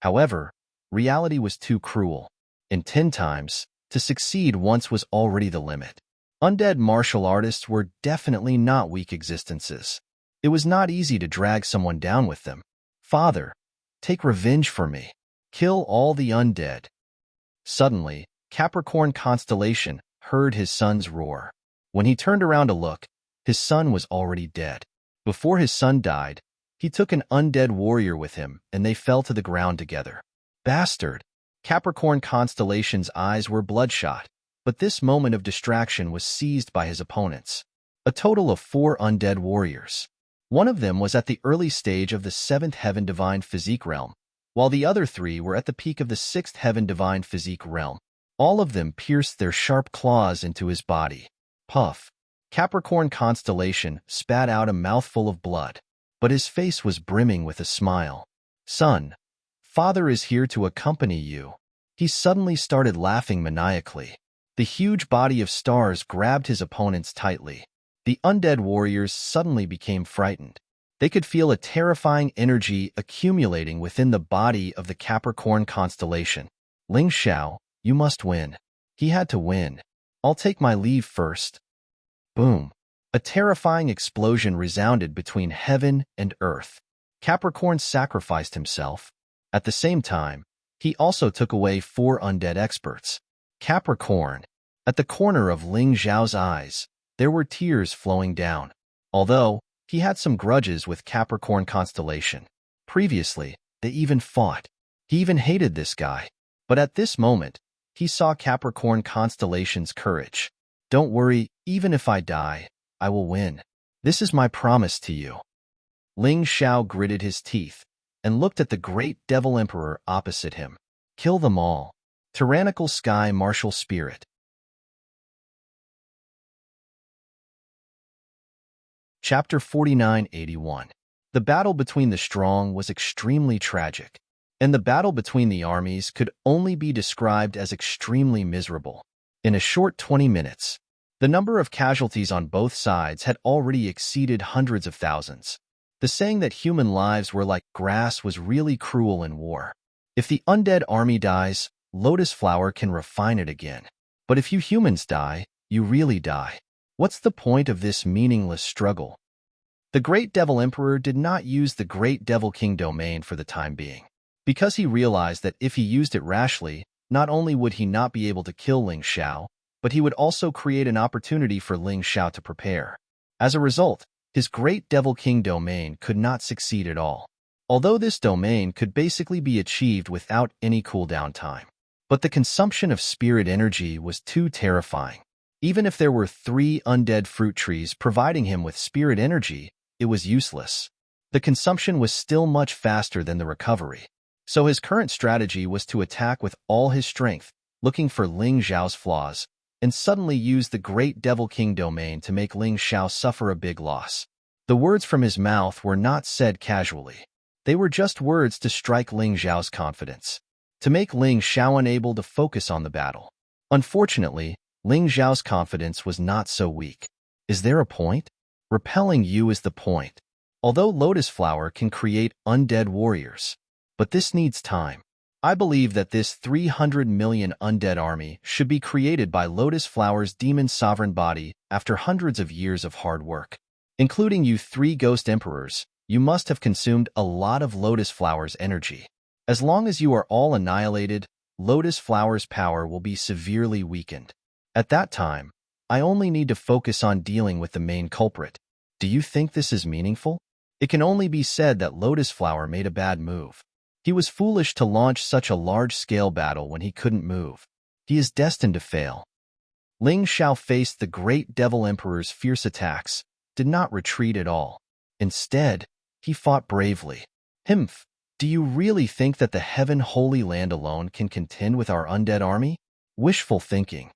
However, reality was too cruel. In 10 times, to succeed once was already the limit. Undead martial artists were definitely not weak existences. It was not easy to drag someone down with them. Father, take revenge for me. Kill all the undead. Suddenly, Capricorn Constellation heard his son's roar. When he turned around to look, his son was already dead. Before his son died, he took an undead warrior with him and they fell to the ground together. Bastard! Capricorn Constellation's eyes were bloodshot, but this moment of distraction was seized by his opponents. A total of 4 undead warriors. One of them was at the early stage of the 7th Heaven Divine Physique realm, while the other 3 were at the peak of the 6th Heaven Divine Physique realm. All of them pierced their sharp claws into his body. Puff. Capricorn Constellation spat out a mouthful of blood, but his face was brimming with a smile. Son, Father is here to accompany you. He suddenly started laughing maniacally. The huge body of stars grabbed his opponents tightly. The undead warriors suddenly became frightened. They could feel a terrifying energy accumulating within the body of the Capricorn Constellation. Ling Xiao, you must win. He had to win. I'll take my leave first. Boom. A terrifying explosion resounded between heaven and earth. Capricorn sacrificed himself. At the same time, he also took away 4 undead experts. Capricorn. At the corner of Ling Xiao's eyes, there were tears flowing down. Although, he had some grudges with Capricorn Constellation. Previously, they even fought. He even hated this guy. But at this moment, he saw Capricorn Constellation's courage. Don't worry, even if I die, I will win. This is my promise to you. Ling Xiao gritted his teeth and looked at the great Devil Emperor opposite him. Kill them all. Tyrannical Sky Martial Spirit. Chapter 4981. The battle between the strong was extremely tragic, and the battle between the armies could only be described as extremely miserable. In a short 20 minutes, the number of casualties on both sides had already exceeded hundreds of thousands. The saying that human lives were like grass was really cruel in war. If the undead army dies, Lotus Flower can refine it again. But if you humans die, you really die. What's the point of this meaningless struggle? The Great Devil Emperor did not use the Great Devil King domain for the time being, because he realized that if he used it rashly, not only would he not be able to kill Ling Xiao, but he would also create an opportunity for Ling Xiao to prepare. As a result, his great Devil King domain could not succeed at all, although this domain could basically be achieved without any cooldown time. But the consumption of spirit energy was too terrifying. Even if there were 3 undead fruit trees providing him with spirit energy, it was useless. The consumption was still much faster than the recovery. So his current strategy was to attack with all his strength, looking for Ling Xiao's flaws, and suddenly use the great Devil King domain to make Ling Xiao suffer a big loss. The words from his mouth were not said casually. They were just words to strike Ling Xiao's confidence, to make Ling Xiao unable to focus on the battle. Unfortunately, Ling Xiao's confidence was not so weak. Is there a point? Repelling you is the point. Although Lotus Flower can create undead warriors, but this needs time. I believe that this 300 million undead army should be created by Lotus Flower's demon sovereign body after hundreds of years of hard work. Including you 3 ghost emperors, you must have consumed a lot of Lotus Flower's energy. As long as you are all annihilated, Lotus Flower's power will be severely weakened. At that time, I only need to focus on dealing with the main culprit. Do you think this is meaningful? It can only be said that Lotus Flower made a bad move. He was foolish to launch such a large-scale battle when he couldn't move. He is destined to fail. Ling Xiao faced the great Devil Emperor's fierce attacks, did not retreat at all. Instead, he fought bravely. Himph, do you really think that the Heaven Holy Land alone can contend with our undead army? Wishful thinking.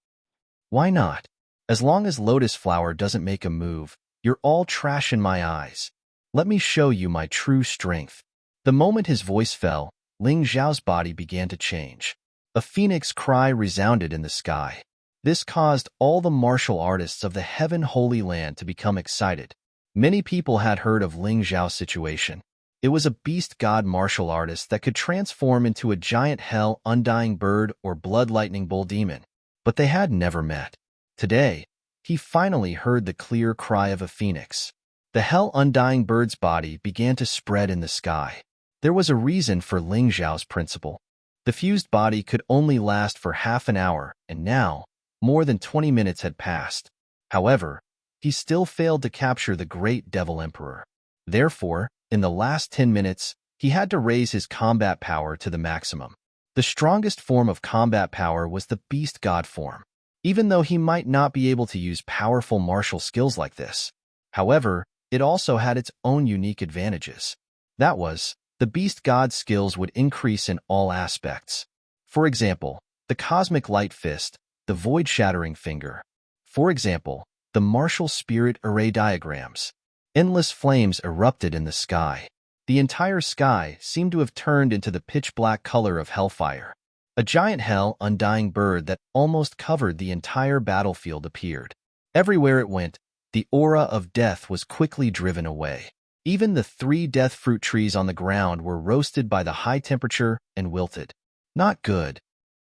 Why not? As long as Lotus Flower doesn't make a move, you're all trash in my eyes. Let me show you my true strength. The moment his voice fell, Ling Xiao's body began to change. A phoenix cry resounded in the sky. This caused all the martial artists of the Heaven Holy Land to become excited. Many people had heard of Ling Xiao's situation. It was a beast god martial artist that could transform into a giant hell undying bird or blood lightning bull demon. But they had never met. Today, he finally heard the clear cry of a phoenix. The hell undying bird's body began to spread in the sky. There was a reason for Ling Xiao's principle. The fused body could only last for half an hour, and now, more than 20 minutes had passed. However, he still failed to capture the great Devil Emperor. Therefore, in the last 10 minutes, he had to raise his combat power to the maximum. The strongest form of combat power was the beast god form, even though he might not be able to use powerful martial skills like this. However, it also had its own unique advantages. That was, the beast god skills would increase in all aspects. For example, the cosmic light fist, the void-shattering finger. For example, the martial spirit array diagrams. Endless flames erupted in the sky. The entire sky seemed to have turned into the pitch-black color of hellfire. A giant hell undying bird that almost covered the entire battlefield appeared. Everywhere it went, the aura of death was quickly driven away. Even the 3 death fruit trees on the ground were roasted by the high temperature and wilted. Not good.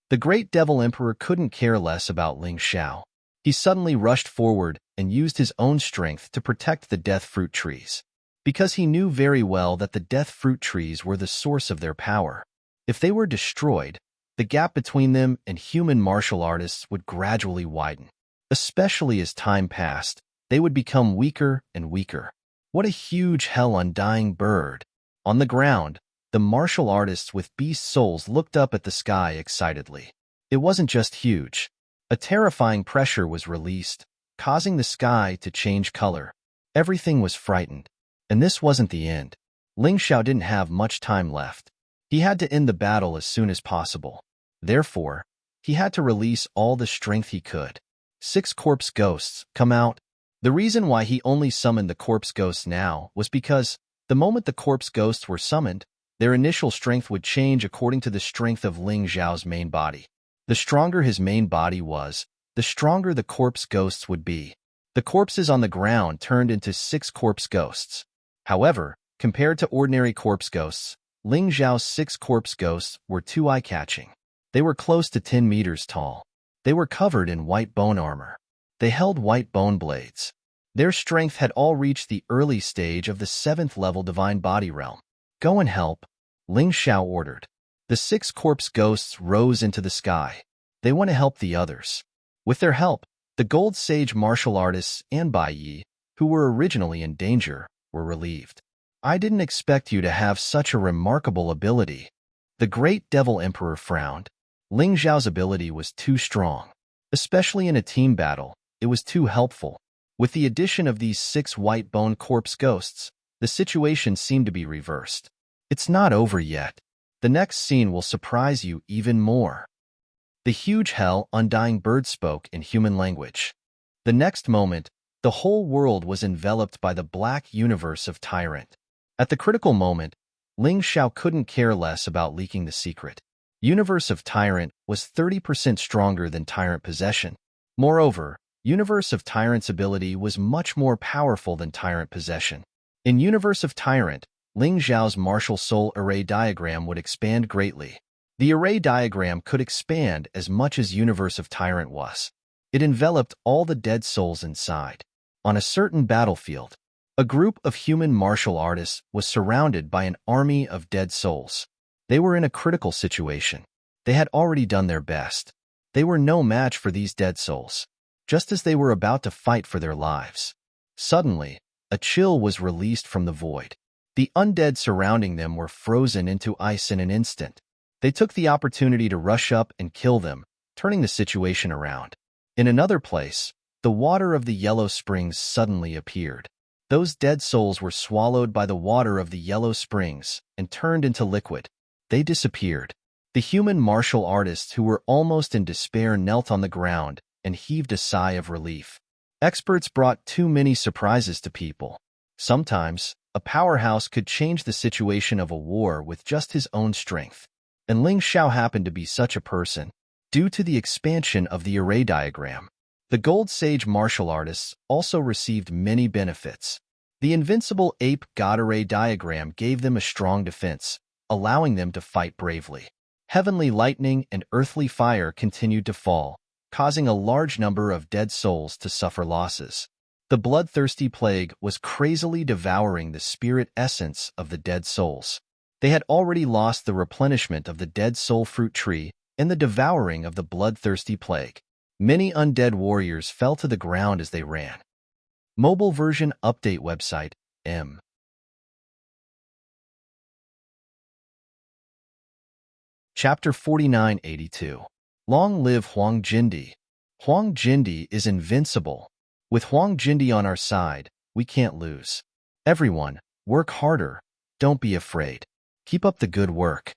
The great Devil Emperor couldn't care less about Ling Xiao. He suddenly rushed forward and used his own strength to protect the death fruit trees, because he knew very well that the death fruit trees were the source of their power. If they were destroyed, the gap between them and human martial artists would gradually widen. Especially as time passed, they would become weaker and weaker. What a huge hell undying bird! On the ground, the martial artists with beast souls looked up at the sky excitedly. It wasn't just huge. A terrifying pressure was released, causing the sky to change color. Everything was frightened. And this wasn't the end. Ling Xiao didn't have much time left. He had to end the battle as soon as possible. Therefore, he had to release all the strength he could. 6 corpse ghosts, come out. The reason why he only summoned the corpse ghosts now was because, the moment the corpse ghosts were summoned, their initial strength would change according to the strength of Ling Xiao's main body. The stronger his main body was, the stronger the corpse ghosts would be. The corpses on the ground turned into 6 corpse ghosts. However, compared to ordinary corpse ghosts, Ling Xiao's 6 corpse ghosts were too eye-catching. They were close to 10 meters tall. They were covered in white bone armor. They held white bone blades. Their strength had all reached the early stage of the 7th level divine body realm. Go and help, Ling Xiao ordered. The 6 corpse ghosts rose into the sky. They want to help the others. With their help, the Gold Sage martial artists and Bai Yi, who were originally in danger, were relieved. I didn't expect you to have such a remarkable ability. The great Devil Emperor frowned. Ling Xiao's ability was too strong. Especially in a team battle, it was too helpful. With the addition of these 6 white bone corpse ghosts, the situation seemed to be reversed. It's not over yet. The next scene will surprise you even more. The huge hell undying bird spoke in human language. The next moment, the whole world was enveloped by the black universe of Tyrant. At the critical moment, Ling Xiao couldn't care less about leaking the secret. Universe of Tyrant was 30% stronger than Tyrant Possession. Moreover, Universe of Tyrant's ability was much more powerful than Tyrant Possession. In Universe of Tyrant, Ling Xiao's martial soul array diagram would expand greatly. The array diagram could expand as much as Universe of Tyrant was. It enveloped all the dead souls inside. On a certain battlefield, a group of human martial artists was surrounded by an army of dead souls. They were in a critical situation. They had already done their best. They were no match for these dead souls. Just as they were about to fight for their lives, suddenly, a chill was released from the void. The undead surrounding them were frozen into ice in an instant. They took the opportunity to rush up and kill them, turning the situation around. In another place, the water of the yellow springs suddenly appeared. Those dead souls were swallowed by the water of the yellow springs and turned into liquid. They disappeared. The human martial artists who were almost in despair knelt on the ground and heaved a sigh of relief. Experts brought too many surprises to people. Sometimes, a powerhouse could change the situation of a war with just his own strength. And Ling Xiao happened to be such a person. Due to the expansion of the array diagram, the Gold Sage martial artists also received many benefits. The invincible ape god array diagram gave them a strong defense, allowing them to fight bravely. Heavenly lightning and earthly fire continued to fall, causing a large number of dead souls to suffer losses. The bloodthirsty plague was crazily devouring the spirit essence of the dead souls. They had already lost the replenishment of the dead soul fruit tree and the devouring of the bloodthirsty plague. Many undead warriors fell to the ground as they ran. Mobile version update website, M. Chapter 4982. Long live Huang Jindi. Huang Jindi is invincible. With Huang Jindi on our side, we can't lose. Everyone, work harder. Don't be afraid. Keep up the good work.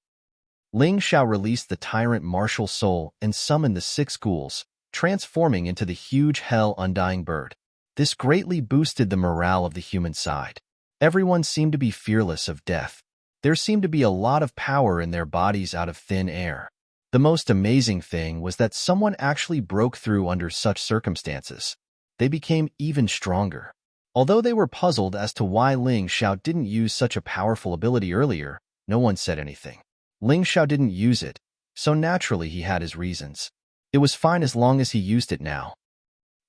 Ling Xiao released the tyrant martial soul and summoned the 6 ghouls, transforming into the huge hell undying bird. This greatly boosted the morale of the human side. Everyone seemed to be fearless of death. There seemed to be a lot of power in their bodies out of thin air. The most amazing thing was that someone actually broke through under such circumstances. They became even stronger. Although they were puzzled as to why Ling Xiao didn't use such a powerful ability earlier, no one said anything. Ling Xiao didn't use it, so naturally he had his reasons. It was fine as long as he used it now.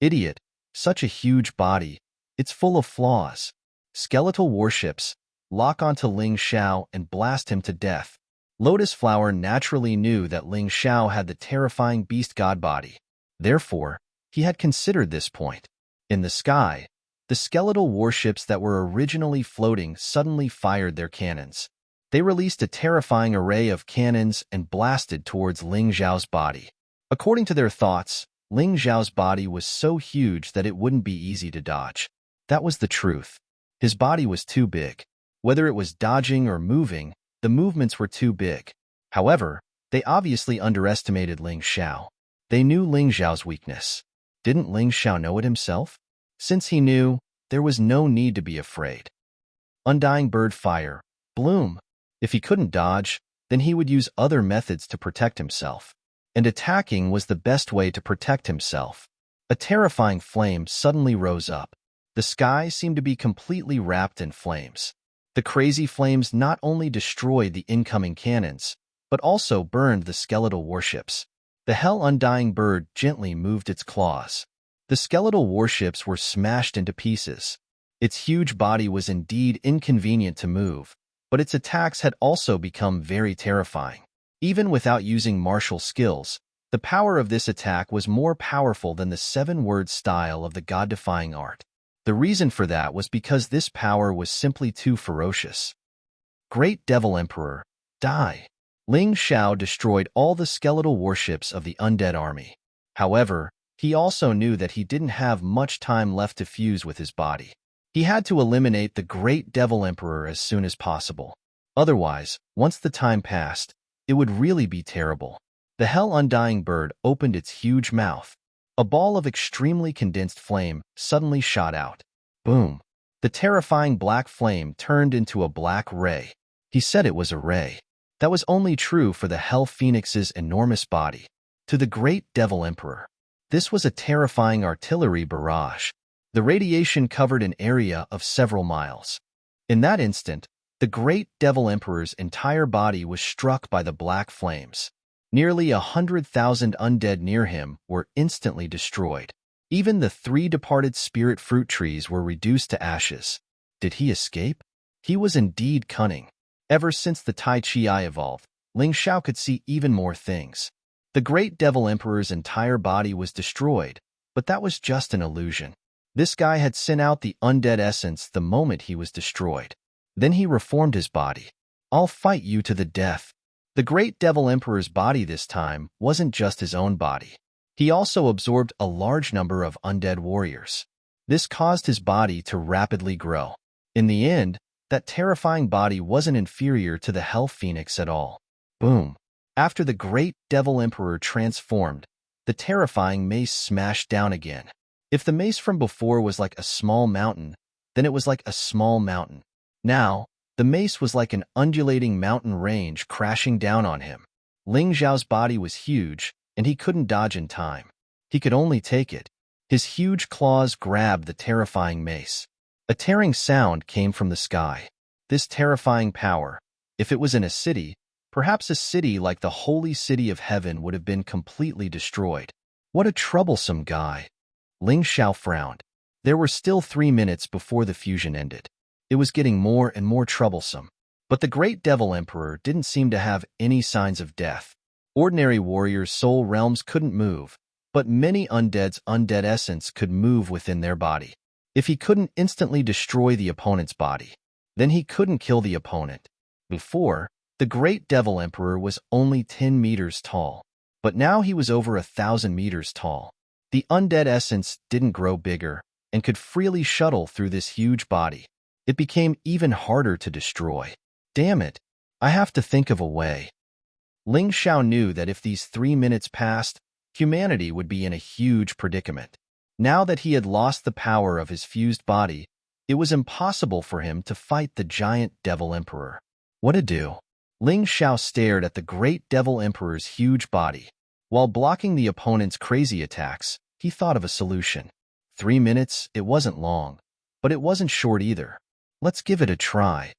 Idiot. Such a huge body. It's full of flaws. Skeletal warships. Lock onto Ling Xiao and blast him to death. Lotus Flower naturally knew that Ling Xiao had the terrifying beast god body. Therefore, he had considered this point. In the sky, the skeletal warships that were originally floating suddenly fired their cannons. They released a terrifying array of cannons and blasted towards Ling Xiao's body. According to their thoughts, Ling Xiao's body was so huge that it wouldn't be easy to dodge. That was the truth. His body was too big. Whether it was dodging or moving, the movements were too big. However, they obviously underestimated Ling Xiao. They knew Ling Xiao's weakness. Didn't Ling Xiao know it himself? Since he knew, there was no need to be afraid. Undying bird fire. Bloom. If he couldn't dodge, then he would use other methods to protect himself. And attacking was the best way to protect himself. A terrifying flame suddenly rose up. The sky seemed to be completely wrapped in flames. The crazy flames not only destroyed the incoming cannons, but also burned the skeletal warships. The hell undying bird gently moved its claws. The skeletal warships were smashed into pieces. Its huge body was indeed inconvenient to move, but its attacks had also become very terrifying. Even without using martial skills, the power of this attack was more powerful than the 7-word style of the god-defying art. The reason for that was because this power was simply too ferocious. Great Devil Emperor, die! Ling Xiao destroyed all the skeletal warships of the undead army. However, he also knew that he didn't have much time left to fuse with his body. He had to eliminate the Great Devil Emperor as soon as possible. Otherwise, once the time passed, it would really be terrible. The Hell Undying Bird opened its huge mouth. A ball of extremely condensed flame suddenly shot out. Boom! The terrifying black flame turned into a black ray. He said it was a ray. That was only true for the Hell Phoenix's enormous body. To the Great Devil Emperor, this was a terrifying artillery barrage. The radiation covered an area of several miles. In that instant, the Great Devil Emperor's entire body was struck by the black flames. Nearly 100,000 undead near him were instantly destroyed. Even the 3 departed spirit fruit trees were reduced to ashes. Did he escape? He was indeed cunning. Ever since the Tai Chi Eye evolved, Ling Xiao could see even more things. The Great Devil Emperor's entire body was destroyed, but that was just an illusion. This guy had sent out the undead essence the moment he was destroyed. Then he reformed his body. I'll fight you to the death. The Great Devil Emperor's body this time wasn't just his own body. He also absorbed a large number of undead warriors. This caused his body to rapidly grow. In the end, that terrifying body wasn't inferior to the Hell Phoenix at all. Boom! After the Great Devil Emperor transformed, the terrifying mace smashed down again. If the mace from before was like a small mountain, then it was like a small mountain. Now, the mace was like an undulating mountain range crashing down on him. Ling Xiao's body was huge, and he couldn't dodge in time. He could only take it. His huge claws grabbed the terrifying mace. A tearing sound came from the sky. This terrifying power, if it was in a city, perhaps a city like the holy city of heaven would have been completely destroyed. What a troublesome guy. Ling Xiao frowned. There were still 3 minutes before the fusion ended. It was getting more and more troublesome. But the Great Devil Emperor didn't seem to have any signs of death. Ordinary warriors' soul realms couldn't move, but many undead's undead essence could move within their body. If he couldn't instantly destroy the opponent's body, then he couldn't kill the opponent. Before, the Great Devil Emperor was only 10 meters tall, but now he was over 1,000 meters tall. The undead essence didn't grow bigger and could freely shuttle through this huge body. It became even harder to destroy. Damn it, I have to think of a way. Ling Xiao knew that if these 3 minutes passed, humanity would be in a huge predicament. Now that he had lost the power of his fused body, it was impossible for him to fight the giant Devil Emperor. What to do? Ling Xiao stared at the Great Devil Emperor's huge body. While blocking the opponent's crazy attacks, he thought of a solution. 3 minutes, it wasn't long, but it wasn't short either. Let's give it a try.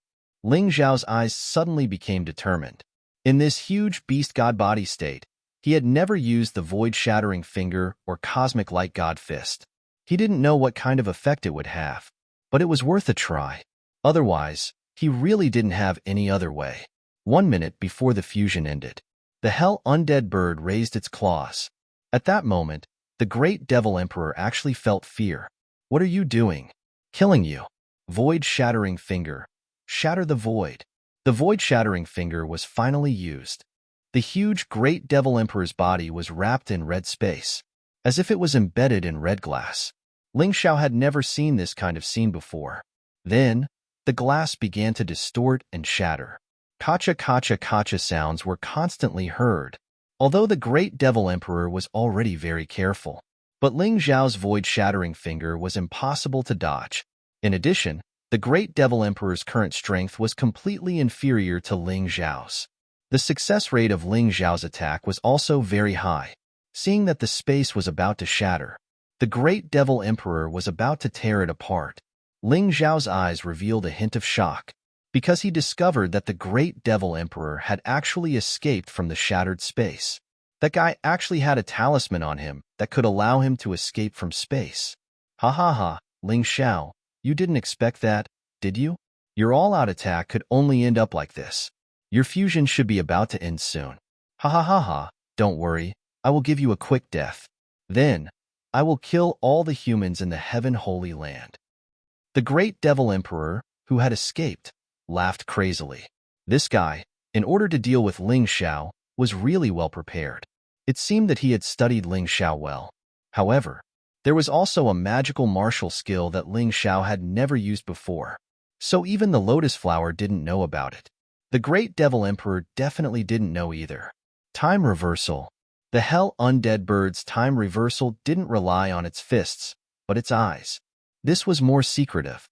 Ling Xiao's eyes suddenly became determined. In this huge beast god body state, he had never used the void-shattering finger or cosmic light god fist. He didn't know what kind of effect it would have, but it was worth a try. Otherwise, he really didn't have any other way. 1 minute before the fusion ended, the Hell Undead Bird raised its claws. At that moment, the Great Devil Emperor actually felt fear. What are you doing? Killing you. Void-shattering finger. Shatter the void. The void-shattering finger was finally used. The huge Great Devil Emperor's body was wrapped in red space, as if it was embedded in red glass. Ling Xiao had never seen this kind of scene before. Then, the glass began to distort and shatter. Kacha sounds were constantly heard, although the Great Devil Emperor was already very careful. But Ling Xiao's void-shattering finger was impossible to dodge. In addition, the Great Devil Emperor's current strength was completely inferior to Ling Xiao's. The success rate of Ling Xiao's attack was also very high. Seeing that the space was about to shatter, the Great Devil Emperor was about to tear it apart. Ling Xiao's eyes revealed a hint of shock, because he discovered that the Great Devil Emperor had actually escaped from the shattered space. That guy actually had a talisman on him that could allow him to escape from space. Ha ha ha, Ling Xiao, you didn't expect that, did you? Your all-out attack could only end up like this. Your fusion should be about to end soon. Ha ha ha ha, don't worry, I will give you a quick death. Then, I will kill all the humans in the Heaven Holy Land. The great devil emperor, who had escaped, laughed crazily. This guy, in order to deal with Ling Xiao, was really well prepared. It seemed that he had studied Ling Xiao well. However, there was also a magical martial skill that Ling Xiao had never used before, so even the lotus flower didn't know about it. The great devil emperor definitely didn't know either. Time reversal. The hell undead bird's time reversal didn't rely on its fists, but its eyes. This was more secretive.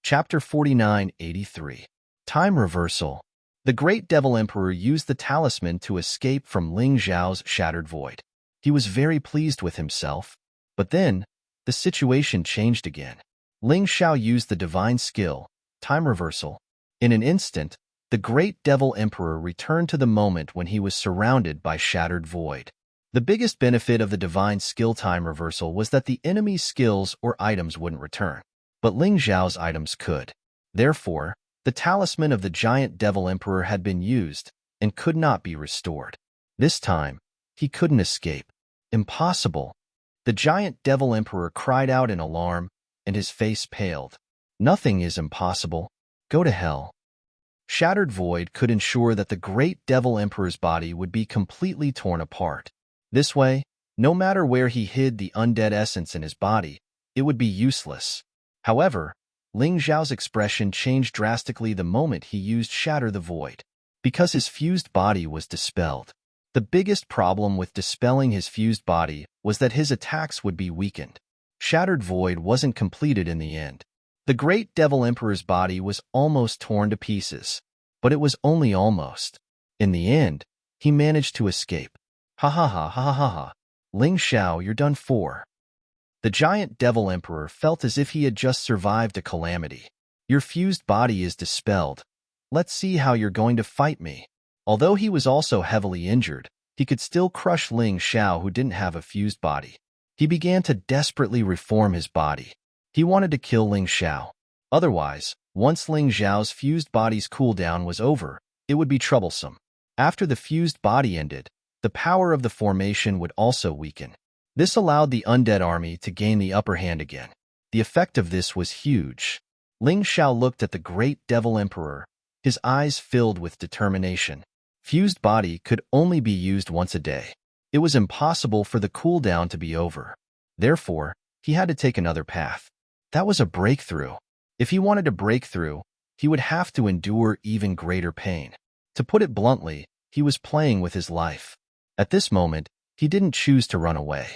Chapter 4983. Time reversal. The great devil emperor used the talisman to escape from Ling Xiao's shattered void. He was very pleased with himself. But then, the situation changed again. Ling Xiao used the divine skill, time reversal. In an instant, the great devil emperor returned to the moment when he was surrounded by shattered void. The biggest benefit of the divine skill time reversal was that the enemy's skills or items wouldn't return, but Ling Xiao's items could. Therefore, the talisman of the giant devil emperor had been used and could not be restored. This time, he couldn't escape. Impossible. The giant devil emperor cried out in alarm, and his face paled. Nothing is impossible. Go to hell. Shattered void could ensure that the great devil emperor's body would be completely torn apart. This way, no matter where he hid the undead essence in his body, it would be useless. However, Ling Xiao's expression changed drastically the moment he used Shatter the Void, because his fused body was dispelled. The biggest problem with dispelling his fused body was that his attacks would be weakened. Shattered Void wasn't completed in the end. The great devil emperor's body was almost torn to pieces, but it was only almost. In the end, he managed to escape. Ha ha ha ha ha ha. Ling Xiao, you're done for. The giant devil emperor felt as if he had just survived a calamity. Your fused body is dispelled. Let's see how you're going to fight me. Although he was also heavily injured, he could still crush Ling Xiao, who didn't have a fused body. He began to desperately reform his body. He wanted to kill Ling Xiao. Otherwise, once Ling Xiao's fused body's cooldown was over, it would be troublesome. After the fused body ended, the power of the formation would also weaken. This allowed the undead army to gain the upper hand again. The effect of this was huge. Ling Xiao looked at the great devil emperor, his eyes filled with determination. Fused body could only be used once a day. It was impossible for the cooldown to be over. Therefore, he had to take another path. That was a breakthrough. If he wanted to break through, he would have to endure even greater pain. To put it bluntly, he was playing with his life. At this moment, he didn't choose to run away.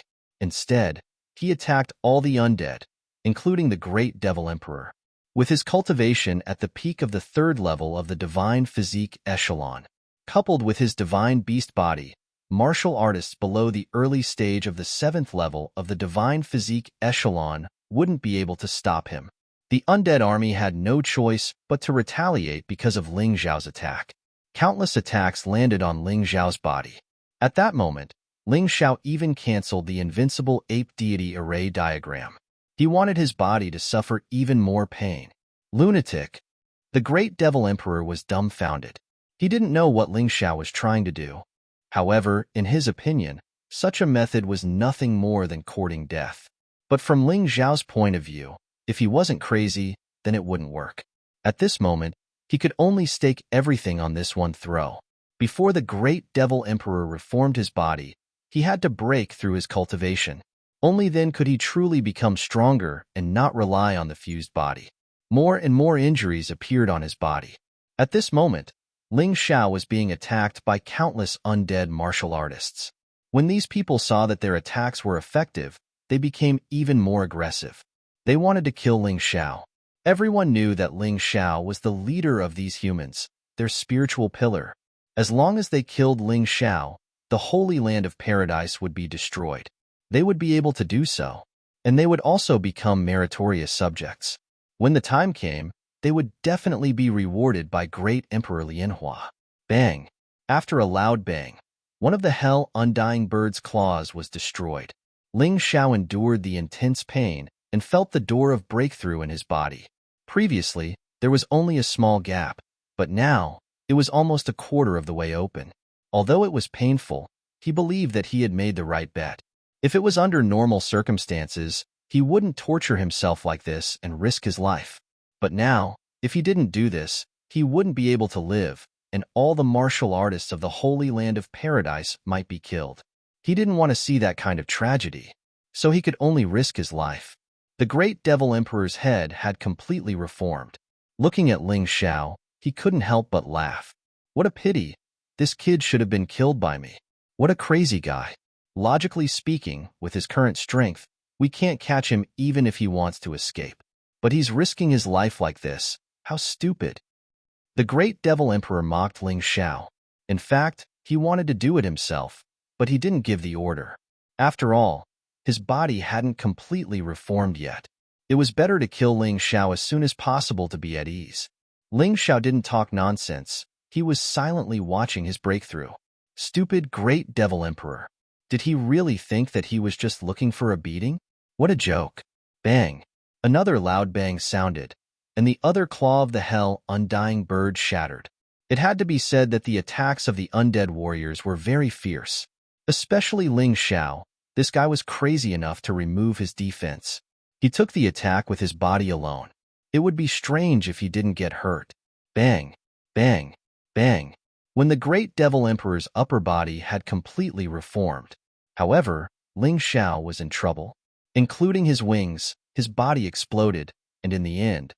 Instead, he attacked all the undead, including the great devil emperor. With his cultivation at the peak of the 3rd level of the divine physique echelon, coupled with his divine beast body, martial artists below the early stage of the 7th level of the divine physique echelon wouldn't be able to stop him. The undead army had no choice but to retaliate because of Ling Xiao's attack. Countless attacks landed on Ling Xiao's body. At that moment, Ling Xiao even canceled the invincible ape deity array diagram. He wanted his body to suffer even more pain. Lunatic. The great devil emperor was dumbfounded. He didn't know what Ling Xiao was trying to do. However, in his opinion, such a method was nothing more than courting death. But from Ling Xiao's point of view, if he wasn't crazy, then it wouldn't work. At this moment, he could only stake everything on this one throw. Before the great devil emperor reformed his body, he had to break through his cultivation. Only then could he truly become stronger and not rely on the fused body. More and more injuries appeared on his body. At this moment, Ling Xiao was being attacked by countless undead martial artists. When these people saw that their attacks were effective, they became even more aggressive. They wanted to kill Ling Xiao. Everyone knew that Ling Xiao was the leader of these humans, their spiritual pillar. As long as they killed Ling Xiao, the Holy Land of Paradise would be destroyed. They would be able to do so, and they would also become meritorious subjects. When the time came, they would definitely be rewarded by great Emperor Lianhua. Bang! After a loud bang, one of the hell undying bird's claws was destroyed. Ling Xiao endured the intense pain and felt the door of breakthrough in his body. Previously, there was only a small gap, but now it was almost a quarter of the way open. Although it was painful, he believed that he had made the right bet. If it was under normal circumstances, he wouldn't torture himself like this and risk his life. But now, if he didn't do this, he wouldn't be able to live, and all the martial artists of the Holy Land of Paradise might be killed. He didn't want to see that kind of tragedy, so he could only risk his life. The great Devil Emperor's head had completely reformed. Looking at Ling Xiao, he couldn't help but laugh. What a pity. This kid should have been killed by me. What a crazy guy. Logically speaking, with his current strength, we can't catch him even if he wants to escape. But he's risking his life like this. How stupid. The great Devil Emperor mocked Ling Xiao. In fact, he wanted to do it himself, but he didn't give the order. After all, his body hadn't completely reformed yet. It was better to kill Ling Xiao as soon as possible to be at ease. Ling Xiao didn't talk nonsense. He was silently watching his breakthrough. Stupid great Devil Emperor. Did he really think that he was just looking for a beating? What a joke. Bang. Another loud bang sounded, and the other claw of the hell undying bird shattered. It had to be said that the attacks of the undead warriors were very fierce. Especially Ling Xiao. This guy was crazy enough to remove his defense. He took the attack with his body alone. It would be strange if he didn't get hurt. Bang. Bang. Bang. When the great Devil Emperor's upper body had completely reformed. However, Ling Xiao was in trouble. Including his wings, his body exploded, and in the end,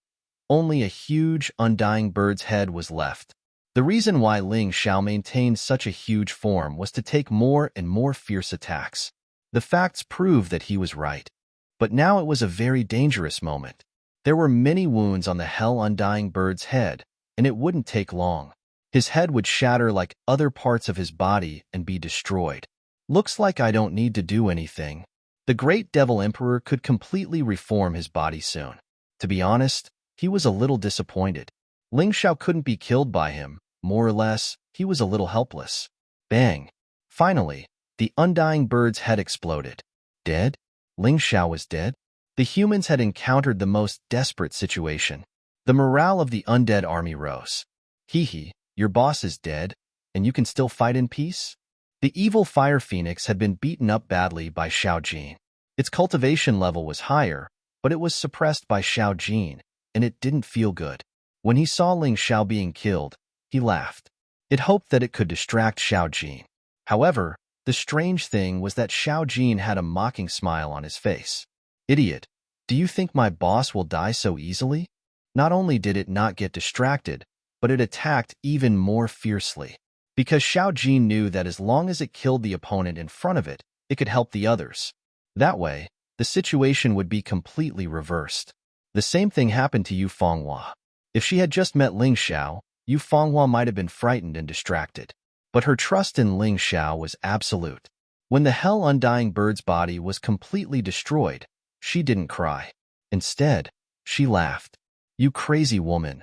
only a huge, undying bird's head was left. The reason why Ling Xiao maintained such a huge form was to take more and more fierce attacks. The facts prove that he was right. But now it was a very dangerous moment. There were many wounds on the hell undying bird's head, and it wouldn't take long. His head would shatter like other parts of his body and be destroyed. Looks like I don't need to do anything. The great Devil Emperor could completely reform his body soon. To be honest, he was a little disappointed. Ling Xiao couldn't be killed by him. More or less, he was a little helpless. Bang. Finally, the undying bird's head exploded. Dead? Ling Xiao was dead? The humans had encountered the most desperate situation. The morale of the undead army rose. Hee, your boss is dead, and you can still fight in peace? The evil fire phoenix had been beaten up badly by Xiao Jin. Its cultivation level was higher, but it was suppressed by Xiao Jin, and it didn't feel good. When he saw Ling Xiao being killed, he laughed. It hoped that it could distract Xiao Jin. However, the strange thing was that Xiao Jin had a mocking smile on his face. Idiot, do you think my boss will die so easily? Not only did it not get distracted, but it attacked even more fiercely. Because Xiao Jin knew that as long as it killed the opponent in front of it, it could help the others. That way, the situation would be completely reversed. The same thing happened to Yu Fenghua. If she had just met Ling Xiao, Yu Fenghua might have been frightened and distracted. But her trust in Ling Xiao was absolute. When the hell undying bird's body was completely destroyed, she didn't cry. Instead, she laughed. You crazy woman.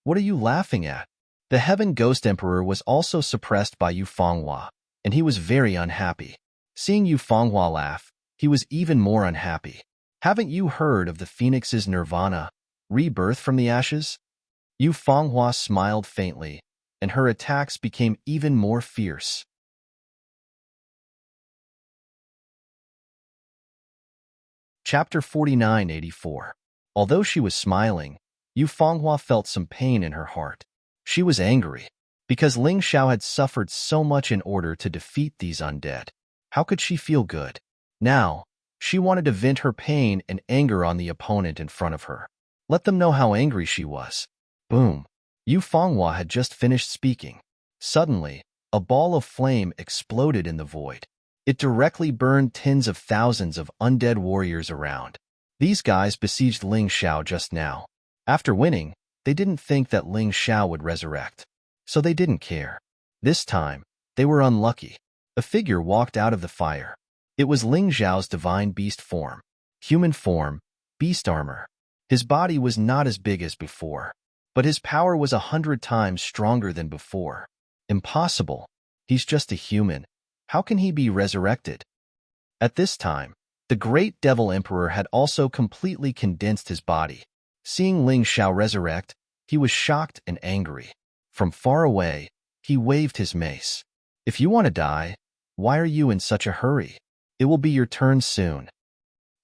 What are you laughing at? The Heaven Ghost Emperor was also suppressed by Yu Fenghua, and he was very unhappy. Seeing Yu Fenghua laugh, he was even more unhappy. Haven't you heard of the Phoenix's nirvana, rebirth from the ashes? Yu Fenghua smiled faintly, and her attacks became even more fierce. Chapter 4984. Although she was smiling, Yu Fenghua felt some pain in her heart. She was angry, because Ling Xiao had suffered so much in order to defeat these undead. How could she feel good? Now, she wanted to vent her pain and anger on the opponent in front of her. Let them know how angry she was. Boom. Yu Fenghua had just finished speaking. Suddenly, a ball of flame exploded in the void. It directly burned tens of thousands of undead warriors around. These guys besieged Ling Xiao just now. After winning, they didn't think that Ling Xiao would resurrect, so they didn't care. This time, they were unlucky. A figure walked out of the fire. It was Ling Xiao's divine beast form. Human form, beast armor. His body was not as big as before, but his power was 100 times stronger than before. Impossible. He's just a human. How can he be resurrected? At this time, the great Devil Emperor had also completely condensed his body. Seeing Ling Xiao resurrect, he was shocked and angry. From far away, he waved his mace. If you want to die, why are you in such a hurry? It will be your turn soon.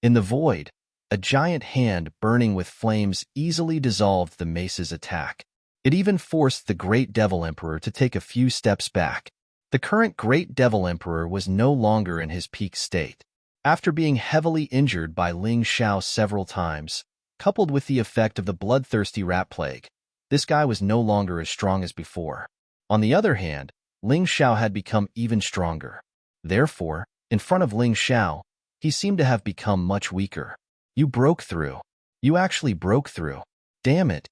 In the void, a giant hand burning with flames easily dissolved the mace's attack. It even forced the Great Devil Emperor to take a few steps back. The current Great Devil Emperor was no longer in his peak state. After being heavily injured by Ling Xiao several times, coupled with the effect of the bloodthirsty rat plague, this guy was no longer as strong as before. On the other hand, Ling Xiao had become even stronger. Therefore, in front of Ling Xiao, he seemed to have become much weaker. You broke through. You actually broke through. Damn it.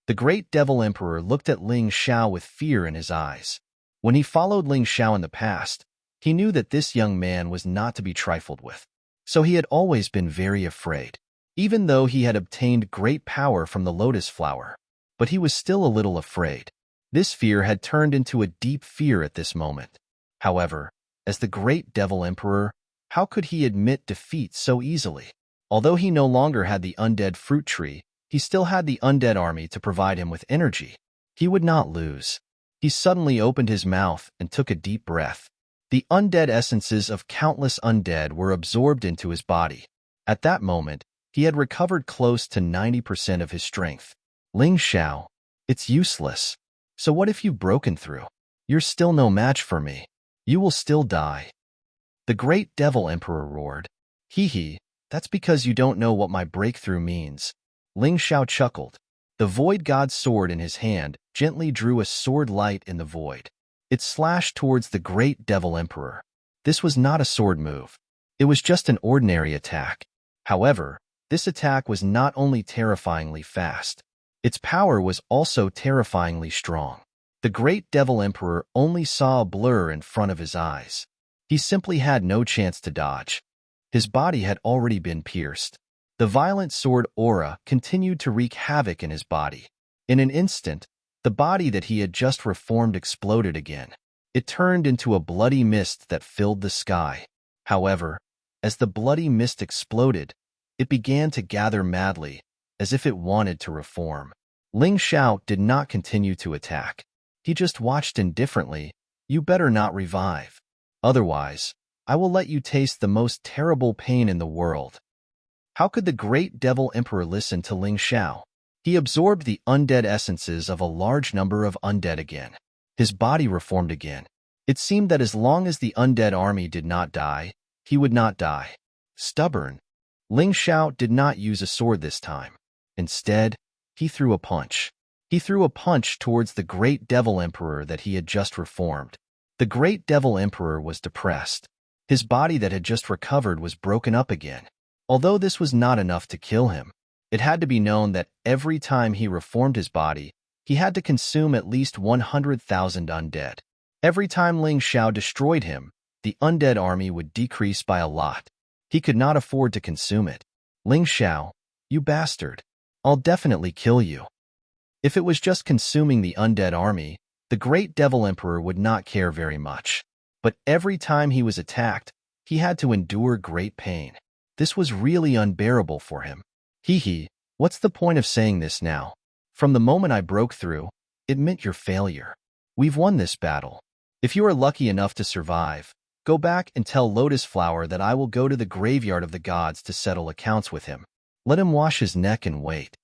The Great Devil Emperor looked at Ling Xiao with fear in his eyes. When he followed Ling Xiao in the past, he knew that this young man was not to be trifled with. So he had always been very afraid, even though he had obtained great power from the lotus flower. But he was still a little afraid. This fear had turned into a deep fear at this moment. However, as the Great Devil Emperor, how could he admit defeat so easily? Although he no longer had the undead fruit tree, he still had the undead army to provide him with energy. He would not lose. He suddenly opened his mouth and took a deep breath. The undead essences of countless undead were absorbed into his body. At that moment, he had recovered close to 90% of his strength. Ling Xiao, it's useless. So what if you've broken through? You're still no match for me. You will still die. The Great Devil Emperor roared. Hee hee, that's because you don't know what my breakthrough means. Ling Xiao chuckled. The Void God's sword in his hand gently drew a sword light in the void. It slashed towards the Great Devil Emperor. This was not a sword move. It was just an ordinary attack. However, this attack was not only terrifyingly fast, its power was also terrifyingly strong. The Great Devil Emperor only saw a blur in front of his eyes. He simply had no chance to dodge. His body had already been pierced. The violent sword aura continued to wreak havoc in his body. In an instant, the body that he had just reformed exploded again. It turned into a bloody mist that filled the sky. However, as the bloody mist exploded, it began to gather madly, as if it wanted to reform. Ling Xiao did not continue to attack. He just watched indifferently. You better not revive. Otherwise, I will let you taste the most terrible pain in the world. How could the Great Devil Emperor listen to Ling Xiao? He absorbed the undead essences of a large number of undead again. His body reformed again. It seemed that as long as the undead army did not die, he would not die. Stubborn. Ling Xiao did not use a sword this time. Instead, he threw a punch. He threw a punch towards the Great Devil Emperor that he had just reformed. The Great Devil Emperor was depressed. His body that had just recovered was broken up again. Although this was not enough to kill him, it had to be known that every time he reformed his body, he had to consume at least 100,000 undead. Every time Ling Xiao destroyed him, the undead army would decrease by a lot. He could not afford to consume it. Ling Xiao, you bastard. I'll definitely kill you. If it was just consuming the undead army, the Great Devil Emperor would not care very much. But every time he was attacked, he had to endure great pain. This was really unbearable for him. Hee hee, what's the point of saying this now? From the moment I broke through, it meant your failure. We've won this battle. If you are lucky enough to survive, go back and tell Lotus Flower that I will go to the graveyard of the gods to settle accounts with him. Let him wash his neck and wait.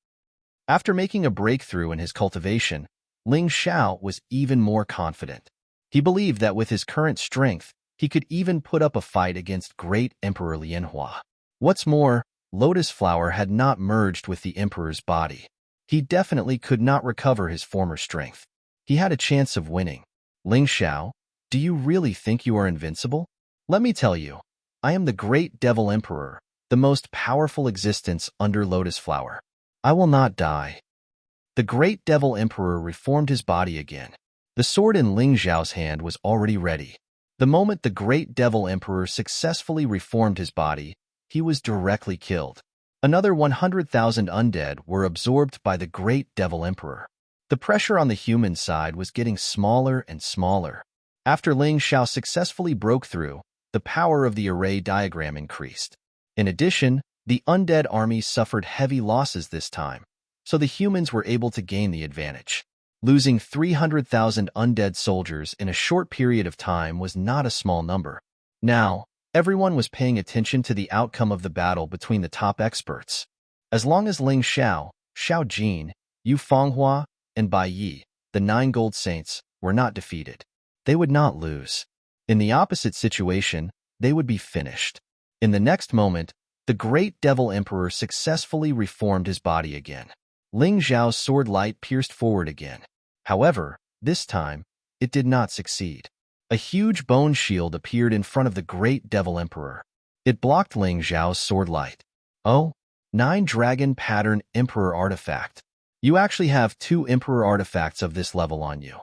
After making a breakthrough in his cultivation, Ling Xiao was even more confident. He believed that with his current strength, he could even put up a fight against Great Emperor Lianhua. What's more, Lotus Flower had not merged with the Emperor's body. He definitely could not recover his former strength. He had a chance of winning. Ling Xiao, do you really think you are invincible? Let me tell you, I am the Great Devil Emperor, the most powerful existence under Lotus Flower. I will not die. The Great Devil Emperor reformed his body again. The sword in Ling Xiao's hand was already ready. The moment the Great Devil Emperor successfully reformed his body, he was directly killed. Another 100,000 undead were absorbed by the Great Devil Emperor. The pressure on the human side was getting smaller and smaller. After Ling Xiao successfully broke through, the power of the array diagram increased. In addition, the undead army suffered heavy losses this time, so the humans were able to gain the advantage. Losing 300,000 undead soldiers in a short period of time was not a small number. Now, Everyone was paying attention to the outcome of the battle between the top experts. As long as Ling Xiao, Xiao Jin, Yu Fenghua, and Bai Yi, the 9 gold saints, were not defeated, they would not lose. In the opposite situation, they would be finished. In the next moment, the great devil emperor successfully reformed his body again. Ling Xiao's sword light pierced forward again. However, this time, it did not succeed. A huge bone shield appeared in front of the great devil emperor. It blocked Ling Xiao's sword light. Oh, 9 dragon pattern emperor artifact. You actually have 2 emperor artifacts of this level on you.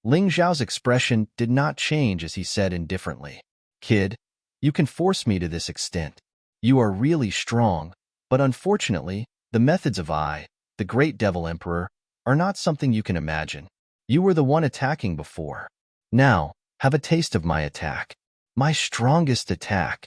Ling Xiao's expression did not change as he said indifferently, "Kid, you can force me to this extent. You are really strong, but unfortunately, the methods of the great devil emperor, are not something you can imagine. You were the one attacking before. Now, have a taste of my attack. My strongest attack."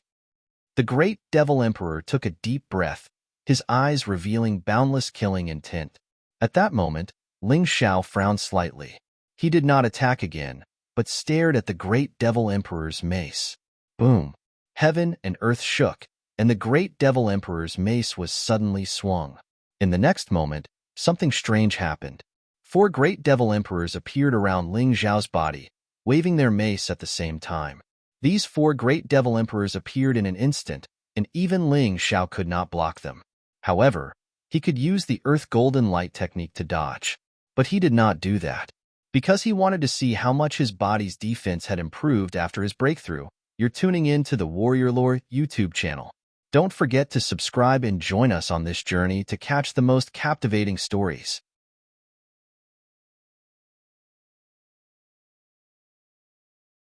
The great devil emperor took a deep breath, his eyes revealing boundless killing intent. At that moment, Ling Xiao frowned slightly. He did not attack again, but stared at the great devil emperor's mace. Boom! Heaven and earth shook, and the great devil emperor's mace was suddenly swung. In the next moment, something strange happened. 4 great devil emperors appeared around Ling Xiao's body, waving their mace at the same time. These 4 great devil emperors appeared in an instant, and even Ling Xiao could not block them. However, he could use the Earth Golden Light technique to dodge. But he did not do that. Because he wanted to see how much his body's defense had improved after his breakthrough. You're tuning in to the Warrior Lore YouTube channel. Don't forget to subscribe and join us on this journey to catch the most captivating stories.